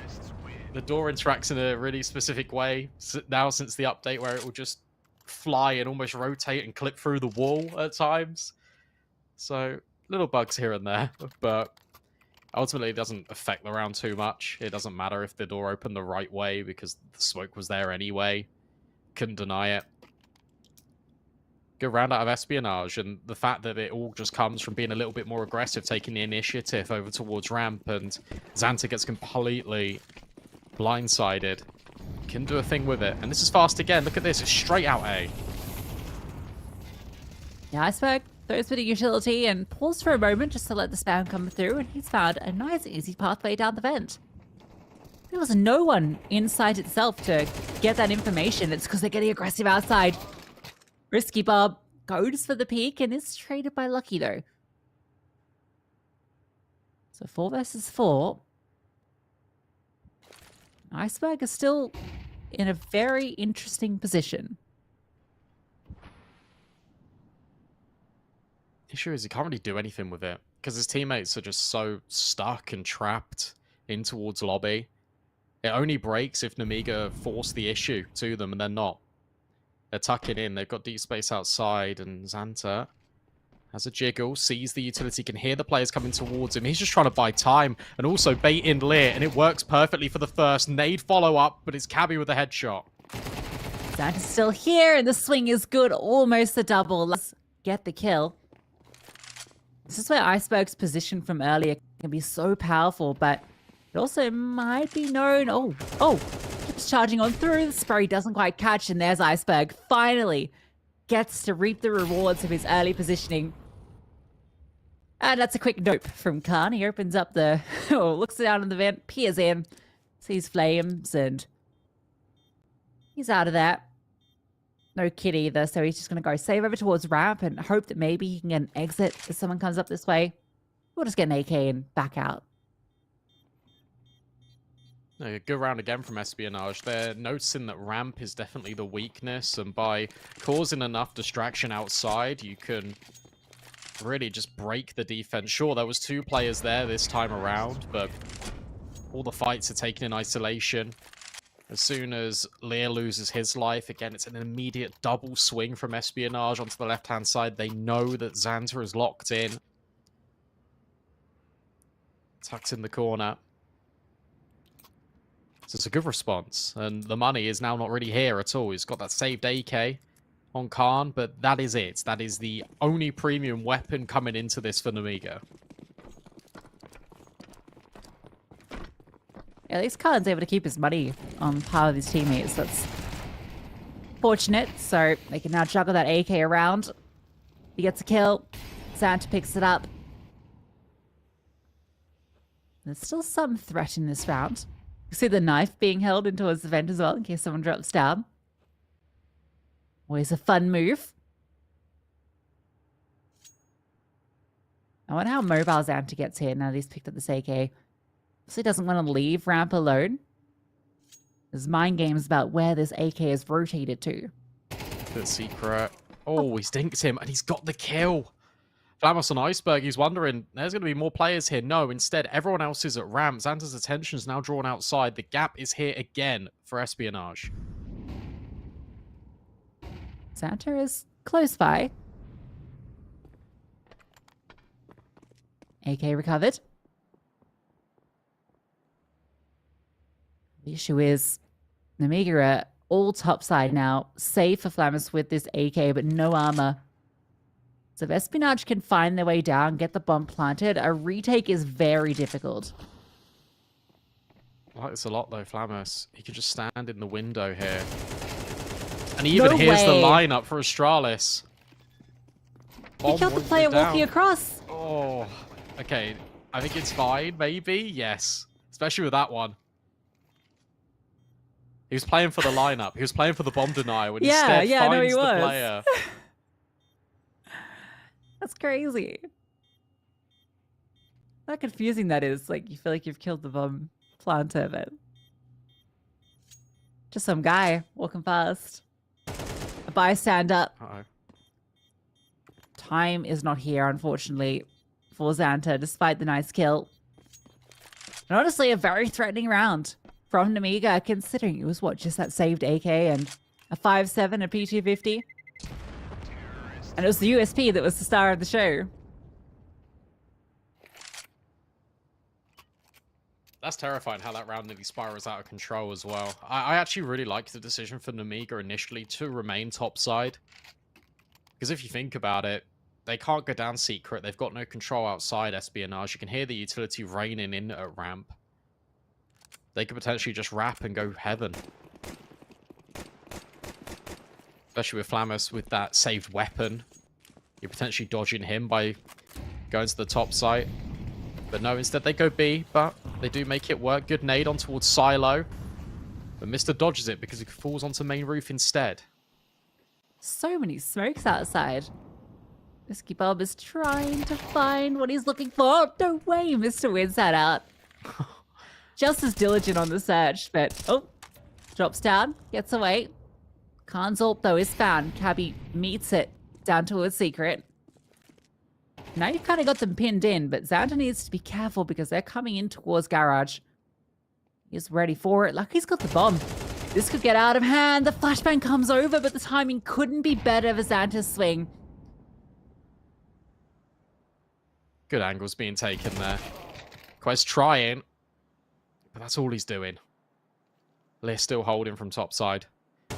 The door interacts in a really specific way now since the update, where it will just fly and almost rotate and clip through the wall at times. So little bugs here and there, but Ultimately, it doesn't affect the round too much. It doesn't matter if the door opened the right way because the smoke was there anyway. Couldn't deny it. Good round out of Espionage, and the fact that it all just comes from being a little bit more aggressive, taking the initiative over towards ramp, and Xanta gets completely blindsided. Can do a thing with it. And this is fast again. Look at this. It's straight out A. Yeah, Iceberg throws for the utility and paused for a moment just to let the spam come through, and he's found a nice, easy pathway down the vent. There was no one inside itself to get that information. It's because they're getting aggressive outside. Risky Bob goes for the peek and is traded by Lucky, though. So 4 versus 4. Iceberg is still in a very interesting position. Issue is he can't really do anything with it because his teammates are just so stuck and trapped in towards lobby. It only breaks if Nemiga force the issue to them, and they're not. They're tucking in. They've got deep space outside, and Xanta has a jiggle, sees the utility, can hear the players coming towards him. He's just trying to buy time and also bait in Lear, and it works perfectly for the first. Nade follow-up, but it's Cabby with a headshot. Xanta's still here, and the swing is good. Almost a double. Let's get the kill. This is where Iceberg's position from earlier can be so powerful, but it also might be known. Oh, keeps charging on through. The spray doesn't quite catch, and there's Iceberg. Finally gets to reap the rewards of his early positioning. And that's a quick nope from Khan. He opens up the, looks down in the vent, peers in, sees flames, and he's out of that. No kid either, so he's just going to go save over towards ramp and hope that maybe he can get an exit if someone comes up this way. We'll just get an AK and back out. A good round again from Espionage. They're noticing that ramp is definitely the weakness, and by causing enough distraction outside, you can really just break the defense. Sure, there was 2 players there this time around, but all the fights are taken in isolation. As soon as Lear loses his life, again, it's an immediate double swing from Espionage onto the left-hand side. They know that Xanta is locked in. Tucked in the corner. So it's a good response, and the money is now not really here at all. He's got that saved AK on Khan, but that is it. That is the only premium weapon coming into this for Nemiga. Yeah, at least Khan's able to keep his money on par with his teammates. That's fortunate, so they can now juggle that AK around. He gets a kill. Xanta picks it up. There's still some threat in this round. You see the knife being held in towards the vent as well in case someone drops down. Always a fun move. I wonder how mobile Xanta gets here now that he's picked up this AK. So he doesn't want to leave ramp alone. There's mind games about where this AK is rotated to. The secret. Oh, he's dinked him, and he's got the kill. Flamos on Iceberg, he's wondering, there's going to be more players here. No, instead, everyone else is at ramp. Xanta's attention is now drawn outside. The gap is here again for Espionage. Xanta is close by. AK recovered. The issue is Nemiga are all topside now, save for Flamus with this AK, but no armor. So if Espionage can find their way down, get the bomb planted, a retake is very difficult. I like this a lot, though, Flamus. He can just stand in the window here. And he even hears the lineup for Astralis. He killed the player walking across. Oh, okay. I think it's fine, maybe? Yes. Especially with that one. He was playing for the lineup. He was playing for the bomb denial when instead finds the player. That's crazy. How confusing that is. Like, you feel like you've killed the bomb planter, but just some guy walking past. A bystander. Uh-oh. Time is not here, unfortunately, for Xanta, despite the nice kill. And honestly, a very threatening round from Nemiga, considering it was, what, just that saved AK and a 5.7, a P250? And it was the USP that was the star of the show. That's terrifying how that round nearly spirals out of control as well. I actually really like the decision for Nemiga initially to remain topside. Because if you think about it, they can't go down secret. They've got no control outside Espionage. You can hear the utility raining in at ramp. They could potentially just wrap and go heaven. Especially with Flammus with that saved weapon. You're potentially dodging him by going to the top site. But no, instead they go B, but they do make it work. Good nade on towards Silo. But Mr. dodges it because he falls onto main roof instead. So many smokes outside. Whiskey Bob is trying to find what he's looking for. No way, Mr. wins that out. Just as diligent on the search, but oh, drops down, gets away. Khan's ult though is found. Cabby meets it down towards secret. Now you've kind of got them pinned in, but Xanta needs to be careful because they're coming in towards garage. He's ready for it. Lucky's got the bomb. This could get out of hand. The flashbang comes over, but the timing couldn't be better for Xanta's swing. Good angles being taken there. Quest trying, but that's all he's doing. Lear still holding from top side.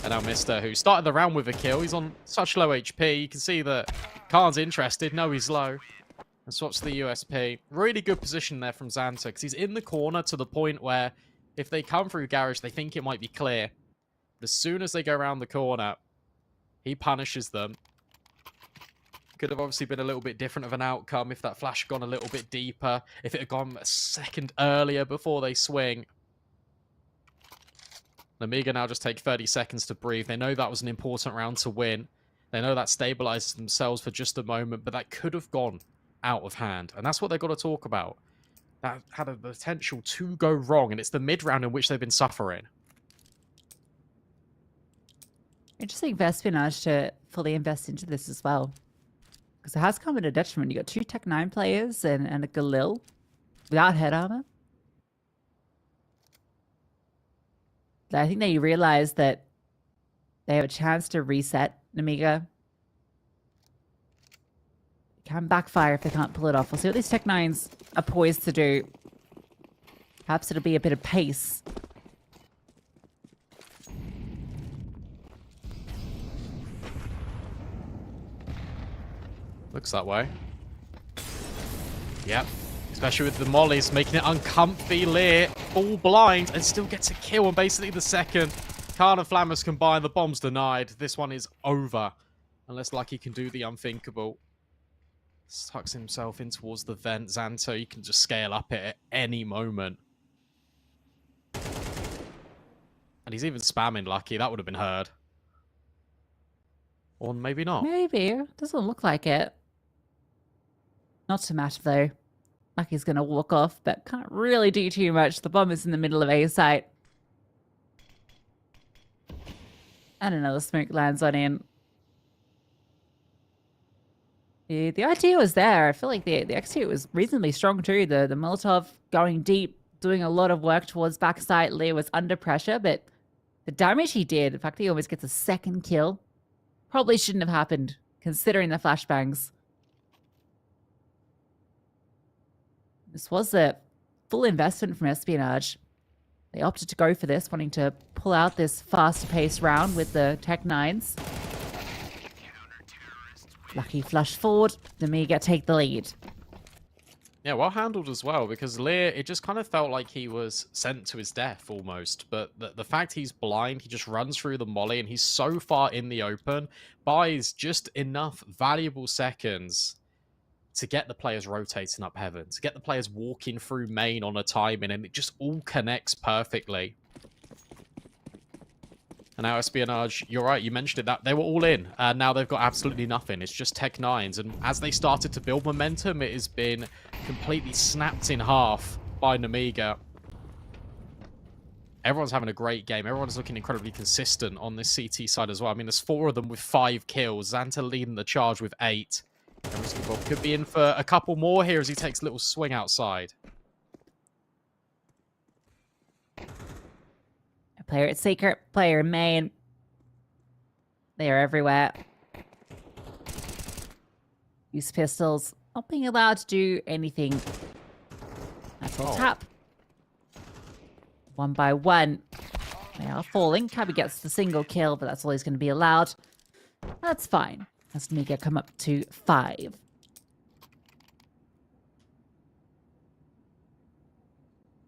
And now Mr. who started the round with a kill. He's on such low HP. You can see that Khan's interested. No, he's low. And swaps the USP. Really good position there from Xanta because he's in the corner to the point where if they come through garage, they think it might be clear. But as soon as they go around the corner, he punishes them. Could have obviously been a little bit different of an outcome if that flash had gone a little bit deeper. If it had gone a second earlier before they swing. Nemiga now just take 30 seconds to breathe. They know that was an important round to win. They know that stabilizes themselves for just a moment, but that could have gone out of hand. And that's what they've got to talk about. That had a potential to go wrong, and it's the mid-round in which they've been suffering. Interesting for Espionage to fully invest into this as well. Because it has come at a detriment. You got 2 Tech 9 players and a Galil without head armor. I think they realize that they have a chance to reset Nemiga. It can backfire if they can't pull it off. We'll see what these Tech 9s are poised to do. Perhaps it'll be a bit of pace. Looks that way. Yep. Especially with the mollies, making it uncomfy. Lear, all blind, and still gets a kill on basically the second. Khan and Flammus combined, the bomb's denied. This one is over. Unless Lucky can do the unthinkable. Tucks himself in towards the vent. Xanta, you can just scale up it at any moment. And he's even spamming Lucky. That would have been heard. Or maybe not. Maybe. Doesn't look like it. Not to match, though. Lucky's going to walk off, but can't really do too much. The bomb is in the middle of A site. And another smoke lands on him. The idea was there. I feel like the execute was reasonably strong too. The Molotov going deep, doing a lot of work towards backside. Lear was under pressure, but the damage he did, the fact that he almost gets a second kill, probably shouldn't have happened, considering the flashbangs. This was a full investment from Espionage. They opted to go for this, wanting to pull out this faster-paced round with the Tech 9s. Lucky flush forward. Nemiga take the lead. Yeah, well handled as well, because Lear, it just kind of felt like he was sent to his death almost. But the fact he's blind, he just runs through the molly, and he's so far in the open, buys just enough valuable seconds to get the players rotating up heaven, to get the players walking through main on a timing, and it just all connects perfectly. And now Espionage, you're right, you mentioned it, that they were all in, and now they've got absolutely nothing. It's just Tech 9s, and as they started to build momentum, it has been completely snapped in half by Nemiga. Everyone's having a great game. Everyone's looking incredibly consistent on this CT side as well. I mean, there's 4 of them with 5 kills. Xanta leading the charge with 8. And Risky Bob could be in for a couple more here as he takes a little swing outside. A player at secret, player in main. They are everywhere. Use pistols. Not being allowed to do anything. That's all tap. One by one. They are falling. Cabby gets the single kill, but that's all he's going to be allowed. That's fine. As Nemiga come up to 5.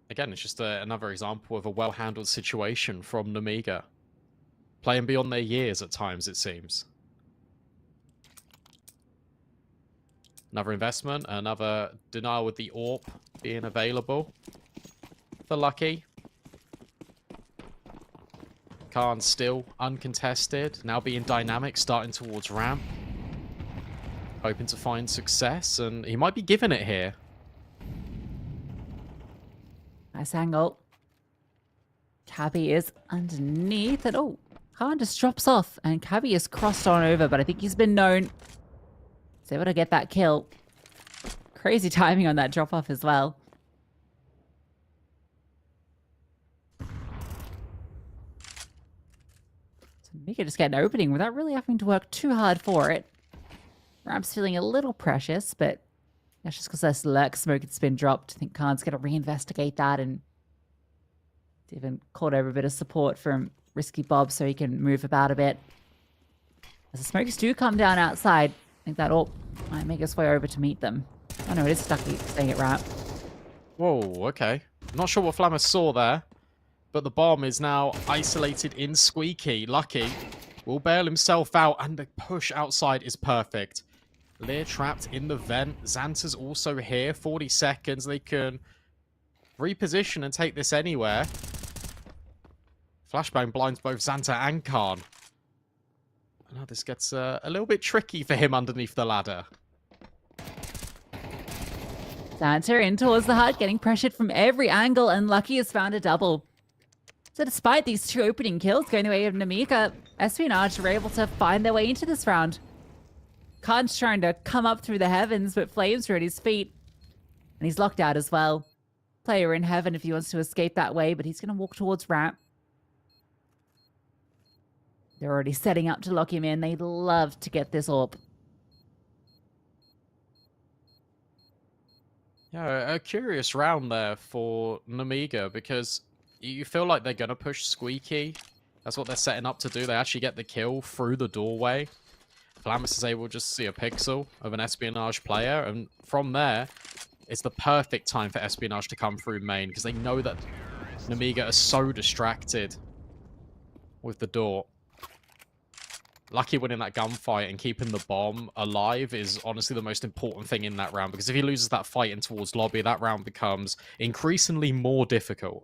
Again, it's just another example of a well-handled situation from Nemiga. Playing beyond their years at times, it seems. Another investment, another denial with the AWP being available for Lucky. Khan still uncontested, now being dynamic, starting towards ramp. Hoping to find success, and he might be giving it here. Nice angle. Cabby is underneath, and oh, Khan just drops off, and Cabby is crossed on over, but I think he's been known. He's able to get that kill. Crazy timing on that drop off as well. Nemiga just get an opening without really having to work too hard for it. Ramp's feeling a little precious, but that's just because there's lurk smoke that's been dropped. I think Khan's going to reinvestigate that and even called over a bit of support from Risky Bob so he can move about a bit. As the smokers do come down outside, I think that all might make its way over to meet them. Oh no, it is stuck staying at ramp. Whoa, okay. Not sure what Flammer saw there, but the bomb is now isolated in Squeaky. Lucky will bail himself out, and the push outside is perfect. Lear trapped in the vent. Xanta's also here. 40 seconds. They can reposition and take this anywhere. Flashbang blinds both Xanta and Khan. Now this gets a little bit tricky for him underneath the ladder. Xanta in towards the hut, getting pressured from every angle, and Lucky has found a double. So despite these 2 opening kills going the way of Nemiga, Espionage were able to find their way into this round. Khan's trying to come up through the heavens, but Flames are at his feet. And he's locked out as well. Player in heaven if he wants to escape that way, but he's going to walk towards ramp. They're already setting up to lock him in. They'd love to get this AWP. Yeah, a curious round there for Nemiga, because you feel like they're going to push Squeaky. That's what they're setting up to do. They actually get the kill through the doorway. Flammus is able to just see a pixel of an Espionage player, and from there, it's the perfect time for Espionage to come through main, because they know that Nemiga are so distracted with the door. Lucky winning that gunfight and keeping the bomb alive is honestly the most important thing in that round, because if he loses that fight in towards lobby, that round becomes increasingly more difficult.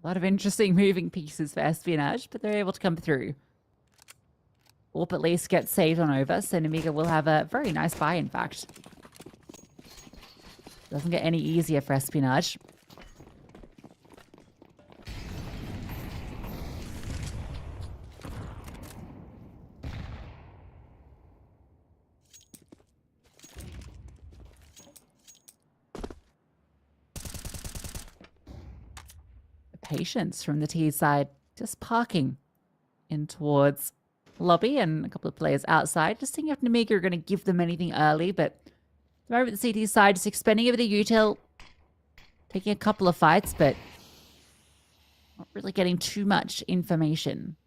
A lot of interesting moving pieces for Espionage, but they're able to come through. AWP at least gets saved on over, so Nemiga will have a very nice buy, in fact. Doesn't get any easier for Espionage. Patience from the T side, just parking in towards lobby, and a couple of players outside, just seeing if Nemiga are going to give them anything early, but at the moment the CT side just expending a bit of util, taking a couple of fights, but not really getting too much information.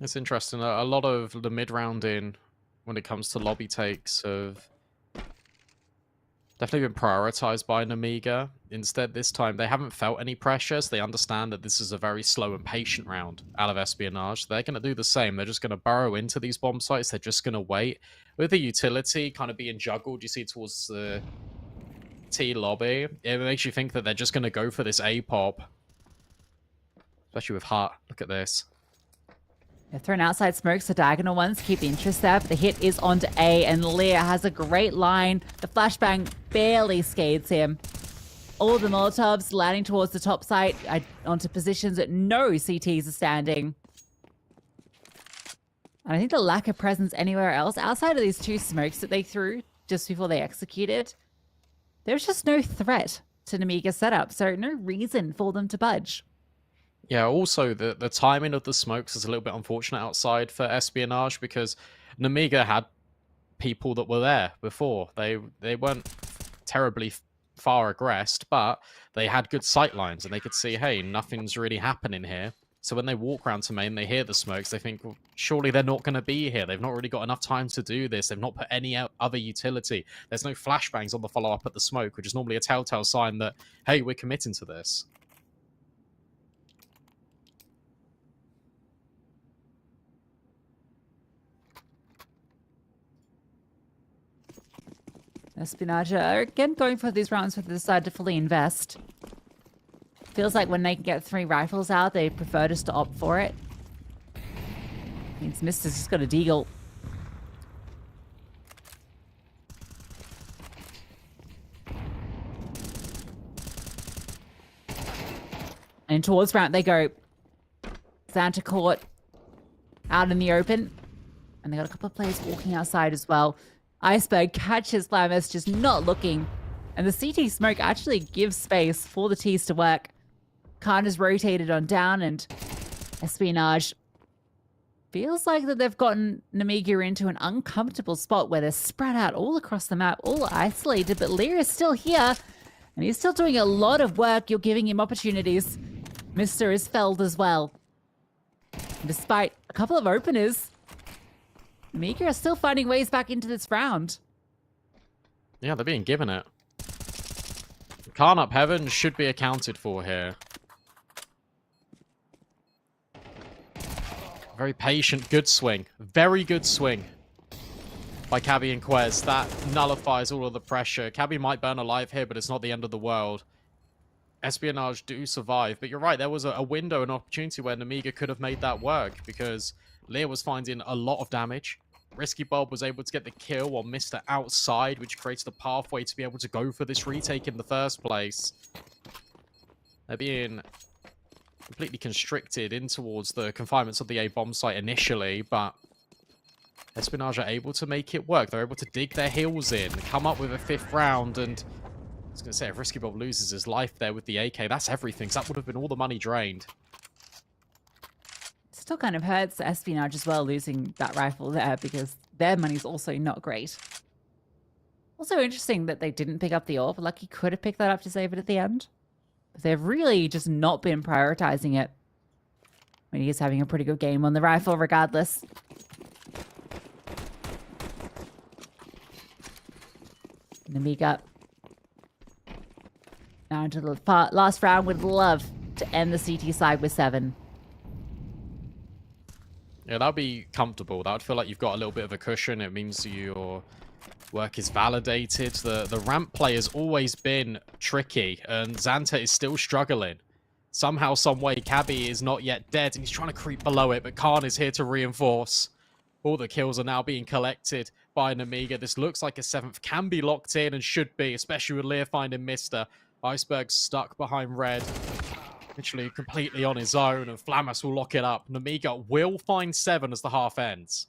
It's interesting. A lot of the mid-round in, when it comes to lobby takes, have definitely been prioritized by Nemiga. Instead, this time, they haven't felt any pressure, so they understand that this is a very slow and patient round out of Espionage. They're going to do the same. They're just going to burrow into these bomb sites. They're just going to wait. With the utility kind of being juggled, you see towards the T lobby, it makes you think that they're just going to go for this A pop. Especially with Hut. Look at this. They're thrown outside smokes, the diagonal ones keep the interest there, but the hit is onto A, and Lear has a great line. The flashbang barely scathes him. All the Molotovs landing towards the top site, onto positions that no CTs are standing. And I think the lack of presence anywhere else, outside of these 2 smokes that they threw just before they executed, there's just no threat to Nemiga's setup, so no reason for them to budge. Yeah, also, the timing of the smokes is a little bit unfortunate outside for Espionage, because Nemiga had people that were there before. They weren't terribly far aggressed, but they had good sight lines and they could see, hey, nothing's really happening here. So when they walk around to main, they hear the smokes, they think, well, surely they're not going to be here. They've not really got enough time to do this. They've not put any other utility. There's no flashbangs on the follow-up at the smoke, which is normally a telltale sign that, hey, we're committing to this. Espionage are again going for these rounds where they decide to fully invest. Feels like when they can get 3 rifles out, they prefer just to opt for it. Means Mister's just got a deagle. And towards round they go. Santa caught out in the open. And they got a couple of players walking outside as well. Iceberg catches Flamus, just not looking. And the CT smoke actually gives space for the T's to work. Khan is rotated on down, and Espionage feels like that they've gotten Nemiga into an uncomfortable spot where they're spread out all across the map, all isolated, but Lear is still here, and he's still doing a lot of work. You're giving him opportunities. Mister is felled as well. And despite a couple of openers, Nemiga are still finding ways back into this round. Yeah, they're being given it. Khan up heaven should be accounted for here. Very patient, good swing. Very good swing by Cabby and Quez. That nullifies all of the pressure. Cabby might burn alive here, but it's not the end of the world. Espionage do survive, but you're right, there was a window, an opportunity where Nemiga could have made that work because Lear was finding a lot of damage. Risky Bob was able to get the kill while Mr. outside, which creates the pathway to be able to go for this retake in the first place. They're being completely constricted in towards the confinements of the A bomb site initially, but Espionage are able to make it work. They're able to dig their heels in, come up with a 5th round, and I was going to say, if Risky Bob loses his life there with the AK, that's everything. So that would have been all the money drained. Still kind of hurts Espionage as well, losing that rifle there, because their money's also not great. Also interesting that they didn't pick up the orb. Lucky could have picked that up to save it at the end. But they've really just not been prioritizing it. I mean, he's having a pretty good game on the rifle regardless. Nemiga. Now into the last round. Would love to end the CT side with 7. Yeah, that would be comfortable. That would feel like you've got a little bit of a cushion. It means your work is validated. The ramp play has always been tricky, and Xanta is still struggling. Somehow, some way, Cabby is not yet dead, and he's trying to creep below it, but Khan is here to reinforce. All the kills are now being collected by Nemiga. This looks like a 7th can be locked in and should be, especially with Lear finding Mister. Iceberg stuck behind red. Literally completely on his own, and Flamus will lock it up. Nemiga will find 7 as the half ends.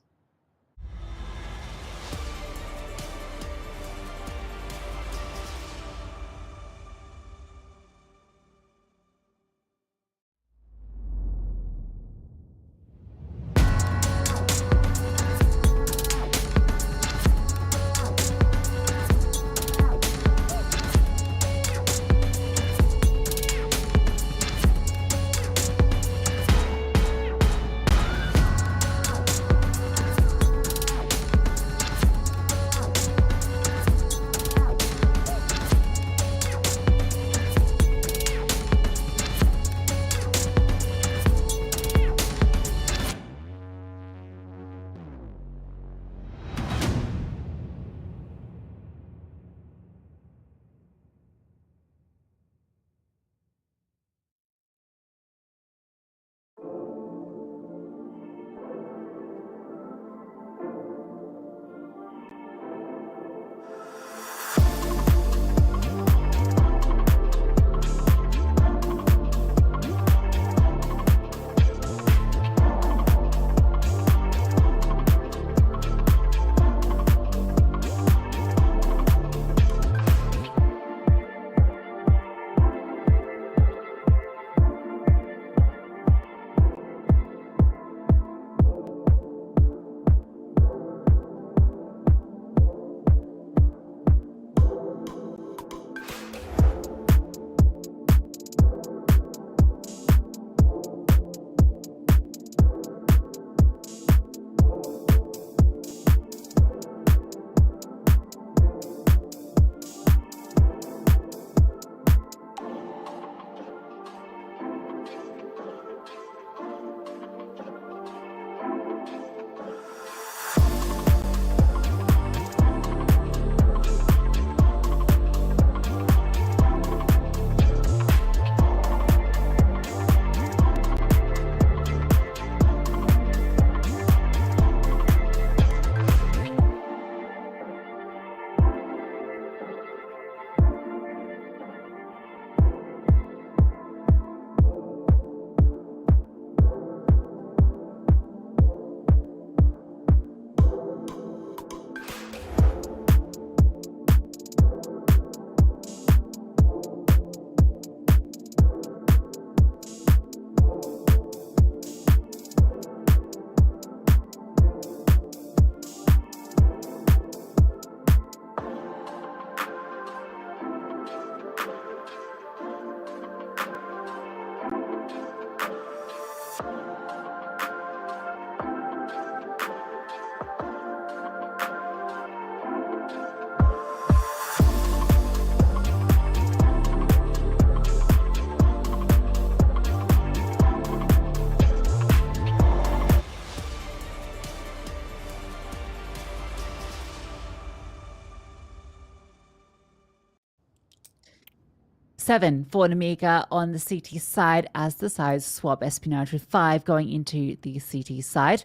7 for Nemiga on the CT side as the sides swap. Espionage with 5 going into the CT side.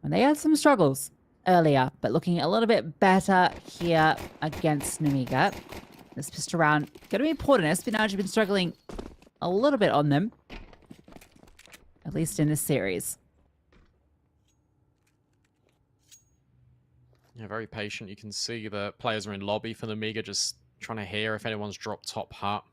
And they had some struggles earlier, but looking a little bit better here against Nemiga. This pistol round going to be important. Espionage have been struggling a little bit on them, at least in this series. Yeah, very patient. You can see the players are in lobby for Nemiga, just trying to hear if anyone's dropped top hut.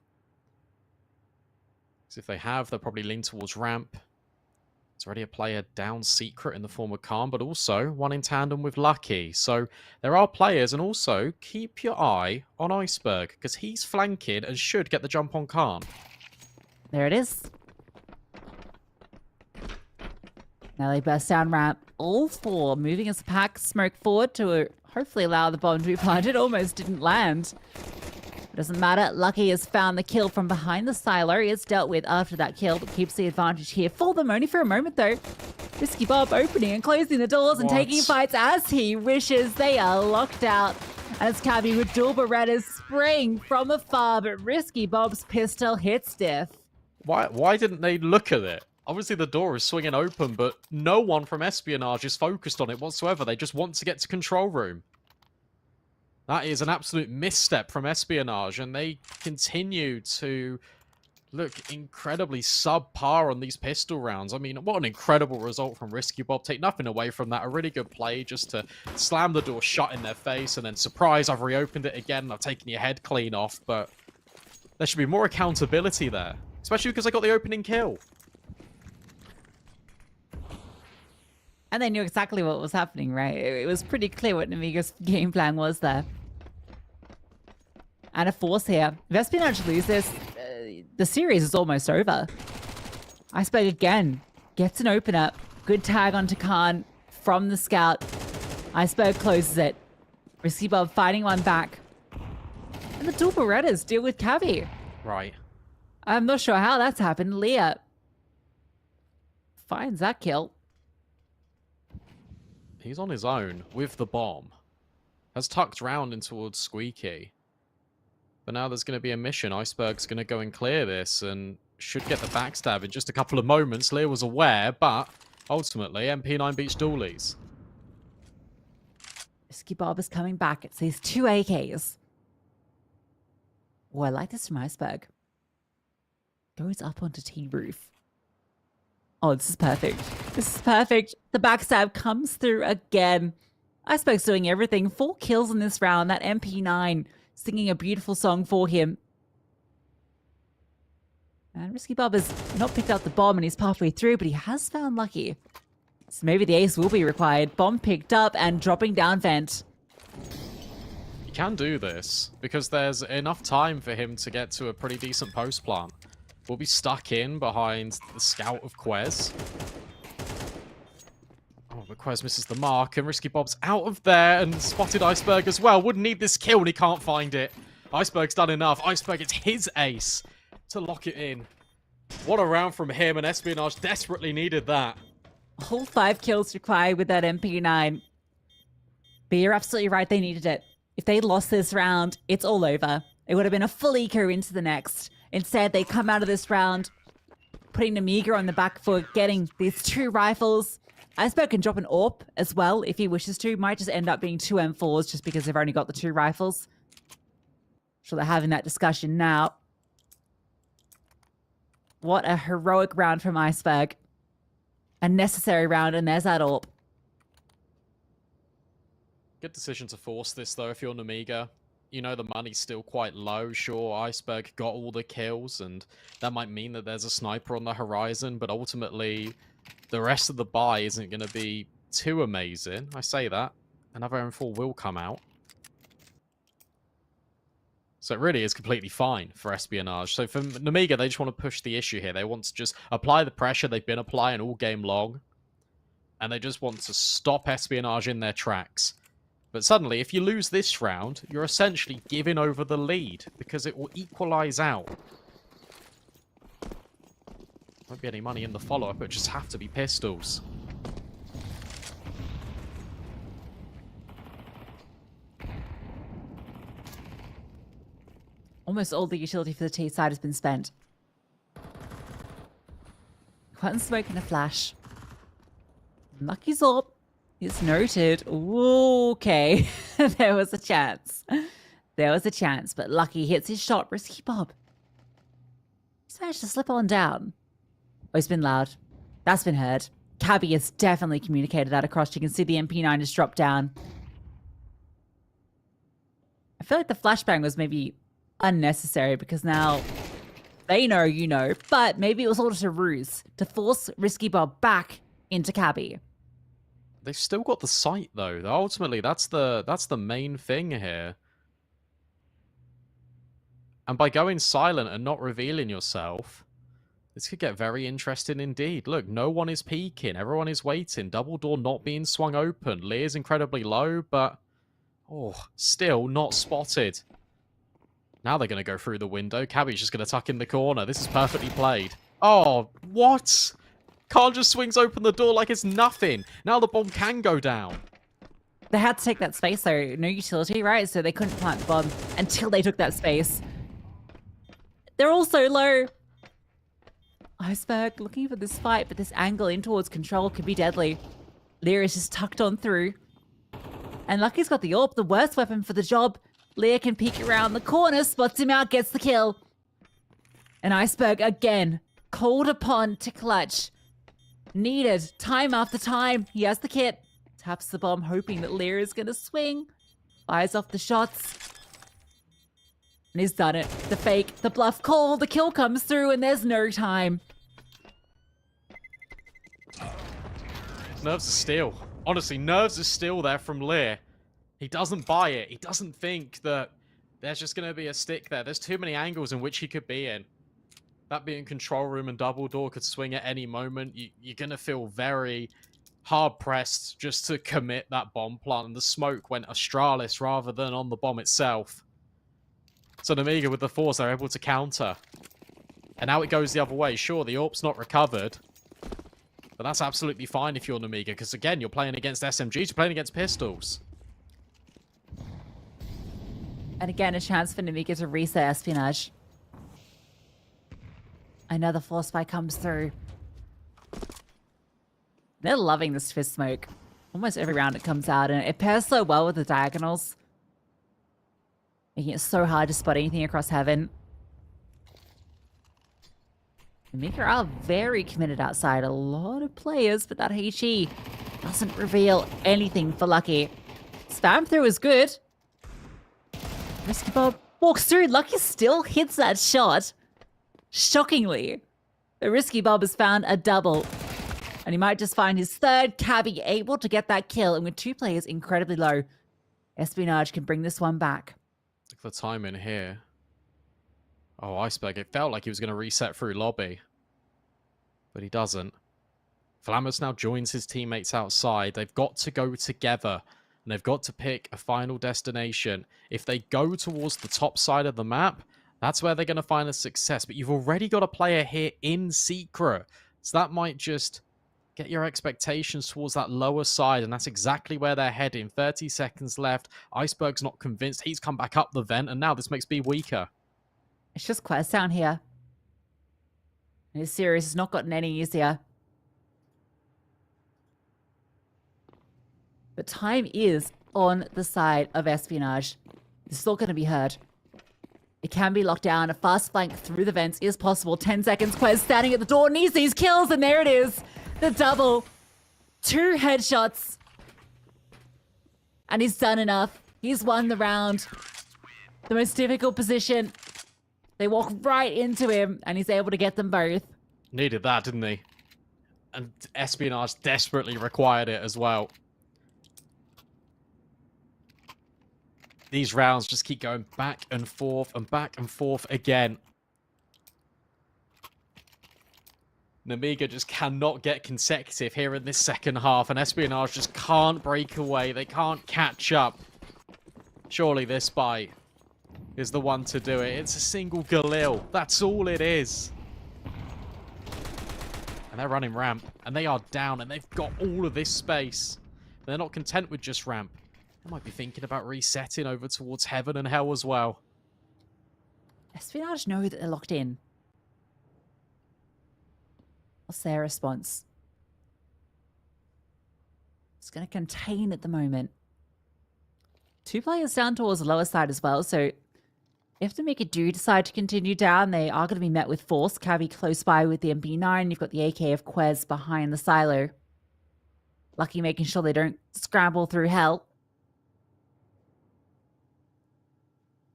Because if they have, they'll probably lean towards ramp. There's already a player down secret in the form of Khan, but also one in tandem with Lucky. So there are players, and also keep your eye on Iceberg, because he's flanking and should get the jump on Khan. There it is. Now they burst down ramp. All 4 moving as a pack, smoke forward to hopefully allow the bomb to be planted. Almost didn't land. It doesn't matter. Lucky has found the kill from behind the silo. He is dealt with after that kill, but keeps the advantage here for them. Only for a moment, though. Risky Bob opening and closing the doors and taking fights as he wishes. They are locked out. As Cabby with dual Berettas spraying from afar, but Risky Bob's pistol hits Diff. Why didn't they look at it? Obviously the door is swinging open, but no one from Espionage is focused on it whatsoever. They just want to get to control room. That is an absolute misstep from Espionage, and they continue to look incredibly subpar on these pistol rounds. I mean, what an incredible result from Risky Bob. Take nothing away from that. A really good play just to slam the door shut in their face, and then surprise, I've reopened it again and I've taken your head clean off. But there should be more accountability there, especially because I got the opening kill. And they knew exactly what was happening, right? It was pretty clear what Nemiga's game plan was there. And a force here. If Espionage lose this, the series is almost over. Iceberg again gets an opener. Good tag onto Khan from the scout. Iceberg closes it. Risky Bob fighting one back. And the dual Berettas deal with Cavi. Right. I'm not sure how that's happened. Leah finds that kill. He's on his own with the bomb. Has tucked round in towards Squeaky. But now there's going to be a mission. Iceberg's going to go and clear this and should get the backstab in just a couple of moments. Leah was aware, but ultimately MP9 beats Doolies. Risky Bob is coming back. It's these 2 AKs. Oh, I like this from Iceberg. Goes up onto T roof. Oh, this is perfect. This is perfect. The backstab comes through again. Iceberg's doing everything. 4 kills in this round. That MP9 singing a beautiful song for him. And Risky Bob has not picked up the bomb and he's halfway through, but he has found Lucky. So maybe the ace will be required. Bomb picked up and dropping down vent. He can do this because there's enough time for him to get to a pretty decent post plant. We'll be stuck in behind the scout of Quez. Oh, but Quez misses the mark, and Risky Bob's out of there and spotted Iceberg as well. Wouldn't need this kill, and he can't find it. Iceberg's done enough. Iceberg, it's his ace to lock it in. What a round from him, and Espionage desperately needed that. A whole 5 kills required with that MP9. But you're absolutely right, they needed it. If they'd lost this round, it's all over. It would have been a full eco into the next. Instead, they come out of this round, putting Nemiga on the back foot, getting these 2 rifles. Iceberg can drop an AWP as well if he wishes to. Might just end up being 2 M4s just because they've only got the 2 rifles. So they're having that discussion now. What a heroic round from Iceberg. A necessary round, and there's that AWP. Good decision to force this, though, if you're Nemiga. You know the money's still quite low. Sure, Iceberg got all the kills, and that might mean that there's a sniper on the horizon, but ultimately, the rest of the buy isn't going to be too amazing. I say that. Another M4 will come out. So it really is completely fine for Espionage. So for Nemiga, they just want to push the issue here. They want to just apply the pressure they've been applying all game long, and they just want to stop Espionage in their tracks. But suddenly, if you lose this round, you're essentially giving over the lead, because it will equalize out. Won't be any money in the follow-up, it just have to be pistols. Almost all the utility for the T side has been spent. One smoke and a flash. Lucky's up. It's noted. Ooh, okay. There was a chance. There was a chance, but Lucky hits his shot. Risky Bob. He's managed to slip on down. Oh, he's been loud. That's been heard. Cabby has definitely communicated that across. You can see the MP9 has dropped down. I feel like the flashbang was maybe unnecessary because now they know you know, but maybe it was all just a ruse to force Risky Bob back into Cabby. They've still got the sight though. Ultimately, that's the main thing here. And by going silent and not revealing yourself, this could get very interesting indeed. Look, no one is peeking. Everyone is waiting. Double door not being swung open. Lear's incredibly low, but still not spotted. Now they're going to go through the window. Cabby's just going to tuck in the corner. This is perfectly played. Oh, what? Khan just swings open the door like it's nothing. Now the bomb can go down. They had to take that space though. No utility, right? So they couldn't plant the bomb until they took that space. They're all so low. Iceberg looking for this fight, but this angle in towards control could be deadly. Lear is just tucked on through. And Lucky's got the AWP, the worst weapon for the job. Lear can peek around the corner, spots him out, gets the kill. And Iceberg again, called upon to clutch. Needed time after time. He has the kit. Taps the bomb, hoping that Lear is going to swing. Fires off the shots. And he's done it. The fake, the bluff call, the kill comes through, and there's no time. Nerves of steel. Honestly, nerves of steel there from Lear. He doesn't buy it. He doesn't think that there's just going to be a stick there. There's too many angles in which he could be in. That being control room and double door could swing at any moment. You're going to feel very hard-pressed just to commit that bomb plant. And the smoke went Astralis rather than on the bomb itself. So Nemiga with the force, they're able to counter. And now it goes the other way. Sure, the AWP's not recovered. But that's absolutely fine if you're Nemiga. Because again, you're playing against SMGs. You're playing against pistols. And again, a chance for Nemiga to reset Espionage. Another force spike comes through. They're loving this fist smoke. Almost every round it comes out, and it pairs so well with the diagonals. Making it so hard to spot anything across heaven. Nemiga are very committed outside. A lot of players, but that HE doesn't reveal anything for Lucky. Spam through is good. Risky Bob walks through. Lucky still hits that shot. Shockingly. The Risky Bob has found a double. And he might just find his third. Cabby able to get that kill. And with two players incredibly low, Espionage can bring this one back. Look at the time in here. Oh, Iceberg. It felt like he was going to reset through lobby. But he doesn't. Flammers now joins his teammates outside. They've got to go together. And they've got to pick a final destination. If they go towards the top side of the map, that's where they're going to find a success. But you've already got a player here in secret. So that might just get your expectations towards that lower side. And that's exactly where they're heading. 30 seconds left. Iceberg's not convinced. He's come back up the vent. And now this makes B weaker. It's just quest down here. And this series has not gotten any easier. But time is on the side of Espionage. This is all going to be heard. It can be locked down. A fast flank through the vents is possible. 10 seconds. Quest standing at the door. Needs these kills. And there it is. The double. 2 headshots. And he's done enough. He's won the round. The most difficult position. They walk right into him. And he's able to get them both. Needed that, didn't he? And Espionage desperately required it as well. These rounds just keep going back and forth again. Nemiga just cannot get consecutive here in this second half, and Espionage just can't break away. They can't catch up. Surely this bite is the one to do it. It's a single Galil. That's all it is. And they're running ramp, and they are down, and they've got all of this space. They're not content with just ramp. They might be thinking about resetting over towards heaven and hell as well. Espionage know that they're locked in. What's their response? It's going to contain at the moment. 2 players down towards the lower side as well, so if Nemiga do decide to continue down, they are going to be met with force. Cabby close by with the MP9. You've got the AK of Quez behind the silo. Lucky making sure they don't scramble through hell.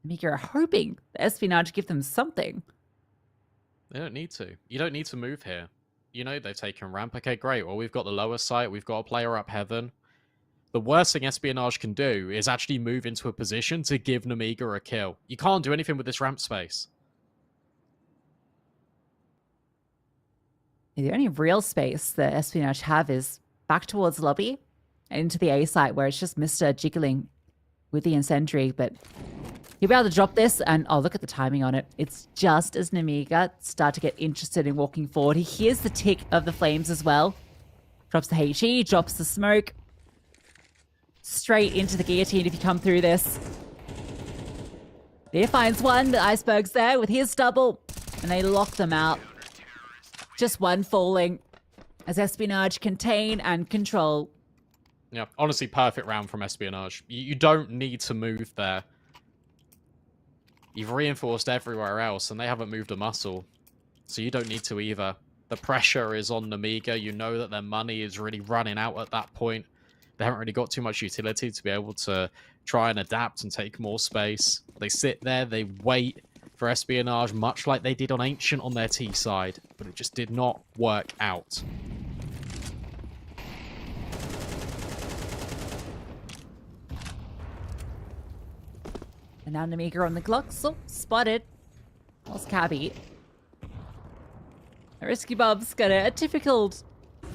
Nemiga are hoping the Espionage give them something. They don't need to. You don't need to move here. You know, they've taken ramp. Okay, great. Well, we've got the lower site. We've got a player up heaven. The worst thing Espionage can do is actually move into a position to give Nemiga a kill. You can't do anything with this ramp space. The only real space that Espionage have is back towards lobby and into the A site where it's just Mr. jiggling with the incendiary, but he'll be able to drop this and, oh, look at the timing on it. It's just as Nemiga start to get interested in walking forward. He hears the tick of the flames as well. Drops the HE, drops the smoke. Straight into the guillotine if you come through this. There finds one. The Iceberg's there with his double. And they lock them out. Just one falling. As Espionage contain and control. Yeah, honestly, perfect round from Espionage. You don't need to move there. You've reinforced everywhere else, and they haven't moved a muscle. So you don't need to either. The pressure is on Nemiga. You know that their money is really running out at that point. They haven't really got too much utility to be able to try and adapt and take more space. They sit there, they wait for Espionage, much like they did on Ancient on their T side, but it just did not work out. And now Nemiga on the clock. So, spotted. Lost Cabby. Risky Bob's got a difficult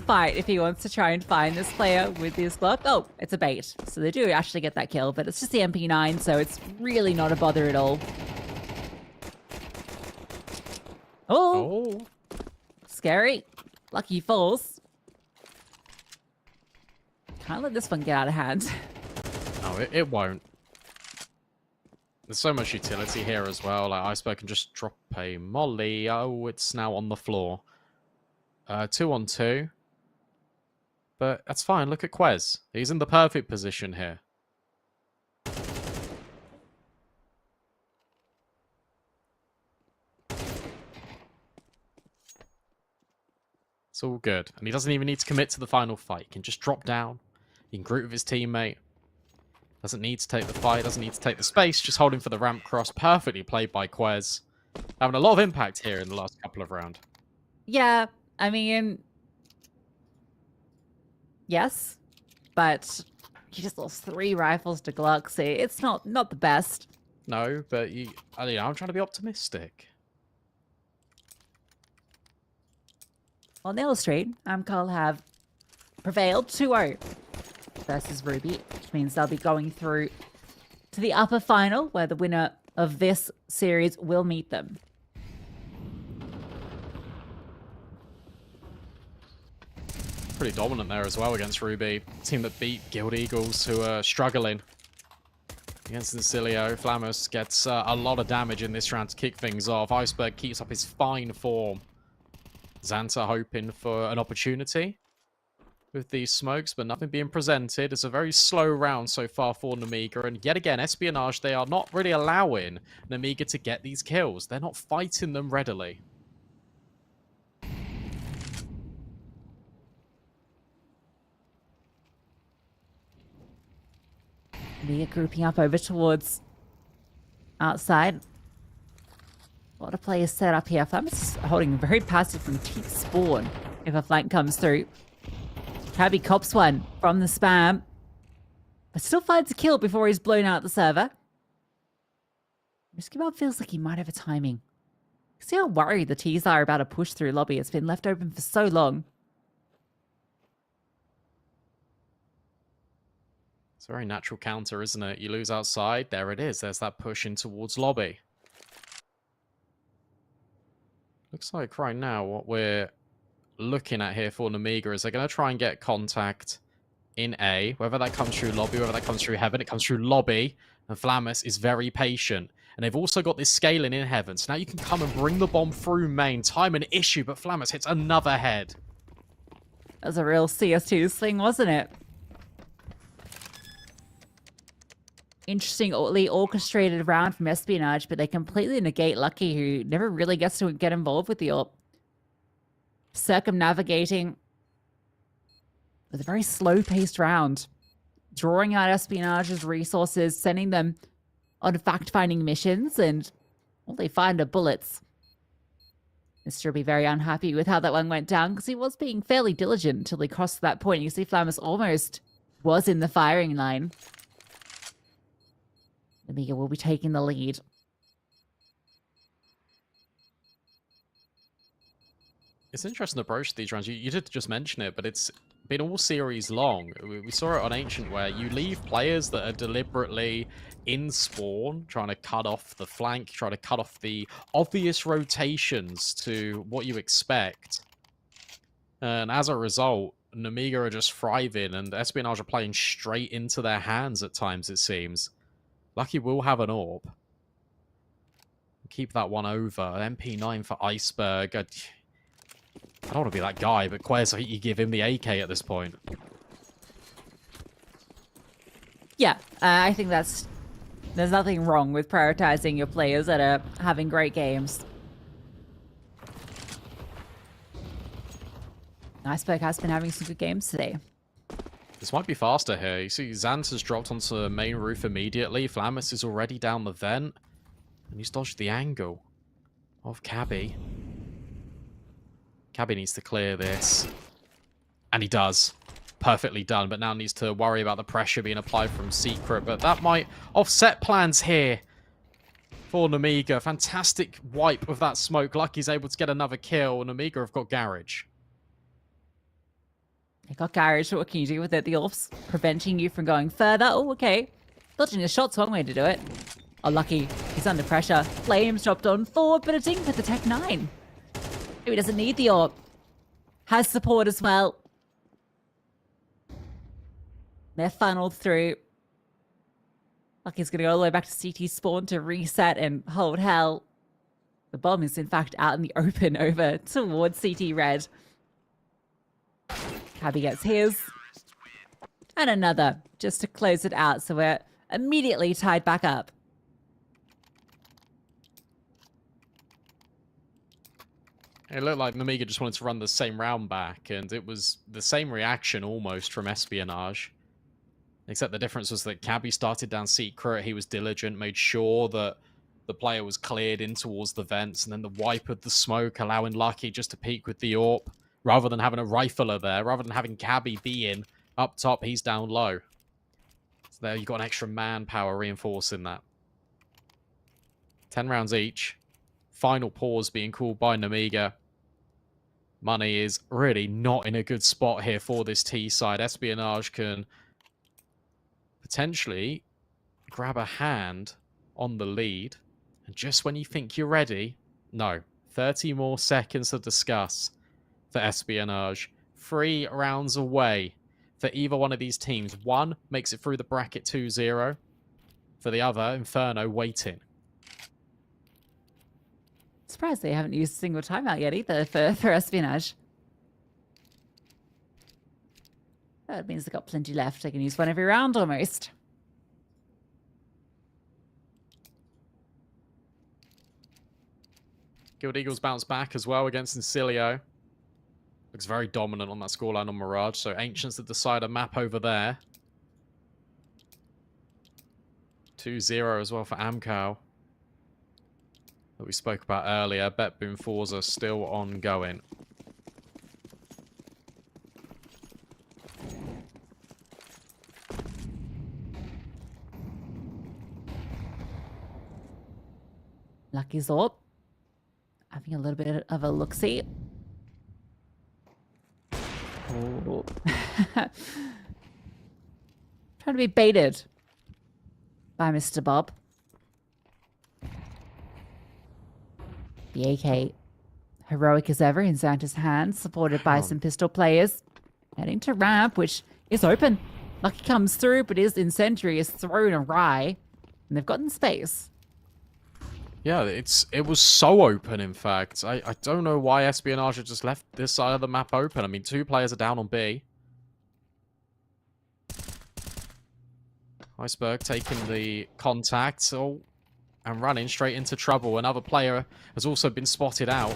fight if he wants to try and find this player with his Glock. Oh, it's a bait. So they do actually get that kill, but it's just the MP9, so it's really not a bother at all. Oh! Scary. Lucky falls. Can't let this one get out of hand. No, it won't. There's so much utility here as well. Like, Iceberg can just drop a molly. Oh, it's now on the floor. 2-on-2. But that's fine. Look at Quez. He's in the perfect position here. It's all good. And he doesn't even need to commit to the final fight. He can just drop down. He can group with his teammate. Doesn't need to take the fight. Doesn't need to take the space. Just holding for the ramp cross. Perfectly played by Quez. Having a lot of impact here in the last couple of rounds. Yeah, I mean... Yes, but he just lost 3 rifles to Glock, so it's not the best. No, but I'm trying to be optimistic. On the illustrate, Amcal have prevailed 2-0 versus Ruby, which means they'll be going through to the upper final, where the winner of this series will meet them. Pretty dominant there as well against Ruby. Team that beat Guild Eagles, who are struggling against Nacilio. Flamus gets a lot of damage in this round to kick things off. Iceberg keeps up his fine form. Xanta hoping for an opportunity with these smokes, but nothing being presented. It's a very slow round so far for Nemiga, and yet again, Espionage, they are not really allowing Nemiga to get these kills. They're not fighting them readily. Nemiga grouping up over towards outside. A lot of players set up here. Flamus holding very passive from Teeth Spawn if a flank comes through. Cabby cops one from the spam, but still finds a kill before he's blown out the server. Risky Bob feels like he might have a timing. See how worried the T's are about a push through lobby. It's been left open for so long. It's a very natural counter, isn't it? You lose outside, there it is. There's that push in towards lobby. Looks like right now what we're looking at here for Nemiga is they're going to try and get contact in A. Whether that comes through lobby, whether that comes through heaven, it comes through lobby. And Flamus is very patient. And they've also got this scaling in heaven. So now you can come and bring the bomb through main. Time an issue, but Flamus hits another head. That was a real CS2 swing, wasn't it? Interestingly orchestrated round from Espionage, but they completely negate Lucky, who never really gets to get involved with the AWP. Circumnavigating with a very slow-paced round. Drawing out Espionage's resources, sending them on fact-finding missions, and all they find are bullets. Mr. will be very unhappy with how that one went down, because he was being fairly diligent until he crossed that point. You see Flamus almost was in the firing line. Nemiga will be taking the lead. It's an interesting approach to these rounds. You did just mention it, but it's been all series long. We saw it on Ancient, where you leave players that are deliberately in spawn, trying to cut off the flank, trying to cut off the obvious rotations to what you expect. And as a result, Nemiga are just thriving, and Espionage are playing straight into their hands at times, it seems. Lucky will have an AWP. Keep that one over. MP9 for Iceberg. I don't want to be that guy, but Quez, you give him the AK at this point. Yeah, I think there's nothing wrong with prioritizing your players that are having great games. Iceberg has been having some good games today. This might be faster here. You see Zant has dropped onto the main roof immediately. Flamus is already down the vent. And he's dodged the angle of Cabby. Cabby needs to clear this. And he does. Perfectly done, but now needs to worry about the pressure being applied from Secret. But that might offset plans here for Nemiga. Fantastic wipe of that smoke. Lucky's able to get another kill. Nemiga have got Garage. You got Garage, what can you do with it? The AWP's preventing you from going further. Oh, okay. Dodging the shot's one way to do it. Oh, Lucky. He's under pressure. Flames dropped on forward, but a ding for the Tech 9. He doesn't need the AWP. Has support as well. They're funneled through. Lucky's going to go all the way back to CT spawn to reset and hold hell. The bomb is, in fact, out in the open over towards CT red. Cabby gets his. And another, just to close it out, so we're immediately tied back up. It looked like Nemiga just wanted to run the same round back, and it was the same reaction almost from Espionage. Except the difference was that Cabby started down Secret, he was diligent, made sure that the player was cleared in towards the vents, and then the wipe of the smoke, allowing Lucky just to peek with the AWP, rather than having a rifler there, rather than having Cabby be in. Up top, he's down low. So there you've got an extra manpower reinforcing that. 10 rounds each. Final pause being called by Nemiga. Money is really not in a good spot here for this T side. Espionage can potentially grab a hand on the lead. And just when you think you're ready, no. 30 more seconds to discuss for Espionage. 3 rounds away for either one of these teams. One makes it through the bracket 2-0. For the other, Inferno waiting. Surprised they haven't used a single timeout yet either for Espionage. That means they've got plenty left. They can use one every round almost. Guild Eagles bounce back as well against Incilio. Looks very dominant on that scoreline on Mirage. So Ancients to decide a map over there. 2-0 as well for Amcal. That we spoke about earlier. Bet Boom Forza still ongoing. Lucky Zorb. Having a little bit of a look-see. Oh. Trying to be baited by Mr. Bob. The AK, heroic as ever in Santa's hands, supported by some pistol players. Heading to ramp, which is open. Lucky comes through, but his incendiary is thrown awry. And they've gotten space. Yeah, it was so open, in fact. I don't know why Espionage had just left this side of the map open. I mean, 2 players are down on B. Iceberg taking the contact and running straight into trouble. Another player has also been spotted out.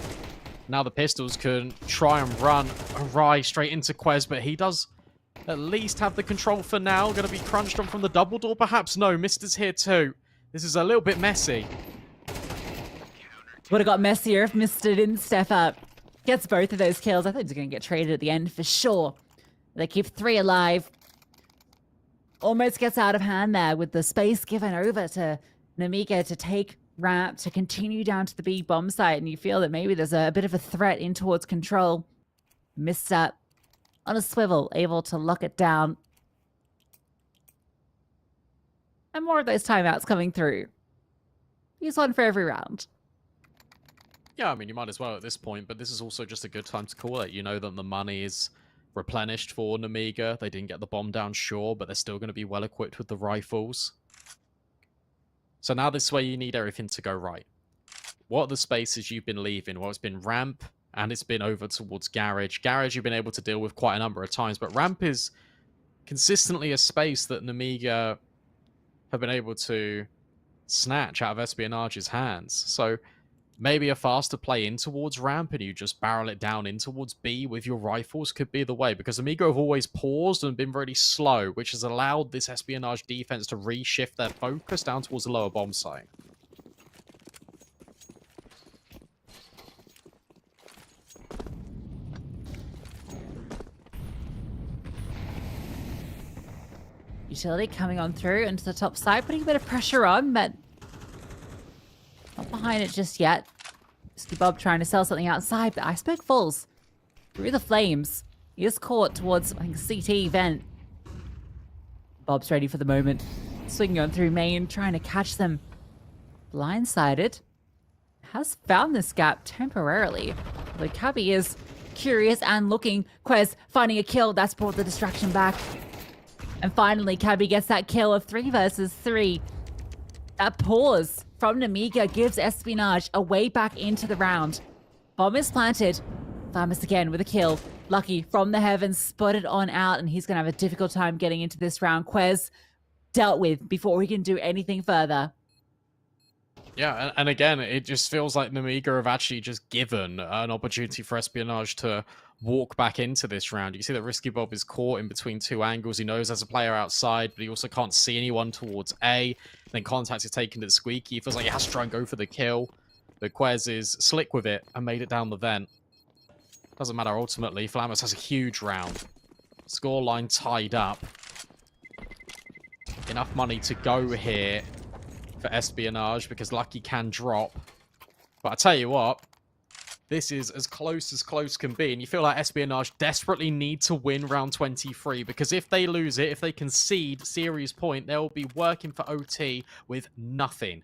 Now the Pistols can try and run awry straight into Quez, but he does at least have the control for now. Going to be crunched on from the double door, perhaps? No, Mister's here too. This is a little bit messy. Would have got messier if Mister didn't step up. Gets both of those kills. I think he's going to get traded at the end for sure. They keep 3 alive. Almost gets out of hand there with the space given over to Nemiga to take ramp, to continue down to the B bomb site, and you feel that maybe there's a bit of a threat in towards control. Mister on a swivel, able to lock it down. And more of those timeouts coming through. Use one for every round. Yeah, I mean, you might as well at this point, but this is also just a good time to call it. You know that the money is replenished for Nemiga. They didn't get the bomb down, sure, but they're still going to be well equipped with the rifles. So now this way you need everything to go right. What are the spaces you've been leaving? Well, it's been ramp, and it's been over towards garage. Garage you've been able to deal with quite a number of times, but ramp is consistently a space that Nemiga have been able to snatch out of Espionage's hands. So maybe a faster play in towards ramp and you just barrel it down in towards B with your rifles could be the way, because Nemiga have always paused and been really slow, which has allowed this Espionage defense to reshift their focus down towards the lower bomb site. Utility coming on through into the top side, putting a bit of pressure on, but not behind it just yet. Risky Bob trying to sell something outside, but Iceberg falls through the flames. He is caught towards, I think, CT vent. Bob's ready for the moment. Swinging on through main, trying to catch them. Blindsided. Has found this gap temporarily. Although Cabby is curious and looking. Quez finding a kill. That's brought the distraction back. And finally, Cabby gets that kill of 3 versus 3. That pause from Nemiga gives Espionage a way back into the round. Bomb is planted. Farmers again with a kill. Lucky from the heavens, spotted on out, and he's going to have a difficult time getting into this round. Quez dealt with before he can do anything further. Yeah, and again, it just feels like Nemiga have actually just given an opportunity for Espionage to walk back into this round. You see that Risky Bob is caught in between 2 angles. He knows there's a player outside, but he also can't see anyone towards A. Then contact is taken to the Squeaky. He feels like he has to try and go for the kill. But Quez is slick with it and made it down the vent. Doesn't matter ultimately. Flammers has a huge round. Scoreline tied up. Enough money to go here for Espionage because Lucky can drop. But I tell you what, this is as close can be. And you feel like Espionage desperately need to win round 23 because if they lose it, if they concede series point, they'll be working for OT with nothing.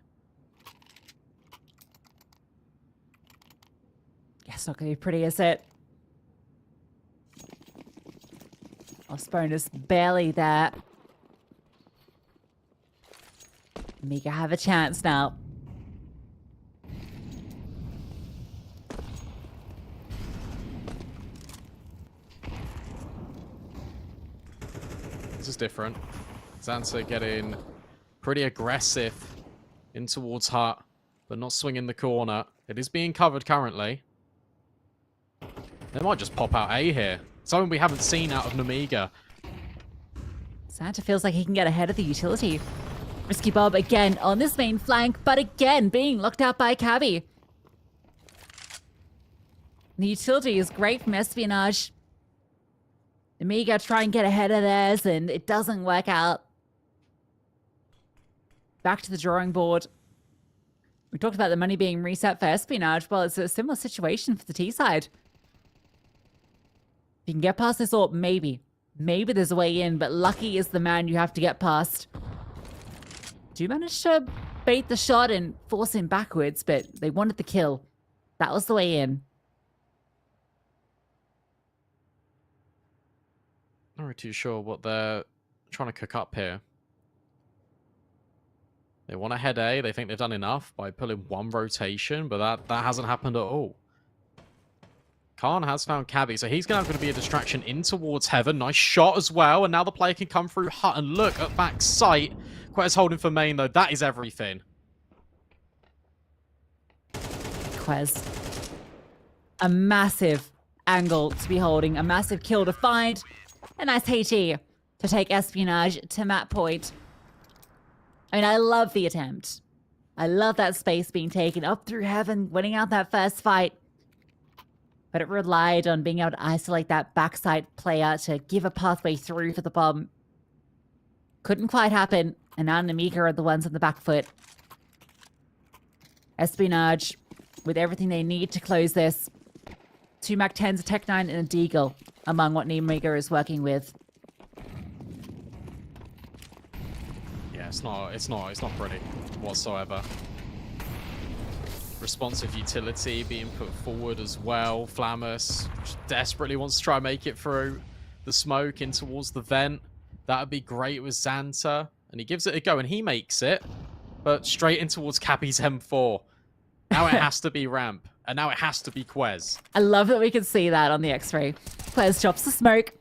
Yeah, it's not going to be pretty, is it? Lost bonus barely there. Nemiga have a chance now. This is different. Xanta getting pretty aggressive in towards Hut, but not swinging the corner. It is being covered currently. They might just pop out A here. Something we haven't seen out of Nemiga. Santa feels like he can get ahead of the utility. Risky Bob again on this main flank, but again being locked out by Cabby. The utility is great from Espionage. Nemiga try and get ahead of theirs, and it doesn't work out. Back to the drawing board. We talked about the money being reset for Espionage. Well, it's a similar situation for the T side. If you can get past this AWP, maybe. Maybe there's a way in, but Lucky is the man you have to get past. Do manage to bait the shot and force him backwards, but they wanted the kill. That was the way in. Not really too sure what they're trying to cook up here. They want to head A. They think they've done enough by pulling one rotation, but that hasn't happened at all. Khan has found Cabby, so he's going to be a distraction in towards Heaven. Nice shot as well, and now the player can come through Hut and look at back sight. Quez holding for main, though. That is everything. Quez. A massive angle to be holding, a massive kill to find. A nice HE to take Espionage to map point. I mean, I love the attempt. I love that space being taken up through Heaven, winning out that first fight. But it relied on being able to isolate that backside player to give a pathway through for the bomb. Couldn't quite happen, and now Nemiga are the ones on the back foot. Espionage, with everything they need to close this. 2 Mac-10s, a Tech-9, and a Deagle among what Nemiga is working with. Yeah, it's not pretty whatsoever. Responsive utility being put forward as well. Flammus desperately wants to try and make it through the smoke in towards the vent. That would be great with Xanta. And he gives it a go, and he makes it. But straight in towards Cappy's M4. Now it has to be Ramp. And now it has to be Quez. I love that we can see that on the X-ray. Quez drops the smoke,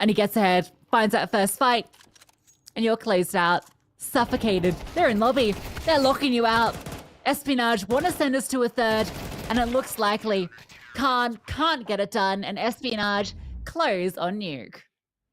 and he gets ahead, finds that first fight. And you're closed out, suffocated. They're in lobby. They're locking you out. Espionage want to send us to a third, and it looks likely can't get it done, and Espionage close on Nuke.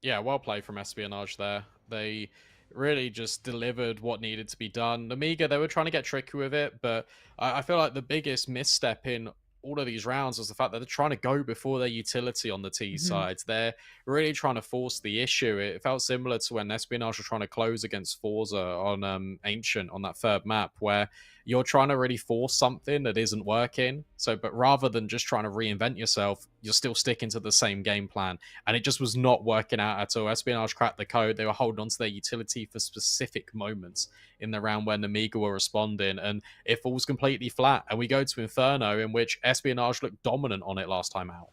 Yeah, well played from Espionage there. They really just delivered what needed to be done. Nemiga, they were trying to get tricky with it, but I feel like the biggest misstep in all of these rounds was the fact that they're trying to go before their utility on the T sides. They're really trying to force the issue. It felt similar to when Espionage were trying to close against Forza on Ancient on that third map, where you're trying to really force something that isn't working. But rather than just trying to reinvent yourself, you're still sticking to the same game plan. And it just was not working out at all. Espionage cracked the code. They were holding on to their utility for specific moments in the round when Nemiga were responding, and it falls completely flat. And we go to Inferno, in which Espionage looked dominant on it last time out.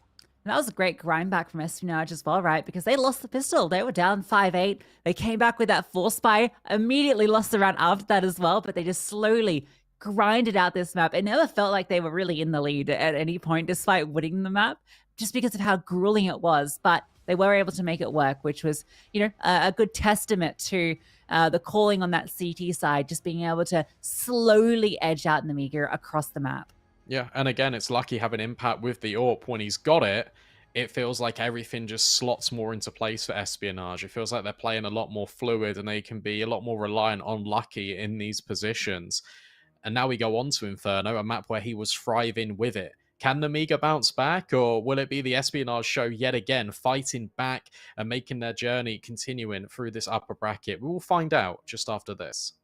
And that was a great grind back from Espionage as well, right? Because they lost the pistol. They were down 5-8. They came back with that force spy, immediately lost the round after that as well, but they just slowly grinded out this map. It never felt like they were really in the lead at any point, despite winning the map, just because of how grueling it was. But they were able to make it work, which was, a good testament to the calling on that CT side, just being able to slowly edge out Nemiga across the map. Yeah, and again, it's lucky having Impact with the AWP. When he's got it, it feels like everything just slots more into place for Espionage. It feels like they're playing a lot more fluid, and they can be a lot more reliant on Lucky in these positions. And now we go on to Inferno, a map where he was thriving with it. Can Nemiga bounce back, or will it be the Espionage show yet again, fighting back and making their journey continuing through this upper bracket? We will find out just after this.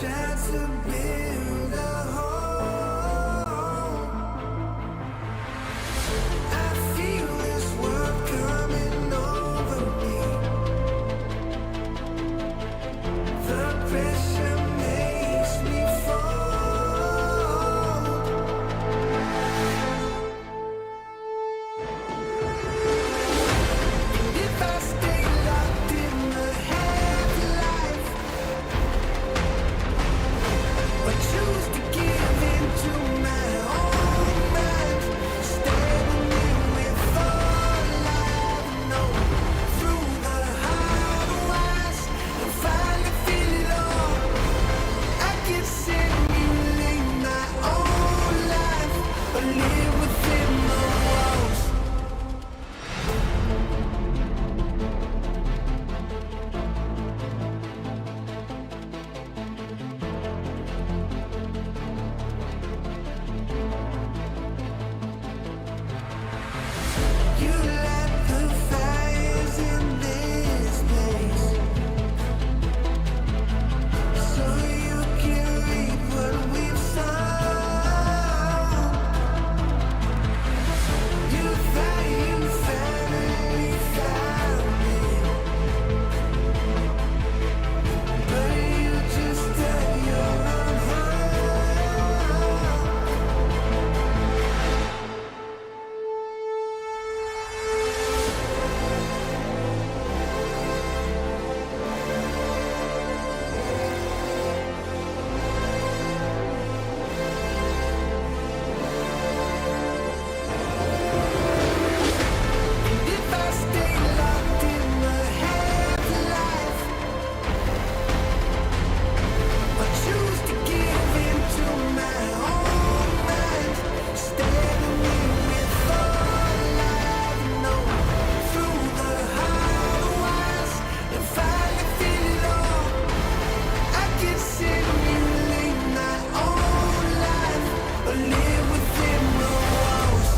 Chance to build a home. I feel this world coming over me. The pressure makes me fall. And if I stay locked in the half-life, but choose to give into my own mind, standing in with all I've known, through the highways and finally feel it all. I can simulate my own life, but live within the walls. You light the fires in this place, so you can reap what we've sown. You finally found me, but you just dug your own hole. And if I stay locked in the half-life, but choose to give into my own mind, standing with all I've known, through the highways and finally feel it all. I can simulate my own life, but live within the walls.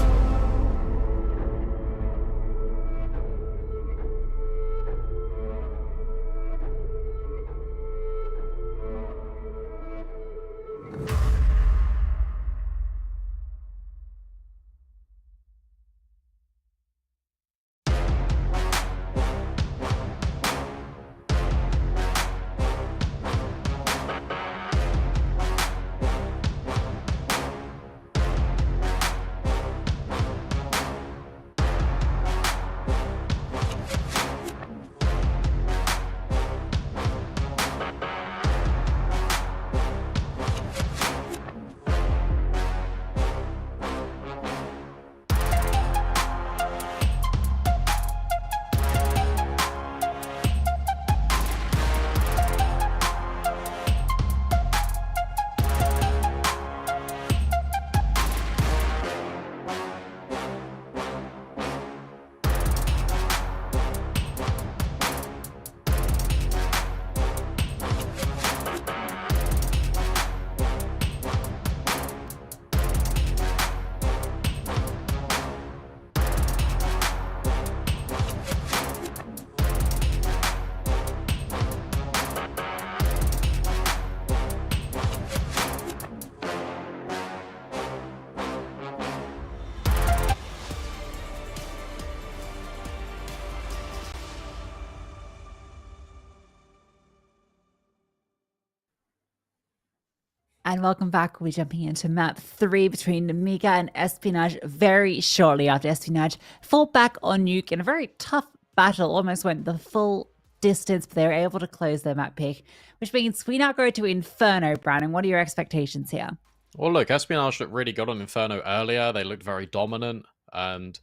And welcome back. We'll be jumping into map 3 between Nemiga and Espionage very shortly after Espionage fought back on Nuke in a very tough battle, almost went the full distance, but they were able to close their map pick, which means we now go to Inferno. Brandon, what are your expectations here? Well, look, Espionage looked really good on Inferno earlier. They looked very dominant. And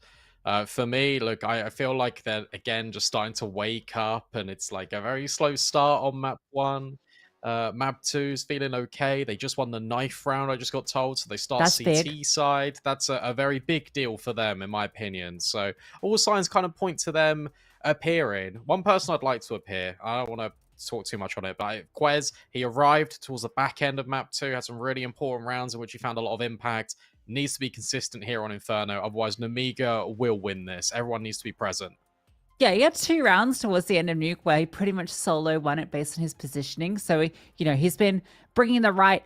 for me, look, I feel like they're, again, just starting to wake up. And it's like a very slow start on map 1. Map 2's feeling okay. They just won the knife round, I just got told. So they start That's CT big. side. That's a very big deal for them, in my opinion. So all signs kind of point to them appearing. One person I'd like to appear, I don't want to talk too much on it, but Quez, he arrived towards the back end of map 2, had some really important rounds in which he found a lot of impact. Needs to be consistent here on Inferno, otherwise Nemiga will win this. Everyone needs to be present. Yeah, he had 2 rounds towards the end of Nuke where he pretty much solo won it based on his positioning. So, he's been bringing the right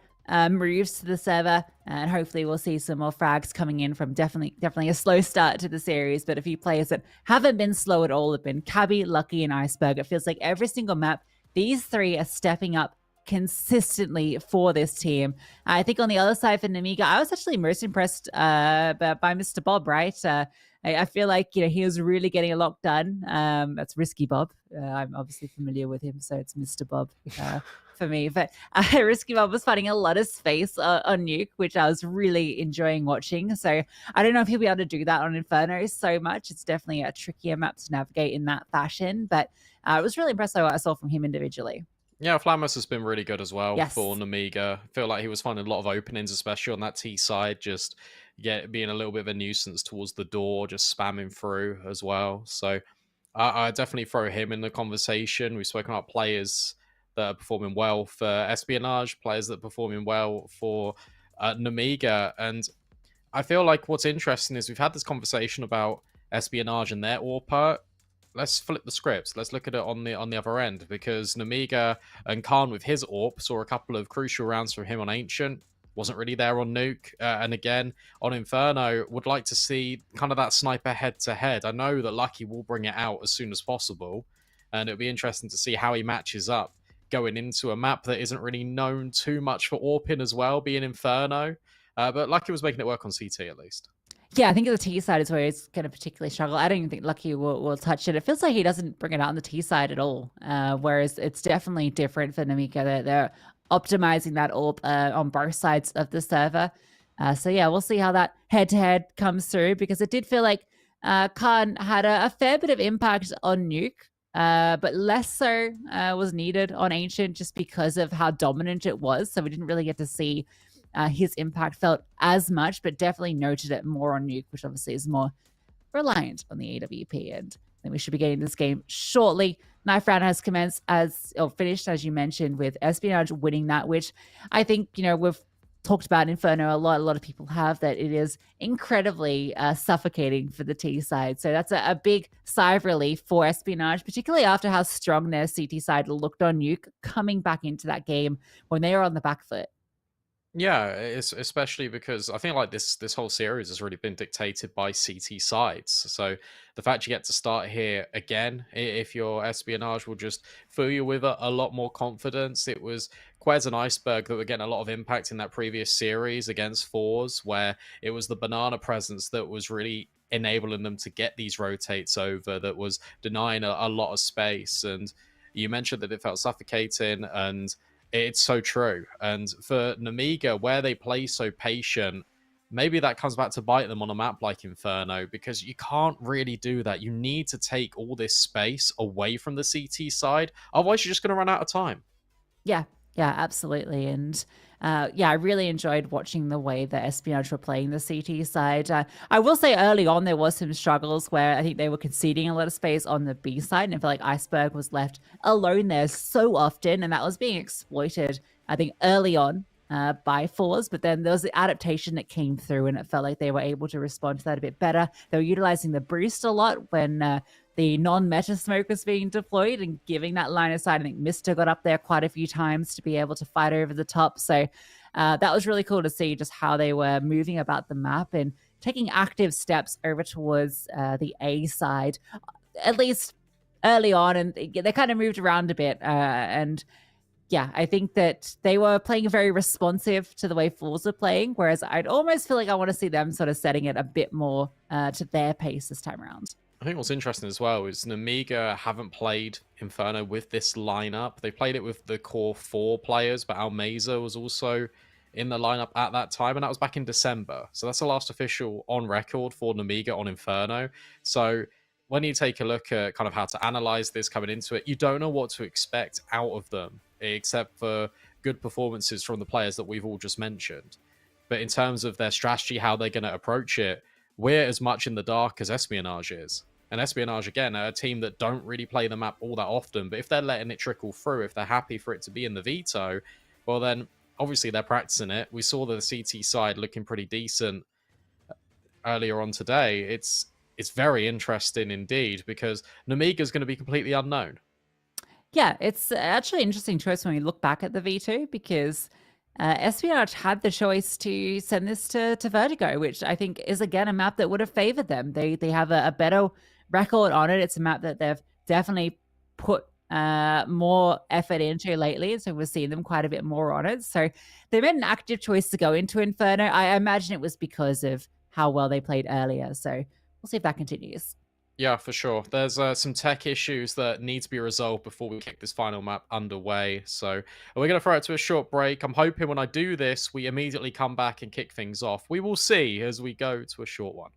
moves to the server, and hopefully we'll see some more frags coming in from definitely a slow start to the series. But a few players that haven't been slow at all have been Cabby, Lucky, and Iceberg. It feels like every single map, these three are stepping up consistently for this team. I think on the other side for Nemiga, I was actually most impressed by Mr. Bob, right? I feel like he was really getting a lot done. That's Risky Bob. I'm obviously familiar with him, so it's Mr. Bob for me. But Risky Bob was finding a lot of space on Nuke, which I was really enjoying watching. So I don't know if he'll be able to do that on Inferno so much. It's definitely a trickier map to navigate in that fashion. But I was really impressed by what I saw from him individually. Yeah, Flamus has been really good as well Yes. for Nemiga. I feel like he was finding a lot of openings, especially on that T side, just being a little bit of a nuisance towards the door, just spamming through as well. So I definitely throw him in the conversation. We've spoken about players that are performing well for Espionage, players that are performing well for Nemiga. And I feel like what's interesting is we've had this conversation about Espionage and their AWP. Let's flip the scripts. Let's look at it on the other end, because Nemiga and Khan with his AWP saw a couple of crucial rounds from him on Ancient. Wasn't really there on Nuke. And again, on Inferno, would like to see kind of that sniper head-to-head. I know that Lucky will bring it out as soon as possible, and it'll be interesting to see how he matches up going into a map that isn't really known too much for AWPing as well, being Inferno. But Lucky was making it work on CT at least. Yeah, I think the T side is where he's going to particularly struggle. I don't even think Lucky will touch it. It feels like he doesn't bring it out on the T side at all. Whereas it's definitely different for Nemiga. They're optimizing that AWP on both sides of the server. So yeah, we'll see how that head-to-head comes through, because it did feel like Khan had a fair bit of impact on Nuke, but less so was needed on Ancient just because of how dominant it was. So we didn't really get to see his impact felt as much, but definitely noted it more on Nuke, which obviously is more reliant on the AWP. And then we should be getting this game shortly. Knife round has finished, as you mentioned, with Espionage winning that, which I think, we've talked about Inferno a lot. A lot of people have, that it is incredibly suffocating for the T side. So that's a big sigh of relief for Espionage, particularly after how strong their CT side looked on Nuke coming back into that game when they were on the back foot. Yeah, it's especially because I think like this whole series has really been dictated by CT sides. So the fact you get to start here again, if your Espionage will just fill you with a lot more confidence. It was Quez and Iceberg that were getting a lot of impact in that previous series against Fours, where it was the banana presence that was really enabling them to get these rotates over, that was denying a lot of space. And you mentioned that it felt suffocating, and it's so true. And for Nemiga, where they play so patient, maybe that comes back to bite them on a map like Inferno, because you can't really do that. You need to take all this space away from the CT side. Otherwise, you're just going to run out of time. Yeah, absolutely. And I really enjoyed watching the way that Espionage were playing the CT side. I will say early on there was some struggles where I think they were conceding a lot of space on the B side, and I feel like Iceberg was left alone there so often, and that was being exploited, I think, early on by Fours. But then there was the adaptation that came through, and it felt like they were able to respond to that a bit better. They were utilizing the boost a lot when the non-meta smoke was being deployed and giving that line of sight. I think Mister got up there quite a few times to be able to fight over the top. So that was really cool to see just how they were moving about the map and taking active steps over towards the A side, at least early on. And they kind of moved around a bit. And yeah, I think that they were playing very responsive to the way Fools were playing, whereas I'd almost feel like I want to see them sort of setting it a bit more to their pace this time around. I think what's interesting as well is Nemiga haven't played Inferno with this lineup. They played it with the core 4 players, but Almeza was also in the lineup at that time, and that was back in December. So that's the last official on record for Nemiga on Inferno. So when you take a look at kind of how to analyze this coming into it, you don't know what to expect out of them, except for good performances from the players that we've all just mentioned. But in terms of their strategy, how they're going to approach it, we're as much in the dark as Espionage is. And Espionage, again, are a team that don't really play the map all that often, but if they're letting it trickle through, if they're happy for it to be in the veto, well then, obviously they're practicing it. We saw the CT side looking pretty decent earlier on today. It's it's very interesting indeed, because Nemiga is going to be completely unknown. Yeah, it's actually an interesting choice when we look back at the V2 because Espionage had the choice to send this to Vertigo, which I think is, again, a map that would have favored them. They have a better record on it. It's a map that they've definitely put more effort into lately, and so we're seeing them quite a bit more on it. So they made an active choice to go into Inferno. I imagine it was because of how well they played earlier. So we'll see if that continues. Yeah, for sure. There's some tech issues that need to be resolved before we kick this final map underway. So we're going to throw it to a short break. I'm hoping when I do this, we immediately come back and kick things off. We will see as we go to a short one.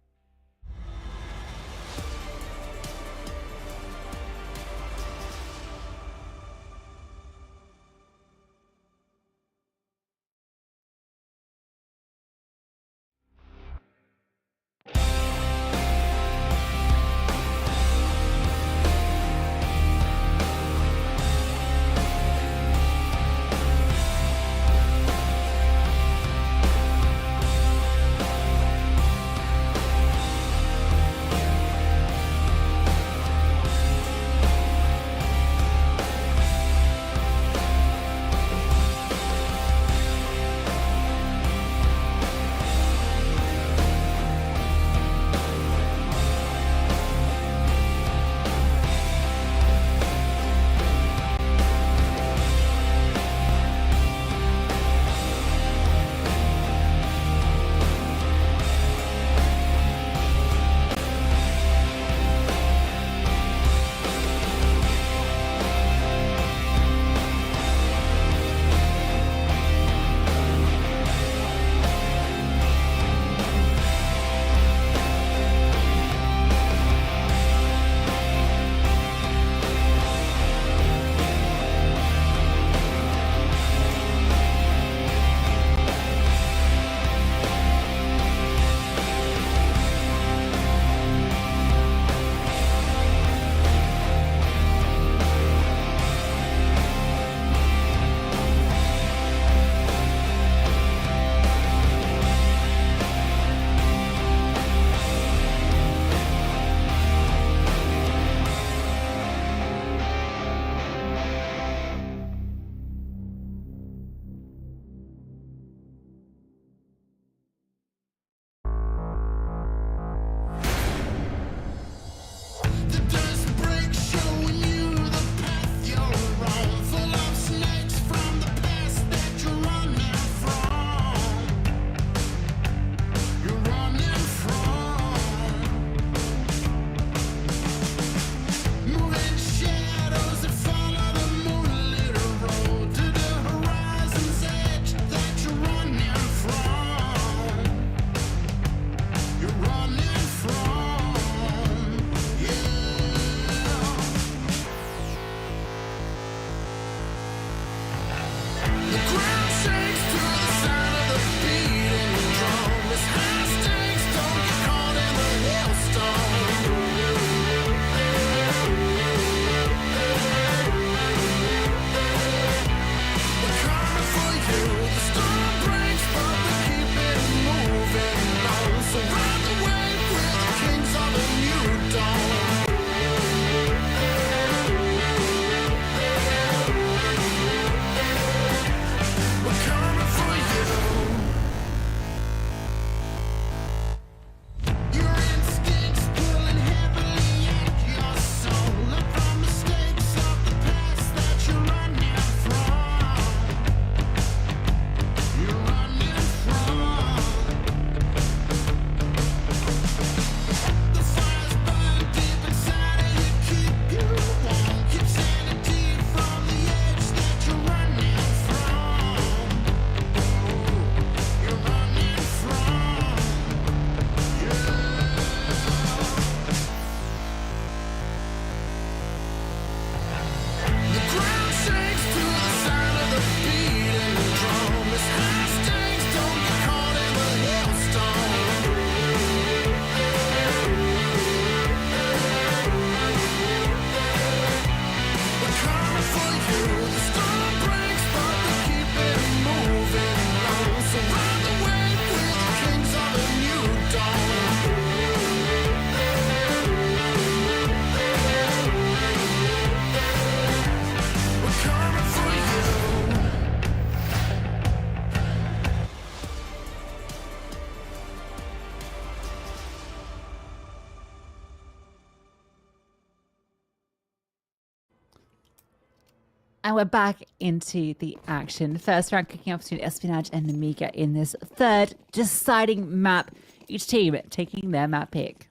And we're back into the action. First round kicking off between Espionage and Nemiga in this third deciding map. Each team taking their map pick.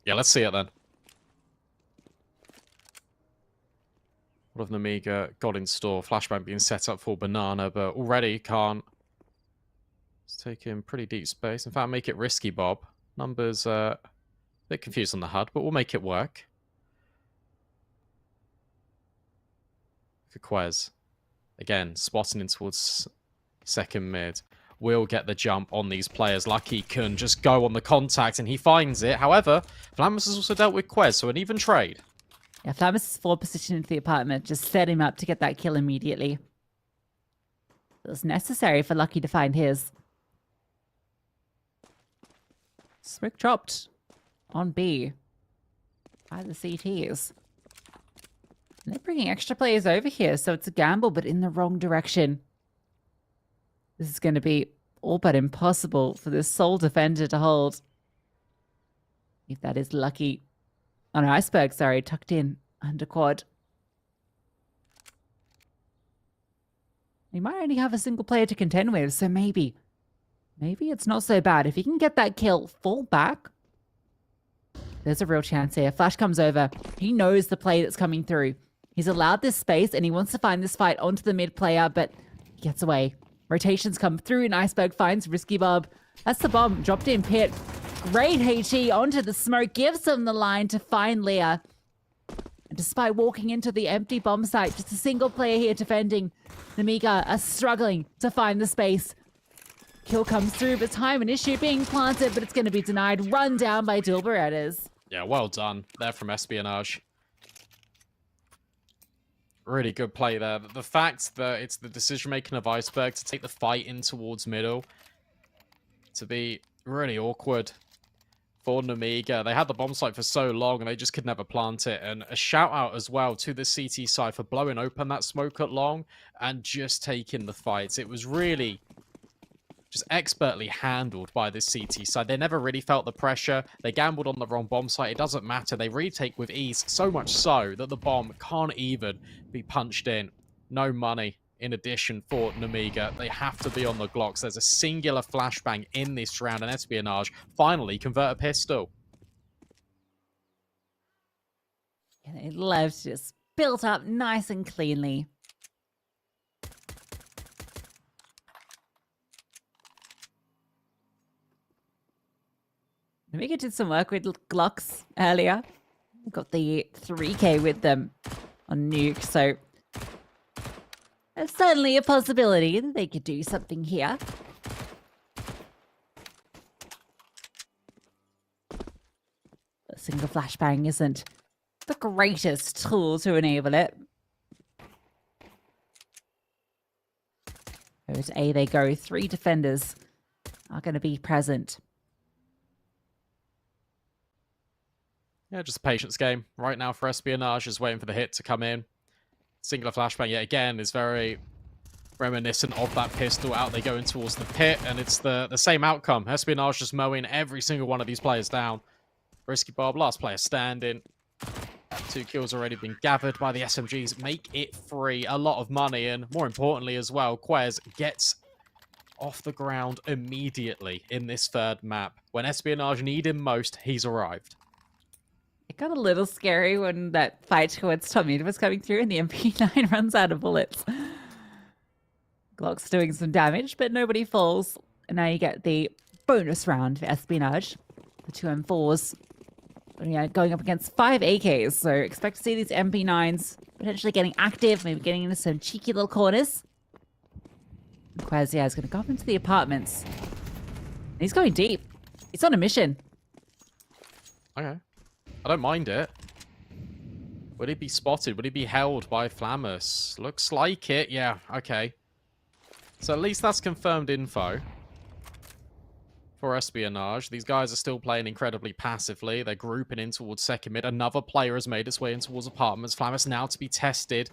Yeah, let's see it then. What have Nemiga got in store? Flashbang being set up for Banana, but already can't. It's taking pretty deep space. In fact, make it risky, Bob. Numbers a bit confused on the HUD, but we'll make it work. Look at Quez. Again, spotting in towards second mid. Will get the jump on these players. Lucky can just go on the contact, and he finds it. However, Flamus has also dealt with Quez, so an even trade. Yeah, Flamus' forward position into the apartment just set him up to get that kill immediately. It was necessary for Lucky to find his. Smoke dropped on B by the CTs. And they're bringing extra players over here, so it's a gamble, but in the wrong direction. This is going to be all but impossible for this sole defender to hold. If that is Lucky. On an Iceberg, sorry, tucked in under quad. He might only have a single player to contend with, so maybe it's not so bad. If he can get that kill, fall back, there's a real chance here. Flash comes over. He knows the play that's coming through. He's allowed this space, and he wants to find this fight onto the mid player, but he gets away. Rotations come through, and Iceberg finds Risky Bob. That's the bomb. Dropped in pit. Great HE onto the smoke. Gives him the line to find Leah. And despite walking into the empty bomb site, just a single player here defending. Nemiga are struggling to find the space. Kill comes through, but time and issue being planted, but it's going to be denied. Run down by Dilberettas. Yeah, well done. There from Espionage. Really good play there. The fact that it's the decision-making of Iceberg to take the fight in towards middle to be really awkward for Nemiga. They had the bomb site for so long and they just could never plant it. And a shout-out as well to the CT side for blowing open that smoke at long and just taking the fights. It was really just expertly handled by the CT side. They never really felt the pressure. They gambled on the wrong bomb site. It doesn't matter. They retake with ease, so much so that the bomb can't even be punched in. No money in addition for Nemiga. They have to be on the Glocks. There's a singular flashbang in this round, and Espionage finally convert a pistol. Yeah, they love to just built up nice and cleanly. Nemiga did some work with Glocks earlier. Got the 3K with them on Nuke, so there's certainly a possibility that they could do something here. A single flashbang isn't the greatest tool to enable it. Over to A they go. 3 defenders are going to be present. Yeah, just a patience game right now for Espionage, just waiting for the hit to come in. Singular flashbang yet again is very reminiscent of that pistol. Out they go in towards the pit, and it's the same outcome. Espionage just mowing every single one of these players down. Risky Bob, last player standing. 2 kills already been gathered by the SMGs. Make it free. A lot of money, and more importantly as well, Quez gets off the ground immediately in this third map. When Espionage need him most, he's arrived. It got a little scary when that fight towards Tommy was coming through and the MP9 runs out of bullets. Glock's doing some damage, but nobody falls. And now you get the bonus round for Espionage. The 2 M4s. Yeah, going up against 5 AKs. So expect to see these MP9s potentially getting active, maybe getting into some cheeky little corners. Quez, yeah, is going to go up into the apartments. He's going deep. He's on a mission. Okay. I don't mind it. Would he be spotted? Would he be held by Flamus? Looks like it. Yeah, okay. So at least that's confirmed info for Espionage. These guys are still playing incredibly passively. They're grouping in towards second mid. Another player has made its way in towards apartments. Flamus now to be tested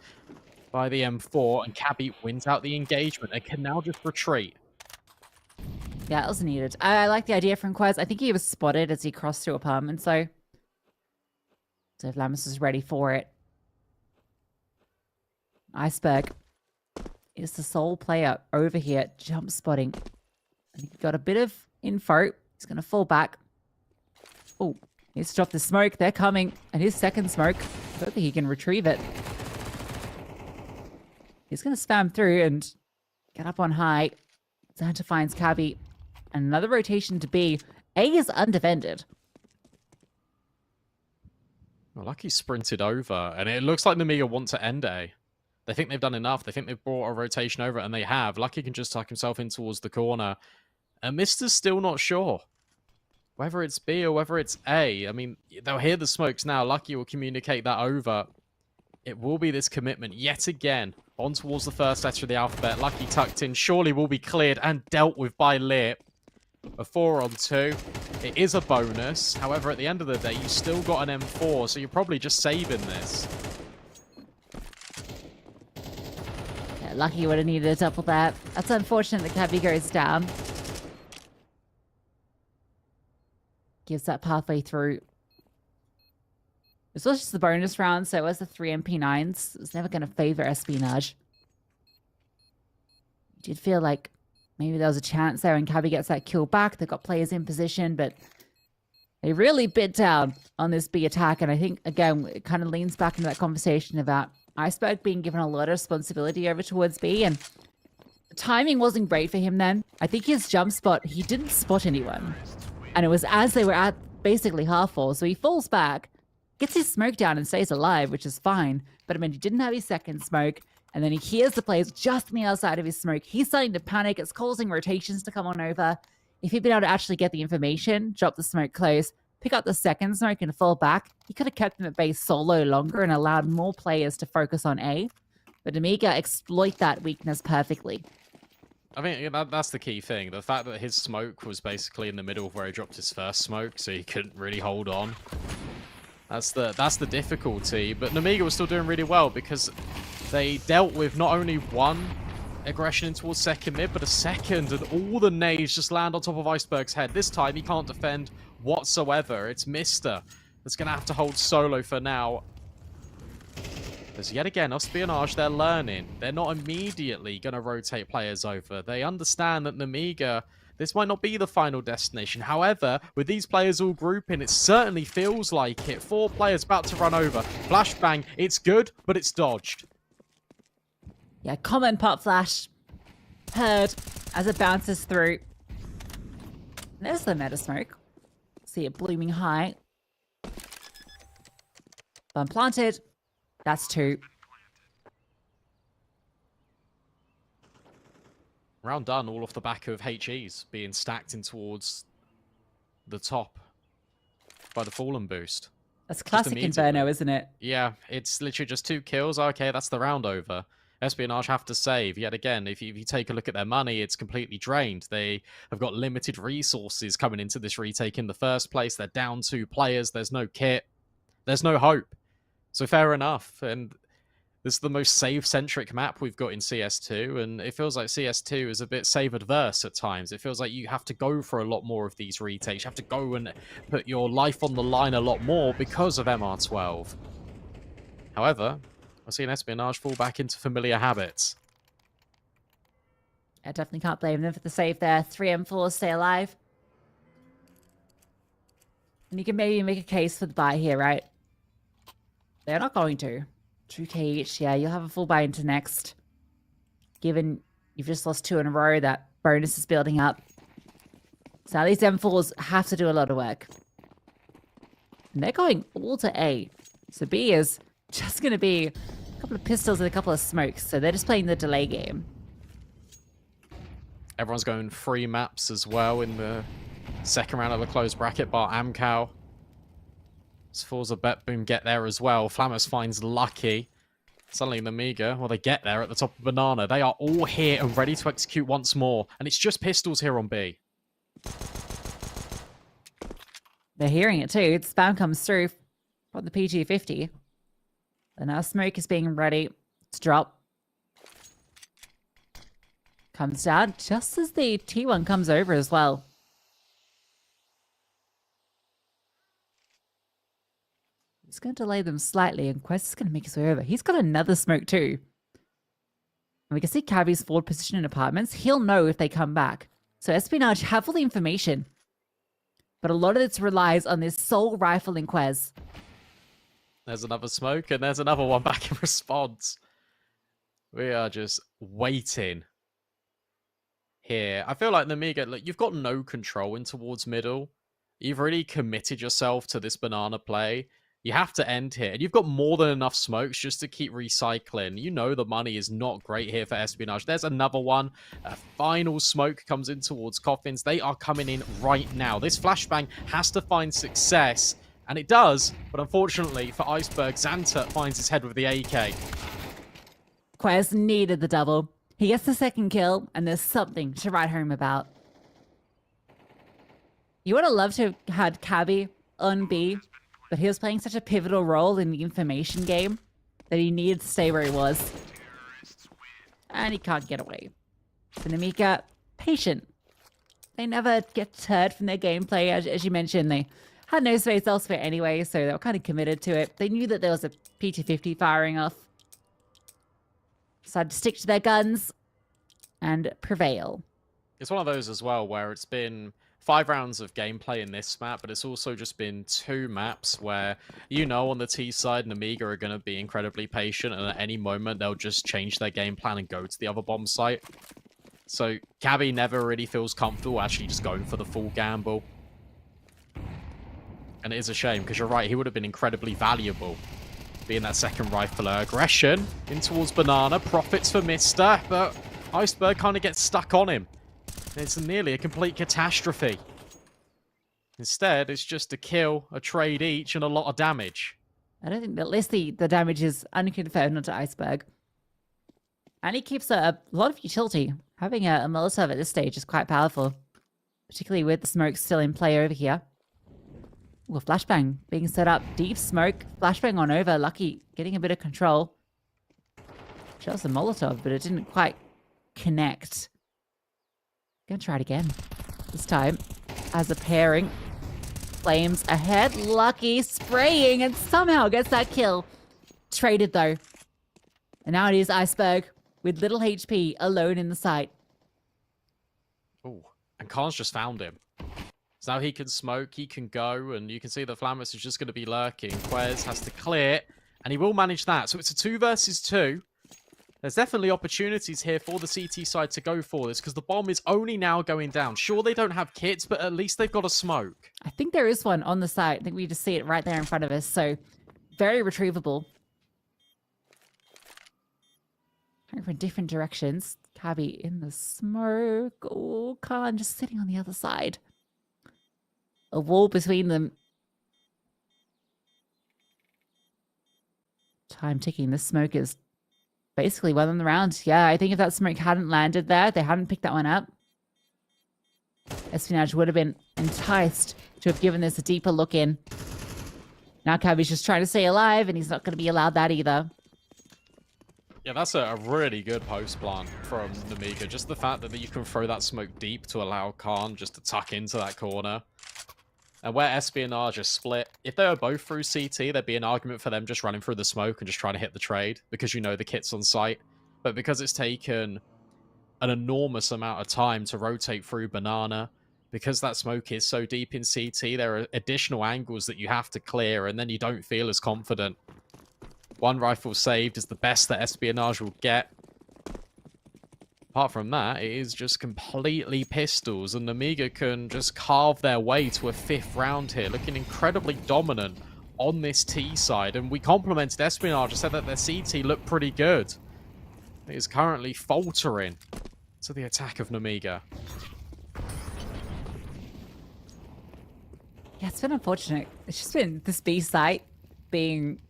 by the M4, and Cabby wins out the engagement and can now just retreat. Yeah, it was needed. I like the idea from Quez. I think he was spotted as he crossed through apartments, so Flamus is ready for it. Iceberg is the sole player over here jump spotting. And he got a bit of info. He's going to fall back. Oh, he's dropped the smoke. They're coming. And his second smoke. I don't think he can retrieve it. He's going to spam through and get up on high. Santa finds Cabby. And another rotation to B. A is undefended. Well, Lucky sprinted over, and it looks like Nemiga want to end A. They think they've done enough. They think they've brought a rotation over, and they have. Lucky can just tuck himself in towards the corner. And Mister's still not sure whether it's B or whether it's A. I mean, they'll hear the smokes now. Lucky will communicate that over. It will be this commitment yet again on towards the first letter of the alphabet. Lucky tucked in. Surely will be cleared and dealt with by Lip. A 4-on-2. It is a bonus. However, at the end of the day, you still got an M4, so you're probably just saving this. Yeah, Lucky would have needed a double there. That's unfortunate that Cabby goes down. Gives that pathway through. This was just the bonus round, so it was the 3 MP9s. It was never going to favor Espionage. Did feel like maybe there was a chance there when Cabby gets that kill back. They've got players in position, but they really bit down on this B attack. And I think, again, it kind of leans back into that conversation about Iceberg being given a lot of responsibility over towards B. And the timing wasn't great for him then. I think his jump spot, he didn't spot anyone. And it was as they were at basically half full. So he falls back, gets his smoke down and stays alive, which is fine. But I mean, he didn't have his second smoke. And then he hears the players just on the outside of his smoke. He's starting to panic. It's causing rotations to come on over. If he'd been able to actually get the information, drop the smoke close, pick up the second smoke and fall back, he could have kept them at base solo longer and allowed more players to focus on A. But Nemiga exploit that weakness perfectly. I mean, that's the key thing. The fact that his smoke was basically in the middle of where he dropped his first smoke, so he couldn't really hold on. That's the difficulty. But Nemiga was still doing really well because they dealt with not only one aggression towards second mid, but a second, and all the nades just land on top of Iceberg's head. This time, he can't defend whatsoever. It's Mister that's going to have to hold solo for now. Because yet again, Espionage, they're learning. They're not immediately going to rotate players over. They understand that Nemiga, this might not be the final destination. However, with these players all grouping, it certainly feels like it. 4 players about to run over. Flashbang, it's good, but it's dodged. Yeah, common pop flash. Heard as it bounces through. There's the meta smoke. See it blooming high. Bomb planted. That's 2. Round done, all off the back of HEs being stacked in towards the top by the Fallen boost. That's classic Inferno, isn't it? Yeah, it's literally just 2 kills. Okay, that's the round over. Espionage have to save. Yet again, if you take a look at their money, it's completely drained. They have got limited resources coming into this retake in the first place. They're down 2 players. There's no kit. There's no hope. So fair enough. And this is the most save-centric map we've got in CS2, and it feels like CS2 is a bit save-adverse at times. It feels like you have to go for a lot more of these retakes. You have to go and put your life on the line a lot more because of MR12. However, I've seen Espionage fall back into familiar habits. I definitely can't blame them for the save there. 3 M4s stay alive. And you can maybe make a case for the buy here, right? They're not going to. 2k each, yeah, you'll have a full buy into next. Given you've just lost 2 in a row, that bonus is building up. So now these M4s have to do a lot of work. And they're going all to A. So B is just going to be a couple of pistols and a couple of smokes. So they're just playing the delay game. Everyone's going 3 maps as well in the second round of the closed bracket, bar Amcal. Forza Bet Boom get there as well. Flammers finds Lucky. Suddenly Nemiga, well, they get there at the top of Banana. They are all here and ready to execute once more. And it's just pistols here on B. They're hearing it too. Spam comes through from the PG-50. And now smoke is being ready to drop. Comes down just as the T1 comes over as well. He's going to delay them slightly, and Quest is going to make his way over. He's got another smoke too. And we can see Cabby's forward position in apartments. He'll know if they come back. So Espionage have all the information. But a lot of this relies on this sole rifle in Quez. There's another smoke, and there's another one back in response. We are just waiting here. I feel like Nemiga, look, you've got no control in towards middle. You've really committed yourself to this banana play. You have to end here. And you've got more than enough smokes just to keep recycling. You know the money is not great here for Espionage. There's another one. A final smoke comes in towards Coffins. They are coming in right now. This flashbang has to find success. And it does. But unfortunately for Iceberg, Xanta finds his head with the AK. Quez needed the double. He gets the second kill, and there's something to write home about. You would have loved to have had Cabby on B, but he was playing such a pivotal role in the information game that he needed to stay where he was. And he can't get away. So Nemiga, patient. They never get deterred from their gameplay, as you mentioned. They had no space elsewhere anyway, so they were kind of committed to it. They knew that there was a PT-50 firing off. Decided to stick to their guns and prevail. It's one of those as well where it's been 5 rounds of gameplay in this map, but it's also just been 2 maps where, you know, on the T side, Nemiga are going to be incredibly patient, and at any moment they'll just change their game plan and go to the other bomb site. So Cabby never really feels comfortable actually just going for the full gamble. And it is a shame, because you're right, he would have been incredibly valuable being that second rifler. Aggression in towards Banana, profits for Mister, but Iceberg kind of gets stuck on him. It's nearly a complete catastrophe. Instead, it's just a kill, a trade each, and a lot of damage. I don't think that, at least the damage is unconfirmed onto Iceberg. And he keeps a lot of utility. Having a Molotov at this stage is quite powerful. Particularly with the smoke still in play over here. Ooh, a flashbang being set up. Deep smoke. Flashbang on over. Lucky getting a bit of control. Just a Molotov, but it didn't quite connect. Gonna try it again. This time, as a pairing. Flames ahead. Lucky spraying and somehow gets that kill. Traded though. And now it is Iceberg with little HP alone in the site. Ooh, and Khan's just found him. So now he can smoke, he can go, and you can see that Flammus is just going to be lurking. Quez has to clear, and he will manage that. So it's a 2 versus 2. There's definitely opportunities here for the CT side to go for this, because the bomb is only now going down. Sure, they don't have kits, but at least they've got a smoke. I think there is one on the site. I think we just see it right there in front of us. So very retrievable. Going from different directions. Cabby in the smoke. Oh, Khan just sitting on the other side. A wall between them. Time ticking. The smoke is basically well on the round. Yeah, I think if that smoke hadn't landed there, they hadn't picked that one up, Espionage would have been enticed to have given this a deeper look in. Now Cabby's just trying to stay alive, and he's not going to be allowed that either. Yeah, that's a really good post plan from Nemiga. Just the fact that you can throw that smoke deep to allow Khan just to tuck into that corner. And where Espionage is split, if they were both through CT, there'd be an argument for them just running through the smoke and just trying to hit the trade, because you know the kit's on site. But because it's taken an enormous amount of time to rotate through Banana, because that smoke is so deep in CT, there are additional angles that you have to clear, and then you don't feel as confident. 1 rifle saved is the best that Espionage will get. Apart from that, it is just completely pistols, and Nemiga can just carve their way to a 5th round here, looking incredibly dominant on this T side. And we complimented Espionage and said that their CT looked pretty good. It is currently faltering to the attack of Nemiga. Yeah, it's been unfortunate. It's just been this B site being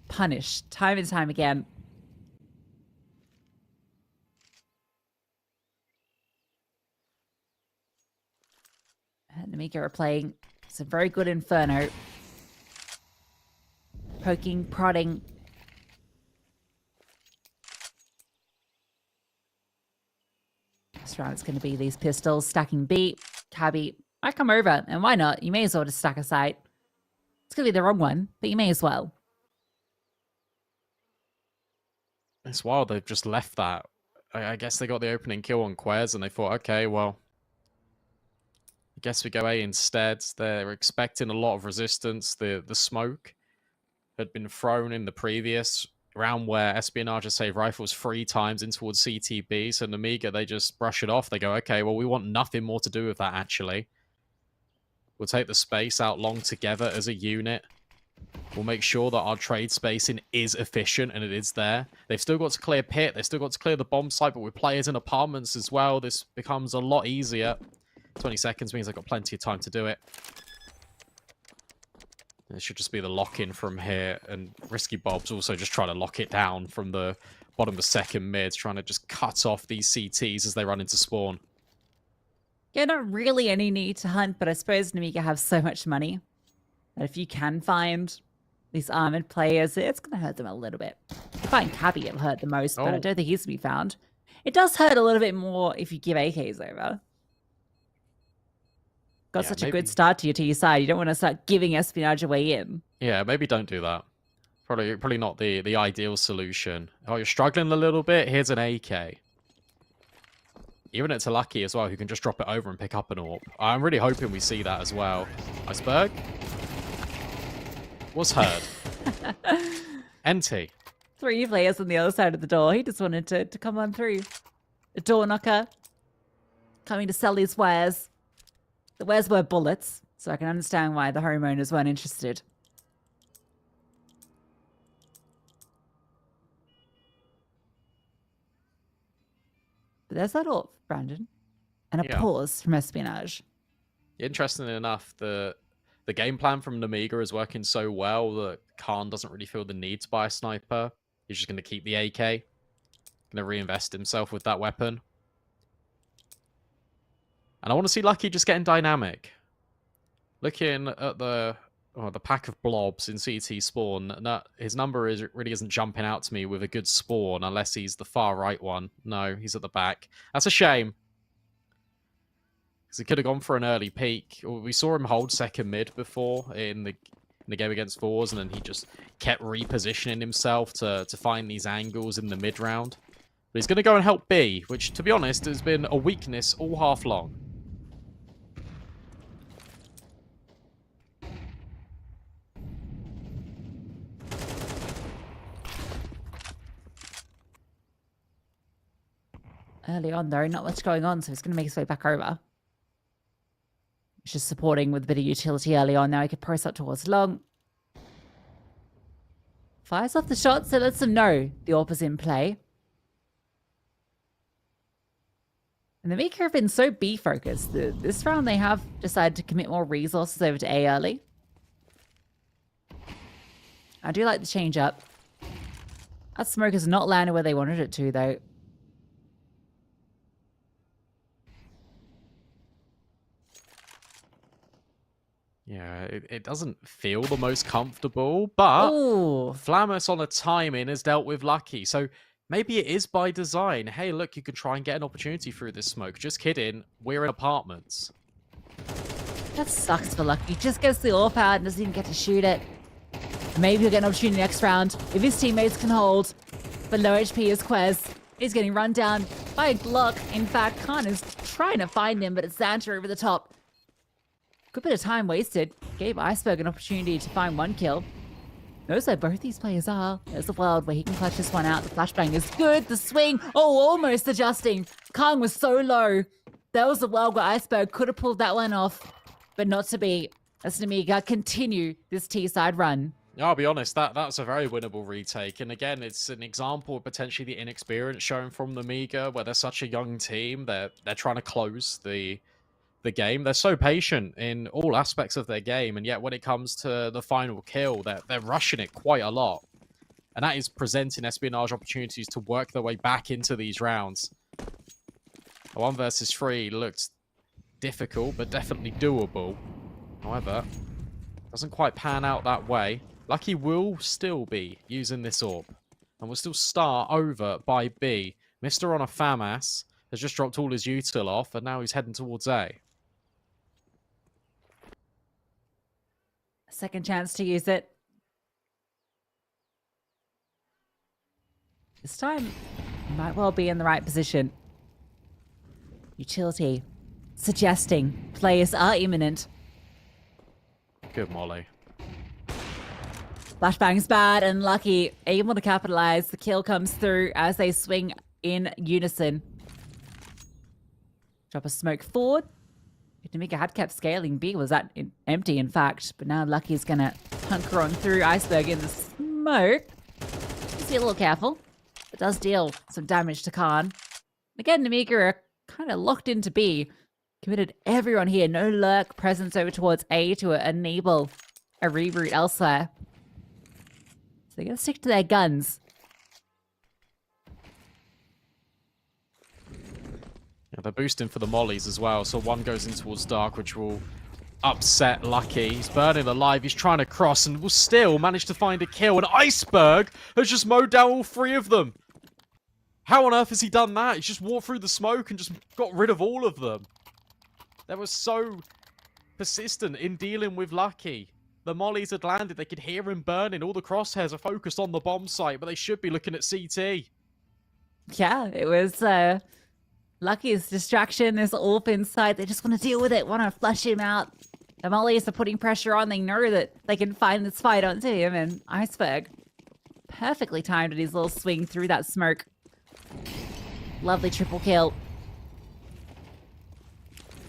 punished time and time again. And Nemiga are playing some very good Inferno. Poking, prodding. This round it's going to be these pistols, stacking B. Cabby might come over, and why not? You may as well just stack a sight. It's going to be the wrong one, but you may as well. It's wild they've just left that I guess they got the opening kill on Quez, and they thought, okay, well, I guess we go A instead. They're expecting a lot of resistance. The smoke had been thrown in the previous round where Espionage has saved rifles 3 times in towards CTB, so Nemiga, they just brush it off. They go, okay, well, we want nothing more to do with that, actually. We'll take the space out long together as a unit. We'll make sure that our trade spacing is efficient, and it is there. They've still got to clear pit. They've still got to clear the bomb site, but with players in apartments as well, this becomes a lot easier. 20 seconds means I've got plenty of time to do it. It should just be the lock-in from here, and Risky Bob's also just trying to lock it down from the bottom of the second mid, trying to just cut off these CTs as they run into spawn. Yeah, not really any need to hunt, but I suppose Nemiga have so much money that if you can find these armored players, it's going to hurt them a little bit. I find Cabby will hurt the most, but I don't think he's to be found. It does hurt a little bit more if you give AKs over. Got such a good start to your T side. You don't want to start giving Espionage away in. Yeah, maybe don't do that. Probably not the ideal solution. Oh, you're struggling a little bit? Here's an AK. Even it's a Lucky as well, who can just drop it over and pick up an AWP. I'm really hoping we see that as well. Iceberg? Was heard. NT. 3 players on the other side of the door. He just wanted to come on through. A door knocker. Coming to sell his wares. The wares were bullets, so I can understand why the homeowners weren't interested. But there's that AWP, Brandon. And a pause from Espionage. Interestingly enough, the game plan from Nemiga is working so well that Khan doesn't really feel the need to buy a sniper. He's just going to keep the AK. Going to reinvest himself with that weapon. And I want to see Lucky just getting dynamic. Looking at the pack of blobs in CT spawn, his number really isn't jumping out to me with a good spawn unless he's the far right one. No, he's at the back. That's a shame. Because he could have gone for an early peek. We saw him hold second mid before in the game against Fours, and then he just kept repositioning himself to find these angles in the mid round. But he's going to go and help B, which, to be honest, has been a weakness all half long. Early on, though, not much going on, so he's going to make his way back over. He's just supporting with a bit of utility early on. Now he can press up towards long. Fires off the shot, so lets them know the AWP is in play. And the Nemiga have been so B-focused. This round they have decided to commit more resources over to A early. I do like the change up. That smoke has not landed where they wanted it to, though. Yeah, it doesn't feel the most comfortable, but Flamus on a timing has dealt with Lucky. So maybe it is by design. Hey, look, you can try and get an opportunity through this smoke. Just kidding. We're in apartments. That sucks for Lucky. Just gets the AWP out and doesn't even get to shoot it. Maybe he'll get an opportunity next round if his teammates can hold. But low HP is Quez. He's getting run down by Glock. In fact, Khan is trying to find him, but it's Xanta over the top. Good bit of time wasted. Gave Iceberg an opportunity to find 1 kill. Knows where both these players are. There's a world where he can clutch this one out. The flashbang is good. The swing. Oh, almost adjusting. Khan was so low. There was a world where Iceberg could have pulled that one off, but not to be. As Nemiga continue this T-side run. I'll be honest, that's a very winnable retake. And again, it's an example of potentially the inexperience shown from Nemiga, where they're such a young team. They're trying to close the game. They're so patient in all aspects of their game, and yet when it comes to the final kill, they're rushing it quite a lot. And that is presenting Espionage opportunities to work their way back into these rounds. A 1 versus 3 looked difficult, but definitely doable. However, doesn't quite pan out that way. Lucky will still be using this AWP, and will still start over by B. Mr. on a FAMAS has just dropped all his util off, and now he's heading towards A. Second chance to use it. This time, Might well be in the right position. Utility suggesting players are imminent. Good molly. Flashbang's bad and Lucky able to capitalize. The kill comes through as they swing in unison. Drop a smoke forward. Nemiga had kept scaling. B was empty, in fact, but now Lucky's gonna hunker on through Iceberg in the smoke. Just be a little careful. It does deal some damage to Khan. Again, Nemiga are kind of locked into B. Committed everyone here. No lurk presence over towards A to enable a reroute elsewhere. So they're gonna stick to their guns. Yeah, they're boosting for the mollies as well, so one goes in towards Dark, which will upset Lucky. He's burning alive, he's trying to cross, and will still manage to find a kill, and Iceberg has just mowed down all three of them. How on earth has he done that? He's just walked through the smoke and just got rid of all of them. They were so persistent in dealing with Lucky. The mollies had landed, they could hear him burning, all the crosshairs are focused on the bomb site, but they should be looking at CT. Yeah, it was Lucky's distraction. There's AWP inside. They just want to deal with it, want to flush him out. The mollies are putting pressure on. They know that they can find this fight onto him, and Iceberg perfectly timed at his little swing through that smoke. Lovely triple kill.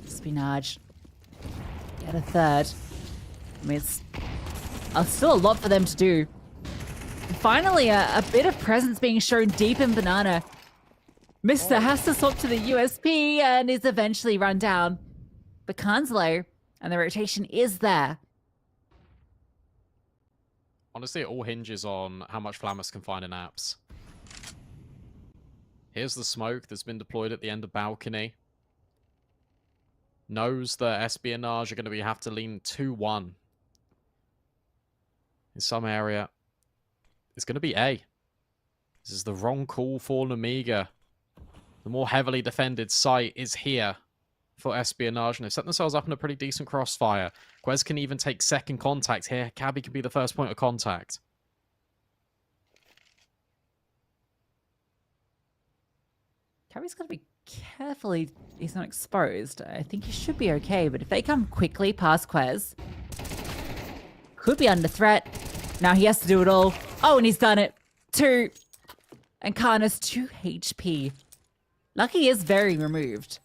Espionage. Get a third. I mean, it's still a lot for them to do. And finally, a bit of presence being shown deep in Banana. Mr. has to swap to the USP and is eventually run down. But Khan's low, and the rotation is there. Honestly, it all hinges on how much Flammus can find in apps. Here's the smoke that's been deployed at the end of balcony. Knows that Espionage are going to have to lean 2-1. In some area. It's going to be A. This is the wrong call for Nemiga. The more heavily defended site is here for Espionage, and they've set themselves up in a pretty decent crossfire. Quez can even take second contact here. Cabby can be the first point of contact. Cabby's got to be carefully he's not exposed. I think he should be okay, but if they come quickly past Quez, could be under threat. Now he has to do it all. Oh, and he's done it. 2. And Khan has 2 HP. Lucky is very removed.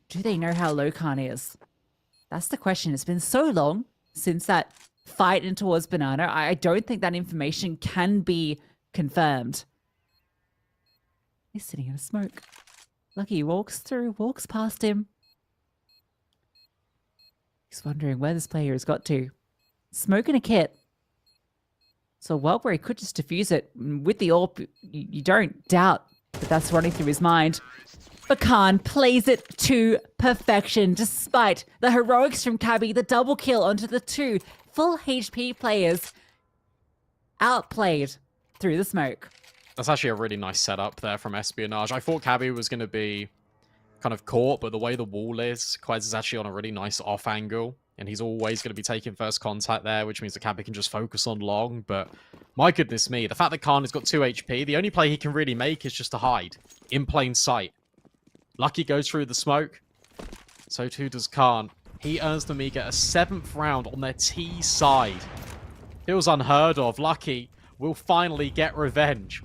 Do they know how low Khan is? That's the question. It's been so long since that fight in towards Banana. I don't think that information can be confirmed. He's sitting in a smoke. Lucky walks past him. He's wondering where this player has got to. Smoke in a kit. So a world where he could just defuse it with the AWP, you don't doubt that that's running through his mind. But Khan plays it to perfection, despite the heroics from Cabby, the double kill onto the 2 full HP players outplayed through the smoke. That's actually a really nice setup there from Espionage. I thought Cabby was going to be kind of caught, but the way the wall is, Quez is actually on a really nice off angle, and he's always going to be taking first contact there, which means that Cabby can just focus on long. But my goodness me, the fact that Khan has got 2 HP, the only play he can really make is just to hide in plain sight. Lucky goes through the smoke. So too does Khan. He earns Nemiga a 7th round on their T side. Feels unheard of. Lucky will finally get revenge,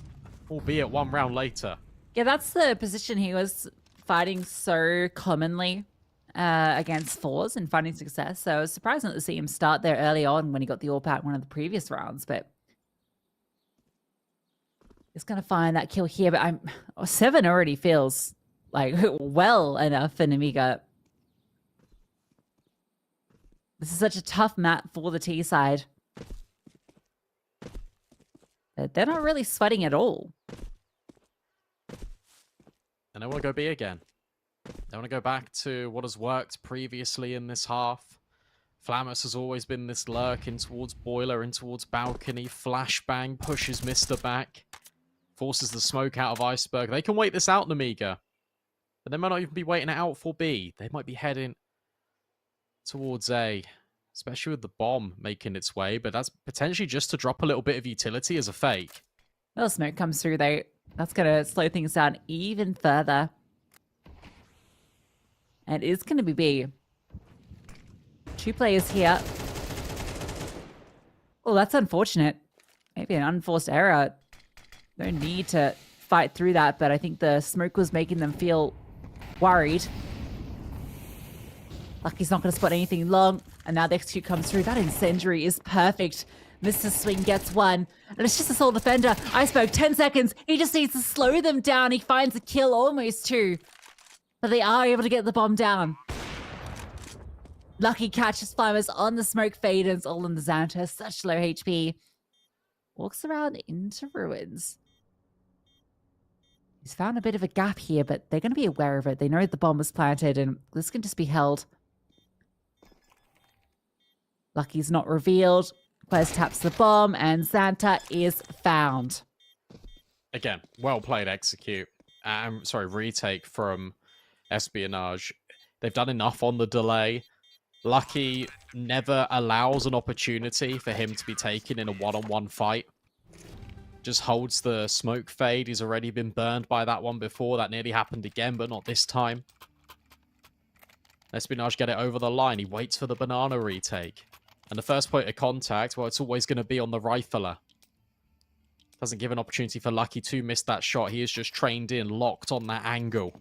albeit 1 round later. Yeah, that's the position he was fighting so commonly against 4s and finding success. So I was surprised not to see him start there early on when he got the AWP out in one of the previous rounds, but he's going to find that kill here. But 7 already feels like well enough for Nemiga. This is such a tough map for the T side. They're not really sweating at all. And they want to go B again. They want to go back to what has worked previously in this half. Flammus has always been this lurk in towards Boiler, in towards Balcony. Flashbang pushes Mr. back. Forces the smoke out of Iceberg. They can wait this out, Nemiga. But they might not even be waiting it out for B. They might be heading towards A. Especially with the bomb making its way. But that's potentially just to drop a little bit of utility as a fake. Little smoke comes through though. That's going to slow things down even further. And it's going to be B. 2 players here. Oh, that's unfortunate. Maybe an unforced error. No need to fight through that, but I think the smoke was making them feel worried. Lucky's not going to spot anything long, and now the execute comes through. That incendiary is perfect. Mr. Swing gets one, and it's just a sole defender. Iceberg, 10 seconds. He just needs to slow them down. He finds a kill, almost 2. But they are able to get the bomb down. Lucky catches Flammers on the smoke faders, all in the Xanta. Such low HP. Walks around into ruins. He's found a bit of a gap here, but they're going to be aware of it. They know the bomb was planted, and this can just be held. Lucky's not revealed. Quest taps the bomb, and Xanta is found. Again, well played execute. Sorry, retake from Espionage. They've done enough on the delay. Lucky never allows an opportunity for him to be taken in a one-on-one fight. Just holds the smoke fade. He's already been burned by that one before. That nearly happened again, but not this time. Espionage get it over the line. He waits for the banana retake. And the first point of contact, well, it's always going to be on the rifler. Doesn't give an opportunity for Lucky to miss that shot. He is just trained in, locked on that angle.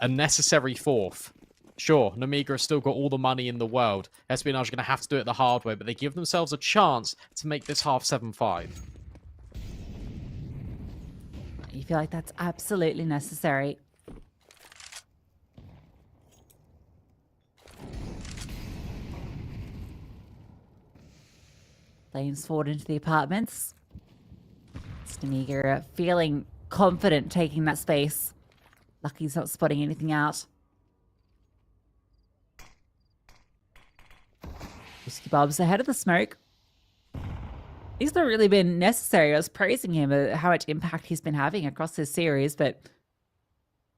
A necessary 4th. Sure, Nemiga has still got all the money in the world. Espionage are going to have to do it the hard way, but they give themselves a chance to make this half 7-5. You feel like that's absolutely necessary. Lanes forward into the apartments. Nemiga feeling confident taking that space. Lucky's not spotting anything out. Whiskey Bob's ahead of the smoke. He's not really been necessary. I was praising him at how much impact he's been having across this series, but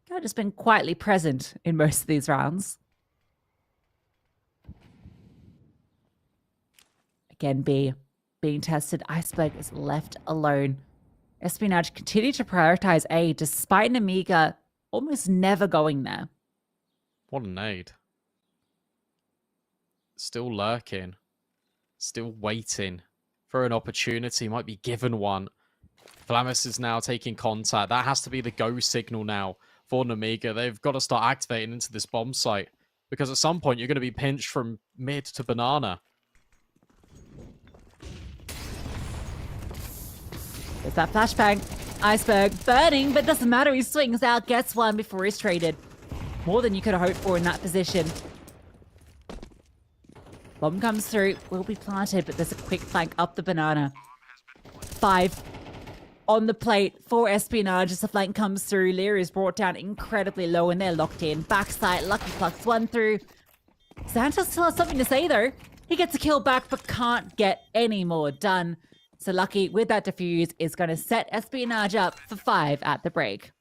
kind of just been quietly present in most of these rounds. Again, B being tested. Iceberg is left alone. Espionage continue to prioritize A despite Nemiga almost never going there. What a nade. Still lurking. Still waiting for an opportunity. Might be given one. Flamis is now taking contact. That has to be the go signal now for Nemiga. They've got to start activating into this bomb site. Because at some point, you're going to be pinched from mid to banana. There's that flashbang. Iceberg burning, but doesn't matter. He swings out, gets one before he's traded. More than you could have hoped for in that position. Bomb comes through, will be planted, but there's a quick flank up the banana. 5 on the plate for Espionage as the flank comes through. Lear is brought down incredibly low and they're locked in. Backside, Lucky plucks one through. Santos still has something to say though. He gets a kill back but can't get any more done. So Lucky, with that defuse, is going to set Espionage up for 5 at the break.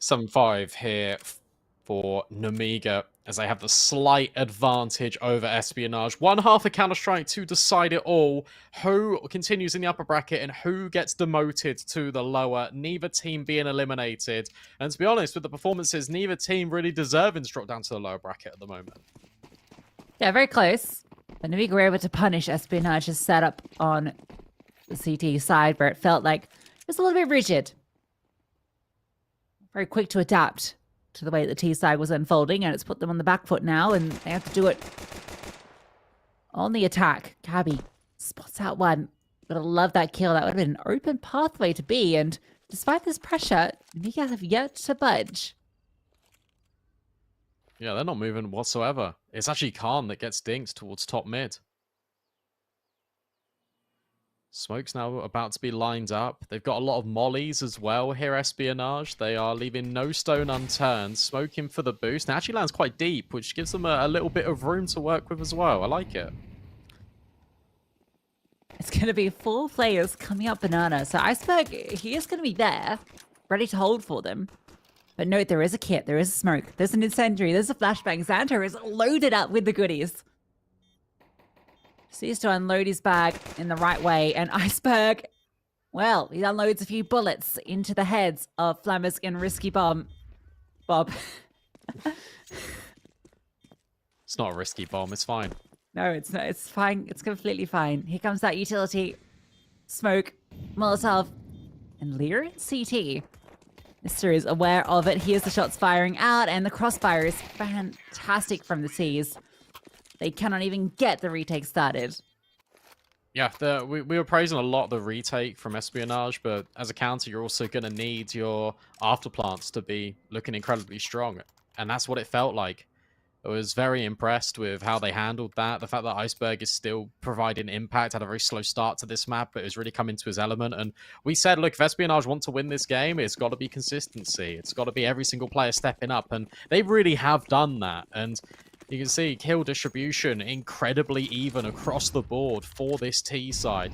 7-5 here for Nemiga, as they have the slight advantage over Espionage. One half of Counter-Strike to decide it all. Who continues in the upper bracket and who gets demoted to the lower? Neither team being eliminated. And to be honest, with the performances, neither team really deserving to drop down to the lower bracket at the moment. Yeah, very close. But Nemiga were able to punish Espionage's setup on the CT side, where it felt like it was a little bit rigid. Very quick to adapt to the way the T side was unfolding, and it's put them on the back foot now, and they have to do it on the attack. Cabby spots out one. Gotta love that kill. That would have been an open pathway to B, and despite this pressure, Nemiga have yet to budge. Yeah, they're not moving whatsoever. It's actually Khan that gets dinked towards top mid. Smoke's now about to be lined up. They've got a lot of mollies as well here, Espionage. They are leaving no stone unturned. Smoking for the boost. Now, actually lands quite deep, which gives them a little bit of room to work with as well. I like it. It's going to be 4 players coming up banana. So Iceberg, he is going to be there, ready to hold for them. But note, there is a kit, there is a smoke, there's an incendiary, there's a flashbang. Xanter is loaded up with the goodies. Sees to unload his bag in the right way, and Iceberg, well, he unloads a few bullets into the heads of Flammer's and Risky Bomb. Bob. It's not a risky bomb, it's fine. No, it's not. It's fine. It's completely fine. Here comes that utility. Smoke, Molotov, and Lear in CT. Mister is aware of it. Here's the shots firing out, and the crossfire is fantastic from the T's. They cannot even get the retake started. Yeah, we were praising a lot the retake from Espionage, but as a counter, you're also going to need your afterplants to be looking incredibly strong. And that's what it felt like. I was very impressed with how they handled that. The fact that Iceberg is still providing impact, had a very slow start to this map, but it was really coming to his element. And we said, look, if Espionage want to win this game, it's got to be consistency. It's got to be every single player stepping up. And they really have done that. And you can see kill distribution incredibly even across the board for this T side.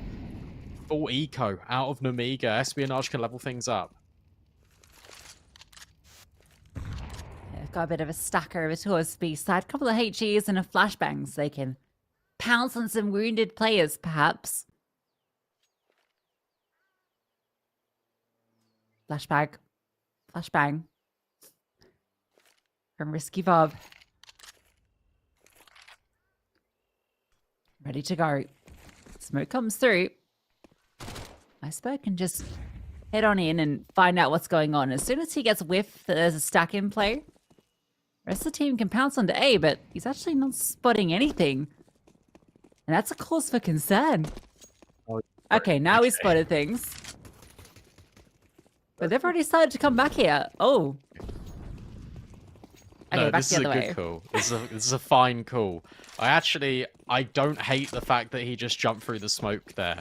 Full eco out of Nemiga. Espionage can level things up. They've got a bit of a stacker over towards B side. A couple of HEs and a flashbangs. They can pounce on some wounded players, perhaps. Flashbang. Flashbang. From Risky Bob. Ready to go. Smoke comes through. Iceberg can just head on in and find out what's going on. As soon as he gets whiff that there's a stack in play, the rest of the team can pounce onto A, but he's actually not spotting anything. And that's a cause for concern. Okay, now he's spotted things. But they've already started to come back here. Oh. Okay, No, back this the is a other good way. call. This is a fine call. I don't hate the fact that he just jumped through the smoke there.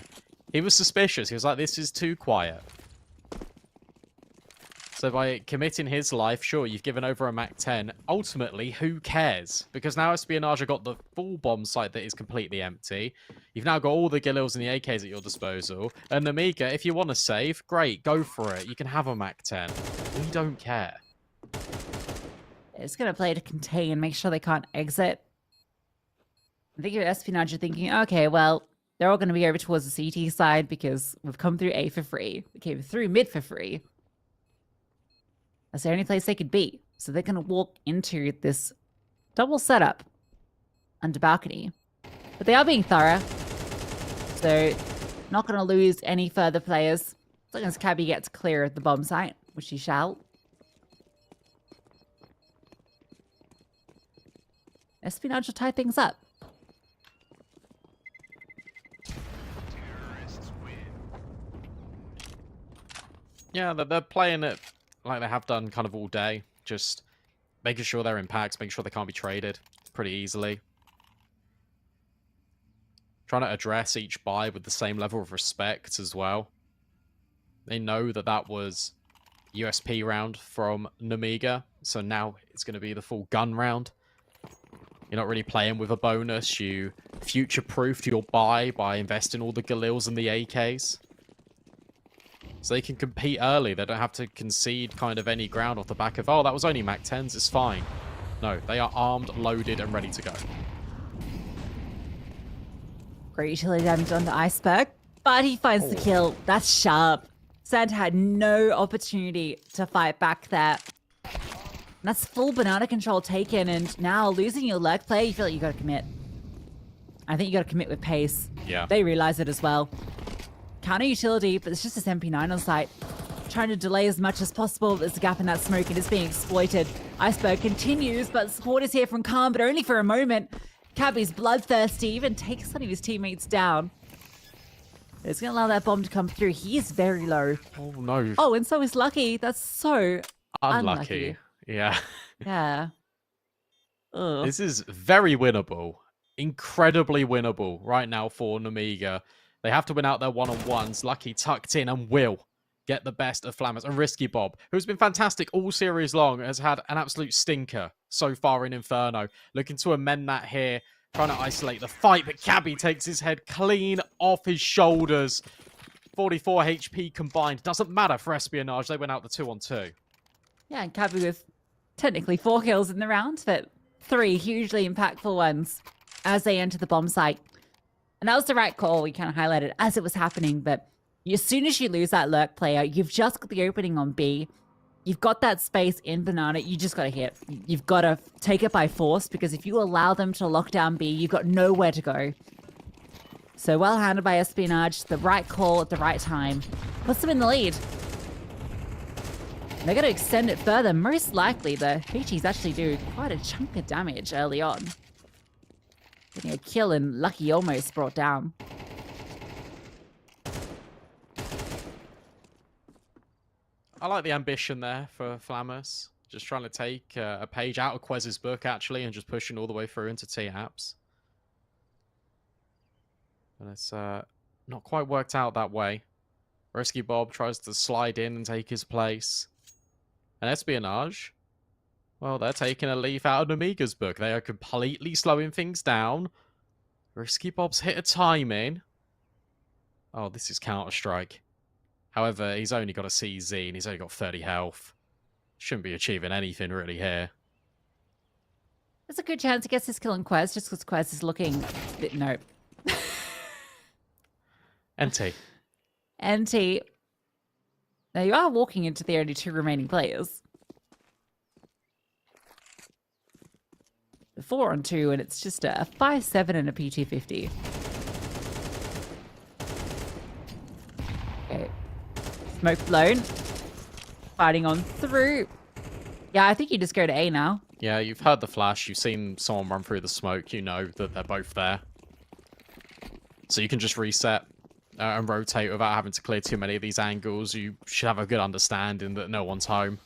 He was suspicious. He was like, this is too quiet. So by committing his life, sure, you've given over a Mac 10. Ultimately, who cares? Because now Espionage have got the full bomb site that is completely empty. You've now got all the Galils and the AKs at your disposal. And Nemiga, if you want to save, great, go for it. You can have a Mac 10. We don't care. It's going to play to contain, make sure they can't exit. I think your Espionage are thinking, okay, well, they're all going to be over towards the CT side because we've come through A for free. We came through mid for free. That's the only place they could be. So they're going to walk into this double setup under balcony. But they are being thorough. So not going to lose any further players. As long as Cabby gets clear of the bomb site, which he shall. Espionage will tie things up. Yeah, they're playing it like they have done kind of all day. Just making sure they're in packs, making sure they can't be traded pretty easily. Trying to address each buy with the same level of respect as well. They know that that was USP round from Nemiga, so now it's going to be the full gun round. You're not really playing with a bonus. You future-proofed your buy by investing all the Galils and the AKs. So they can compete early. They don't have to concede kind of any ground off the back of, oh, that was only Mac 10s, it's fine. No, they are armed, loaded, and ready to go. Great utility damage on the Iceberg, but he finds the kill. That's sharp. Santa had no opportunity to fight back there. And that's full banana control taken, and now losing your lurk player, you feel like you gotta commit. I think you gotta commit with pace. Yeah. They realize it as well. Counter utility, but it's just this MP9 on site. Trying to delay as much as possible. There's a gap in that smoke and it's being exploited. Iceberg continues, but support is here from Khan, but only for a moment. Cabby's bloodthirsty, even takes one of his teammates down. It's going to allow that bomb to come through. He is very low. Oh, no. Oh, and so is Lucky. That's so Unlucky. Yeah. Yeah. Ugh. This is very winnable. Incredibly winnable right now for Nemiga. They have to win out their one-on-ones. Lucky tucked in and will get the best of Flammers. And Risky Bob, who's been fantastic all series long, has had an absolute stinker so far in Inferno. Looking to amend that here, trying to isolate the fight, but Cabby takes his head clean off his shoulders. 44 HP combined. Doesn't matter for Espionage. They went out the 2-on-2. Yeah, and Cabby with technically 4 kills in the round, but 3 hugely impactful ones as they enter the bomb site. And that was the right call. We kind of highlighted as it was happening, but as soon as you lose that lurk player, you've just got the opening on B. You've got that space in banana. You just got to hit. You've got to take it by force, because if you allow them to lock down B, you've got nowhere to go. So well handled by Espionage. The right call at the right time. Puts them in the lead. They're going to extend it further. Most likely, the HEs actually do quite a chunk of damage early on. Getting a kill and Lucky almost brought down. I like the ambition there for Flammers. Just trying to take a page out of Quez's book, actually, and just pushing all the way through into T-Apps. But it's not quite worked out that way. Risky Bob tries to slide in and take his place. And Espionage, well, they're taking a leaf out of Nemiga's book. They are completely slowing things down. Risky Bob's hit a timing. Oh, this is Counter-Strike. However, he's only got a CZ and he's only got 30 health. Shouldn't be achieving anything really here. There's a good chance he gets his kill on Quez, just because Quez is looking a bit... Nope. NT. NT. Now you are walking into the only 2 remaining players. 4-on-2, and it's just a 5-7 and a P250. Okay. Smoke blown. Fighting on through. Yeah, I think you just go to A now. Yeah, you've heard the flash. You've seen someone run through the smoke. You know that they're both there. So you can just reset and rotate without having to clear too many of these angles. You should have a good understanding that no one's home.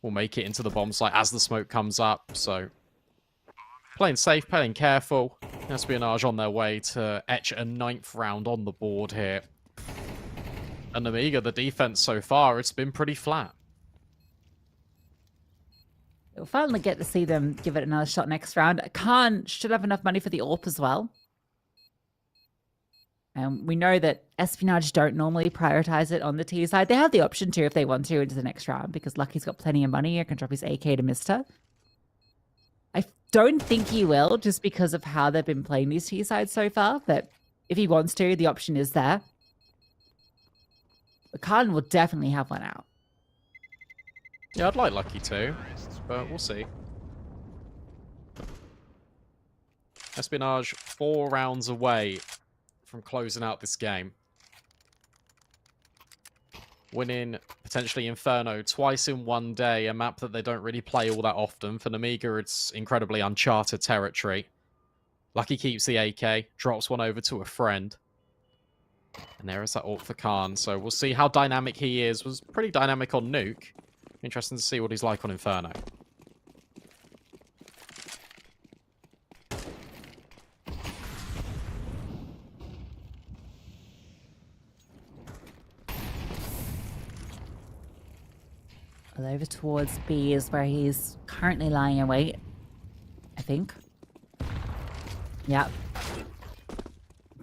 We'll make it into the bomb site as the smoke comes up. So playing safe, playing careful. Espionage on their way to etch a 9th round on the board here. And Nemiga, the defense so far, it's been pretty flat. We'll finally get to see them give it another shot next round. Khan should have enough money for the AWP as well. And we know that Espionage don't normally prioritize it on the T side. They have the option to if they want to into the next round, because Lucky's got plenty of money. He can drop his AK to Mister. I don't think he will, just because of how they've been playing these T sides so far. But if he wants to, the option is there. But Khan will definitely have one out. Yeah, I'd like Lucky too, but we'll see. Espionage 4 rounds away from closing out this game. Winning potentially Inferno twice in one day, a map that they don't really play all that often. For Nemiga, it's incredibly uncharted territory. Lucky keeps the AK, drops one over to a friend. And there is that ult for Khan, so we'll see how dynamic he is. Was pretty dynamic on Nuke. Interesting to see what he's like on Inferno. Well, over towards B is where he's currently lying in wait, I think. Yep.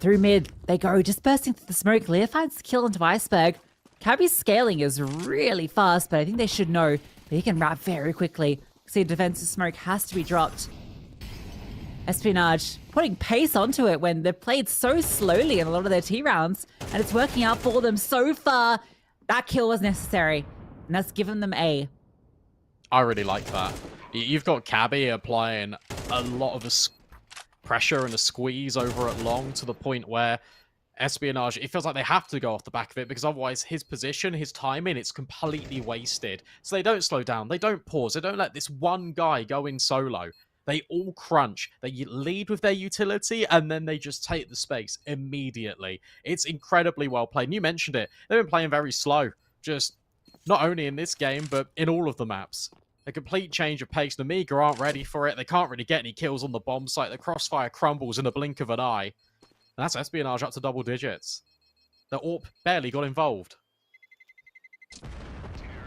Through mid, they go, just bursting through the smoke. Leah finds the kill onto Iceberg. Cabby's scaling is really fast, but I think they should know that he can wrap very quickly. See, defensive smoke has to be dropped. Espionage putting pace onto it when they've played so slowly in a lot of their T rounds, and it's working out for them so far. That kill was necessary, and that's given them A. I really like that. You've got Cabby applying a lot of pressure and a squeeze over at long to the point where Espionage, it feels like they have to go off the back of it because otherwise his position, his timing, it's completely wasted. So they don't slow down, they don't pause, they don't let this one guy go in solo. They all crunch, they lead with their utility, and then they just take the space immediately. It's incredibly well played. And you mentioned it, they've been playing very slow, just not only in this game, but in all of the maps. A complete change of pace. Nemiga aren't ready for it, they can't really get any kills on the bomb site, the crossfire crumbles in a blink of an eye. And that's Espionage up to double digits. The AWP barely got involved.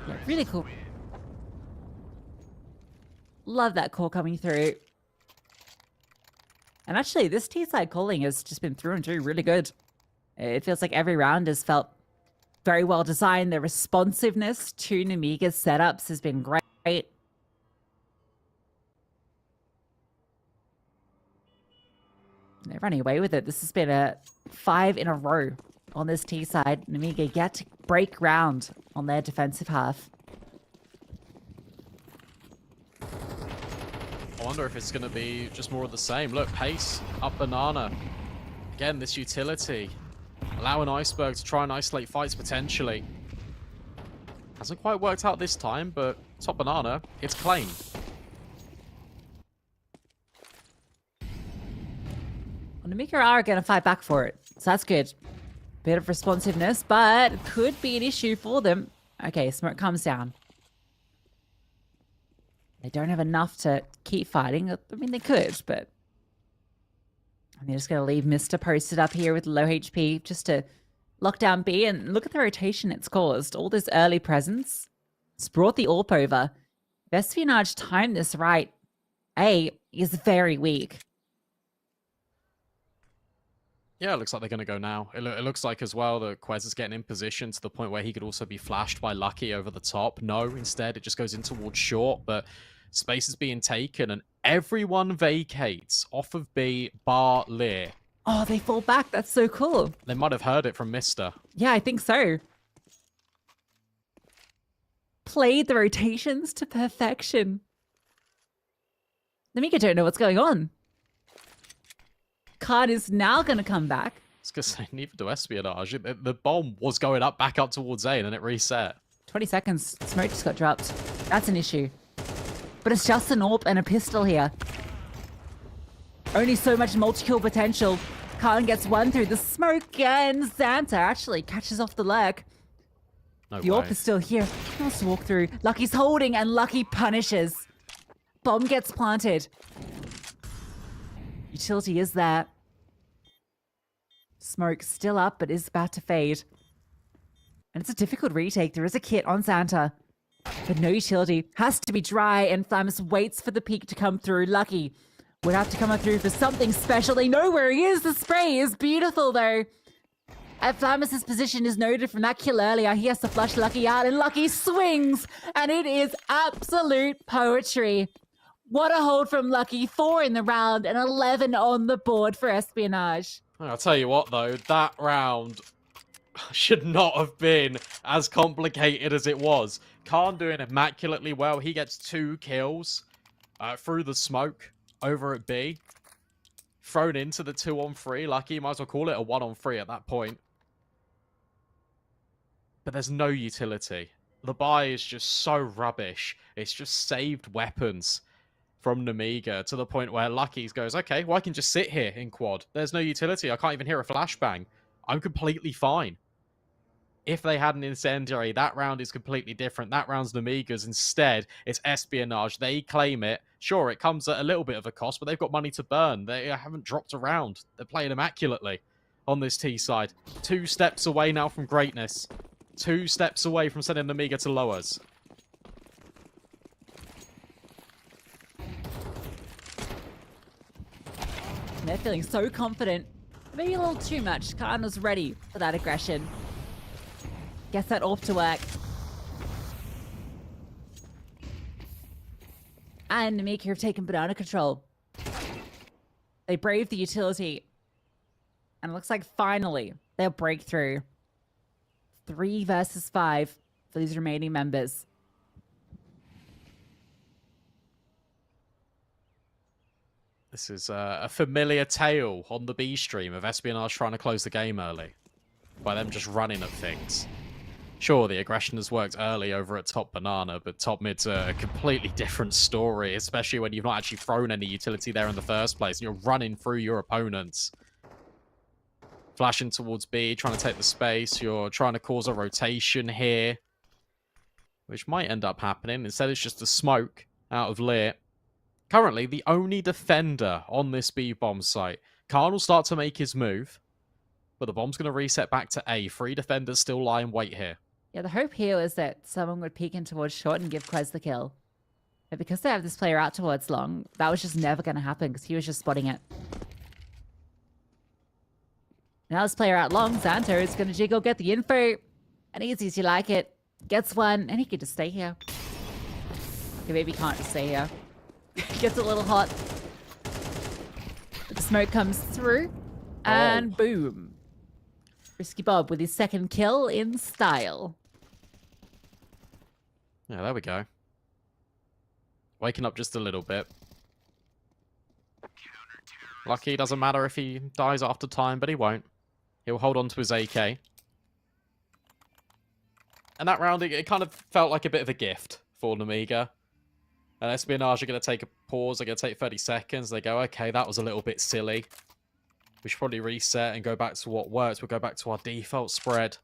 Yeah, really cool. Love that call coming through. And actually, this T-side calling has just been through and through really good. It feels like every round has felt very well designed. The responsiveness to Nemiga's setups has been great. They're running away with it. This has been a 5 in a row on this T side. Nemiga get to break ground on their defensive half. I wonder if it's going to be just more of the same. Look, pace, up banana. Again, this utility. Allowing Iceberg to try and isolate fights potentially. Hasn't quite worked out this time, but top banana, it's claimed. Well, Nemiga are going to fight back for it, so that's good. Bit of responsiveness, but it could be an issue for them. Okay, smoke comes down. They don't have enough to keep fighting. I mean, they could, but they're just going to leave Mr. posted up here with low HP just to lock down B. And look at the rotation it's caused. All this early presence. It's brought the AWP over. If Espionage timed this right, A is very weak. Yeah, it looks like they're going to go now. It looks like as well that Quez is getting in position to the point where he could also be flashed by Lucky over the top. No, instead it just goes in towards short, but space is being taken and everyone vacates off of B bar Lear. Oh, they fall back. That's so cool. They might have heard it from Mister. Yeah, I think so. Played the rotations to perfection. Nemiga don't know what's going on. Card is now going to come back. I was going to say, neither do Espionage. The bomb was going up back up towards A and then it reset. 20 seconds. Smoke just got dropped. That's an issue. But it's just an AWP and a pistol here. Only so much multi-kill potential. Khan gets one through the smoke and Xanta actually catches off the lurk. No The way. AWP is still here. He wants to walk through. Lucky's holding and Lucky punishes. Bomb gets planted. Utility is there. Smoke still up, but is about to fade. And it's a difficult retake. There is a kit on Xanta, but no utility. Has to be dry, and Flamus waits for the peak to come through. Lucky would have to come through for something special. They know where he is. The spray is beautiful, though. And Flamus's position is noted from that kill earlier. He has to flush Lucky out, and Lucky swings, and it is absolute poetry. What a hold from Lucky. 4 in the round and 11 on the board for Espionage. I'll tell you what, though, that round should not have been as complicated as it was. Khan doing immaculately well. He gets 2 kills through the smoke over at B. Thrown into the 2-on-3. Lucky, might as well call it a 1-on-3 at that point. But there's no utility. The buy is just so rubbish. It's just saved weapons from Nemiga to the point where Lucky's goes, okay, well, I can just sit here in quad. There's no utility. I can't even hear a flashbang. I'm completely fine. If they had an incendiary, that round is completely different. That round's Nemiga's. Instead, it's Espionage. They claim it. Sure, it comes at a little bit of a cost, but they've got money to burn. They haven't dropped around. They're playing immaculately on this T side. 2 steps away now from greatness. 2 steps away from sending Nemiga to lowers. They're feeling so confident. Maybe a little too much. Khan was ready for that aggression. Gets that off to work. And Nemiga have taken banana control. They braved the utility. And it looks like finally they'll break through. 3 versus 5 for these remaining members. This is a familiar tale on the B stream of Espionage trying to close the game early. By them just running at things. Sure, the aggression has worked early over at top banana, but top mid's a completely different story, especially when you've not actually thrown any utility there in the first place, and you're running through your opponents. Flashing towards B, trying to take the space, you're trying to cause a rotation here, which might end up happening. Instead, it's just a smoke out of Lear. Currently, the only defender on this B bomb site. Khan will start to make his move, but the bomb's going to reset back to A. 3 defenders still lie in wait here. Yeah, the hope here is that someone would peek in towards short and give Quez the kill. But because they have this player out towards long, that was just never going to happen because he was just spotting it. Now this player out long, Xanto is going to jiggle, get the info. And easy as you like it. Gets one, and he could just stay here. Okay, maybe he can't just stay here. Gets a little hot. The smoke comes through. And boom. Risky Bob with his second kill in style. Yeah, there we go. Waking up just a little bit. Lucky, doesn't matter if he dies after time, but he won't. He'll hold on to his AK. And that round, it kind of felt like a bit of a gift for Nemiga. And Espionage are going to take a pause. They're going to take 30 seconds. They go, okay, that was a little bit silly. We should probably reset and go back to what works. We'll go back to our default spread.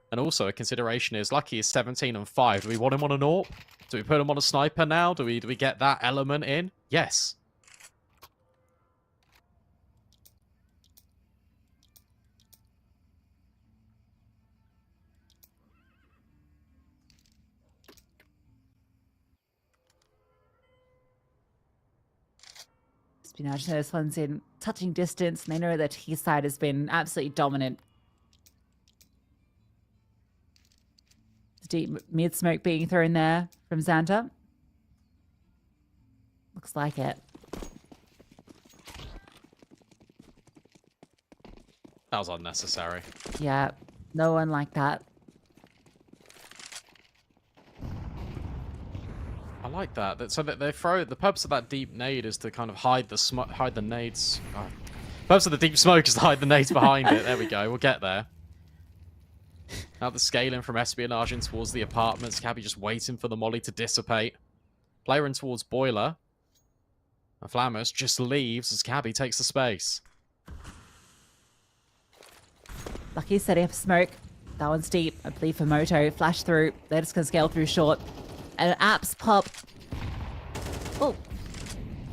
And also, a consideration is, Lucky is 17 and 5. Do we want him on an AWP? Do we put him on a sniper now? Do we get that element in? Yes. Espionage know this one's in touching distance, and they know that T side has been absolutely dominant. Deep mid smoke being thrown there from Xanta. Looks like it. That was unnecessary. Yeah, no one like that. I like that. So that they throw the purpose of that deep nade is to kind of hide the nades. Oh. The purpose of the deep smoke is to hide the nades behind it. There we go. We'll get there. Now the scaling from Espionage in towards the apartments. Cabby just waiting for the molly to dissipate. Player in towards Boiler. And Flamus just leaves as Cabby takes the space. Lucky setting up smoke. That one's deep. I believe for Moto. Flash through. They're just going to scale through short. And apps pop. Oh.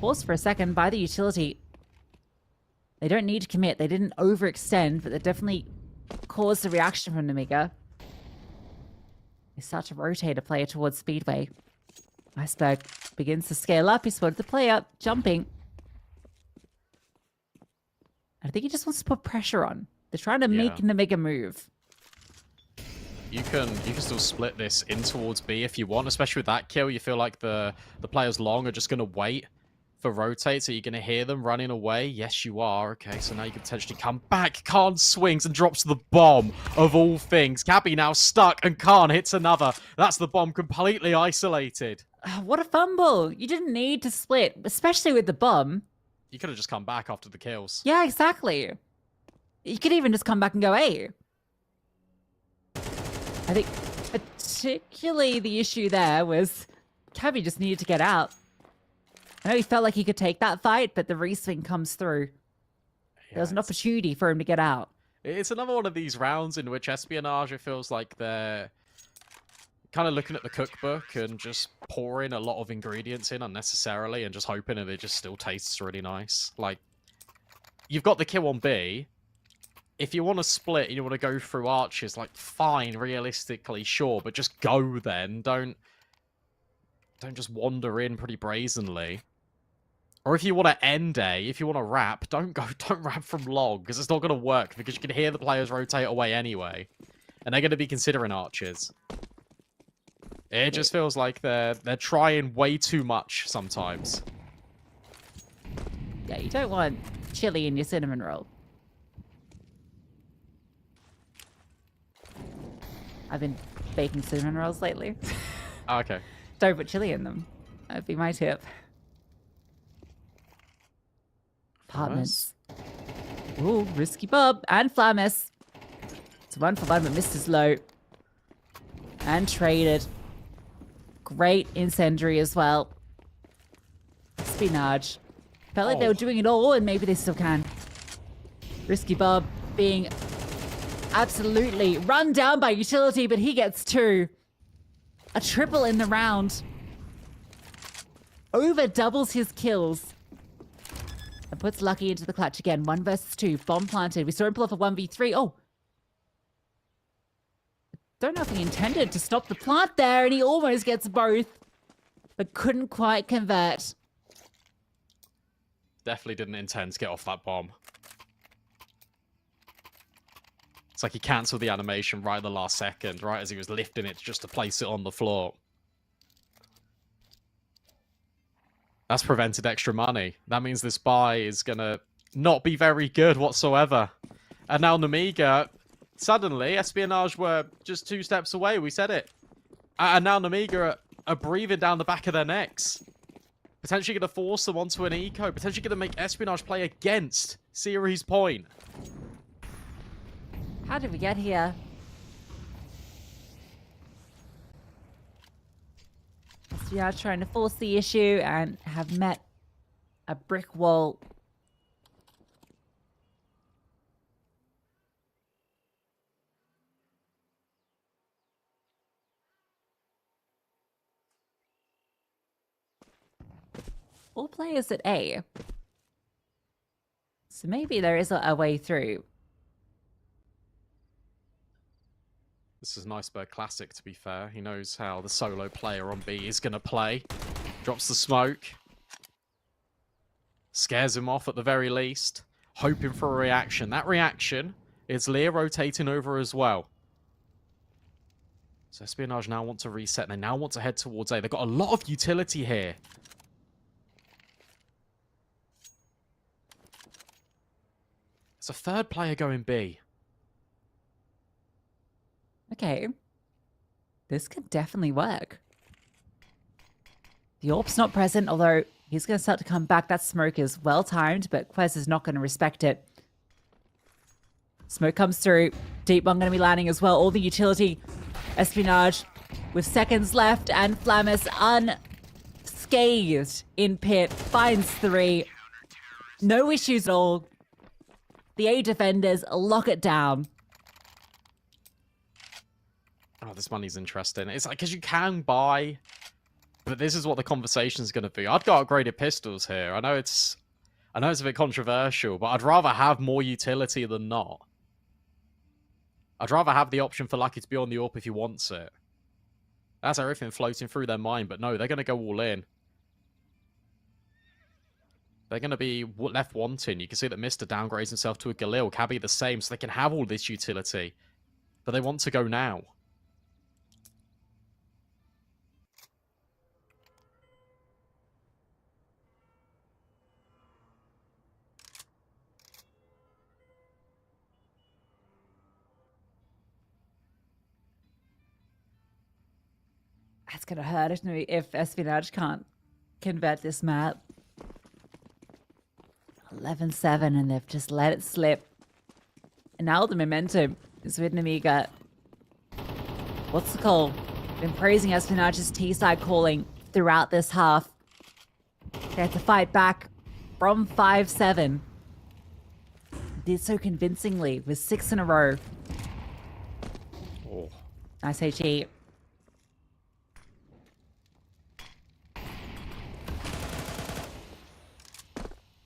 Paused for a second by the utility. They don't need to commit. They didn't overextend, but they definitely caused a reaction from Nemiga. They start to rotate a player towards Speedway. Iceberg begins to scale up. He spotted the player jumping. I think he just wants to put pressure on. They're trying to make Nemiga move. You can still split this in towards B if you want, especially with that kill. You feel like the players long are just going to wait for rotate, so you're going to hear them running away. Yes, you are. Okay, so now you can potentially come back. Khan swings and drops the bomb of all things. Cabby now stuck, and Khan hits another. That's the bomb completely isolated. What a fumble. You didn't need to split, especially with the bomb. You could have just come back after the kills. Yeah, exactly. You could even just come back and go, hey. I think particularly the issue there was Cabby just needed to get out. I know he felt like he could take that fight, but the reswing comes through. Yeah, there was an opportunity for him to get out. It's another one of these rounds in which Espionage, it feels like they're kind of looking at the cookbook and just pouring a lot of ingredients in unnecessarily and just hoping that it just still tastes really nice. Like, you've got the kill on B. If you want to split and you want to go through arches, like, fine, realistically, sure, but just go then. Don't just wander in pretty brazenly. Or if you want to end A, if you want to wrap, don't wrap from long, because it's not going to work, because you can hear the players rotate away anyway. And they're going to be considering archers. It just feels like they're trying way too much sometimes. Yeah, you don't want chili in your cinnamon roll. I've been baking cinnamon rolls lately. Okay. Don't put chili in them. That'd be my tip. Apartments. Ooh, Risky Bob and Flamus. It's 1 for 1, but missed his low. And traded. Great incendiary as well. Espionage. Felt like they were doing it all, and maybe they still can. Risky Bob being absolutely run down by utility, but he gets 2. A triple in the round. Over doubles his kills. And puts Lucky into the clutch again. 1 versus 2. Bomb planted. We saw him pull off a 1v3. Oh. Don't know if he intended to stop the plant there, and he almost gets both. But couldn't quite convert. Definitely didn't intend to get off that bomb. It's like he cancelled the animation right at the last second, right as he was lifting it just to place it on the floor. That's prevented extra money. That means this buy is going to not be very good whatsoever. And now Nemiga, suddenly, Espionage were just 2 steps away. We said it. And now Nemiga are breathing down the back of their necks. Potentially going to force them onto an eco. Potentially going to make Espionage play against Series Point. How did we get here? We are trying to force the issue and have met a brick wall. All players at A. So maybe there is a way through. This is an Iceberg Classic, to be fair. He knows how the solo player on B is going to play. Drops the smoke. Scares him off at the very least. Hoping for a reaction. That reaction is Lear rotating over as well. So Espionage now want to reset. They now want to head towards A. They've got a lot of utility here. It's a 3rd player going B. Okay. This could definitely work. The AWP's not present, although he's going to start to come back. That smoke is well-timed, but Quez is not going to respect it. Smoke comes through. Deep bomb going to be landing as well. All the utility. Espionage with seconds left, and Flamus unscathed in pit. Finds 3. No issues at all. The A defenders lock it down. Oh, this money's interesting. It's like, because you can buy, but this is what the conversation's going to be. I've got upgraded pistols here. I know it's a bit controversial, but I'd rather have more utility than not. I'd rather have the option for Lucky to be on the AWP if he wants it. That's everything floating through their mind, but no, they're going to go all in. They're going to be left wanting. You can see that Mr. downgrades himself to a Galil. Cabby the same, so they can have all this utility. But they want to go now. That's going to hurt if Espionage can't convert this map. 11-7, and they've just let it slip. And now the momentum is with Nemiga. What's the call? Been praising Espionage's T-side calling throughout this half. They had to fight back from 5-7. Did so convincingly with 6 in a row. Oh. Nice HE.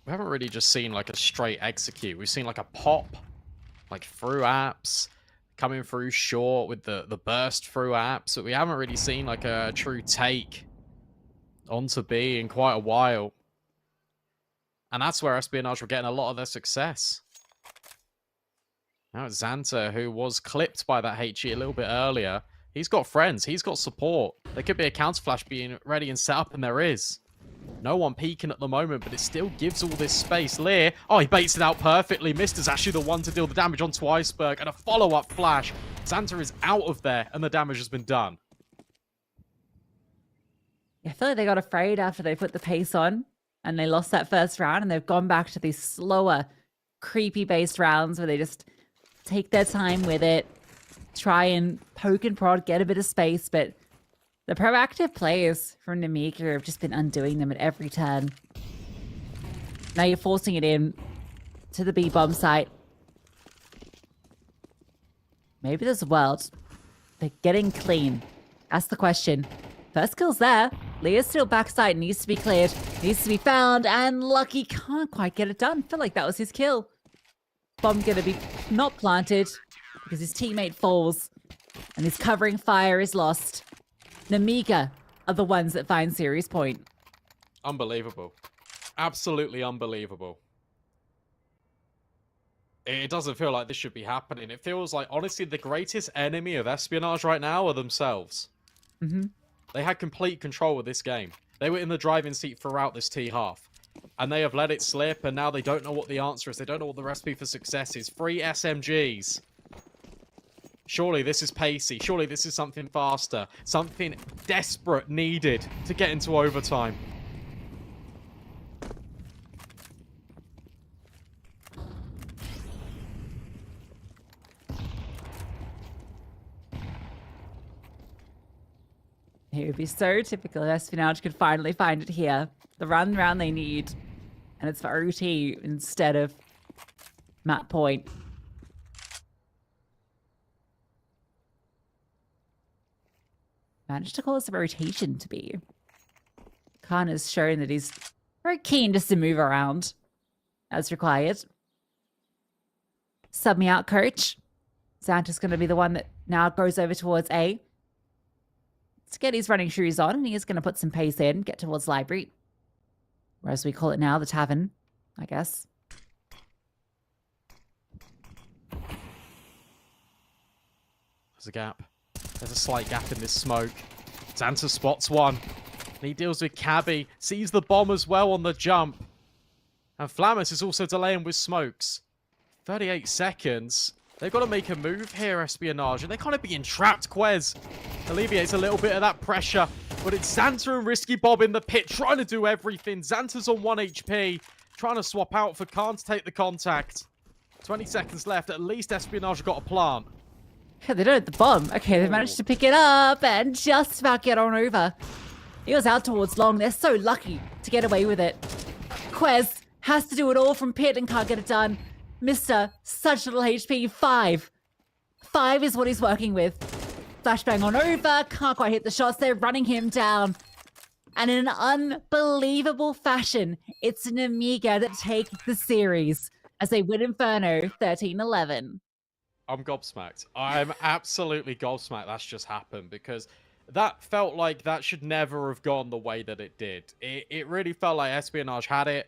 We haven't really just seen like a straight execute. We've seen like a pop, like through apps, coming through short with the burst through apps. But we haven't really seen like a true take onto B in quite a while. And that's where Espionage were getting a lot of their success. Now it's Xanta, who was clipped by that HE a little bit earlier. He's got friends. He's got support. There could be a counter flash being ready and set up, and there is. No one peeking at the moment, but it still gives all this space. Lear, oh, he baits it out perfectly. Mister's actually the one to deal the damage onto Iceberg, and a follow-up flash. Xanta is out of there, and the damage has been done. I feel like they got afraid after they put the pace on, and they lost that first round, and they've gone back to these slower, creepy-based rounds where they just take their time with it, try and poke and prod, get a bit of space, but the proactive plays from Nemiga have just been undoing them at every turn. Now you're forcing it in to the B-bomb site. Maybe there's a world. They're getting clean. That's the question. First kill's there. Leah's still backside, needs to be cleared, needs to be found, and Lucky can't quite get it done. Feel like that was his kill. Bomb gonna be not planted because his teammate falls and his covering fire is lost. Nemiga are the ones that find Series Point. Unbelievable. Absolutely unbelievable. It doesn't feel like this should be happening. It feels like, honestly, the greatest enemy of Espionage right now are themselves. Mm-hmm. They had complete control of this game. They were in the driving seat throughout this T-half. And they have let it slip, and now they don't know what the answer is. They don't know what the recipe for success is. 3 SMGs. Surely this is pacey. Surely this is something faster. Something desperate needed to get into overtime. It would be so typical if Espionage could finally find it here. The run round they need. And it's for OT instead of map point. Managed to cause the rotation to be. Khan has shown that he's very keen just to move around as required. Sub me out, coach. Xanta's going to be the one that now goes over towards A. Let's get his running shoes on, and he is going to put some pace in, get towards library. Or as we call it now, the tavern, I guess. There's a gap. There's a slight gap in this smoke. Xanta spots one. And he deals with Cabby. Sees the bomb as well on the jump. And Flammus is also delaying with smokes. 38 seconds. They've got to make a move here, Espionage. And they're kind of being trapped. Quez alleviates a little bit of that pressure. But it's Xanta and Risky Bob in the pit trying to do everything. Xanta's on 1 HP. Trying to swap out for Khan to take the contact. 20 seconds left. At least Espionage got a plant. Yeah, they don't have the bomb. Okay, they've managed to pick it up and just about get on over. He was out towards long. They're so lucky to get away with it. Quez has to do it all from pit and can't get it done. Mr. Such little HP. 5. 5 is what he's working with. Flashbang on over. Can't quite hit the shots. They're running him down. And in an unbelievable fashion, it's Nemiga that take the series as they win Inferno 13-11. I'm gobsmacked. I'm absolutely gobsmacked that's just happened, because that felt like that should never have gone the way that it did. It really felt like Espionage had it.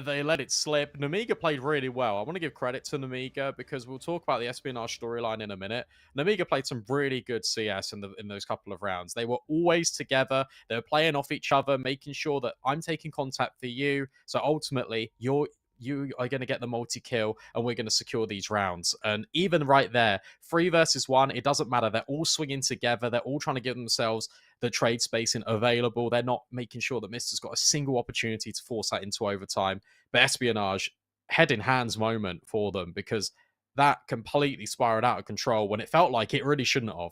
They let it slip. Nemiga played really well. I want to give credit to Nemiga because we'll talk about the Espionage storyline in a minute. Nemiga played some really good CS in those couple of rounds. They were always together. They were playing off each other, making sure that I'm taking contact for you. So ultimately, you are going to get the multi-kill, and we're going to secure these rounds. And even right there, 3 versus 1, it doesn't matter. They're all swinging together. They're all trying to give themselves the trade spacing available. They're not making sure that Mister's got a single opportunity to force that into overtime. But Espionage, head in hands moment for them, because that completely spiraled out of control when it felt like it really shouldn't have.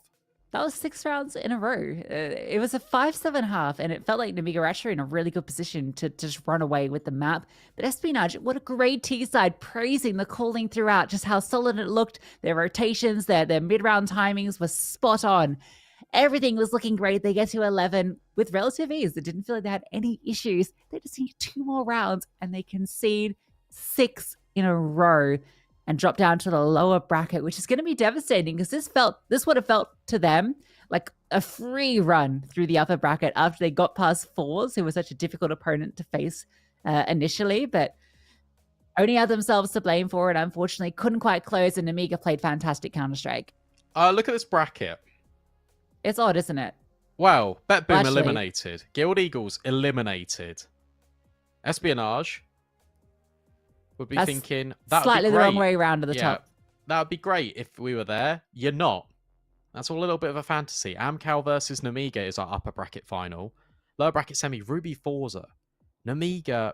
That was 6 rounds in a row. It was a 5-7 half, and it felt like Nemiga were actually in a really good position to just run away with the map. But Espionage, what a great T-side, praising the calling throughout, just how solid it looked. Their rotations, their mid-round timings were spot on. Everything was looking great. They get to 11 with relative ease. It didn't feel like they had any issues. They just need 2 more rounds, and they concede 6 in a row and drop down to the lower bracket, which is going to be devastating because this would have felt to them like a free run through the upper bracket after they got past Fours, who was such a difficult opponent to face initially. But only had themselves to blame for it. Unfortunately, couldn't quite close, and Nemiga played fantastic Counter-Strike. Look at this bracket. It's odd, isn't it? Wow, Bet Boom Actually- eliminated. Guild Eagles eliminated. Espionage would be That's thinking that slightly be the great. wrong way around at the top. That would be great if we were there. You're not. That's a little bit of a fantasy. Amcal versus Nemiga is our upper bracket final. Lower bracket semi, Ruby Forza. Nemiga,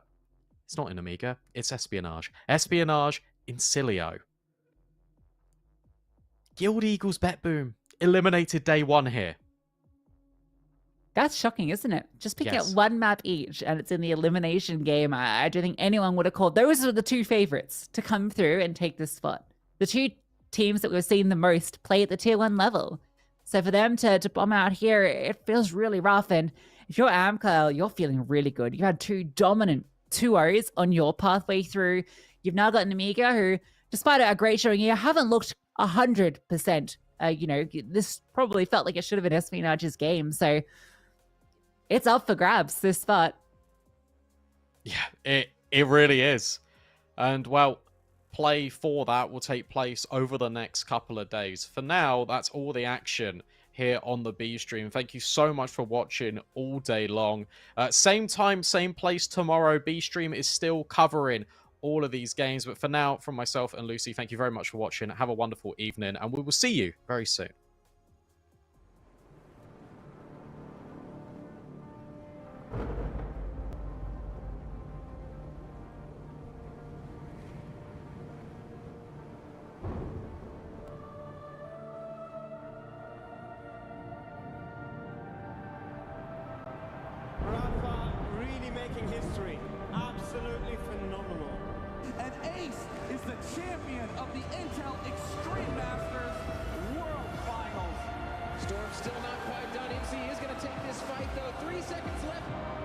it's not in Nemiga, it's Espionage. Espionage in Cilio. Guild Eagles Bet Boom eliminated day one here. That's shocking, isn't it? Just pick Yes. out one map each, and it's in the elimination game. I don't think anyone would have called. Those are the two favorites to come through and take this spot. The two teams that we've seen the most play at the tier 1 level. So for them to bomb out here, it feels really rough. And if you're Amcal, you're feeling really good. You had two dominant 2-0s on your pathway through. You've now got Nemiga, who, despite a great showing here, haven't looked 100%. This probably felt like it should have been Espionage's game. So it's up for grabs, this spot. Yeah, it really is. And, well, play for that will take place over the next couple of days. For now, that's all the action here on the B stream. Thank you so much for watching all day long. Same time, same place tomorrow. B stream is still covering all of these games. But for now, from myself and Lucy, thank you very much for watching. Have a wonderful evening, and we will see you very soon. Rafa really making history. Absolutely phenomenal. And Ace is the champion of the Intel Extreme Masters World Finals. Storm's still not quite done. MC is going to take this fight, though. 3 seconds left.